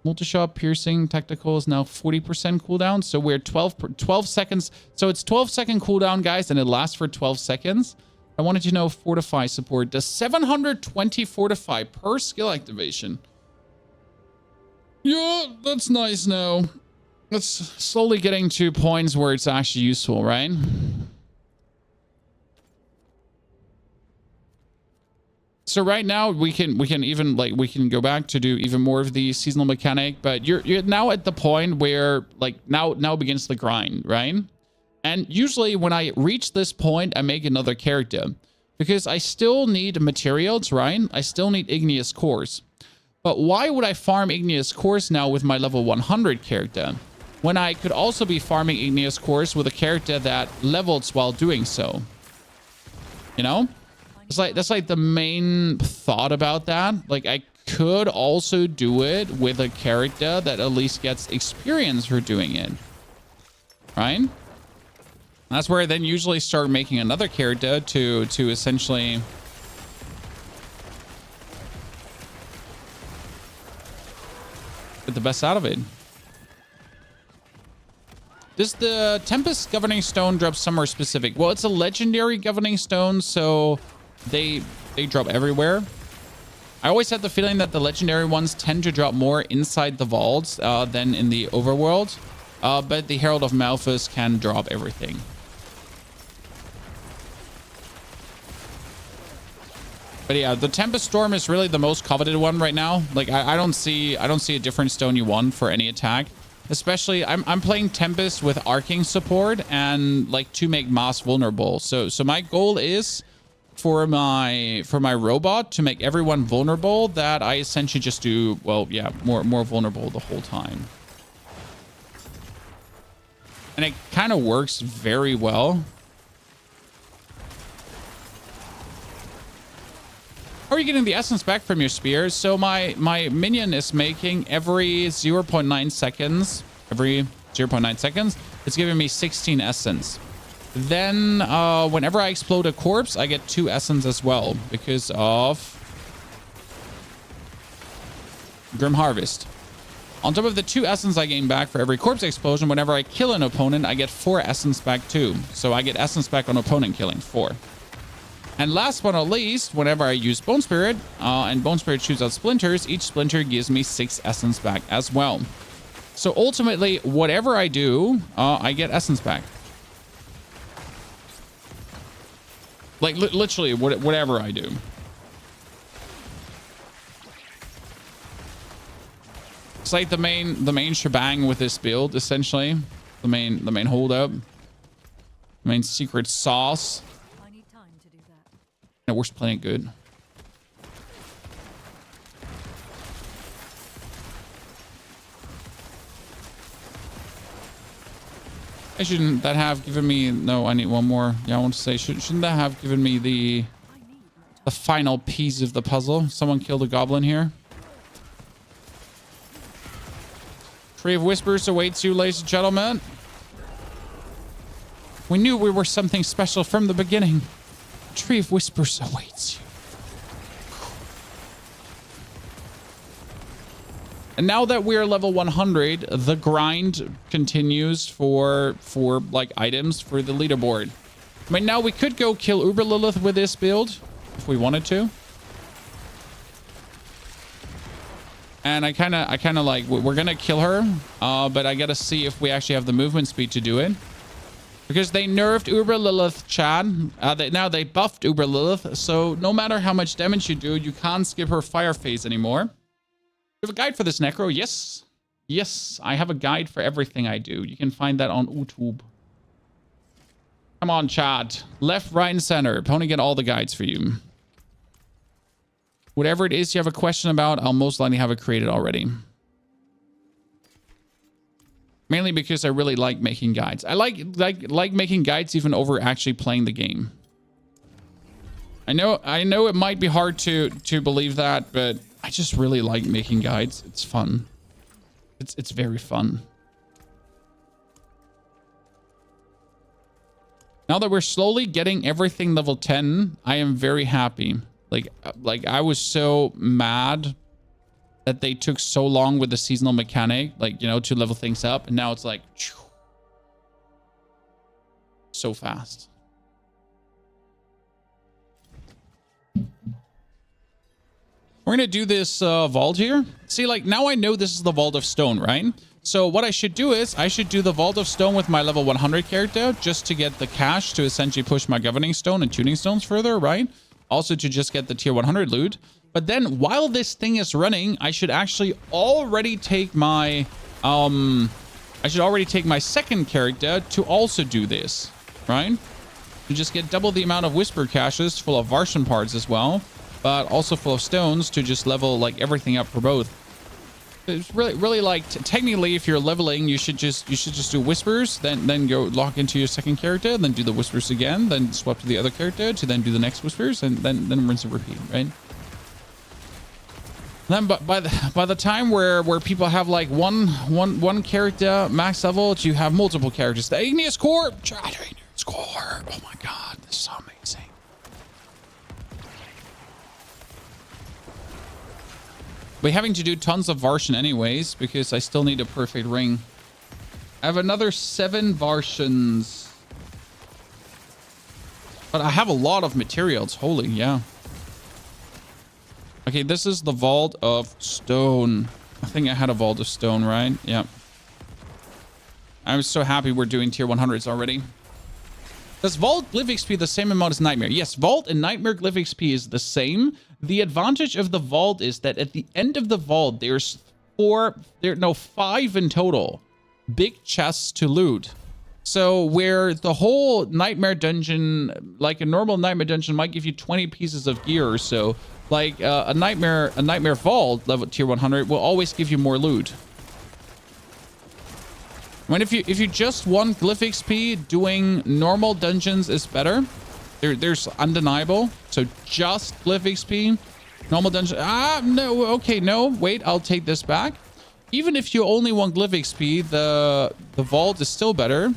multi-shot piercing tactical is now 40% cooldown? So we're 12 seconds. So it's 12-second cooldown, guys, and it lasts for 12 seconds. I wanted to know fortify support does 720 fortify per skill activation. Yeah, that's nice now. It's slowly getting to points where it's actually useful, right? So right now we can even we can go back to do even more of the seasonal mechanic, but you're now at the point where like now begins the grind, right? And usually when I reach this point, I make another character because I still need materials, right? I still need igneous cores. But why would I farm igneous cores now with my level 100 character when I could also be farming igneous cores with a character that levels while doing so? You know? That's like the main thought about that. Like I could also do it with a character that at least gets experience for doing it. Right? That's where I then usually start making another character to essentially get the best out of it. Does the Tempest Governing Stone drop somewhere specific? Well, it's a legendary Governing Stone, so they drop everywhere. I always had the feeling that the legendary ones tend to drop more inside the vaults than in the overworld. But the Herald of Malphas can drop everything. But yeah, the Tempest Storm is really the most coveted one right now. Like I don't see a different stone you want for any attack. Especially I'm playing Tempest with arcing support and like to make Mass vulnerable. So my goal is for my robot to make everyone vulnerable, that I essentially just do, well, yeah, more vulnerable the whole time. And it kind of works very well. are you getting the essence back from your spear? So my minion is making every 0.9 seconds. Every 0.9 seconds, it's giving me 16 essence. Then whenever I explode a corpse, I get 2 essence as well because of Grim Harvest. On top of the 2 essence I gain back for every corpse explosion, whenever I kill an opponent, I get 4 essence back too. So I get essence back on opponent killing, 4. And last but not least, whenever I use Bone Spirit, and Bone Spirit shoots out splinters, each splinter gives me 6 essence back as well. So ultimately, whatever I do, I get essence back. Like literally, whatever I do. It's like the main shebang with this build, essentially. The main holdup. The main secret sauce. I need time to do that. And we're playing good. Shouldn't that have given me... No, I need one more. Yeah, I want to say, shouldn't that have given me the final piece of the puzzle? Someone killed a goblin here. Tree of Whispers awaits you, ladies and gentlemen. We knew we were something special from the beginning. Tree of Whispers awaits you. And now that we are level 100, the grind continues for like items for the leaderboard. I mean, now we could go kill Uber Lilith with this build if we wanted to. And I kind of like, we're going to kill her, but I got to see if we actually have the movement speed to do it. Because they nerfed Uber Lilith, Chad. Now they buffed Uber Lilith, so no matter how much damage you do, you can't skip her fire phase anymore. You have a guide for this, Necro? Yes. Yes, I have a guide for everything I do. You can find that on YouTube. Come on, Chad. Left, right, and center. Pony get all the guides for you. Whatever it is you have a question about, I'll most likely have it created already. Mainly because I really like making guides. I like making guides even over actually playing the game. I know it might be hard to believe that, but I just really like making guides. It's fun. It's very fun. Now that we're slowly getting everything level 10, I am very happy. Like I was so mad that they took so long with the seasonal mechanic, like, you know, to level things up. And now it's like so fast. We're going to do this vault here. See, like, now I know this is the Vault of Stone, right? So what I should do is I should do the Vault of Stone with my level 100 character just to get the cash to essentially push my Governing Stone and Tuning Stones further, right? Also to just get the tier 100 loot. But then while this thing is running, I should actually already take my second character to also do this, right? To just get double the amount of Whisper caches full of Varshan parts as well, but also full of stones to just level like everything up for both. It's really like technically, if you're leveling, you should just do Whispers, then go lock into your second character, then do the Whispers again, then swap to the other character to then do the next Whispers, and then rinse and repeat, right? Then by the time where people have like one character max level, you have multiple characters. The Igneous Core, Igneous Core. Oh my god, this is so amazing. We're having to do tons of Varshan anyways, because I still need a perfect ring. I have another 7 Varshans. But I have a lot of materials. Holy, yeah. Okay, this is the Vault of Stone. I think I had a Vault of Stone, right? Yeah. I'm so happy we're doing tier 100s already. Does Vault Glyph XP the same amount as Nightmare? Yes, Vault and Nightmare Glyph XP is the same. The advantage of the Vault is that at the end of the Vault, there's 5 in total big chests to loot. So where the whole Nightmare dungeon, like a normal Nightmare dungeon, might give you 20 pieces of gear or so, like a Nightmare Vault level tier 100 will always give you more loot. I mean, if you just want Glyph XP, doing normal dungeons is better. There's undeniable. So just Glyph XP Normal dungeon. Ah, no. Okay, no. Wait, I'll take this back. Even if you only want glyph XP, the vault is still better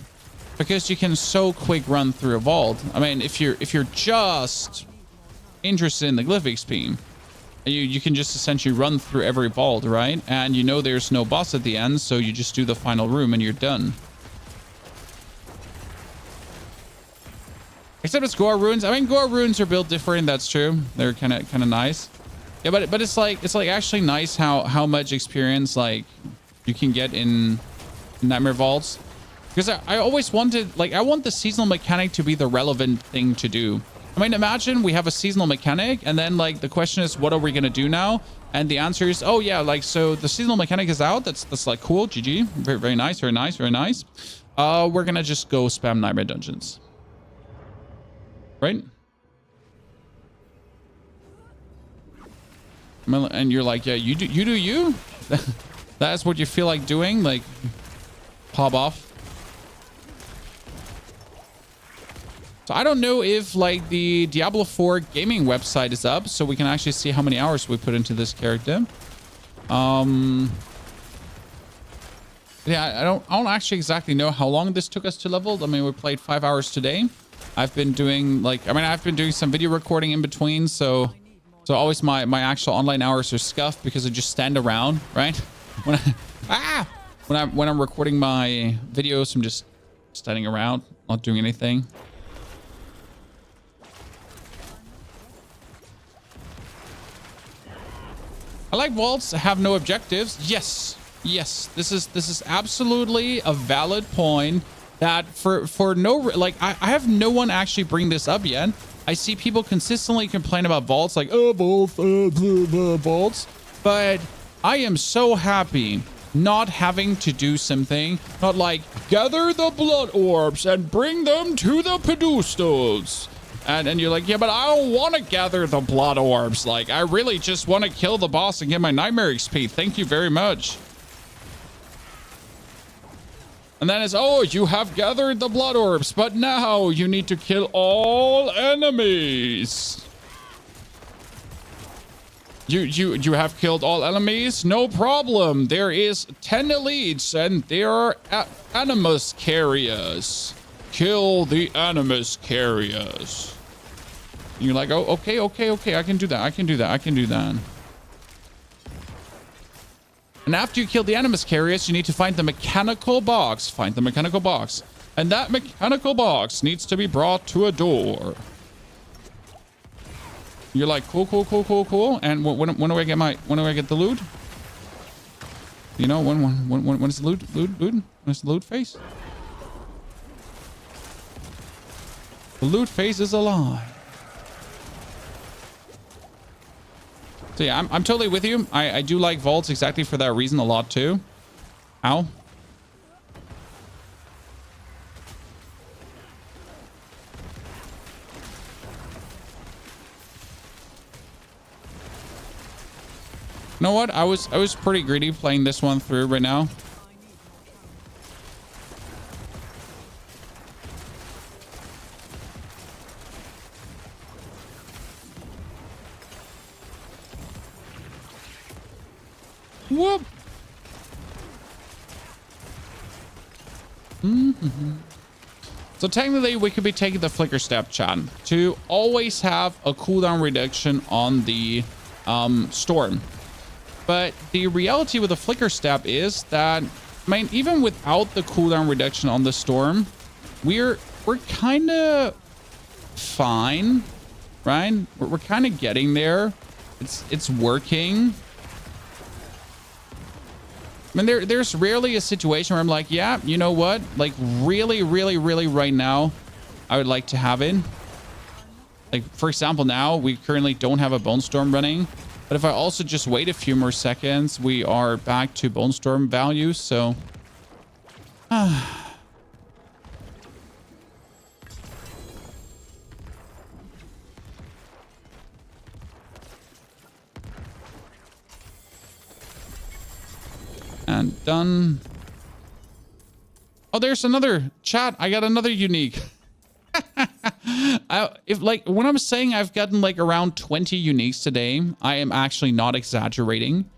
because you can so quick run through a vault. I mean, if you're just interested in the glyph XP, you can just essentially run through every vault, right? And you know there's no boss at the end, so you just do the final room and you're done. Except it's Goa ruins. I mean, Goa ruins are built different. That's true. They're kind of nice. Yeah, but it's like actually nice how much experience like you can get in Nightmare Vaults. Because I always wanted, like, I want the seasonal mechanic to be the relevant thing to do. I mean, imagine we have a seasonal mechanic and then like the question is, what are we going to do now? And the answer is, oh yeah, like, so the seasonal mechanic is out. That's like cool. GG. Very, very nice. Very nice. Very nice. We're going to just go spam Nightmare Dungeons. Right? And you're like, yeah, you do you. That's what you feel like doing. Like, pop off. So I don't know if like the Diablo 4 gaming website is up, so we can actually see how many hours we put into this character. Yeah, I don't actually exactly know how long this took us to level. I mean, we played 5 hours today. I've been doing some video recording in between, so always my actual online hours are scuffed because I just stand around, right? When I'm recording my videos, I'm just standing around, not doing anything. I like vaults have no objectives. Yes. This is absolutely a valid point. That for no, like, I have no one actually bring this up yet. I see people consistently complain about vaults, like, oh, vaults, vaults. But I am so happy not having to do something, not like, gather the blood orbs and bring them to the pedestals. And you're like, yeah, but I don't want to gather the blood orbs. Like, I really just want to kill the boss and get my nightmare XP. Thank you very much. And then it's, oh, you have gathered the blood orbs, but now you need to kill all enemies. You have killed all enemies? No problem. There is 10 elites and they are animus carriers. Kill the animus carriers. And you're like, oh, okay. I can do that. And after you kill the animus carriers, you need to find the mechanical box. Find the mechanical box. And that mechanical box needs to be brought to a door. You're like, cool. And when do I get the loot? You know, when is the loot? When is the loot phase? The loot phase is alive. So yeah, I'm totally with you. I do like vaults exactly for that reason a lot too. Ow. You know what? I was pretty greedy playing this one through right now. Whoop. So technically we could be taking the flicker step, chat, to always have a cooldown reduction on the storm. But the reality with the flicker step is that, I mean, even without the cooldown reduction on the storm, we're kind of fine, right? We're kind of getting there. It's working. I mean, there's rarely a situation where I'm like, yeah, you know what? Like, really right now, I would like to have it. Like, for example, now we currently don't have a Bone Storm running. But if I also just wait a few more seconds, we are back to Bone Storm values. So, and done. Oh, there's another chat. I got another unique. If like when I'm saying I've gotten like around 20 uniques today, I am actually not exaggerating.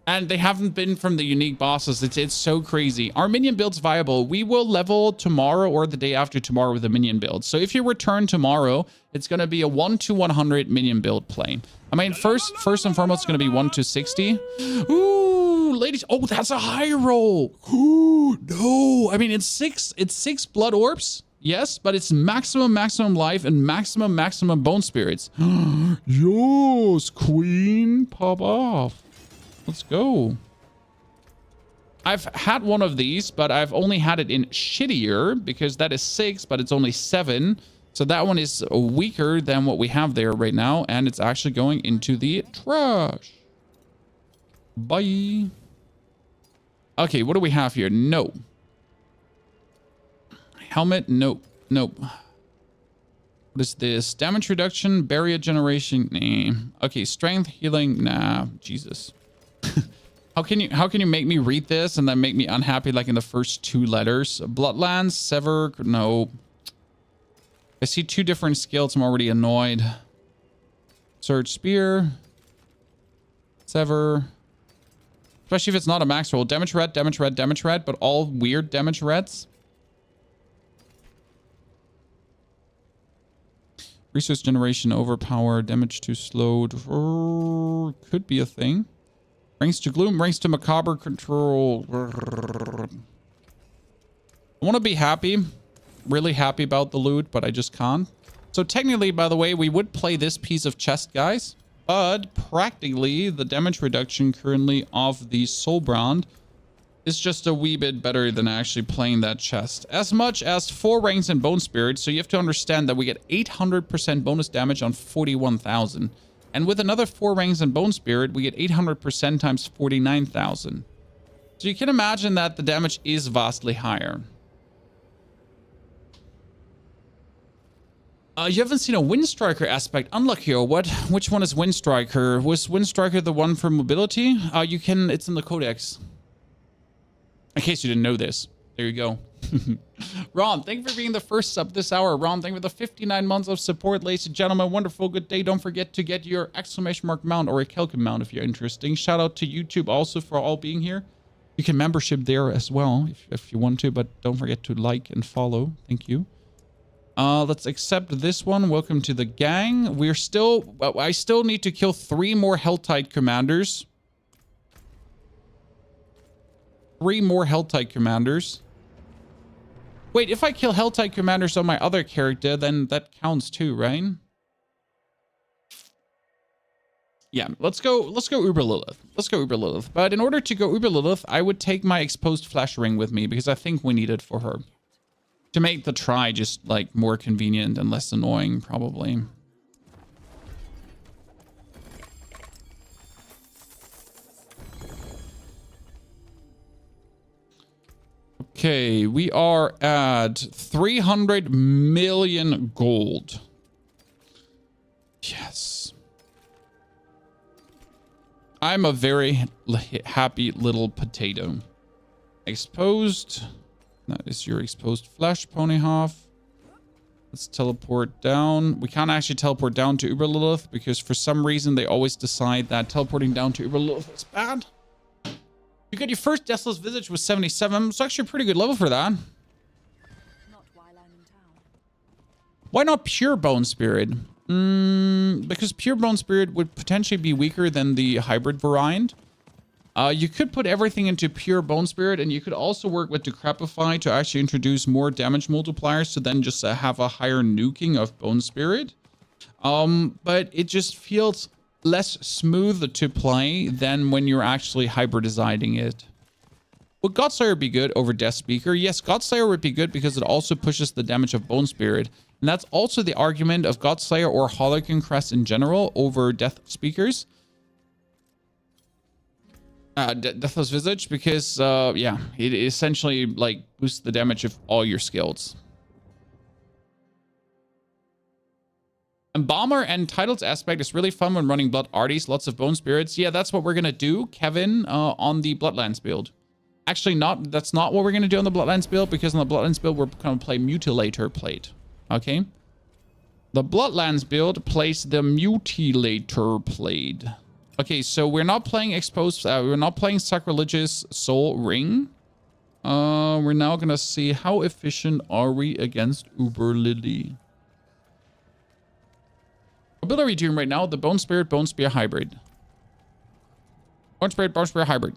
And they haven't been from the unique bosses. It's so crazy. Our minion build's viable. We will level tomorrow or the day after tomorrow with a minion build. So if you return tomorrow, it's going to be a 1 to 100 minion build play. I mean, first and foremost, it's going to be 1 to 60. Ooh, ladies. Oh, that's a high roll. Ooh, no. I mean, it's six blood orbs. Yes, but it's maximum life and maximum bone spirits. Yes, queen, pop off. Let's go. I've had one of these, but I've only had it in shittier because that is 6, but it's only 7. So that one is weaker than what we have there right now. And it's actually going into the trash. Bye. Okay, what do we have here? No. Helmet? Nope. Nope. What is this? Damage reduction, barrier generation. Nah. Okay, strength, healing. Nah, Jesus. How can you make me read this and then make me unhappy like in the first 2 letters? Bloodlands, sever, no. I see 2 different skills. I'm already annoyed. Surge spear. Sever. Especially if it's not a max roll. Damage red, but all weird damage reds. Resource generation overpower, damage too slow. Could be a thing. Ranks to gloom, ranks to macabre control. I want to be happy, really happy about the loot, but I just can't. So technically, by the way, we would play this piece of chest, guys, but practically the damage reduction currently of the Soulbrand is just a wee bit better than actually playing that chest. As much as 4 ranks in Bone Spirit, so you have to understand that we get 800% bonus damage on 41,000. And with another 4 ranks in Bone Spirit, we get 800% times 49,000. So you can imagine that the damage is vastly higher. You haven't seen a Windstriker aspect. Unlucky, or what? Which one is Windstriker? Was Windstriker the one for mobility? It's in the codex. In case you didn't know this. There you go. Ron, thank you for being the first sub this hour. Ron, thank you for the 59 months of support, ladies and gentlemen. Wonderful, good day. Don't forget to get your exclamation mark mount or a Kelkin mount if you're interested. Shout out to YouTube also for all being here. You can membership there as well if you want to, but don't forget to like and follow. Thank you. Let's accept this one. Welcome to the gang. I still need to kill 3 more Helltide commanders. 3 more Helltide commanders. Wait, if I kill Helltide commanders on my other character, then that counts too, right? Yeah, let's go Uber Lilith. Let's go Uber Lilith. But in order to go Uber Lilith, I would take my exposed flash ring with me because I think we need it for her. To make the try just like more convenient and less annoying, probably. Okay, we are at 300 million gold. Yes. I'm a very happy little potato. Exposed. That is your exposed flesh, Ponyhoff. Let's teleport down. We can't actually teleport down to Uber Lilith because for some reason they always decide that teleporting down to Uber Lilith is bad. You got your first Deathless Visage with 77. It's actually a pretty good level for that. Not while I'm in town. Why not Pure Bone Spirit? Because Pure Bone Spirit would potentially be weaker than the hybrid variant. You could put everything into Pure Bone Spirit, and you could also work with Decrepify to actually introduce more damage multipliers to then just have a higher nuking of Bone Spirit. But it just feels less smooth to play than when you're actually hybridizing it. Would Godslayer would be good over Death Speaker? Yes, Godslayer would be good because it also pushes the damage of Bone Spirit. And that's also the argument of Godslayer or Harlequin Crest in general over Death Speakers. Deathless Visage because, yeah, it essentially, like, boosts the damage of all your skills. Embalmer and Titles aspect is really fun when running Blood Arties, lots of Bone Spirits. Yeah, that's what we're going to do, Kevin, on the Bloodlands build. Actually, that's not what we're going to do on the Bloodlands build, because on the Bloodlands build, we're going to play Mutilator Plate. Okay? The Bloodlands build plays the Mutilator Blade. Okay, so we're not playing Exposed... we're not playing Sacrilegious Soul Ring. We're now gonna see how efficient are we against Uber Lily. What build are we doing right now? The Bone Spirit, Bone Spear Hybrid. Bone Spirit, Bone Spear Hybrid.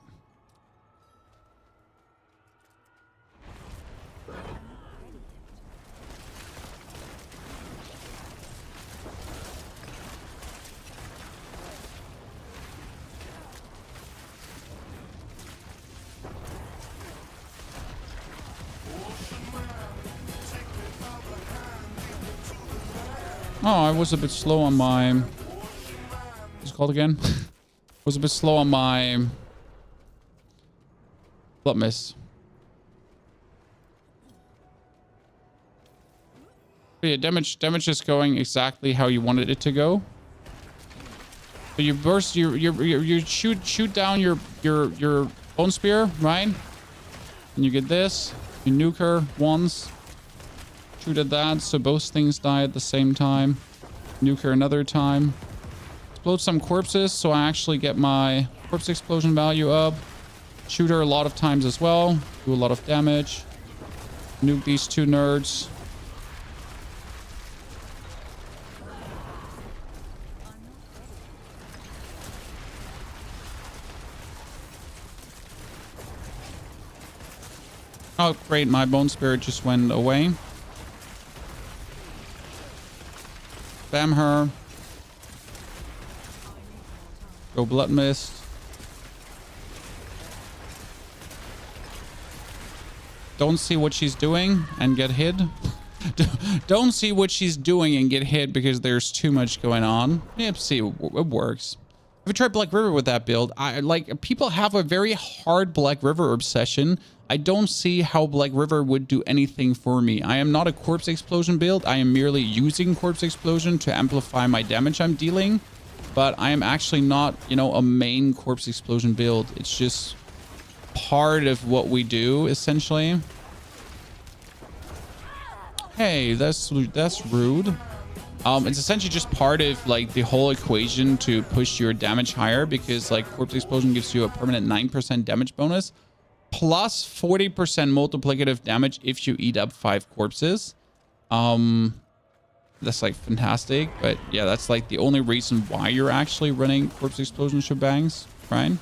Oh, I was a bit slow on my... What's it called again? Was a bit slow on my... Blood Mist. But yeah, damage is going exactly how you wanted it to go. So you burst, you shoot down your Bone Spear, right? And you get this. You nuke her once. Shoot at that, so both things die at the same time. Nuke her another time. Explode some corpses, so I actually get my corpse explosion value up. Shoot her a lot of times as well. Do a lot of damage. Nuke these two nerds. Oh, great. My Bone Spirit just went away. Spam her. Go Blood Mist. Don't see what she's doing and get hit. Don't see what she's doing and get hit because there's too much going on. Yep, see, it works. If you try Black River with that build, people have a very hard Black River obsession. I don't see how Black River would do anything for me. I am not a Corpse Explosion build. I am merely using Corpse Explosion to amplify my damage I'm dealing. But I am actually not, you know, a main Corpse Explosion build. It's just part of what we do, essentially. Hey, that's rude. It's essentially just part of like the whole equation to push your damage higher, because like Corpse Explosion gives you a permanent 9% damage bonus plus 40% multiplicative damage if you eat up 5 corpses. That's like fantastic, but yeah, that's like the only reason why you're actually running Corpse Explosion shebangs, right?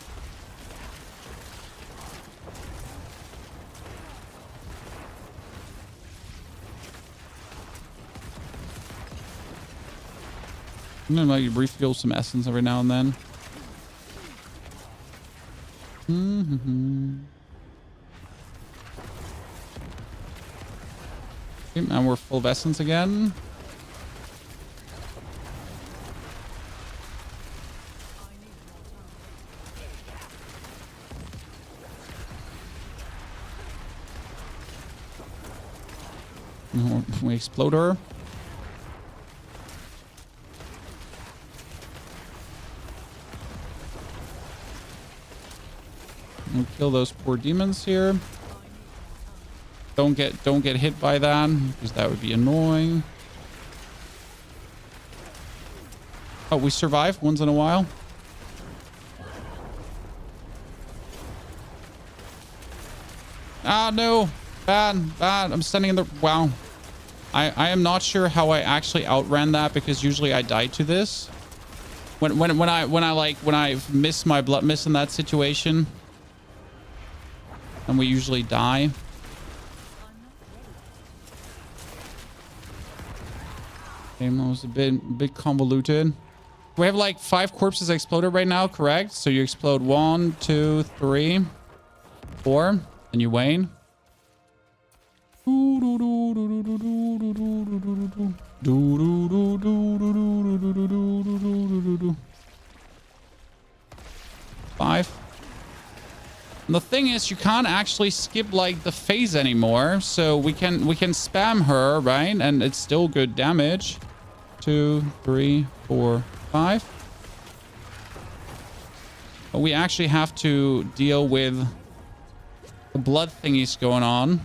I'm gonna like refuel some essence every now and then. Okay, now we're full of essence again. We explode her. We'll kill those poor demons here. Don't get hit by that, because that would be annoying. Oh, we survive once in a while. Ah, no. Bad. I'm standing in the... Wow. I am not sure how I actually outran that, because usually I die to this. When I miss my Blood Mist in that situation, and we usually die. Game was a bit convoluted. We have like 5 corpses exploded right now, correct? So you explode 1, 2, 3, 4, and you wane. 5. And the thing is, you can't actually skip like the phase anymore, so we can spam her, right? And it's still good damage. 2, 3, 4, 5. But we actually have to deal with the blood thingies going on.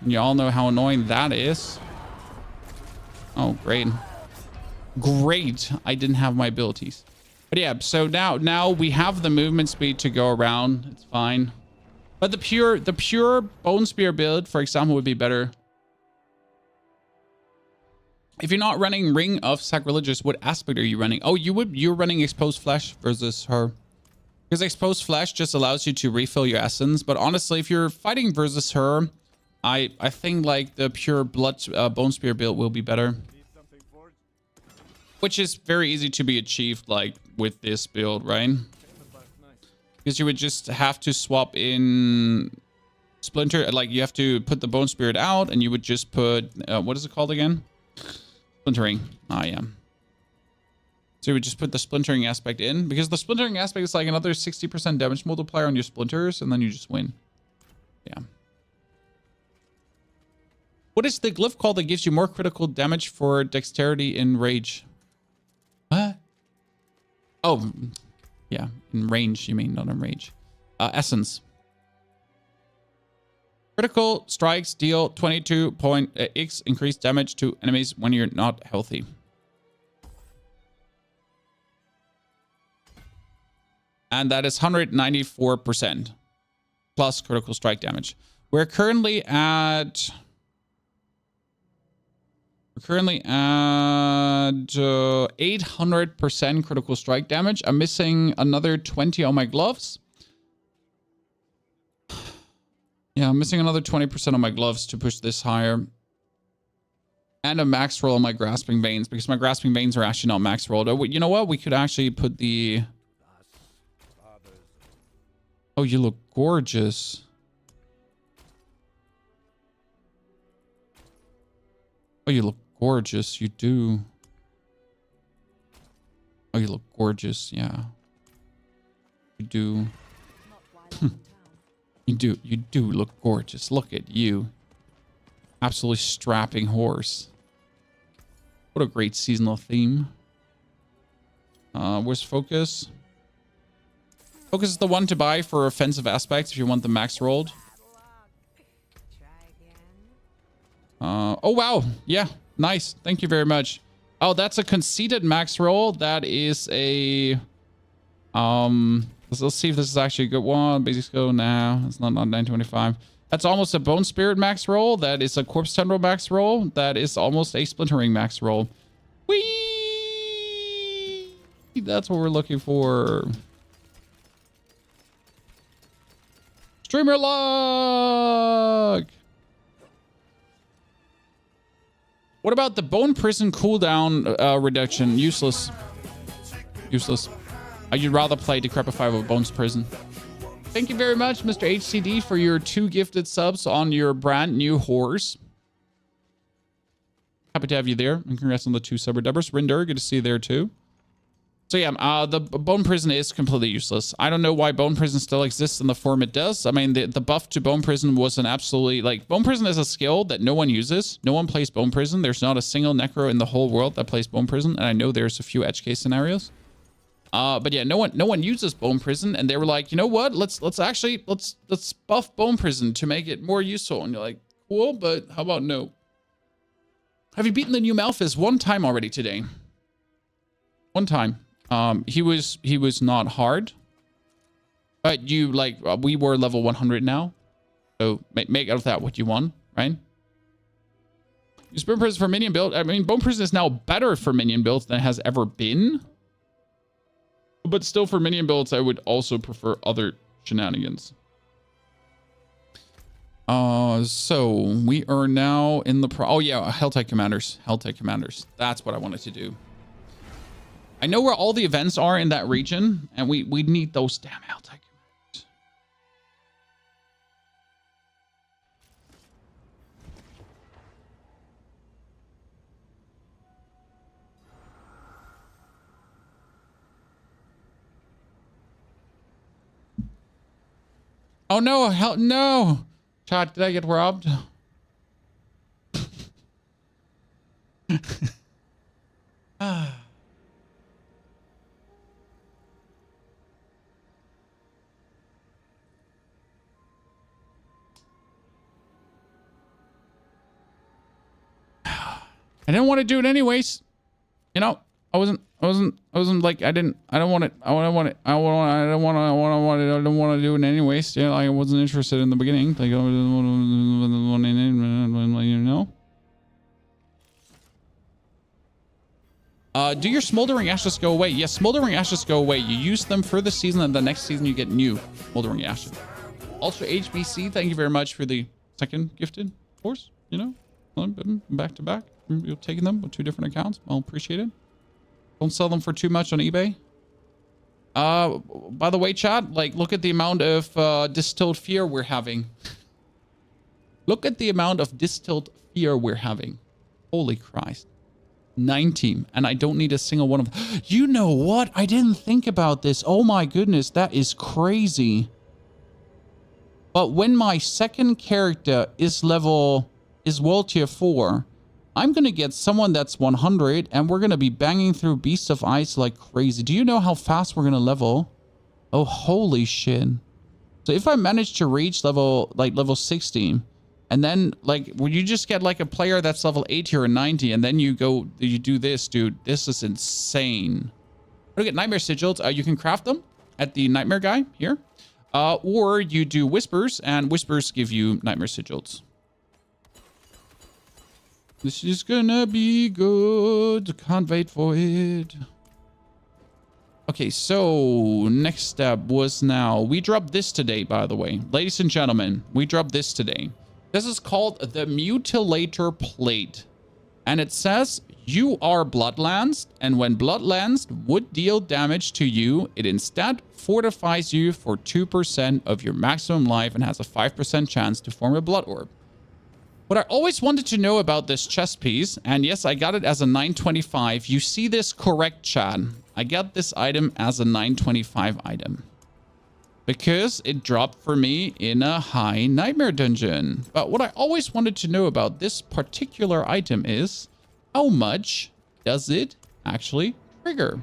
And you all know how annoying that is. Oh, great. Great. I didn't have my abilities. But yeah, so now we have the movement speed to go around. It's fine. But the pure bone spear build, for example, would be better. If you're not running Ring of Sacrilegious, what aspect are you running? Oh, you're running Exposed Flesh versus her. Because Exposed Flesh just allows you to refill your essence. But honestly, if you're fighting versus her, I think like the pure blood bone spear build will be better. Which is very easy to be achieved like with this build, right? Because you would just have to swap in Splinter. Like you have to put the bone spirit out and you would just put, what is it called again? Splintering. Ah, yeah. So you would just put the splintering aspect in because the splintering aspect is like another 60% damage multiplier on your splinters and then you just win. Yeah. What is the glyph called that gives you more critical damage for dexterity in rage? What? Oh, yeah. In range, you mean, not in rage. Essence. Critical strikes deal 22x increased damage to enemies when you're not healthy. And that is 194% plus critical strike damage. We're currently at 800% critical strike damage. I'm missing another 20 on my gloves. Yeah, I'm missing another 20% on my gloves to push this higher. And a max roll on my Grasping Veins, because my Grasping Veins are actually not max rolled. Oh, you know what? We could actually put the... Oh, you look gorgeous. Oh, you look gorgeous. You do. Oh, you look gorgeous. Yeah. You do. You do look gorgeous. Look at you. Absolutely strapping horse. What a great seasonal theme. Where's Focus? Focus is the one to buy for offensive aspects if you want the max rolled. Oh, wow. Yeah, nice. Thank you very much. Oh, that's a conceded max roll. That is a... Let's see if this is actually a good one. Basic skill now. It's not 925. That's almost a Bone Spirit max roll. That is a Corpse Tendril max roll. That is almost a Splintering max roll. Whee! That's what we're looking for. Streamer luck! What about the Bone Prison cooldown reduction? Useless. Useless. You'd rather play Decrepify over Bones Prison. Thank you very much, Mr. HCD, for your 2 gifted subs on your brand new horse. Happy to have you there. And congrats on the 2 subber dubbers. Rinder, good to see you there too. So yeah, the Bone Prison is completely useless. I don't know why Bone Prison still exists in the form it does. I mean, the buff to Bone Prison was an absolutely... Like, Bone Prison is a skill that no one uses. No one plays Bone Prison. There's not a single Necro in the whole world that plays Bone Prison. And I know there's a few edge case scenarios. But yeah, no one uses Bone Prison, and they were like, you know what? Let's buff Bone Prison to make it more useful. And you're like, cool, but how about no? Have you beaten the new Malphys? 1 time already today. 1 time. He was not hard, but you like we were level 100 now, so make out of that what you want, right? Use Bone Prison for minion build. I mean, Bone Prison is now better for minion builds than it has ever been. But still, for minion builds, I would also prefer other shenanigans. So we are now in the oh yeah, Helltide Commanders. Helltide Commanders. That's what I wanted to do. I know where all the events are in that region, and we need those damn Helltide Commanders. Oh no, hell no. Chat, did I get robbed? I didn't want to do it anyways. You know, I wasn't like, I don't want it. I don't want to do it anyways. Yeah, like I wasn't interested in the beginning. Like, you know. Do your smoldering ashes go away? Yes, smoldering ashes go away. You use them for the season, and the next season you get new smoldering ashes. Also, HBC, thank you very much for the second gifted course. You know, back to back. You're taking them with 2 different accounts. I'll appreciate it. Don't sell them for too much on eBay. By the way, chat, like, look at the amount of distilled fear we're having. Look at the amount of distilled fear we're having. Holy Christ. 19, and I don't need a single one of them. You know what? I didn't think about this. Oh my goodness, that is crazy. But when my second character is world tier 4, I'm gonna get someone that's 100, and we're gonna be banging through Beasts of Ice like crazy. Do you know how fast we're gonna level? Oh, holy shit. So if I manage to reach level 60, and then, like, when you just get, like, a player that's level 80 or 90, and then you do this, dude. This is insane. Look at Nightmare Sigils. You can craft them at the Nightmare guy here. Or you do Whispers, and Whispers give you Nightmare Sigils. This is gonna be good. Can't wait for it. Okay, so next step was now. We dropped this today, by the way. Ladies and gentlemen, we dropped this today. This is called the Mutilator Plate. And it says, you are Bloodlanced, and when Bloodlanced would deal damage to you, it instead fortifies you for 2% of your maximum life and has a 5% chance to form a Blood Orb. What I always wanted to know about this chest piece, and yes, I got it as a 925. You see this correct, chat. I got this item as a 925 item. Because it dropped for me in a high nightmare dungeon. But what I always wanted to know about this particular item is, how much does it actually trigger?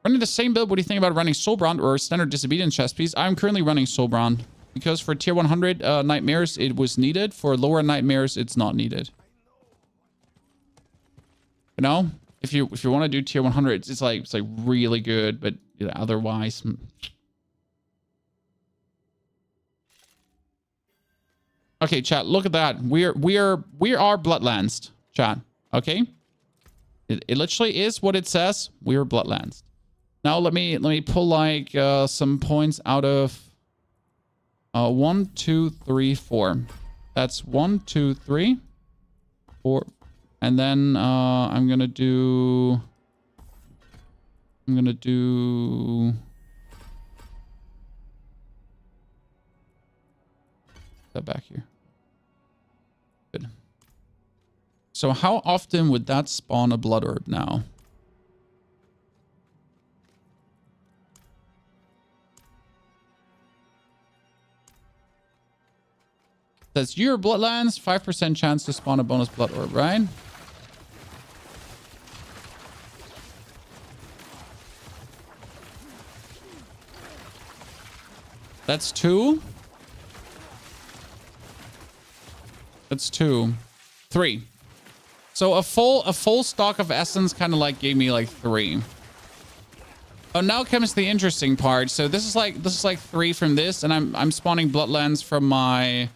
Running the same build, what do you think about running Soulbrand or standard Disobedience chest piece? I'm currently running Soulbrand. Because for tier 100 nightmares, it was needed. For lower nightmares, it's not needed. You know? If you want to do tier 100, it's like really good, but otherwise. Okay, chat, look at that. We are Bloodlanced, chat. Okay? It literally is what it says. We are Bloodlanced. Now let me pull like some points out of 1, 2, 3, 4. That's 1, 2, 3, 4. And then I'm gonna do that back here. Good. So how often would that spawn a Blood Orb now? Says you're Bloodlands, 5% chance to spawn a bonus Blood Orb, right? That's 2. That's 2. 3. So a full stock of essence kind of like gave me like 3. Oh, now comes the interesting part. So this is like 3 from this, and I'm spawning Bloodlands from my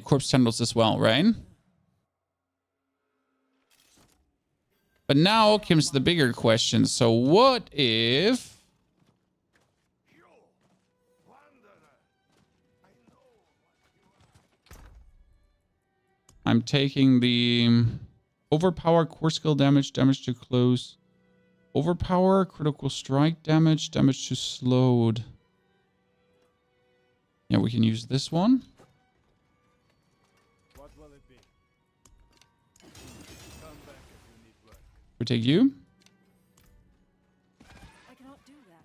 corpse tendrils as well, right? But now comes the bigger question. So what if I'm taking the overpower, core skill damage, damage to close, overpower, critical strike damage, damage to slowed. Yeah, we can use this one. What will it be? Come back if you need work. We take you. I cannot do that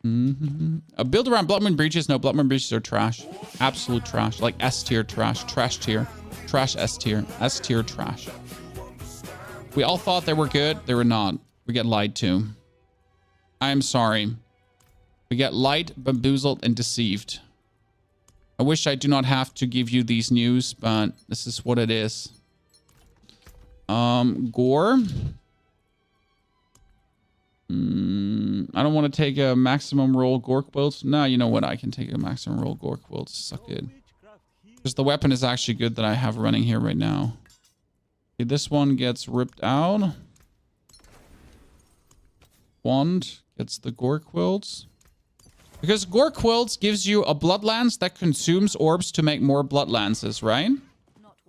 here. A build around Bloodmoon Breaches. No, Bloodmoon Breaches are trash. Absolute trash. Like S tier trash. Trash tier. Trash S tier. S tier trash. We all thought they were good. They were not. We get lied to. I am sorry. We get lied, bamboozled, and deceived. I wish I do not have to give you these news, but this is what it is. Gore. I don't want to take a maximum roll gore quilts. No, you know what? I can take a maximum roll gore quilts. Suck it. Because the weapon is actually good that I have running here right now. Okay, this one gets ripped out. Wand gets the gore quilts. Because gore quilts gives you a blood lance that consumes orbs to make more blood lances, right?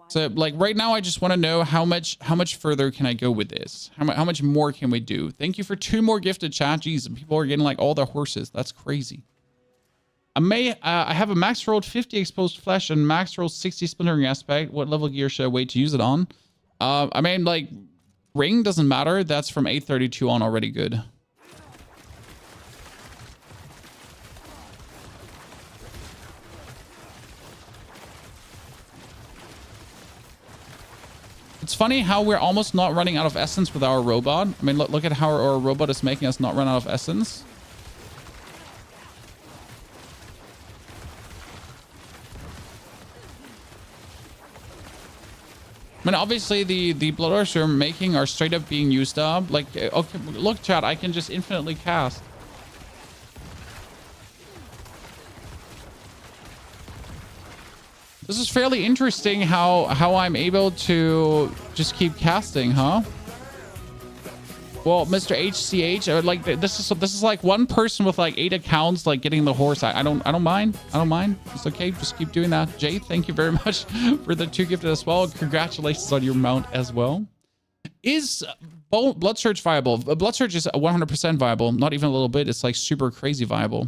So like right now, I just want to know how much further can I go with this? How much more can we do? Thank you for 2 more gifted chat. Jeez, people are getting like all their horses. That's crazy. I have a max rolled 50 exposed flesh and max rolled 60 splintering aspect. What level gear should I wait to use it on? I mean, like ring doesn't matter. That's from 832 on already good. It's funny how we're almost not running out of essence with our robot. I mean, look at how our robot is making us not run out of essence. I mean, obviously the blood orbs we're making are straight up being used up. Like, okay, look, chat, I can just infinitely cast. This is fairly interesting how I'm able to just keep casting, huh? Well, Mr. HCH, like this is like one person with like 8 accounts like getting the horse. I don't mind. I don't mind. It's okay. Just keep doing that. Jay, thank you very much for the 2 gifted as well. Congratulations on your mount as well. Is Blood Surge viable? Blood Surge is 100% viable. Not even a little bit. It's like super crazy viable.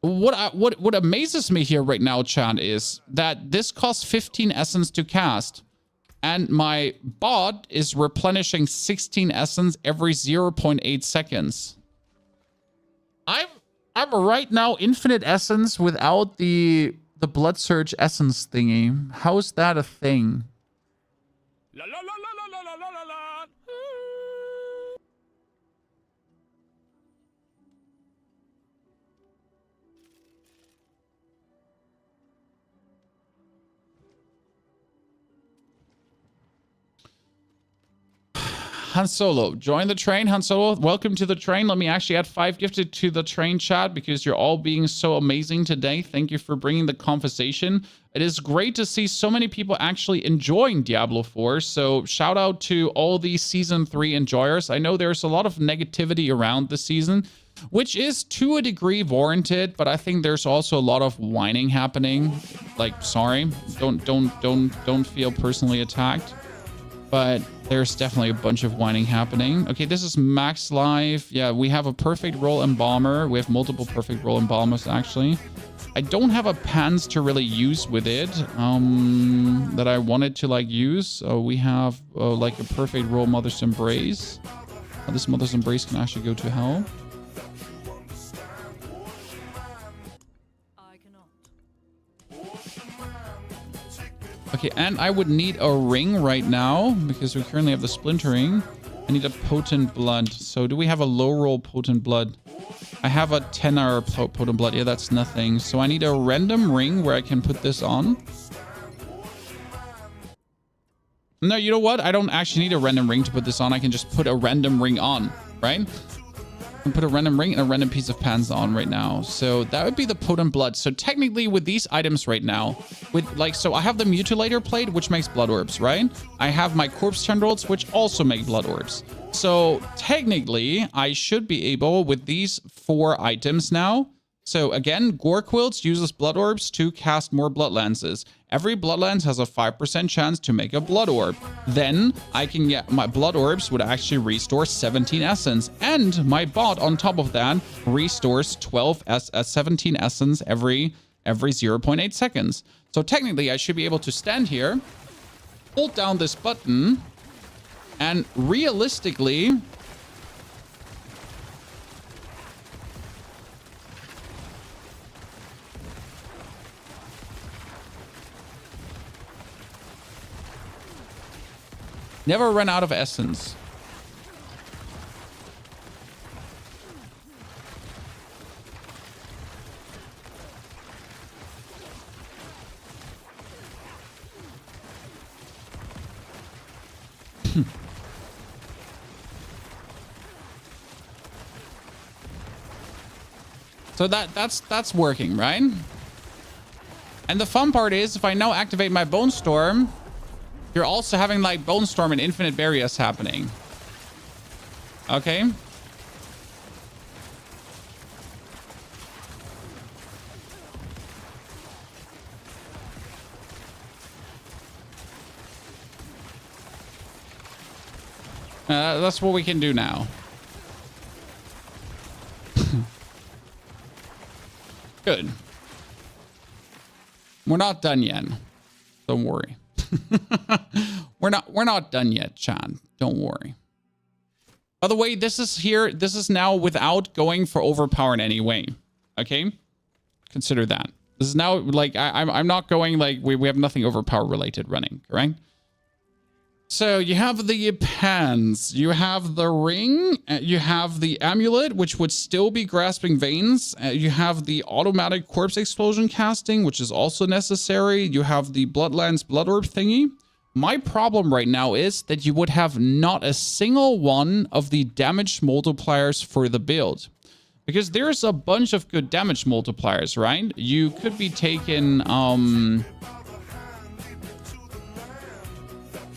What amazes me here right now, chat, is that this costs 15 essence to cast, and my bot is replenishing 16 essence every 0.8 seconds. I'm right now infinite essence without the blood surge essence thingy. How is that a thing? La la la la la la la la la. Han Solo, join the train. Han Solo, welcome to the train. Let me actually add 5 gifted to the train chat because you're all being so amazing today. Thank you for bringing the conversation. It is great to see so many people actually enjoying Diablo 4. So shout out to all the season 3 enjoyers. I know there's a lot of negativity around the season, which is to a degree warranted, but I think there's also a lot of whining happening. Like, sorry, don't feel personally attacked. But there's definitely a bunch of whining happening. Okay, this is max life. Yeah, we have a perfect roll embalmer. We have multiple perfect roll embalmers, actually. I don't have a pants to really use with it that I wanted to like use. So we have like a perfect roll Mother's Embrace. This Mother's Embrace can actually go to hell. Okay, and I would need a ring right now because we currently have the splintering. I need a potent blood. So do we have a low roll potent blood? I have a 10-hour potent blood. Yeah, that's nothing. So I need a random ring where I can put this on. No, you know what? I don't actually need a random ring to put this on. I can just put a random ring on, right? And put a random ring and a random piece of pants on right now. So that would be the potent blood. So technically with these items right now, with like, so I have the mutilator plate, which makes blood orbs, right? I have my corpse tendrils, which also make blood orbs. So technically I should be able with these 4 items now. So again, Gore Quilts uses blood orbs to cast more blood lances. Every blood lance has a 5% chance to make a blood orb. Then I can get my blood orbs would actually restore 17 essence. And my bot on top of that restores 17 essence every 0.8 seconds. So technically I should be able to stand here, hold down this button, and realistically never run out of essence. So that's working, right? And the fun part is, if I now activate my Bone Storm, you're also having like Bone Storm and Infinite Barriers happening. Okay. That's what we can do now. Good. We're not done yet. Don't worry. We're not done yet, Chan. Don't worry. By the way, this is now without going for overpower in any way. Okay? Consider that. This is now like I'm not going like we have nothing overpower related running, correct? So you have the pans, you have the ring, you have the amulet, which would still be grasping veins. You have the automatic corpse explosion casting, which is also necessary. You have the Bloodlands blood orb thingy. My problem right now is that you would have not a single one of the damage multipliers for the build. Because there's a bunch of good damage multipliers, right? You could be taking,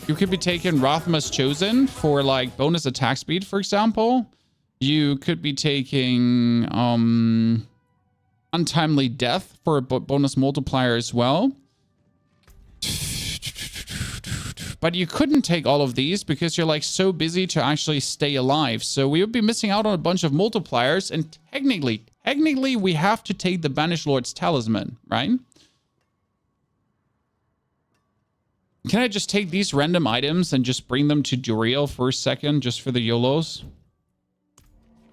you could be taking Rathma's Chosen for like bonus attack speed, for example. You could be taking Untimely Death for a bonus multiplier as well. But you couldn't take all of these because you're like so busy to actually stay alive. So we would be missing out on a bunch of multipliers. And technically we have to take the Banished Lord's Talisman, right? Can I just take these random items and just bring them to Duriel for a second, just for the YOLOs?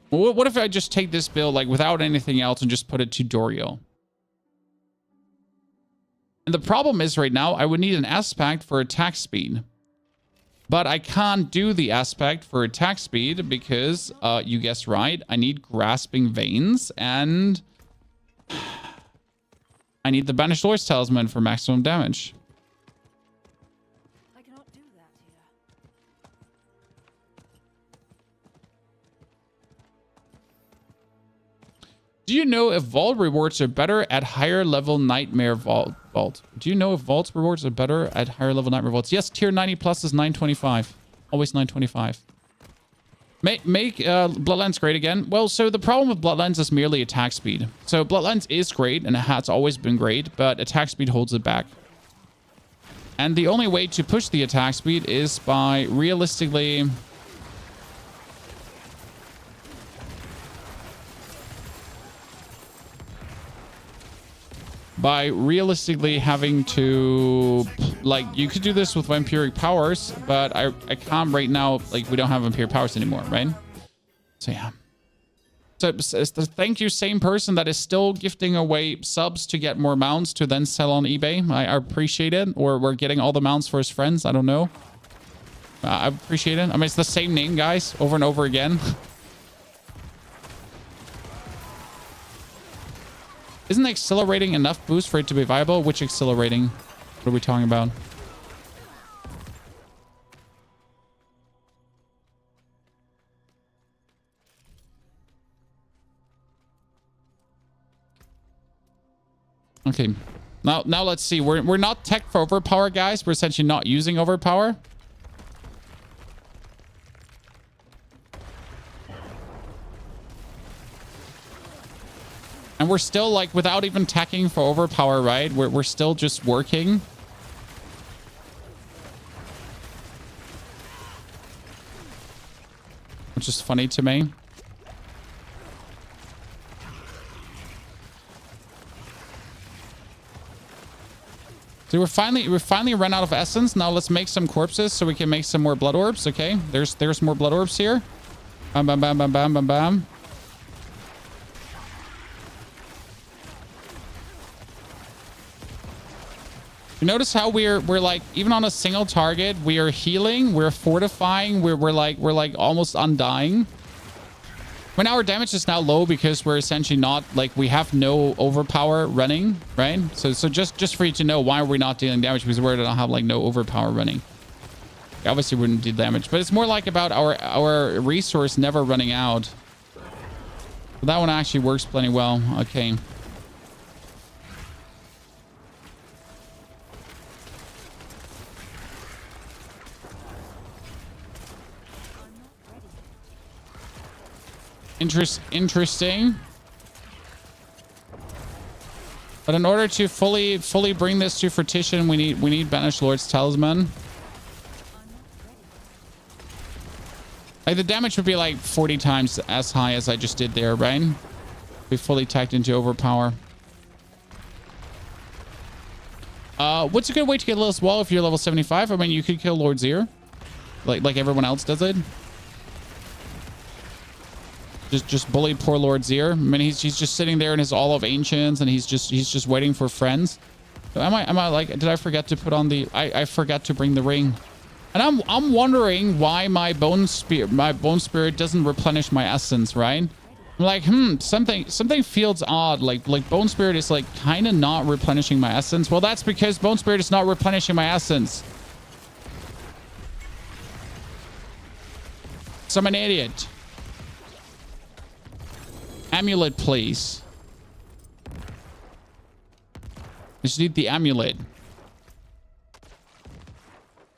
What if I just take this build like without anything else and just put it to Duriel? And the problem is right now, I would need an aspect for attack speed. But I can't do the aspect for attack speed because, you guessed right, I need Grasping Veins and I need the Banished Lord's Talisman for maximum damage. I cannot do that here. Do you know if vault rewards are better at higher level nightmare vault? Do you know if vault rewards are better at higher level nightmare vaults? Yes, tier 90 plus is 925. Always 925. Make Bloodlands great again. Well, so the problem with Bloodlands is merely attack speed. So Bloodlands is great and it has always been great, but attack speed holds it back. And the only way to push the attack speed is by realistically having to, like, you could do this with vampiric powers, but I can't right now, like, we don't have vampiric powers anymore, right? So yeah. So thank you, same person that is still gifting away subs to get more mounts to then sell on eBay. I appreciate it. Or we're getting all the mounts for his friends. I don't know. I appreciate it. I mean, it's the same name, guys, over and over again. Isn't accelerating enough boost for it to be viable? Which accelerating? What are we talking about? Okay. Now let's see. We're not tech for overpower, guys. We're essentially not using overpower. And we're still, like, without even teching for overpower, right? We're still just working. Which is funny to me. So we finally run out of essence. Now let's make some corpses so we can make some more blood orbs. Okay, there's more blood orbs here. Bam, bam, bam, bam, bam, bam, bam. You notice how we're like, even on a single target, we are healing, we're fortifying, we're like almost undying. When our damage is now low because we're essentially not, like, we have no overpower running, right? So just for you to know why we're not dealing damage, because we're gonna have like no overpower running. Obviously wouldn't do damage, but it's more like about our resource never running out. So that one actually works plenty well. Okay. Interesting. But in order to fully bring this to fruition, we need Banished Lord's Talisman. Like the damage would be like 40 times as high as I just did there, right? Be fully tacked into overpower. What's a good way to get a little wall if you're level 75? I mean, you could kill Lord Zir, like everyone else does it. Just bully poor Lord Zir. I mean, he's just sitting there in his All of Ancients, and he's just waiting for friends. So am I like, did I forget to put on the? I forgot to bring the ring, and I'm wondering why my bone spirit doesn't replenish my essence, right? I'm like, something feels odd. Like bone spirit is like kind of not replenishing my essence. Well, that's because bone spirit is not replenishing my essence. So I'm an idiot. Amulet, please. I just need the amulet.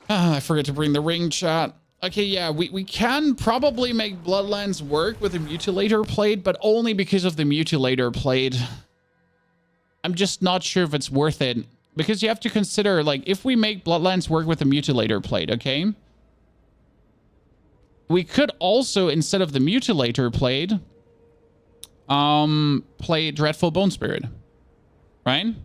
I forgot to bring the ring, chat. Okay, yeah, we can probably make Bloodlands work with a Mutilator Plate, but only because of the Mutilator Plate. I'm just not sure if it's worth it. Because you have to consider, like, if we make Bloodlands work with a Mutilator Plate, okay? We could also, instead of the Mutilator Plate, play Dreadful Bone Spirit, right?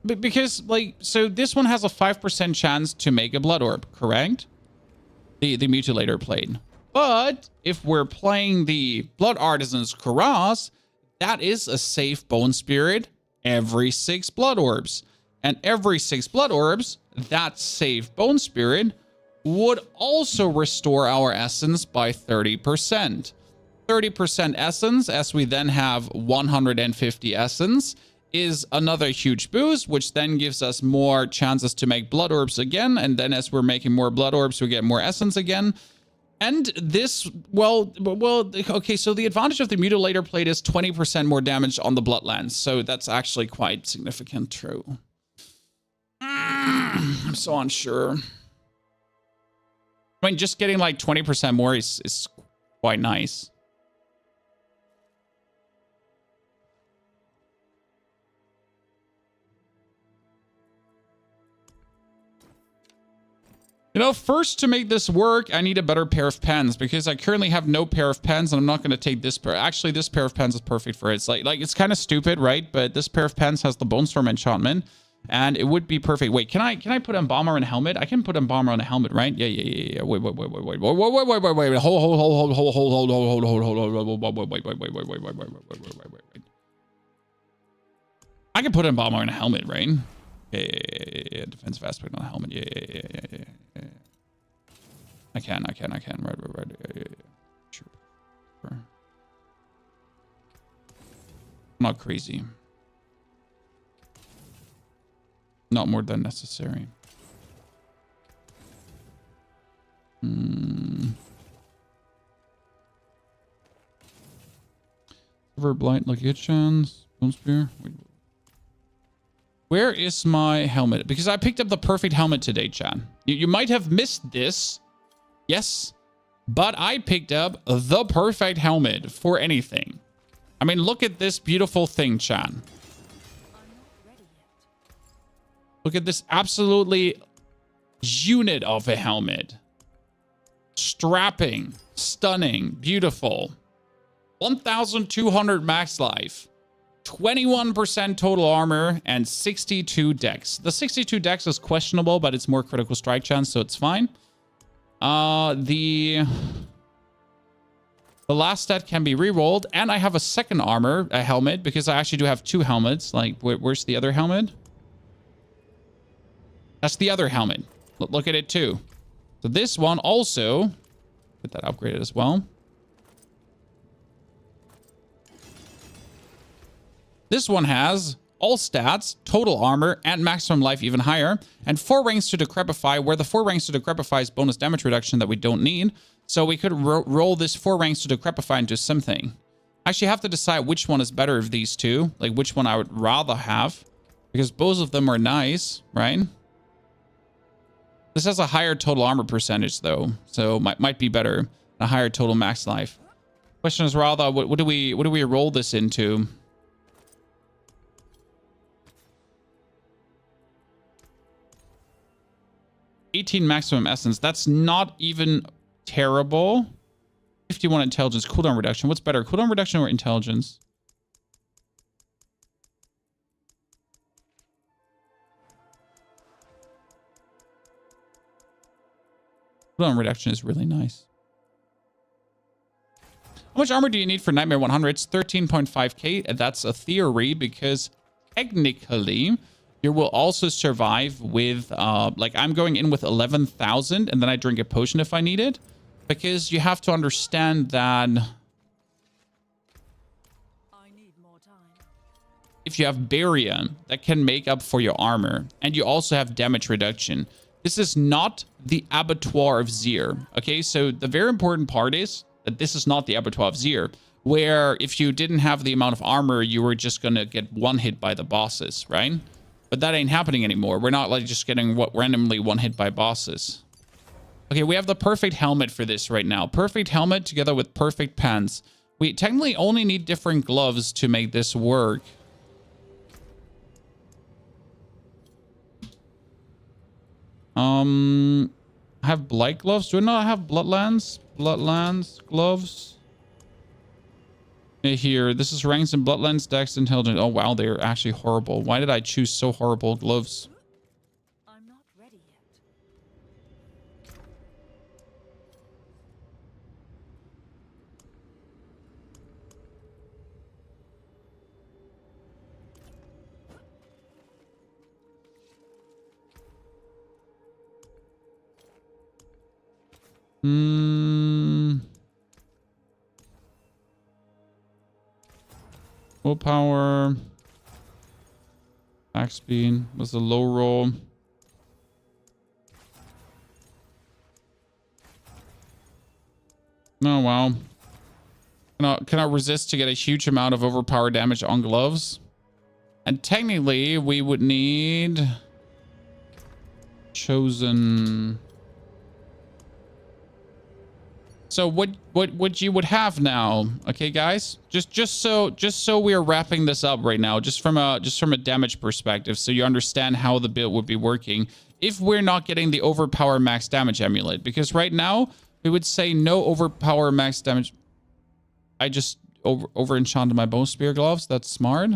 Because, like, so this one has a 5% chance to make a Blood Orb, correct? The Mutilator Plate. But if we're playing the Blood Artisan's Cuirass, that is a safe Bone Spirit every 6 Blood Orbs. And every 6 Blood Orbs, that safe Bone Spirit would also restore our essence by 30%. 30% essence, as we then have 150 essence, is another huge boost, which then gives us more chances to make Blood Orbs again. And then as we're making more Blood Orbs, we get more essence again. And this, well, okay, so the advantage of the Mutilator Plate is 20% more damage on the Bloodlands. So that's actually quite significant, true. I'm so unsure. I mean, just getting like 20% more is quite nice. You know, first to make this work, I need a better pair of pens because I currently have no pair of pens and I'm not going to take this pair. Actually, this pair of pens is perfect for it. It's like it's kind of stupid, right? But this pair of pens has the Bone Storm enchantment. And it would be perfect. Wait, can I put Embalmer on a helmet? I can put Embalmer on a helmet, right? Yeah. Wait. Hold. I can put Embalmer on a helmet, right? Yeah. Defensive aspect on a helmet. Yeah. I can. Right. Yeah. Sure. Not crazy. Not more than necessary. Silver Blight, Locations, Bone Spear. Wait. Where is my helmet? Because I picked up the perfect helmet today, Chan. You might have missed this. Yes. But I picked up the perfect helmet for anything. I mean, look at this beautiful thing, Chan. Look at this absolutely unit of a helmet. Strapping, stunning, beautiful. 1,200 max life. 21% total armor and 62 dex. The 62 dex is questionable, but it's more critical strike chance, so it's fine. The last stat can be rerolled, and I have a second armor, a helmet, because I actually do have 2 helmets. Like, where's the other helmet? That's the other helmet. Look at it too. So this one also, get that upgraded as well. This one has all stats, total armor, and maximum life even higher, and 4 ranks to decrepify, where the 4 ranks to decrepify is bonus damage reduction that we don't need. So we could roll this 4 ranks to decrepify into something. I actually have to decide which one is better of these two, like which one I would rather have, because both of them are nice, right? This has a higher total armor percentage though, so might be better. A higher total max life. Question is rather, what do we roll this into? $18 maximum essence. That's not even terrible. 51 intelligence, cooldown reduction. What's better, cooldown reduction or intelligence? Cooldown reduction is really nice. How much armor do you need for Nightmare 100? It's 13.5k. That's a theory because technically you will also survive with, like I'm going in with 11,000 and then I drink a potion if I need it. Because you have to understand that I need more time. if you have barium, that can make up for your armor. And you also have damage reduction. This is not the abattoir of Zir. Okay, so the very important part is that this is not the abattoir of Zir, where if you didn't have the amount of armor, you were just going to get one hit by the bosses, right? But that ain't happening anymore. We're not like just getting randomly one hit by bosses. Okay, we have the perfect helmet for this right now. Perfect helmet together with perfect pants. We technically only need different gloves to make this work. I have blight gloves. Do I not have bloodlands? Bloodlands gloves. Here, this is ranks in bloodlands, dex, intelligence. Oh wow, they're actually horrible. Why did I choose so horrible gloves? I'm not ready yet. Willpower. Back speed was a low roll. Oh, wow. Cannot resist to get a huge amount of overpower damage on gloves. And technically, we would need chosen. So what you would have now, okay, guys? Just so we are wrapping this up right now, just from a damage perspective, so you understand how the build would be working if we're not getting the overpower max damage amulet. Because right now we would say no overpower max damage. I just over enchanted my bone spear gloves. That's smart.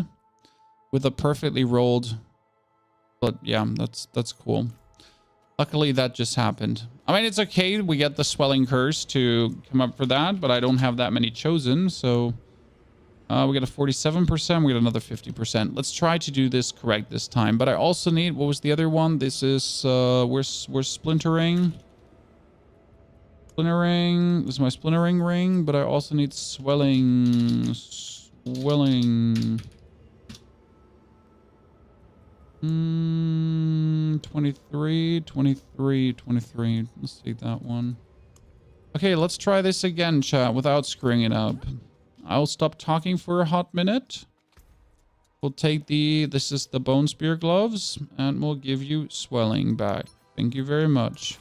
With a perfectly rolled, but yeah, that's cool. Luckily, that just happened. I mean, it's okay. We get the swelling curse to come up for that, but I don't have that many chosen. So we get a 47%. We get another 50%. Let's try to do this correct this time. But I also need, what was the other one? This is, we're splintering. Splintering. This is my splintering ring, but I also need swelling. Swelling. 23, 23, 23. Let's take that one. Okay, let's try this again, chat, without screwing it up. I'll stop talking for a hot minute. We'll take this is the bone spear gloves, and we'll give you swelling back. Thank you very much.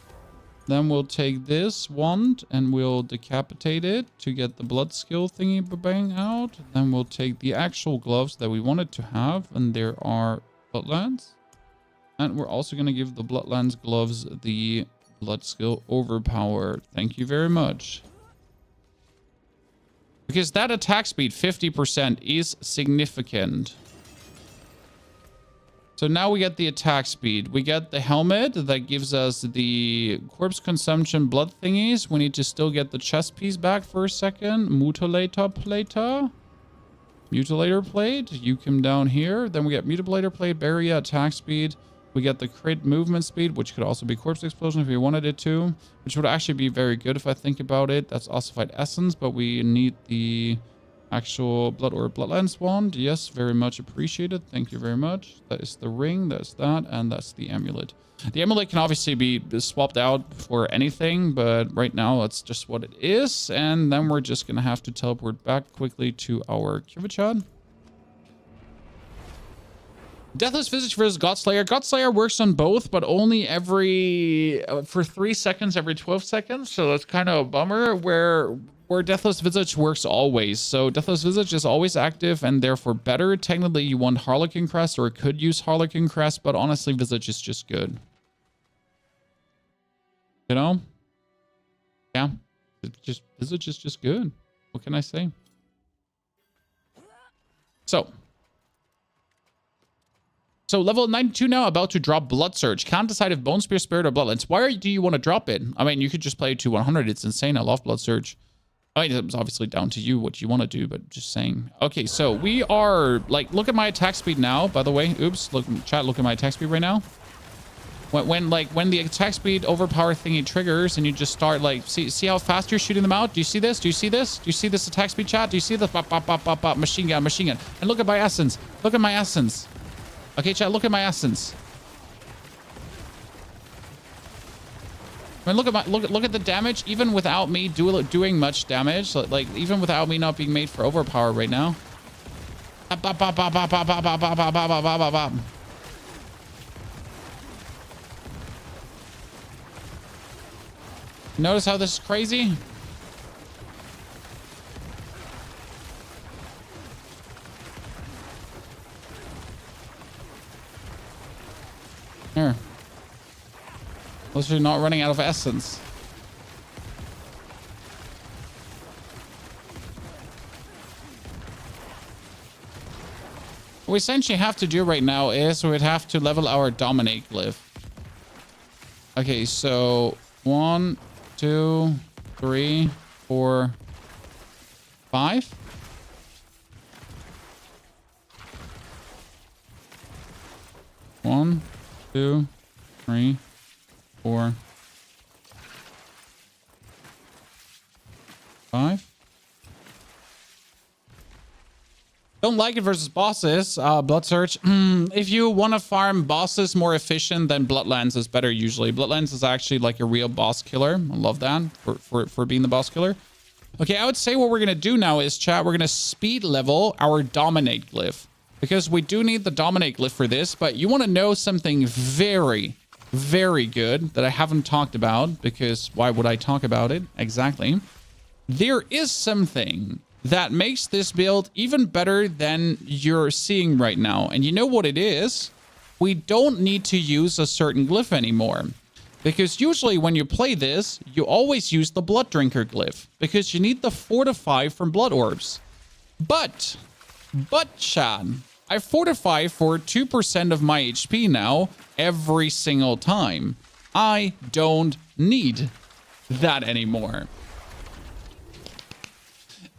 Then we'll take this wand, and we'll decapitate it to get the blood skill thingy bang out. Then we'll take the actual gloves that we wanted to have, and there are Bloodlands. And we're also going to give the Bloodlands gloves the blood skill overpower. Thank you very much. Because that attack speed, 50%, is significant. So now we get the attack speed. We get the helmet that gives us the corpse consumption blood thingies. We need to still get the chest piece back for a second. Mutilator plate. You come down here. Then we get mutilator plate, barrier, attack speed. We get the crit movement speed, which could also be corpse explosion if we wanted it to, which would actually be very good if I think about it. That's ossified essence, but we need the Actual blood or bloodlands wand. Yes, very much appreciated. Thank you very much. That is the ring. That's that. And that's the amulet. The amulet can obviously be swapped out for anything, but right now that's just what it is. And then we're just going to have to teleport back quickly to our Kivachad. Deathless Visage versus Godslayer. Godslayer works on both, but only for 3 seconds every 12 seconds. So that's kind of a bummer where Deathless Visage works always. So Deathless Visage is always active and therefore better. Technically, you want Harlequin Crest or could use Harlequin Crest, but honestly, Visage is just good. You know? Yeah. Visage is just good. What can I say? So level 92 now, about to drop Blood Surge. Can't decide if Bone Spear, Spirit, or Bloodlands. Why do you want to drop it? I mean, you could just play it to 100. It's insane. I love Blood Surge. I mean, it's obviously down to you what you want to do, but just saying. Okay, so we are, like, look at my attack speed now, by the way. Oops, look, chat, look at my attack speed right now. When the attack speed overpower thingy triggers and you just start, like, see how fast you're shooting them out? Do you see this? Do you see this? Do you see this attack speed, chat? Do you see this? Bop, bop, bop, bop, bop, machine gun, machine gun. And look at my essence. Look at my essence. Okay, chat, look at my essence. I mean, look at the damage, even without me doing much damage. Like, even without me not being made for overpower right now. Notice how this is crazy? Here. Unless you're not running out of essence. What we essentially have to do right now is we'd have to level our Dominate Glyph. Okay, so 1, 2, 3, 4, 5. One, 2, 3, 4, 5. Don't like it versus bosses. Blood Search. If you want to farm bosses more efficient, then Bloodlands is better usually. Bloodlands is actually like a real boss killer. I love that for being the boss killer. Okay, I would say what we're going to do now is, chat, we're going to speed level our Dominate Glyph. Because we do need the Dominate Glyph for this, but you want to know something very, very good that I haven't talked about, because why would I talk about it? Exactly. There is something that makes this build even better than you're seeing right now. And you know what it is? We don't need to use a certain glyph anymore. Because usually when you play this, you always use the Blood Drinker glyph, because you need the 4 to 5 from Blood Orbs. But, chat, I fortify for 2% of my HP now every single time. I don't need that anymore.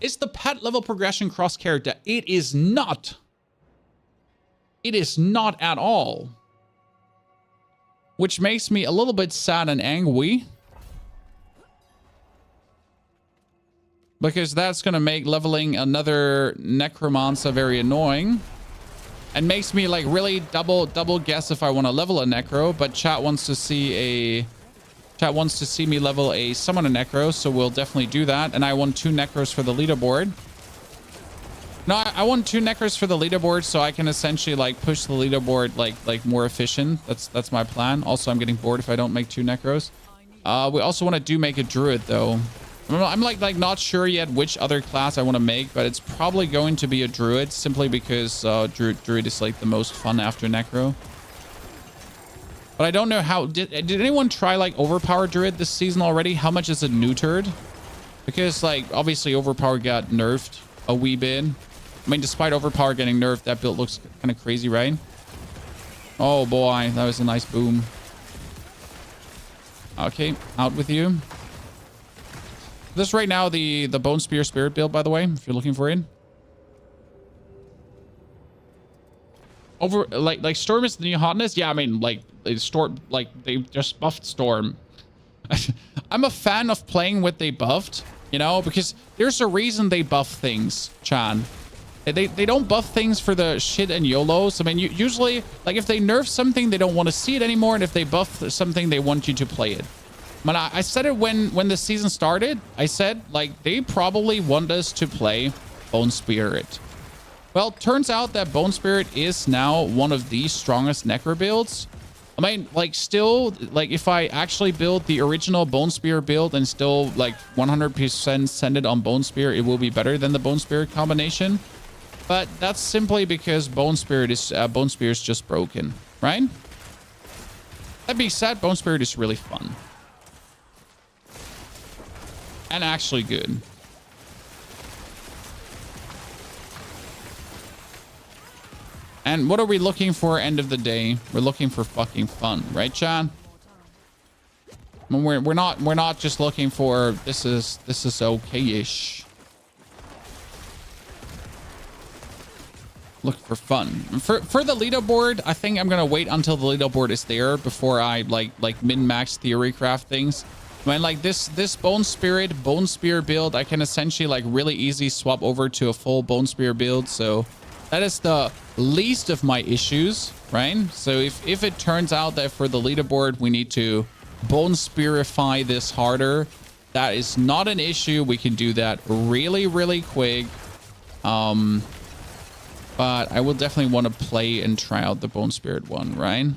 Is the pet level progression cross character? It is not. It is not at all. Which makes me a little bit sad and angry. Because that's going to make leveling another Necromancer very annoying. And makes me like really double guess if I want to level a Necro. But chat wants to see me level a Summoner Necro, so we'll definitely do that. And I want 2 Necros for the leaderboard. No, I want 2 Necros for the leaderboard, so I can essentially like push the leaderboard like more efficient. That's my plan. Also, I'm getting bored if I don't make 2 Necros. We also want to make a Druid though. I'm like not sure yet which other class I want to make, but it's probably going to be a Druid, simply because Druid is like the most fun after Necro. But I don't know how... Did anyone try, like, Overpower Druid this season already? How much is it neutered? Because, like, obviously Overpower got nerfed a wee bit. I mean, despite Overpower getting nerfed, that build looks kind of crazy, right? Oh, boy. That was a nice boom. Okay, out with you. This right now, the Bone Spear Spirit build, by the way, if you're looking for it. Over like Storm is the new hotness. Yeah, I mean like they just buffed Storm. I'm a fan of playing what they buffed, you know, because There's a reason they buff things, Chan. They don't buff things for the shit and YOLOs. I mean, usually, like, if they nerf something, they don't want to see it anymore. And if they buff something, they want you to play it. But I said it when the season started. I said, like, they probably want us to play Bone Spirit. Well, turns out that Bone Spirit is now one of the strongest Necro builds. I mean, like, still, like, if I actually build the original Bone Spear build and still, like, 100% send it on Bone Spear, it will be better than the Bone Spirit combination. But that's simply because Bone Spear is just broken, right? That being said, Bone Spirit is really fun. And actually good. And what are we looking for end of the day? We're looking for fucking fun, right, Chan? We're not just looking for this is okay-ish. Look for fun. For the leaderboard, I think I'm gonna wait until the leaderboard is there before I like min-max theory craft things. I mean, like this Bone Spear build, I can essentially like really easy swap over to a full Bone Spear build. So that is the least of my issues, right? So if it turns out that for the leaderboard we need to Bone Spearify this harder, that is not an issue. We can do that really quick. But I will definitely want to play and try out the Bone Spirit one, right?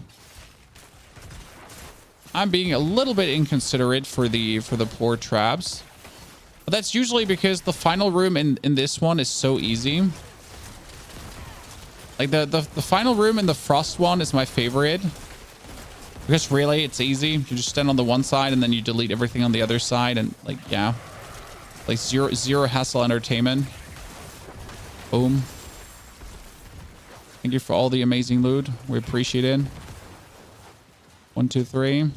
I'm being a little bit inconsiderate for the poor traps. But that's usually because the final room in this one is so easy. Like the final room in the Frost one is my favorite. Because really, it's easy. You just stand on the one side and then you delete everything on the other side. And like, yeah. Like zero hassle entertainment. Boom. Thank you for all the amazing loot. We appreciate it. 1, 2, 3.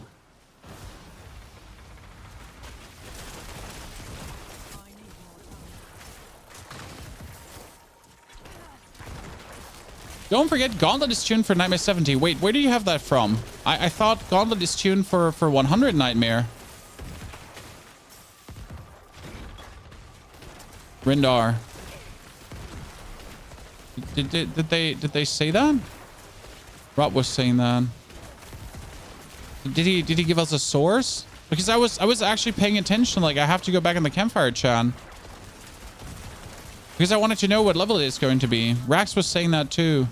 Don't forget, Gauntlet is tuned for Nightmare 70. Wait, where do you have that from? I thought Gauntlet is tuned for 100 Nightmare. Rindar. Did they say that? Rob was saying that. Did he give us a source? Because I was actually paying attention. Like, I have to go back in the campfire chat. Because I wanted to know what level it is going to be. Rax was saying that too.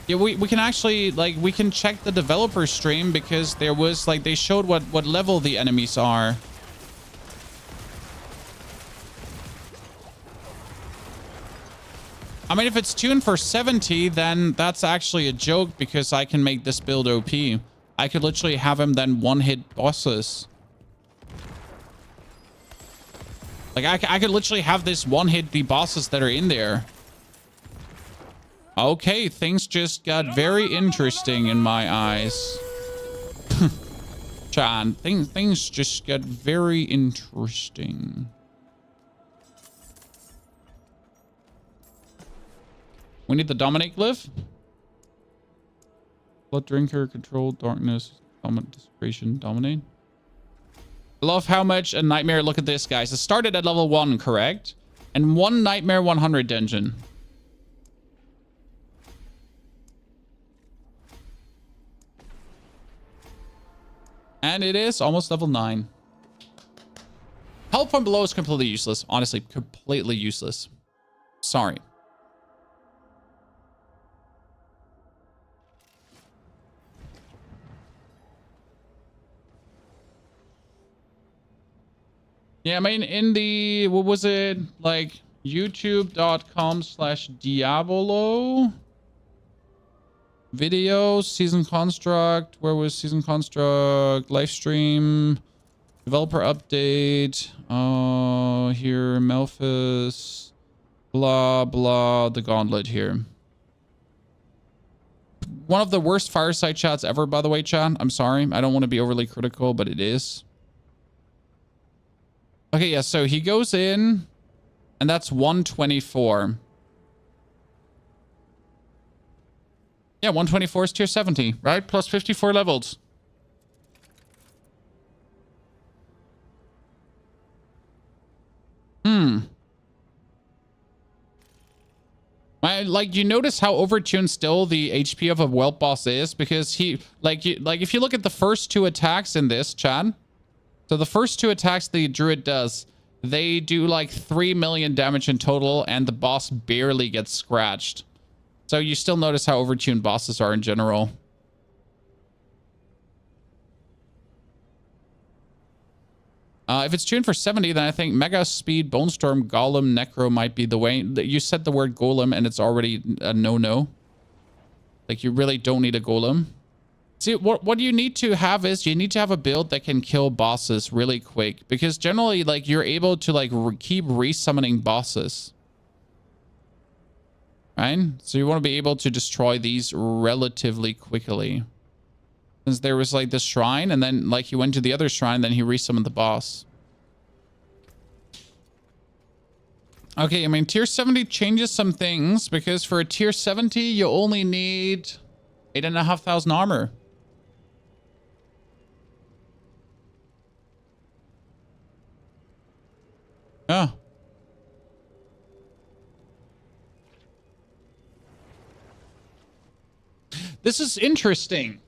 Yeah, we can actually, like, we can check the developer stream because there was, like, they showed what level the enemies are. I mean, if it's tuned for 70, then that's actually a joke because I can make this build OP. I could literally have him then one-hit bosses. Like, I could literally have this one-hit the bosses that are in there. Okay, things just got very interesting in my eyes. Chan, things just got very interesting. We need the Dominate glyph. Blood Drinker, Control, Darkness, Desperation, Dominate. I love how much a Nightmare... Look at this, guys. It started at level 1, correct? And 1 Nightmare 100 dungeon. And it is almost level 9. Help from below is completely useless. Honestly, completely useless. Sorry. Yeah, I mean, in the, what was it? Like, youtube.com/Diablo videos, season construct. Where was season construct? Live stream, developer update. Here, Melphis, blah, blah, the gauntlet here. One of the worst fireside chats ever, by the way, chat. I'm sorry. I don't want to be overly critical, but it is. Okay, yeah, so he goes in, and that's 124. Yeah, 124 is tier 70, right? Plus 54 levels. Like, you notice how overtuned still the HP of a whelp boss is, because he, like if you look at the first 2 attacks in this, Chad. So the first 2 attacks the druid does, they do like 3 million damage in total, and the boss barely gets scratched. So you still notice how overtuned bosses are in general. If it's tuned for 70, then I think Mega Speed, Bone Storm, Golem, Necro might be the way. You said the word Golem and it's already a no-no. Like, you really don't need a Golem. See, what you need to have is you need to have a build that can kill bosses really quick. Because generally, like, you're able to, like, keep resummoning bosses. Right? So you want to be able to destroy these relatively quickly. Since there was like this shrine, and then like he went to the other shrine, then he resummoned the boss. Okay, I mean, tier 70 changes some things, because for a tier 70, you only need 8,500 armor. Oh. This is interesting.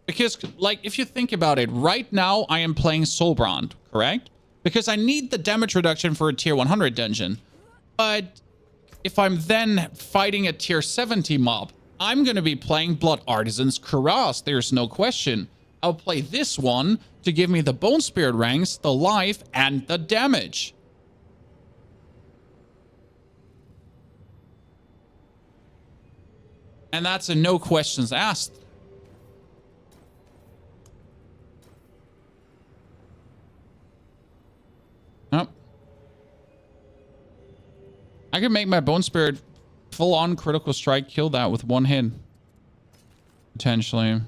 Because, like, if you think about it, right now I am playing Soulbrand, correct? Because I need the damage reduction for a tier 100 dungeon. But if I'm then fighting a tier 70 mob, I'm going to be playing Blood Artisan's Cuirass. There's no question. I'll play this one to give me the Bone Spirit ranks, the life, and the damage. And that's a no questions asked. Nope. I could make my Bone Spirit full-on critical strike, kill that with 1 hit. Potentially.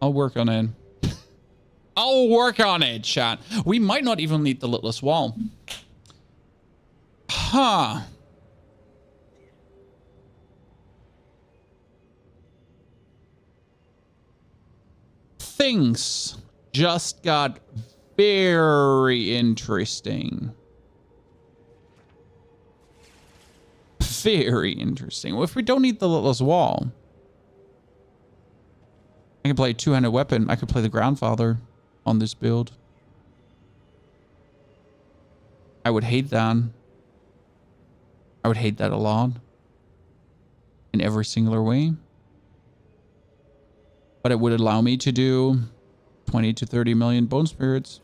I'll work on it. I'll work on it, chat. We might not even need the Litless Wall. Huh. Things just got very interesting. Very interesting. Well, if we don't need the Litless Wall, I can play a 2-handed weapon. I could play the Grandfather on this build. I would hate that. I would hate that a lot. In every singular way. But it would allow me to do 20 to 30 million Bone Spirits.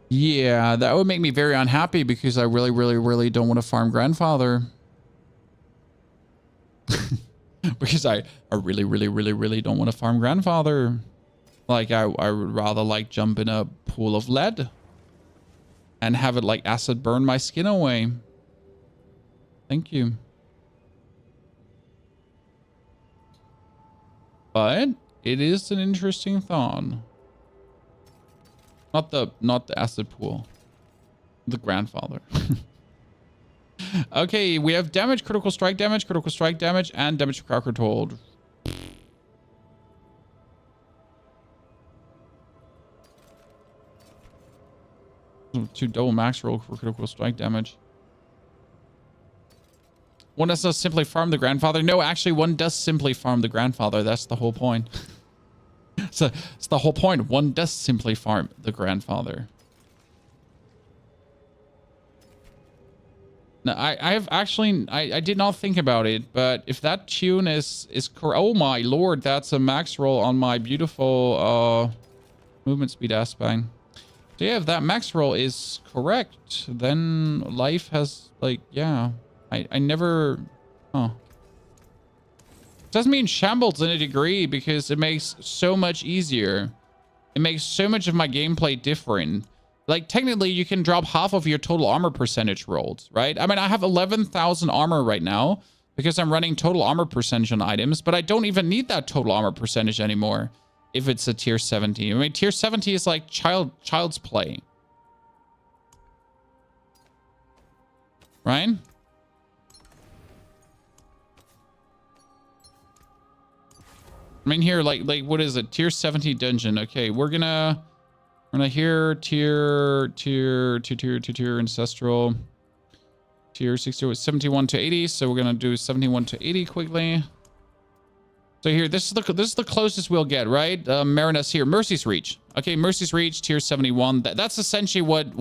Yeah, that would make me very unhappy, because I really don't want to farm Grandfather. Because I really don't want to farm Grandfather. Like, I would rather like jump in a pool of lead and have it like acid burn my skin away. Thank you. But it is an interesting thought. Not the acid pool. The Grandfather. Okay, we have damage, critical strike damage, and damage to Cracker Told. 2 double max roll for critical strike damage. One does not simply farm the Grandfather. No, actually, one does simply farm the Grandfather. That's the whole point. So it's the whole point. One does simply farm the Grandfather. No, I did not think about it, but if that tune is correct, oh my lord, that's a max roll on my beautiful movement speed aspect. So yeah, if that max roll is correct, then life has, like, yeah. I never... Oh. Doesn't mean shambles in a degree, because it makes so much easier. It makes so much of my gameplay different. Like, technically, you can drop half of your total armor percentage rolled, right? I mean, I have 11,000 armor right now, because I'm running total armor percentage on items, but I don't even need that total armor percentage anymore if it's a tier 70. I mean, tier 70 is like child's play. Right? I mean, here, like, what is it? Tier 70 dungeon. Okay, we're gonna We're gonna here tier ancestral. Tier 60 71 to 80. So we're gonna do 71 to 80 quickly. So here, this is the closest we'll get, right? Marinus here, Mercy's Reach. Okay, Mercy's Reach, tier 71. That's essentially what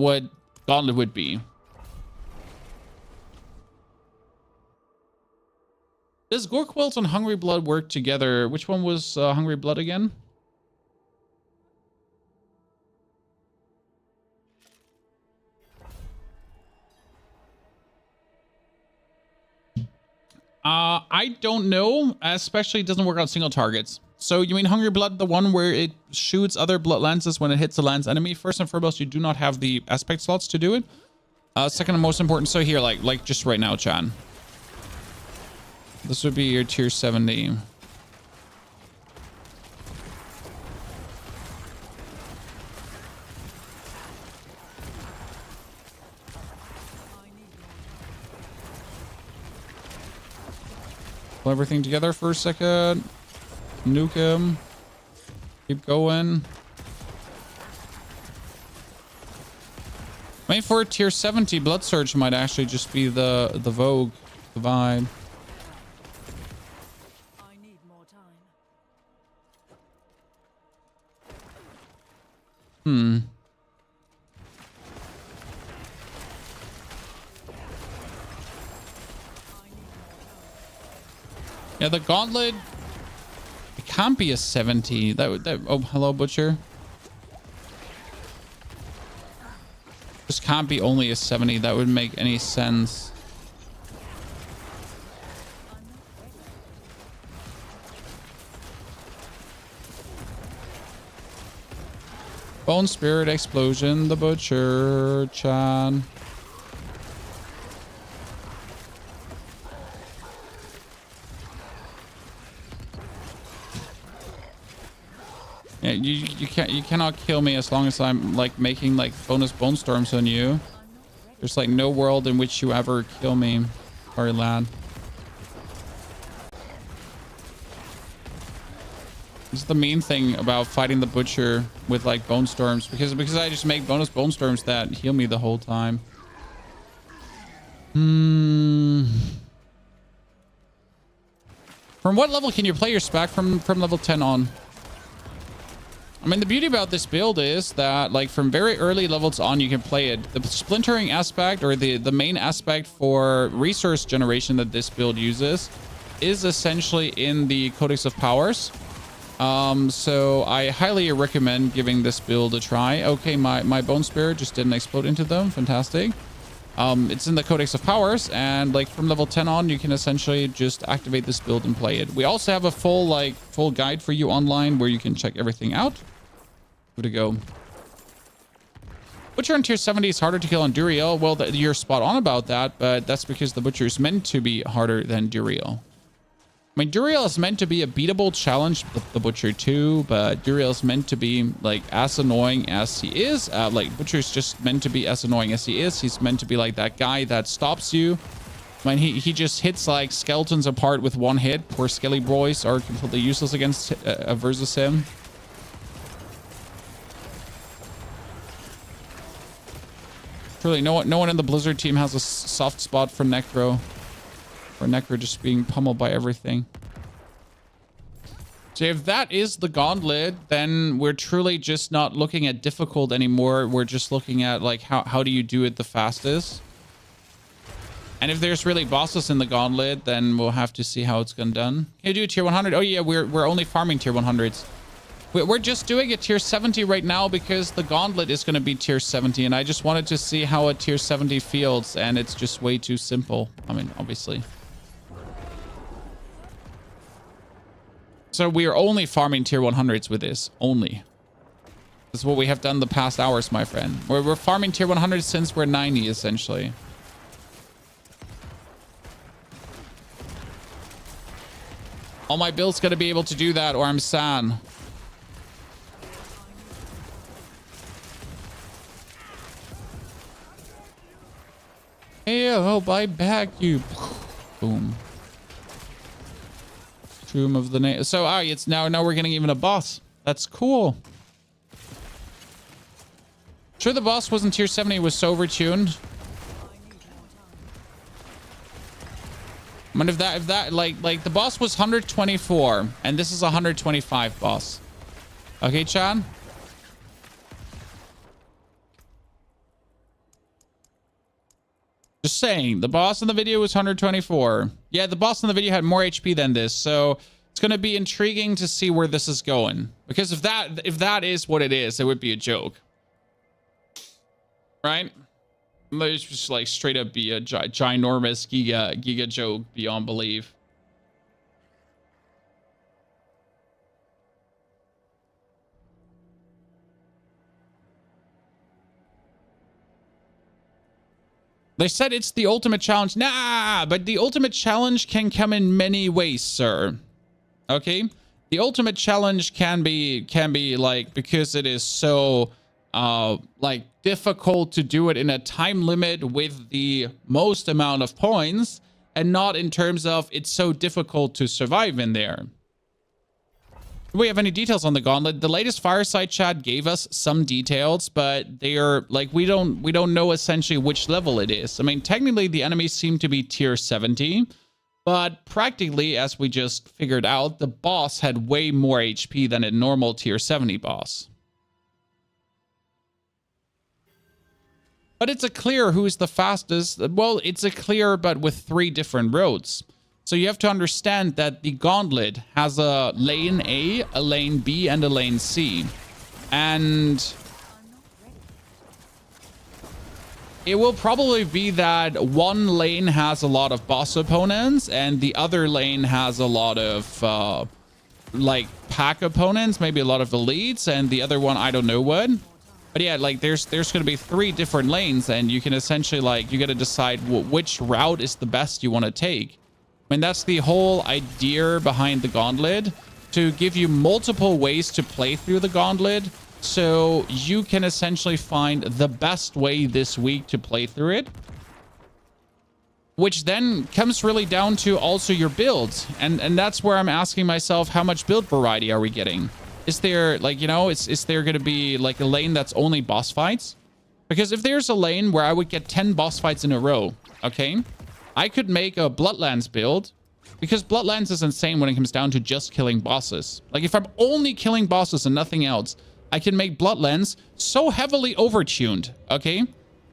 Gauntlet would be. Does Gore Quilt and Hungry Blood work together? Which one was Hungry Blood again? I don't know, especially it doesn't work on single targets. So you mean Hungry Blood, the one where it shoots other blood lances when it hits a lance enemy? First and foremost, you do not have the aspect slots to do it. Second and most important, so here, like just right now, Chan. This would be your tier 70. Pull everything together for a second. Nuke him. Keep going. Wait for tier 70. Blood Surge might actually just be the Vogue, the vibe. I need more time. Hmm. Yeah, the Gauntlet, it can't be a 70. Oh, hello, Butcher. This can't be only a 70. That would make any sense. Bone Spirit Explosion, the Butcher, Chan. Yeah, you cannot kill me as long as I'm like making like bonus bone storms on you. There's like no world in which you ever kill me. Sorry, lad. This is the main thing about fighting the Butcher with like bone storms, because I just make bonus bone storms that heal me the whole time. From what level can you play your spec? From level 10 on. I mean, the beauty about this build is that, like, from very early levels on, you can play it. The splintering aspect, or the main aspect for resource generation that this build uses, is essentially in the Codex of Powers. So I highly recommend giving this build a try. Okay, my Bone Spirit just didn't explode into them. Fantastic. It's in the Codex of Powers, and like from level 10 on, you can essentially just activate this build and play it. We also have a full guide for you online where you can check everything out. Good to go. Butcher on tier 70 is harder to kill on Duriel. Well, you're spot on about that, but that's because the Butcher is meant to be harder than Duriel. I mean, Duriel is meant to be a beatable challenge, the Butcher too, but Duriel is meant to be like as annoying as he is. Like Butcher's just meant to be as annoying as he is. He's meant to be like that guy that stops you. I mean, he just hits like skeletons apart with one hit. Poor Skelly boys are completely useless against versus him. Truly, no one in the Blizzard team has a soft spot for Necro. Or Necro just being pummeled by everything. So if that is the Gauntlet, then we're truly just not looking at difficult anymore. We're just looking at like how do you do it the fastest. And if there's really bosses in the Gauntlet, then we'll have to see how it's gonna done. Can you do a tier 100? Oh yeah, we're only farming tier 100s. We're just doing a tier 70 right now because the Gauntlet is going to be tier 70, and I just wanted to see how a tier 70 feels, and it's just way too simple. I mean, obviously. So we are only farming tier 100s with this. Only. This is what we have done the past hours, my friend. We're farming tier 100 since we're 90, essentially. All my builds got to be able to do that, or I'm sad. Hey, I'll buy back you. Boom. Tomb of the name. So, it's now we're getting even a boss. That's cool. Sure, the boss wasn't tier 70, it was so overtuned. I mean, if that, like the boss was 124, and this is 125 boss. Okay, Chad? Just saying, the boss in the video was 124. Yeah, the boss in the video had more HP than this, so it's going to be intriguing to see where this is going. Because if that is what it is, it would be a joke. Right? It's just like straight up be a ginormous giga joke beyond belief. They said it's the ultimate challenge. Nah, but the ultimate challenge can come in many ways, sir. Okay? The ultimate challenge can be like, because it is so like difficult to do it in a time limit with the most amount of points, and not in terms of it's so difficult to survive in there. Do we have any details on the gauntlet? The latest fireside chat gave us some details, but they are like, we don't know essentially which level it is. I mean, technically the enemies seem to be tier 70, but practically, as we just figured out, the boss had way more HP than a normal tier 70 boss. But it's a clear who's the fastest. Well, it's a clear, but with 3 different roads. So you have to understand that the gauntlet has a lane A, a lane B, and a lane C. And it will probably be that one lane has a lot of boss opponents and the other lane has a lot of like pack opponents, maybe a lot of elites, and the other one, I don't know what. But yeah, like there's going to be 3 different lanes, and you can essentially, like, you got to decide which route is the best you want to take. I mean, that's the whole idea behind the gauntlet, to give you multiple ways to play through the gauntlet, so you can essentially find the best way this week to play through it. Which then comes really down to also your builds. And that's where I'm asking myself, how much build variety are we getting? Is there, like, you know, is there going to be like a lane that's only boss fights? Because if there's a lane where I would get 10 boss fights in a row, okay, I could make a Bloodlands build, because Bloodlands is insane when it comes down to just killing bosses. Like, if I'm only killing bosses and nothing else, I can make Bloodlands so heavily overtuned, okay?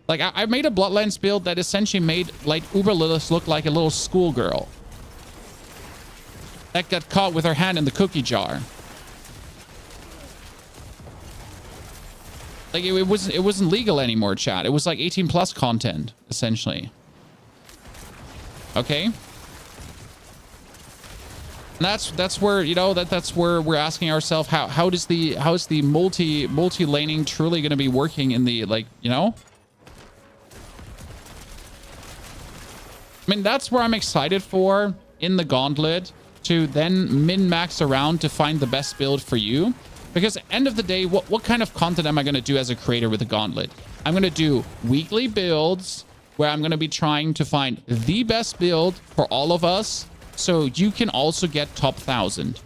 Like, I made a Bloodlands build that essentially made, like, Uber Lilith look like a little schoolgirl that got caught with her hand in the cookie jar. Like, it wasn't legal anymore, chat. It was like 18 plus content, essentially. Okay. And that's where, you know, that's where we're asking ourselves, how is the multi laning truly going to be working in the, like, you know? I mean, that's where I'm excited for in the gauntlet, to then min-max around to find the best build for you. Because at the end of the day, what kind of content am I going to do as a creator with the gauntlet? I'm going to do weekly builds where I'm going to be trying to find the best build for all of us, so you can also get top 1,000.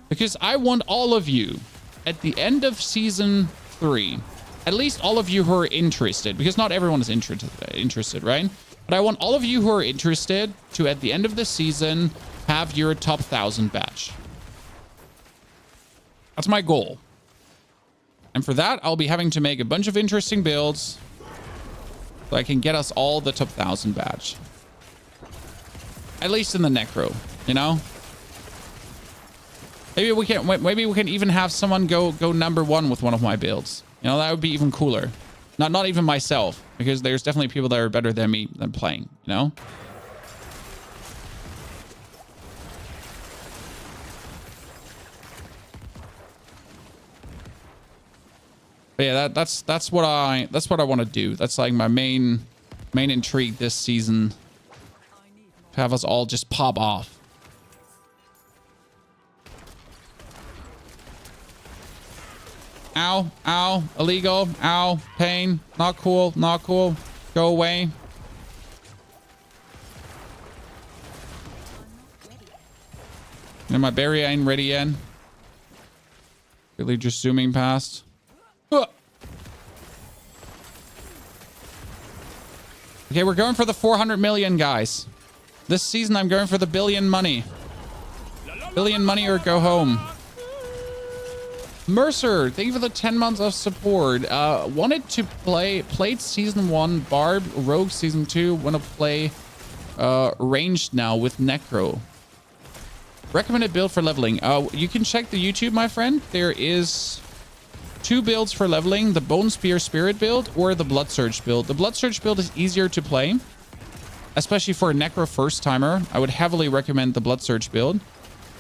Because I want all of you at the end of season 3, at least all of you who are interested, because not everyone is interested, right? But I want all of you who are interested to, at the end of the season, have your top 1,000 badge. That's my goal. And for that, I'll be having to make a bunch of interesting builds so I can get us all the top 1,000 badge. At least in the Necro, you know? Maybe we can even have someone go number 1 with one of my builds. You know, that would be even cooler. Not even myself, because there's definitely people that are better than me than playing, you know? But yeah, that's what I want to do. That's like my main intrigue this season. To have us all just pop off. Ow, ow, illegal, ow, pain, not cool, not cool. Go away. And my barrier ain't ready yet. Really just zooming past. Okay, we're going for the 400 million, guys. This season, I'm going for the billion money. Billion money or go home. Mercer, thank you for the 10 months of support. Wanted to played season 1, Barb, Rogue season 2. Want to play ranged now with Necro. Recommended build for leveling. You can check the YouTube, my friend. There is 2 builds for leveling, the Bone Spear Spirit build or the Blood Surge build. The Blood Surge build is easier to play, especially for a Necro first timer. I would heavily recommend the Blood Surge build.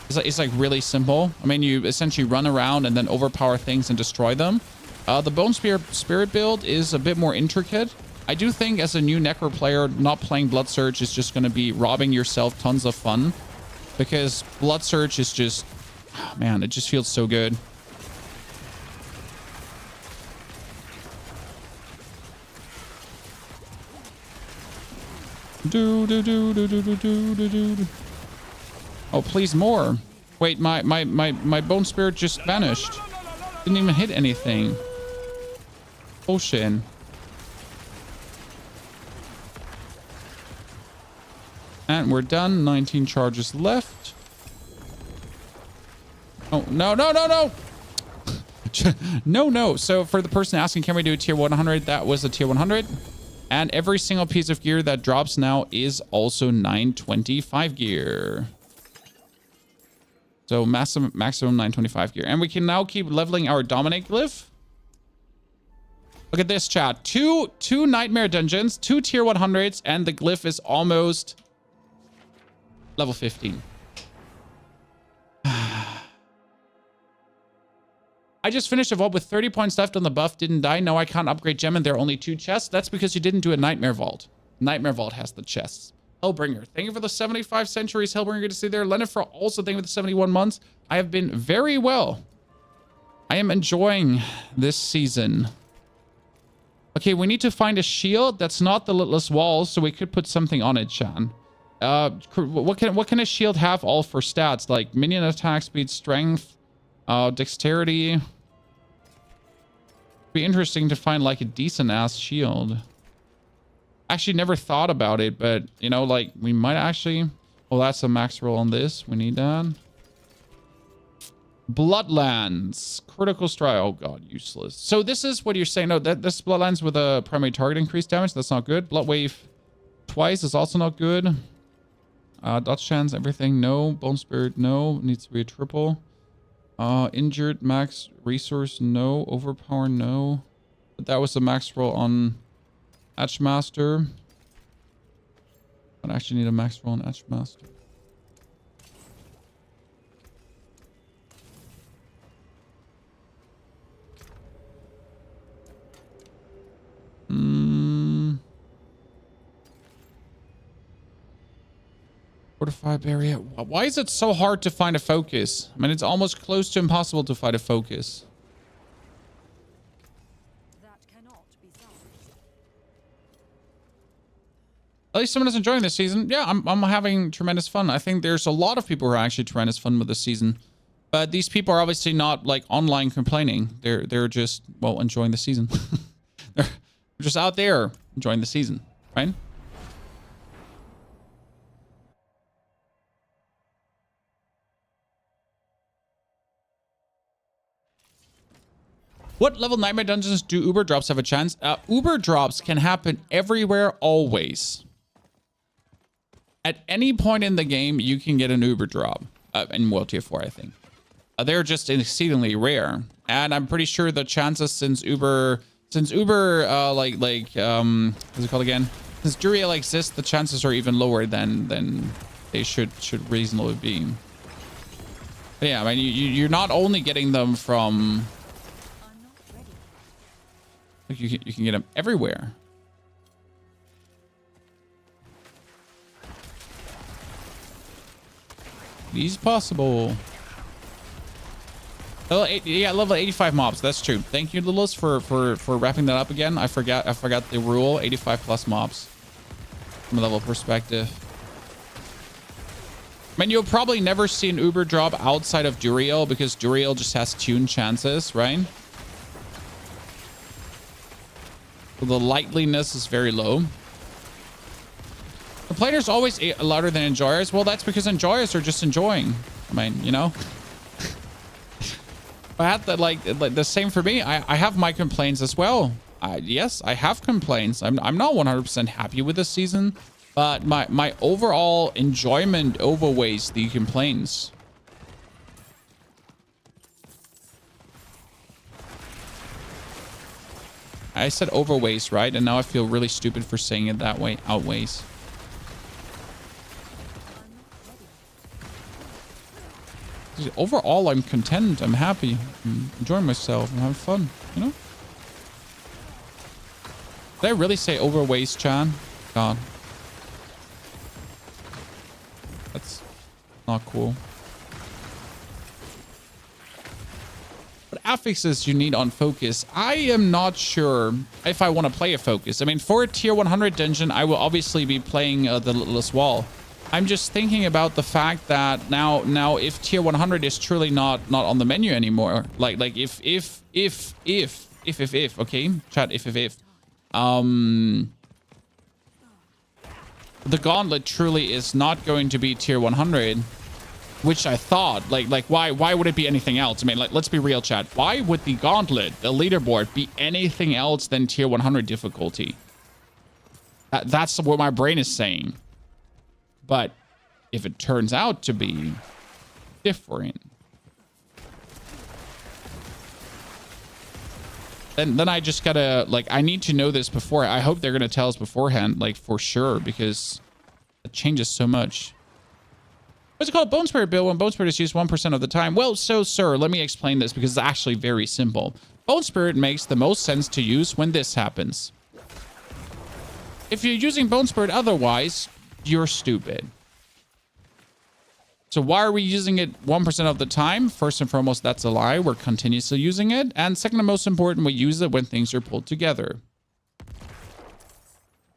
It's like really simple. I mean, you essentially run around and then overpower things and destroy them. The Bone Spear Spirit build is a bit more intricate. I do think as a new Necro player, not playing Blood Surge is just going to be robbing yourself tons of fun, because Blood Surge is just, oh man, it just feels so good. Oh, please more. Wait, my Bone Spirit just vanished. Didn't even hit anything. Bullshit. And we're done. 19 charges left. Oh, no, no, no, no. No, no. So for the person asking, can we do a tier 100? That was a tier 100. And every single piece of gear that drops now is also 925 gear. So maximum 925 gear. And we can now keep leveling our Dominate glyph. Look at this, chat. Two nightmare dungeons, 2 tier 100s, and the glyph is almost level 15. I just finished a vault with 30 points left on the buff. Didn't die. No, I can't upgrade gem, and there are only 2 chests. That's because you didn't do a Nightmare Vault. Nightmare Vault has the chests. Hellbringer, thank you for the 75 centuries. Hellbringer, good to see you there. Lennifer, also thank you for the 71 months. I have been very well. I am enjoying this season. Okay, we need to find a shield that's not the Litless Walls, so we could put something on it, Chan. What can a shield have all for stats? Like minion attack speed, strength, dexterity. Be interesting to find like a decent ass shield. Actually never thought about it, but you know, like we might actually. Oh, that's a max roll on this. We need that. Bloodlands, critical strike. Oh god, useless. So this is what you're saying. No, this Bloodlands with a primary target increased damage. That's not good. Blood wave twice is also not good. Dodge chance, everything. No. Bone Spirit, no. Needs to be a triple. Injured, max resource, no. Overpower, no. But that was the max roll on Etchmaster. I actually need a max roll on Etchmaster. Fortified barrier. Why is it so hard to find a focus? I mean, it's almost close to impossible to find a focus. That cannot be salvaged. At least someone is enjoying this season. Yeah, I'm having tremendous fun. I think there's a lot of people who are actually tremendous fun with this season. But these people are obviously not like online complaining. They're just, well, enjoying the season. They're just out there enjoying the season, right? What level Nightmare Dungeons do Uber drops have a chance? Uber drops can happen everywhere, always. At any point in the game, you can get an Uber drop. In World Tier 4, I think. They're just exceedingly rare. And I'm pretty sure the chances since Uber, what's it called again? Since Duriel exists, the chances are even lower than they should reasonably be. But yeah, I mean, you're not only getting them from... You can get them everywhere. It is possible. Level 8, yeah, level 85 mobs. That's true. Thank you, Lilith, for wrapping that up again. I forgot the rule. 85 plus mobs from a level perspective. I mean, you'll probably never see an Uber drop outside of Duriel because Duriel just has tuned chances, right? The likeliness is very low. Complainers always louder than enjoyers. Well, that's because enjoyers are just enjoying. I mean, you know. I had that like the same for me. I have my complaints as well. Yes, I have complaints. I'm not 100% happy with this season, but my overall enjoyment overweighs the complaints. I said overweighs, right? And now I feel really stupid for saying it that way. Outweighs. Overall, I'm content. I'm happy. I'm enjoying myself. I'm having fun. You know? Did I really say overweighs, Chan? God. That's not cool. What affixes you need on focus? I am not sure if I want to play a focus. I mean, for a tier 100 dungeon, I will obviously be playing the Limitless Wall. I'm just thinking about the fact that now if tier 100 is truly not on the menu anymore, like if okay, chat, if the gauntlet truly is not going to be tier 100, which I thought like why would it be anything else? I mean, like, let's be real, chat. Why would the gauntlet, the leaderboard, be anything else than tier 100 difficulty? That's what my brain is saying. But if it turns out to be different, then I just gotta, like, I need to know this before. I hope they're gonna tell us beforehand, like, for sure, because it changes so much. What's it called? Bone Spirit build when Bone Spirit is used 1% of the time. Well, so, sir, let me explain this because it's actually very simple. Bone Spirit makes the most sense to use when this happens. If you're using Bone Spirit otherwise, you're stupid. So why are we using it 1% of the time? First and foremost, that's a lie. We're continuously using it. And second and most important, we use it when things are pulled together.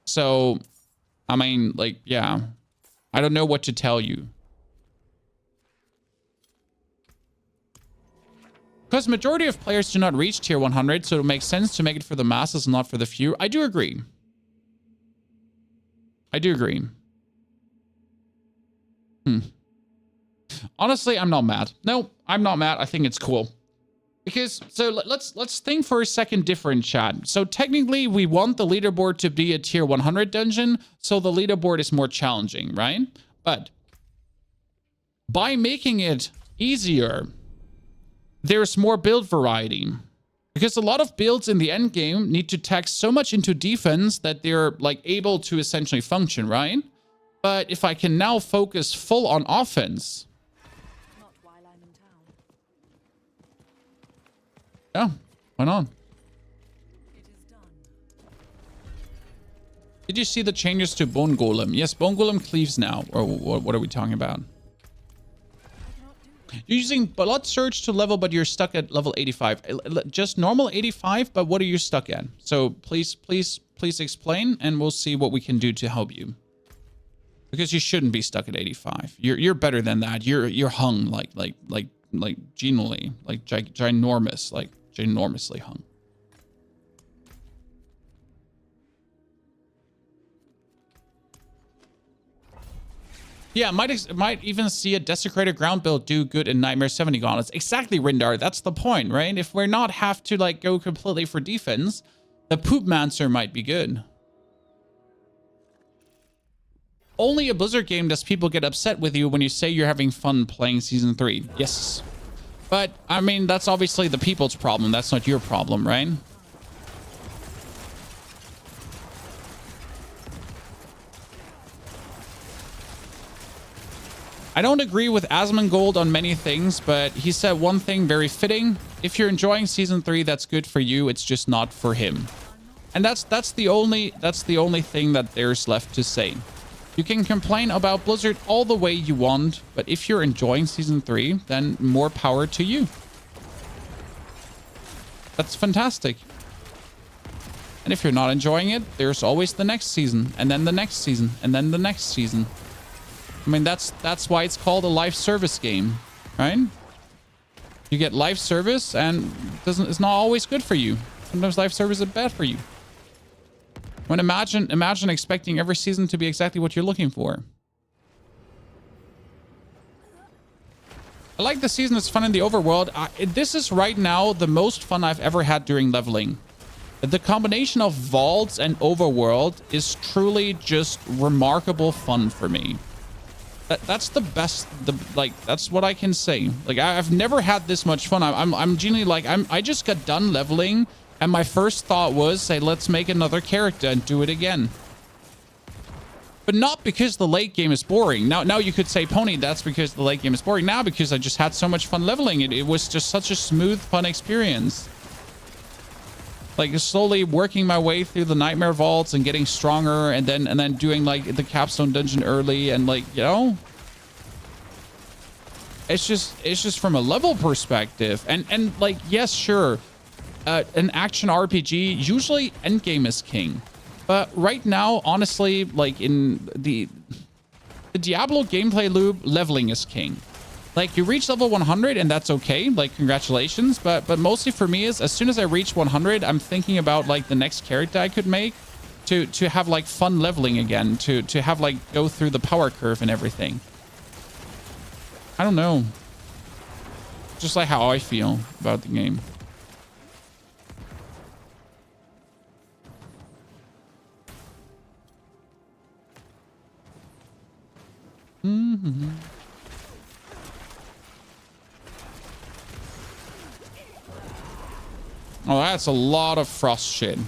So, I mean, like, yeah. I don't know what to tell you. Because majority of players do not reach tier 100, so it makes sense to make it for the masses and not for the few. I do agree. I do agree. Honestly, I'm not mad. No, I'm not mad. I think it's cool. Because, so let's think for a second different, chat. So technically, we want the leaderboard to be a tier 100 dungeon, so the leaderboard is more challenging, right? But by making it easier, there's more build variety. Because a lot of builds in the end game need to tax so much into defense that they're like able to essentially function, right? But if I can now focus full on offense. Not while I'm in town. Yeah, why not? It is done. Did you see the changes to Bone Golem? Yes, Bone Golem cleaves now. Or what are we talking about? You're using Blood Surge to level, but you're stuck at level 85. Just normal 85, but what are you stuck at? So please explain, and we'll see what we can do to help you. Because you shouldn't be stuck at 85. You're better than that. You're hung like genially, like ginormous, like ginormously hung. Yeah, might even see a Desecrated Ground build do good in Nightmare 70 Gauntlets. Exactly, Rindar. That's the point, right? If we're not have to like go completely for defense, the Poopmancer might be good. Only a Blizzard game does people get upset with you when you say you're having fun playing Season 3. Yes. But, I mean, that's obviously the people's problem. That's not your problem, right? I don't agree with Asmongold on many things, but he said one thing very fitting. If you're enjoying Season 3, that's good for you. It's just not for him. And that's the only thing that there's left to say. You can complain about Blizzard all the way you want, but if you're enjoying Season 3, then more power to you. That's fantastic. And if you're not enjoying it, there's always the next season, and then the next season, and then the next season. I mean, that's why it's called a live service game, right? You get live service, and it's not always good for you. Sometimes live service is bad for you. When imagine expecting every season to be exactly what you're looking for. I like the season. It's fun in the overworld. This is right now the most fun I've ever had during leveling. The combination of vaults and overworld is truly just remarkable fun for me. That's the best. That's what I can say. Like, I've never had this much fun. I'm genuinely like, I just got done leveling, and my first thought was, say, let's make another character and do it again. But not because the late game is boring. Now you could say, Pony, that's because the late game is boring. Now because I just had so much fun leveling. It was just such a smooth, fun experience. Like, slowly working my way through the nightmare vaults and getting stronger, and then doing like the capstone dungeon early, and like, you know, it's just from a level perspective, and like, yes, sure, an action RPG usually endgame is king, but right now, honestly, like in the Diablo gameplay loop, leveling is king. Like, you reach level 100 and that's okay. Like, congratulations. But mostly for me is, as soon as I reach 100, I'm thinking about like the next character I could make to have like fun leveling again, to have like go through the power curve and everything. I don't know. Just like how I feel about the game. Mm-hmm. Oh, that's a lot of frost shit.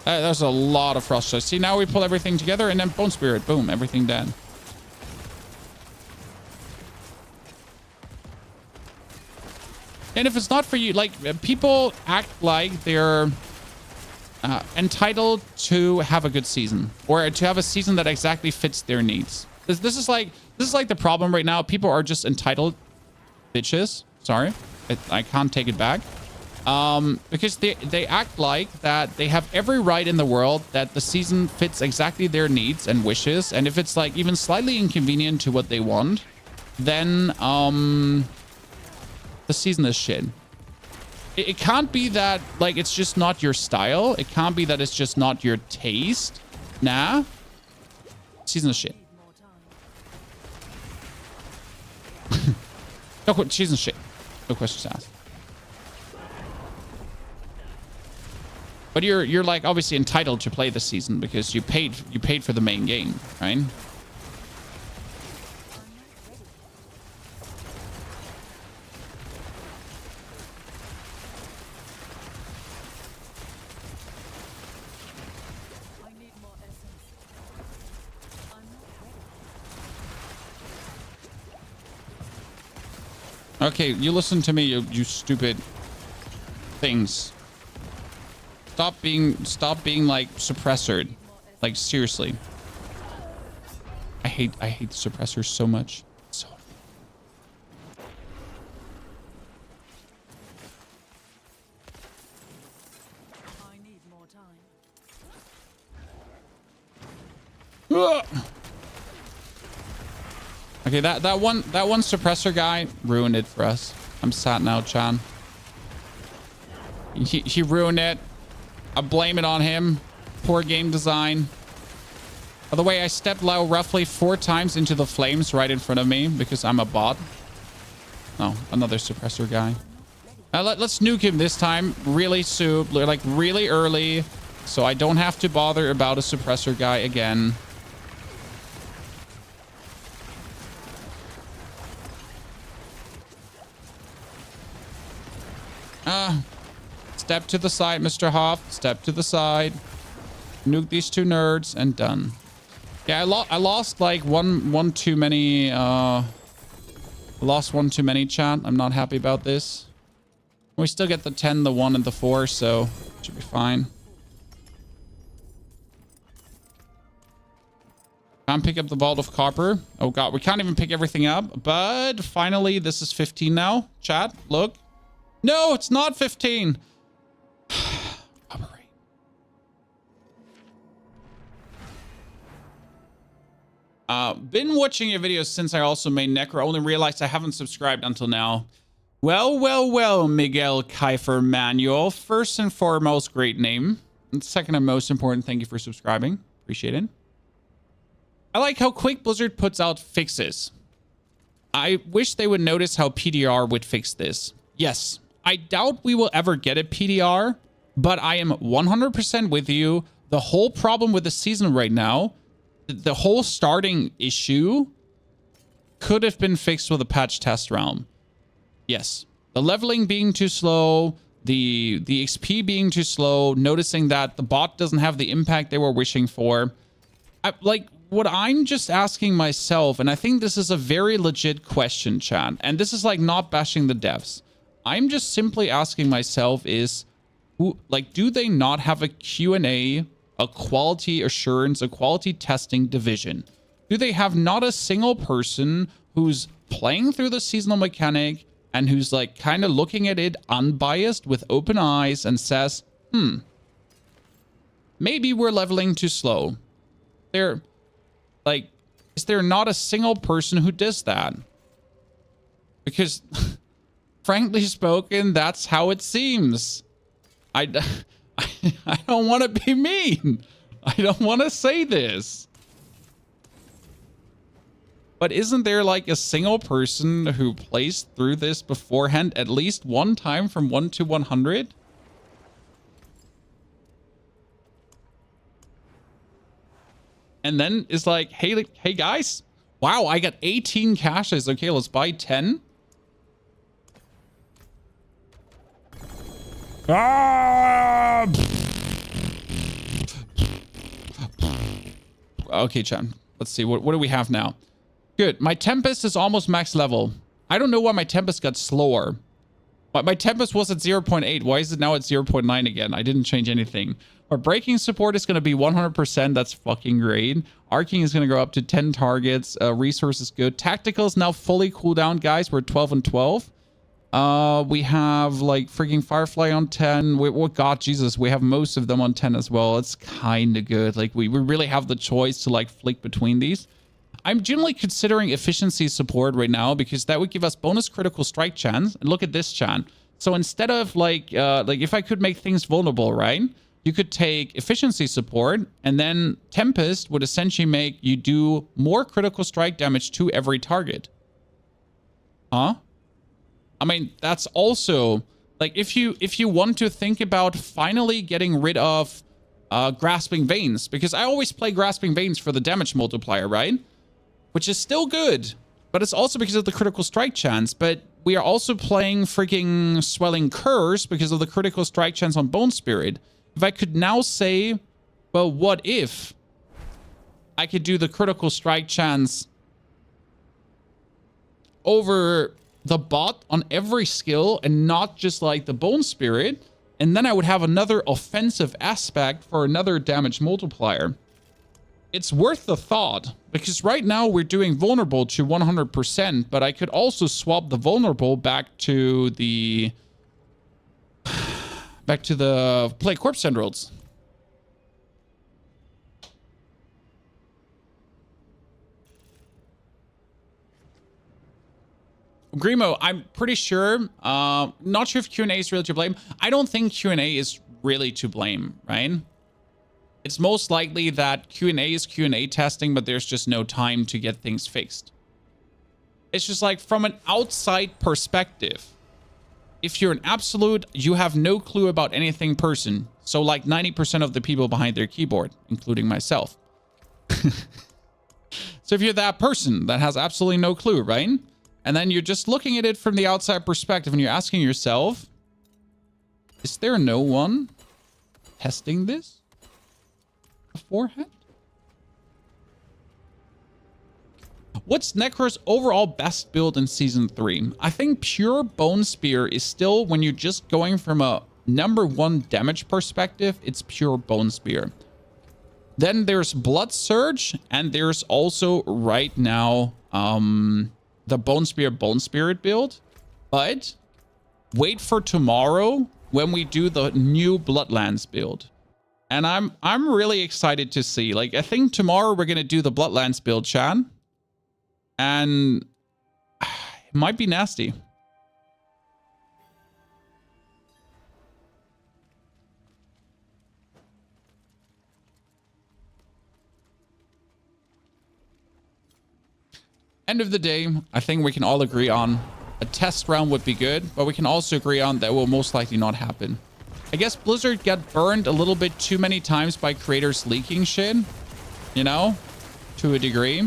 There's a lot of frost shit. See, now we pull everything together and then bone spirit. Boom, everything dead. And if it's not for you, like, people act like they're entitled to have a good season, or to have a season that exactly fits their needs. This is like the problem right now. People are just entitled bitches. Sorry, I can't take it back. Because they act like that they have every right in the world that the season fits exactly their needs and wishes, and if it's like even slightly inconvenient to what they want, then the season is shit. It can't be that like it's just not your style. It can't be that it's just not your taste. Nah, season is shit. No, season is shit. No questions asked. But you're like obviously entitled to play the season because you paid for the main game, right? Okay, you listen to me, you stupid things. Stop being like suppressored. Like, seriously. I hate suppressors so much. So I need more time. Okay, that one suppressor guy ruined it for us. I'm sad now, Chan. He ruined it. I blame it on him. Poor game design. By the way, I stepped low roughly 4 times into the flames right in front of me because I'm a bot. Oh, another suppressor guy. Let's nuke him this time. Really like really early, so I don't have to bother about a suppressor guy again. Step to the side, Mr. Hoff. Step to the side. Nuke these 2 nerds and done. Yeah, I lost like one too many. Lost one too many, chat. I'm not happy about this. We still get the 10, the 1, and the 4, so should be fine. Can't pick up the vault of copper. Oh god, we can't even pick everything up. But finally, this is 15 now. Chat, look. No, it's not 15. Been watching your videos since I also made Necro. Only realized I haven't subscribed until now. Well, Miguel Kiefer Manuel. First and foremost, great name. And second and most important, thank you for subscribing. Appreciate it. I like how quick Blizzard puts out fixes. I wish they would notice how PDR would fix this. Yes, I doubt we will ever get a PDR, but I am 100% with you. The whole problem with the season right now, the whole starting issue could have been fixed with a patch test realm. Yes, the leveling being too slow, the XP being too slow, noticing that the bot doesn't have the impact they were wishing for. What I'm just asking myself, and I think this is a very legit question, chat, and this is like not bashing the devs. I'm just simply asking myself is, do they not have a Q&A, a quality assurance, a quality testing division? Do they have not a single person who's playing through the seasonal mechanic and who's like kind of looking at it unbiased with open eyes and says, maybe we're leveling too slow? Is there not a single person who does that? Because, frankly spoken, that's how it seems. I don't want to be mean. I don't want to say this. But isn't there like a single person who plays through this beforehand at least one time from 1 to 100? And then it's like, hey guys, wow, I got 18 caches. Okay, let's buy 10. Okay, chat. Let's see. What do we have now? Good. My Tempest is almost max level. I don't know why my Tempest got slower. But my Tempest was at 0.8. Why is it now at 0.9 again? I didn't change anything. Our breaking support is going to be 100%. That's fucking great. Arcing is going to go up to 10 targets. Resource is good. Tactical is now fully cooldown, guys. We're 12 and 12. We have like freaking Firefly on 10. God, Jesus, we have most of them on 10 as well. It's kind of good. Like we really have the choice to like flick between these. I'm generally considering efficiency support right now because that would give us bonus critical strike chance. And look at this chance. So instead of like if I could make things vulnerable, right? You could take efficiency support and then Tempest would essentially make you do more critical strike damage to every target. Huh? I mean, that's also like if you want to think about finally getting rid of Grasping Veins, because I always play Grasping Veins for the damage multiplier, right? Which is still good, but it's also because of the critical strike chance. But we are also playing freaking Swelling Curse because of the critical strike chance on Bone Spirit. If I could now say, well, what if I could do the critical strike chance over the bot on every skill and not just like the Bone Spirit, and then I would have another offensive aspect for another damage multiplier. It's worth the thought, because right now we're doing vulnerable to 100%, but I could also swap the vulnerable back to the play Corpse Tendrils. Grimo, I'm pretty sure, not sure if Q&A is really to blame. I don't think Q&A is really to blame, right? It's most likely that Q&A is Q&A testing, but there's just no time to get things fixed. It's just like from an outside perspective. If you're an absolute, you have no clue about anything person. So like 90% of the people behind their keyboard, including myself. So if you're that person that has absolutely no clue, right? And then you're just looking at it from the outside perspective and you're asking yourself, is there no one testing this beforehand? What's Necro's overall best build in Season 3? I think pure Bone Spear is still, when you're just going from a #1 damage perspective, it's pure Bone Spear. Then there's Blood Surge, and there's also right now the Bone Spirit build. But wait for tomorrow when we do the new Bloodlands build. And I'm really excited to see. Like, I think tomorrow we're gonna do the Bloodlands build, Chan. And it might be nasty. End of the day, I think we can all agree on a test round would be good, but we can also agree on that will most likely not happen. I guess Blizzard got burned a little bit too many times by creators leaking shit, you know, to a degree.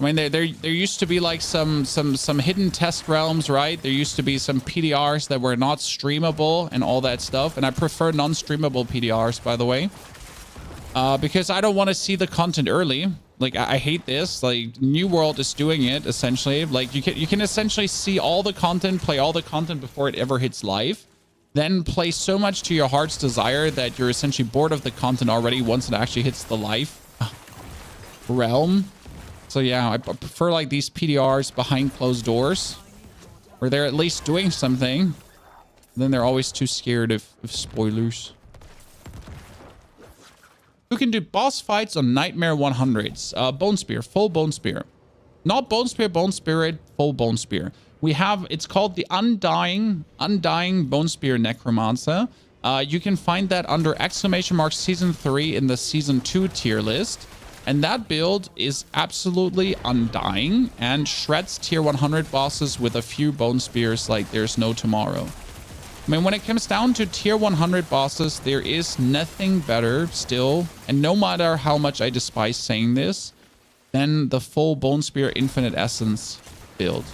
I mean, there used to be like some hidden test realms, right? There used to be some PDRs that were not streamable and all that stuff. And I prefer non-streamable PDRs, by the way, because I don't want to see the content early. Like, I hate this. Like, New World is doing it essentially. Like, you can essentially see all the content, play all the content before it ever hits live, then play so much to your heart's desire that you're essentially bored of the content already once it actually hits the live realm. So yeah, I prefer like these PDRs behind closed doors, where they're at least doing something. Then they're always too scared of spoilers. Who can do boss fights on Nightmare 100s? Bone Spear, full Bone Spear. Not Bone Spear, Bone Spirit, full Bone Spear. We have, it's called the Undying Bone Spear Necromancer. You can find that under ! Season 3 in the Season 2 tier list. And that build is absolutely undying and shreds tier 100 bosses with a few bone spears like there's no tomorrow. I mean, when it comes down to tier 100 bosses, there is nothing better still, and no matter how much I despise saying this, than the full Bone Spear Infinite Essence build.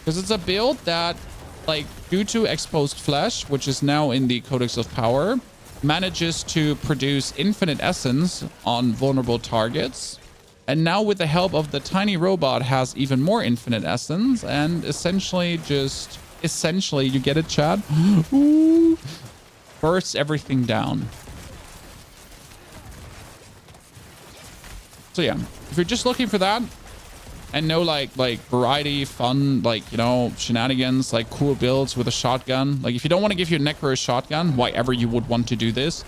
Because it's a build that, like, due to Exposed Flesh, which is now in the Codex of Power, manages to produce infinite essence on vulnerable targets, and now with the help of the tiny robot has even more infinite essence, and essentially you get it, Chad? Ooh, bursts everything down. So yeah, if you're just looking for that and no like variety, fun, like, you know, shenanigans, like cool builds with a shotgun. Like, if you don't want to give your Necro a shotgun, why ever you would want to do this,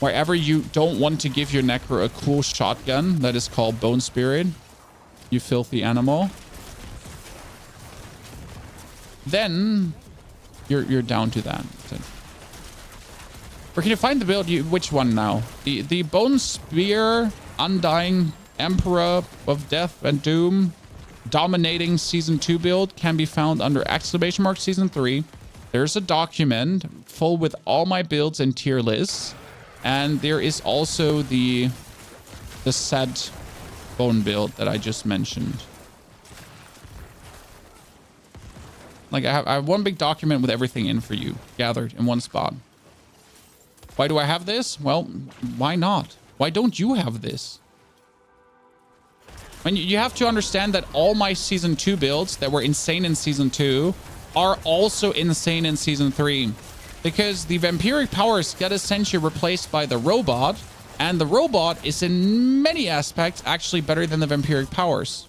why ever you don't want to give your Necro a cool shotgun that is called Bone Spirit, you filthy animal, then you're down to that. Where can you find the build? Which one now? The Bone Spear Undying Emperor of Death and Doom dominating Season 2 build can be found under ! Season 3. There's a document full with all my builds and tier lists, and there is also the set bone build that I just mentioned. Like, I have one big document with everything in for you, gathered in one spot. Why do I have this? Well, why not? Why don't you have this? I mean, you have to understand that all my Season 2 builds that were insane in Season 2 are also insane in Season 3. Because the vampiric powers get essentially replaced by the robot, and the robot is in many aspects actually better than the vampiric powers.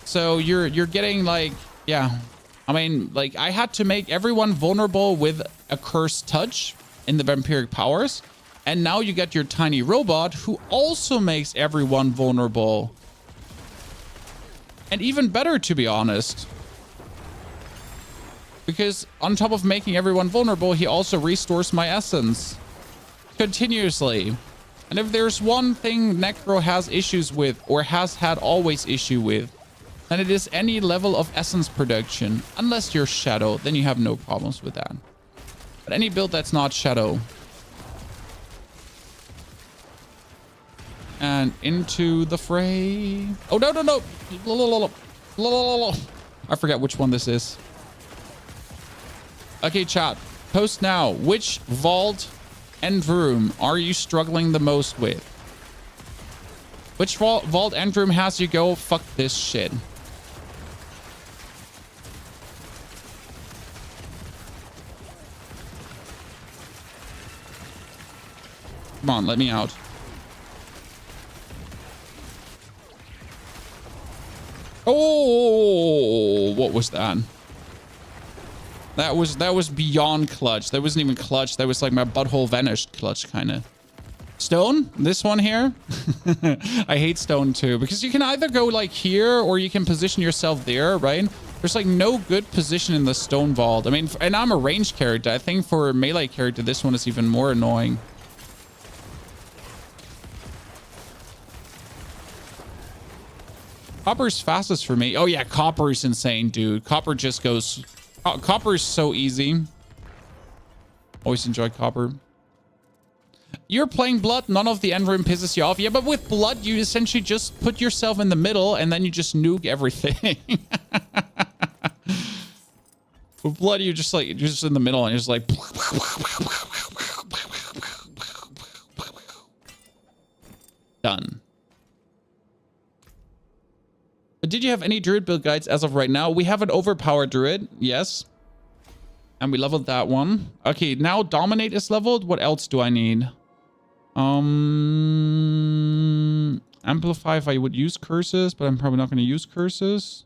So you're getting like, yeah. I mean, like, I had to make everyone vulnerable with a cursed touch in the vampiric powers. And now you get your tiny robot who also makes everyone vulnerable. And even better, to be honest. Because on top of making everyone vulnerable, he also restores my essence continuously. And if there's one thing Necro has issues with, or has had always issue with, then it is any level of essence production. Unless you're Shadow, then you have no problems with that. But any build that's not Shadow. And into the fray. Oh, no. I forget which one this is. Okay, chat. Post now. Which vault end room are you struggling the most with? Which vault end room has you go, fuck this shit? Come on, let me out. Oh, what was that? That was beyond clutch. That wasn't even clutch. That was like my butthole vanished clutch, kind of. Stone? This one here? I hate stone too, because you can either go like here or you can position yourself there, right? There's like no good position in the stone vault. I mean, and I'm a ranged character. I think for a melee character, this one is even more annoying. Copper's fastest for me. Oh yeah, copper is insane, dude. Copper just goes... Copper is so easy. Always enjoy copper. You're playing blood, none of the end room pisses you off. Yeah, but with blood, you essentially just put yourself in the middle and then you just nuke everything. With blood, you're just like, you're just in the middle and you're just like... Done. But did you have any druid build guides as of right now? We have an overpowered druid, yes. And we leveled that one. Okay, now dominate is leveled. What else do I need? Amplify if I would use curses, but I'm probably not going to use curses.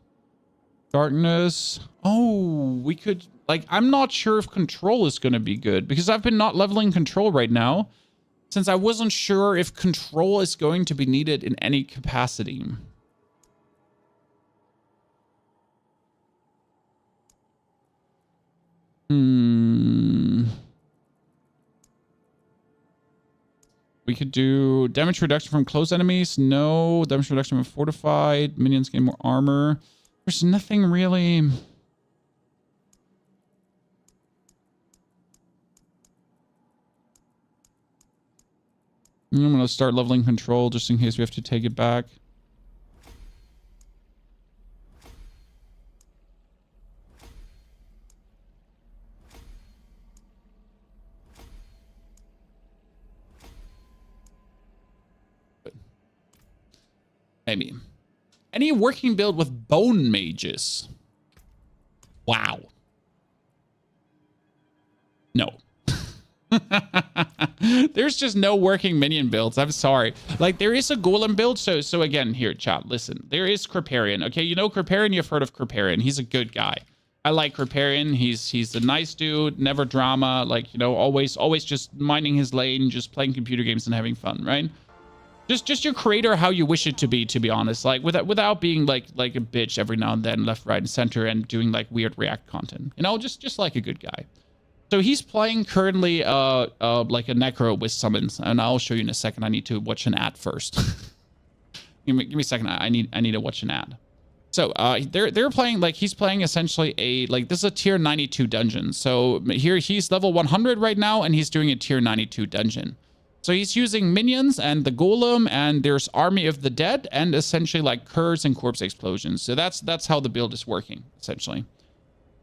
Darkness. Oh, we could, like, I'm not sure if control is going to be good because I've been not leveling control right now since I wasn't sure if control is going to be needed in any capacity. We could do damage reduction from close enemies. No. Damage reduction from fortified. Minions gain more armor. There's nothing really... I'm going to start leveling control just in case we have to take it back. Maybe. Any working build with bone mages? Wow. No. There's just no working minion builds. I'm sorry. Like, there is a golem build. So again, here, chat, listen. There is Creparian. Okay, you know Creparian? You've heard of Creparian. He's a good guy. I like Creparian. He's a nice dude. Never drama. Like, you know, always just minding his lane, just playing computer games and having fun, right? Just your creator how you wish it to be honest. Like, without being like a bitch every now and then, left, right, and center, and doing like weird React content. You know, just like a good guy. So he's playing currently like a Necro with summons, and I'll show you in a second. I need to watch an ad first. give me a second. I need to watch an ad. So they're playing, like, he's playing essentially this is a tier 92 dungeon. So here he's level 100 right now, and he's doing a tier 92 dungeon. So he's using minions and the golem, and there's army of the dead, and essentially like curse and corpse explosions. So that's how the build is working essentially.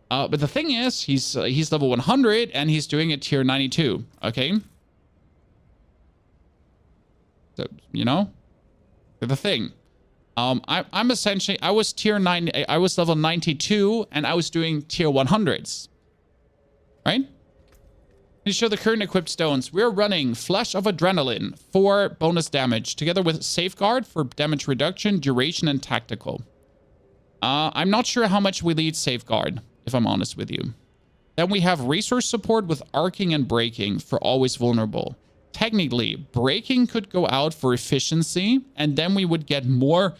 But the thing is, he's level 100 and he's doing a tier 92. Okay. So, you know, the thing. I'm essentially, I was tier 9, I was level 92 and I was doing tier 100s. Right? To show the current equipped stones, we're running Flash of Adrenaline for bonus damage, together with Safeguard for damage reduction, duration, and tactical. I'm not sure how much we need Safeguard, if I'm honest with you. Then we have Resource Support with Arcing and Breaking for always vulnerable. Technically, Breaking could go out for efficiency, and then we would get more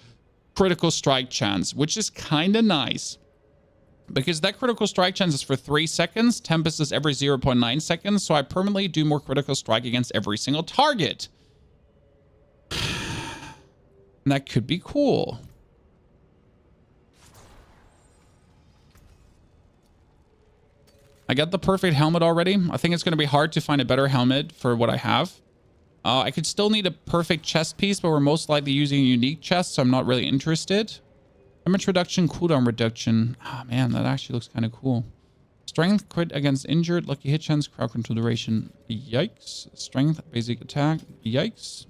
critical strike chance, which is kind of nice. Because that critical strike chance is for 3 seconds. Tempest is every 0.9 seconds. So I permanently do more critical strike against every single target. And that could be cool. I got the perfect helmet already. I think it's going to be hard to find a better helmet for what I have. I could still need a perfect chest piece, but we're most likely using a unique chest, so I'm not really interested. Damage reduction, cooldown reduction. Ah, man, that actually looks kind of cool. Strength, crit against injured, lucky hit chance, crowd control duration. Yikes. Strength, basic attack. Yikes.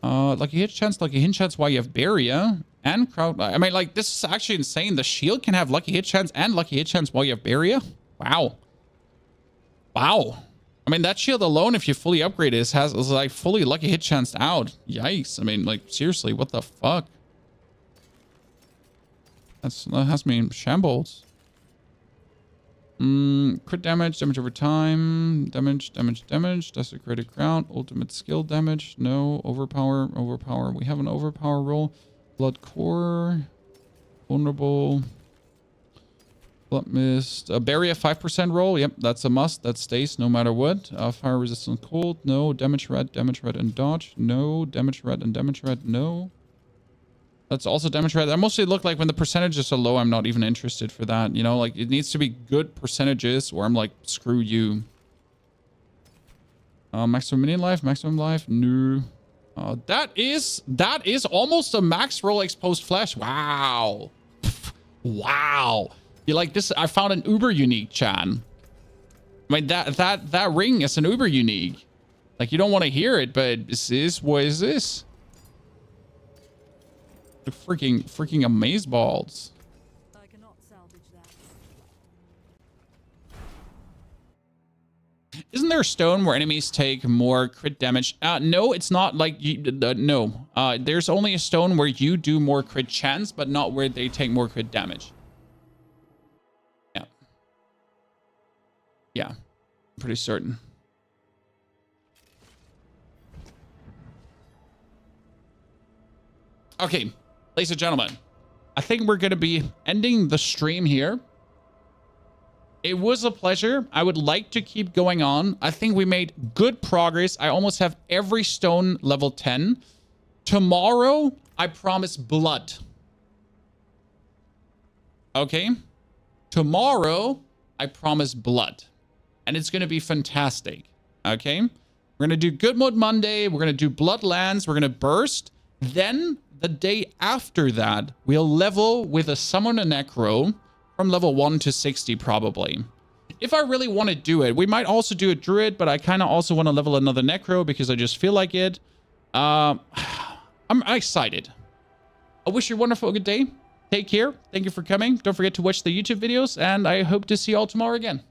Lucky hit chance while you have barrier. And crowd. I mean, like, this is actually insane. The shield can have lucky hit chance and lucky hit chance while you have barrier. Wow. Wow. I mean, that shield alone, if you fully upgrade it, is like fully lucky hit chance out. Yikes. I mean, like, seriously, what the fuck? That has me in shambles. Crit damage over time. Damage. Desecrated Crown. Ultimate skill damage. No. Overpower. We have an overpower roll. Blood core. Vulnerable. Blood mist. Barrier 5% roll. Yep, that's a must. That stays no matter what. Fire resistant cold. No. Damage red, and dodge. No. Damage red, and damage red. No. That's also demonstrated. I mostly look like when the percentages are low, I'm not even interested for that. You know, like it needs to be good percentages or I'm like, screw you. Maximum mini life, maximum life. No. That is almost a max roll exposed flesh. Wow. Wow. You like this? I found an uber unique, Chan. I mean, that ring is an uber unique. Like, you don't want to hear it, but what is this? The freaking amazeballs. I cannot salvage that. Isn't there a stone where enemies take more crit damage? No, it's not like no. There's only a stone where you do more crit chance, but not where they take more crit damage. Yeah. Yeah. I'm pretty certain. Okay, ladies and gentlemen, I think we're going to be ending the stream here. It was a pleasure. I would like to keep going on. I think we made good progress. I almost have every stone level 10. Tomorrow, I promise blood. Okay? Tomorrow, I promise blood. And it's going to be fantastic. Okay? We're going to do Good Mode Monday. We're going to do Bloodlands. We're going to burst. Then, the day after that, we'll level with a Summon a Necro from level 1 to 60 probably. If I really want to do it, we might also do a Druid, but I kind of also want to level another Necro because I just feel like it. I'm excited. I wish you a wonderful good day. Take care. Thank you for coming. Don't forget to watch the YouTube videos, and I hope to see you all tomorrow again.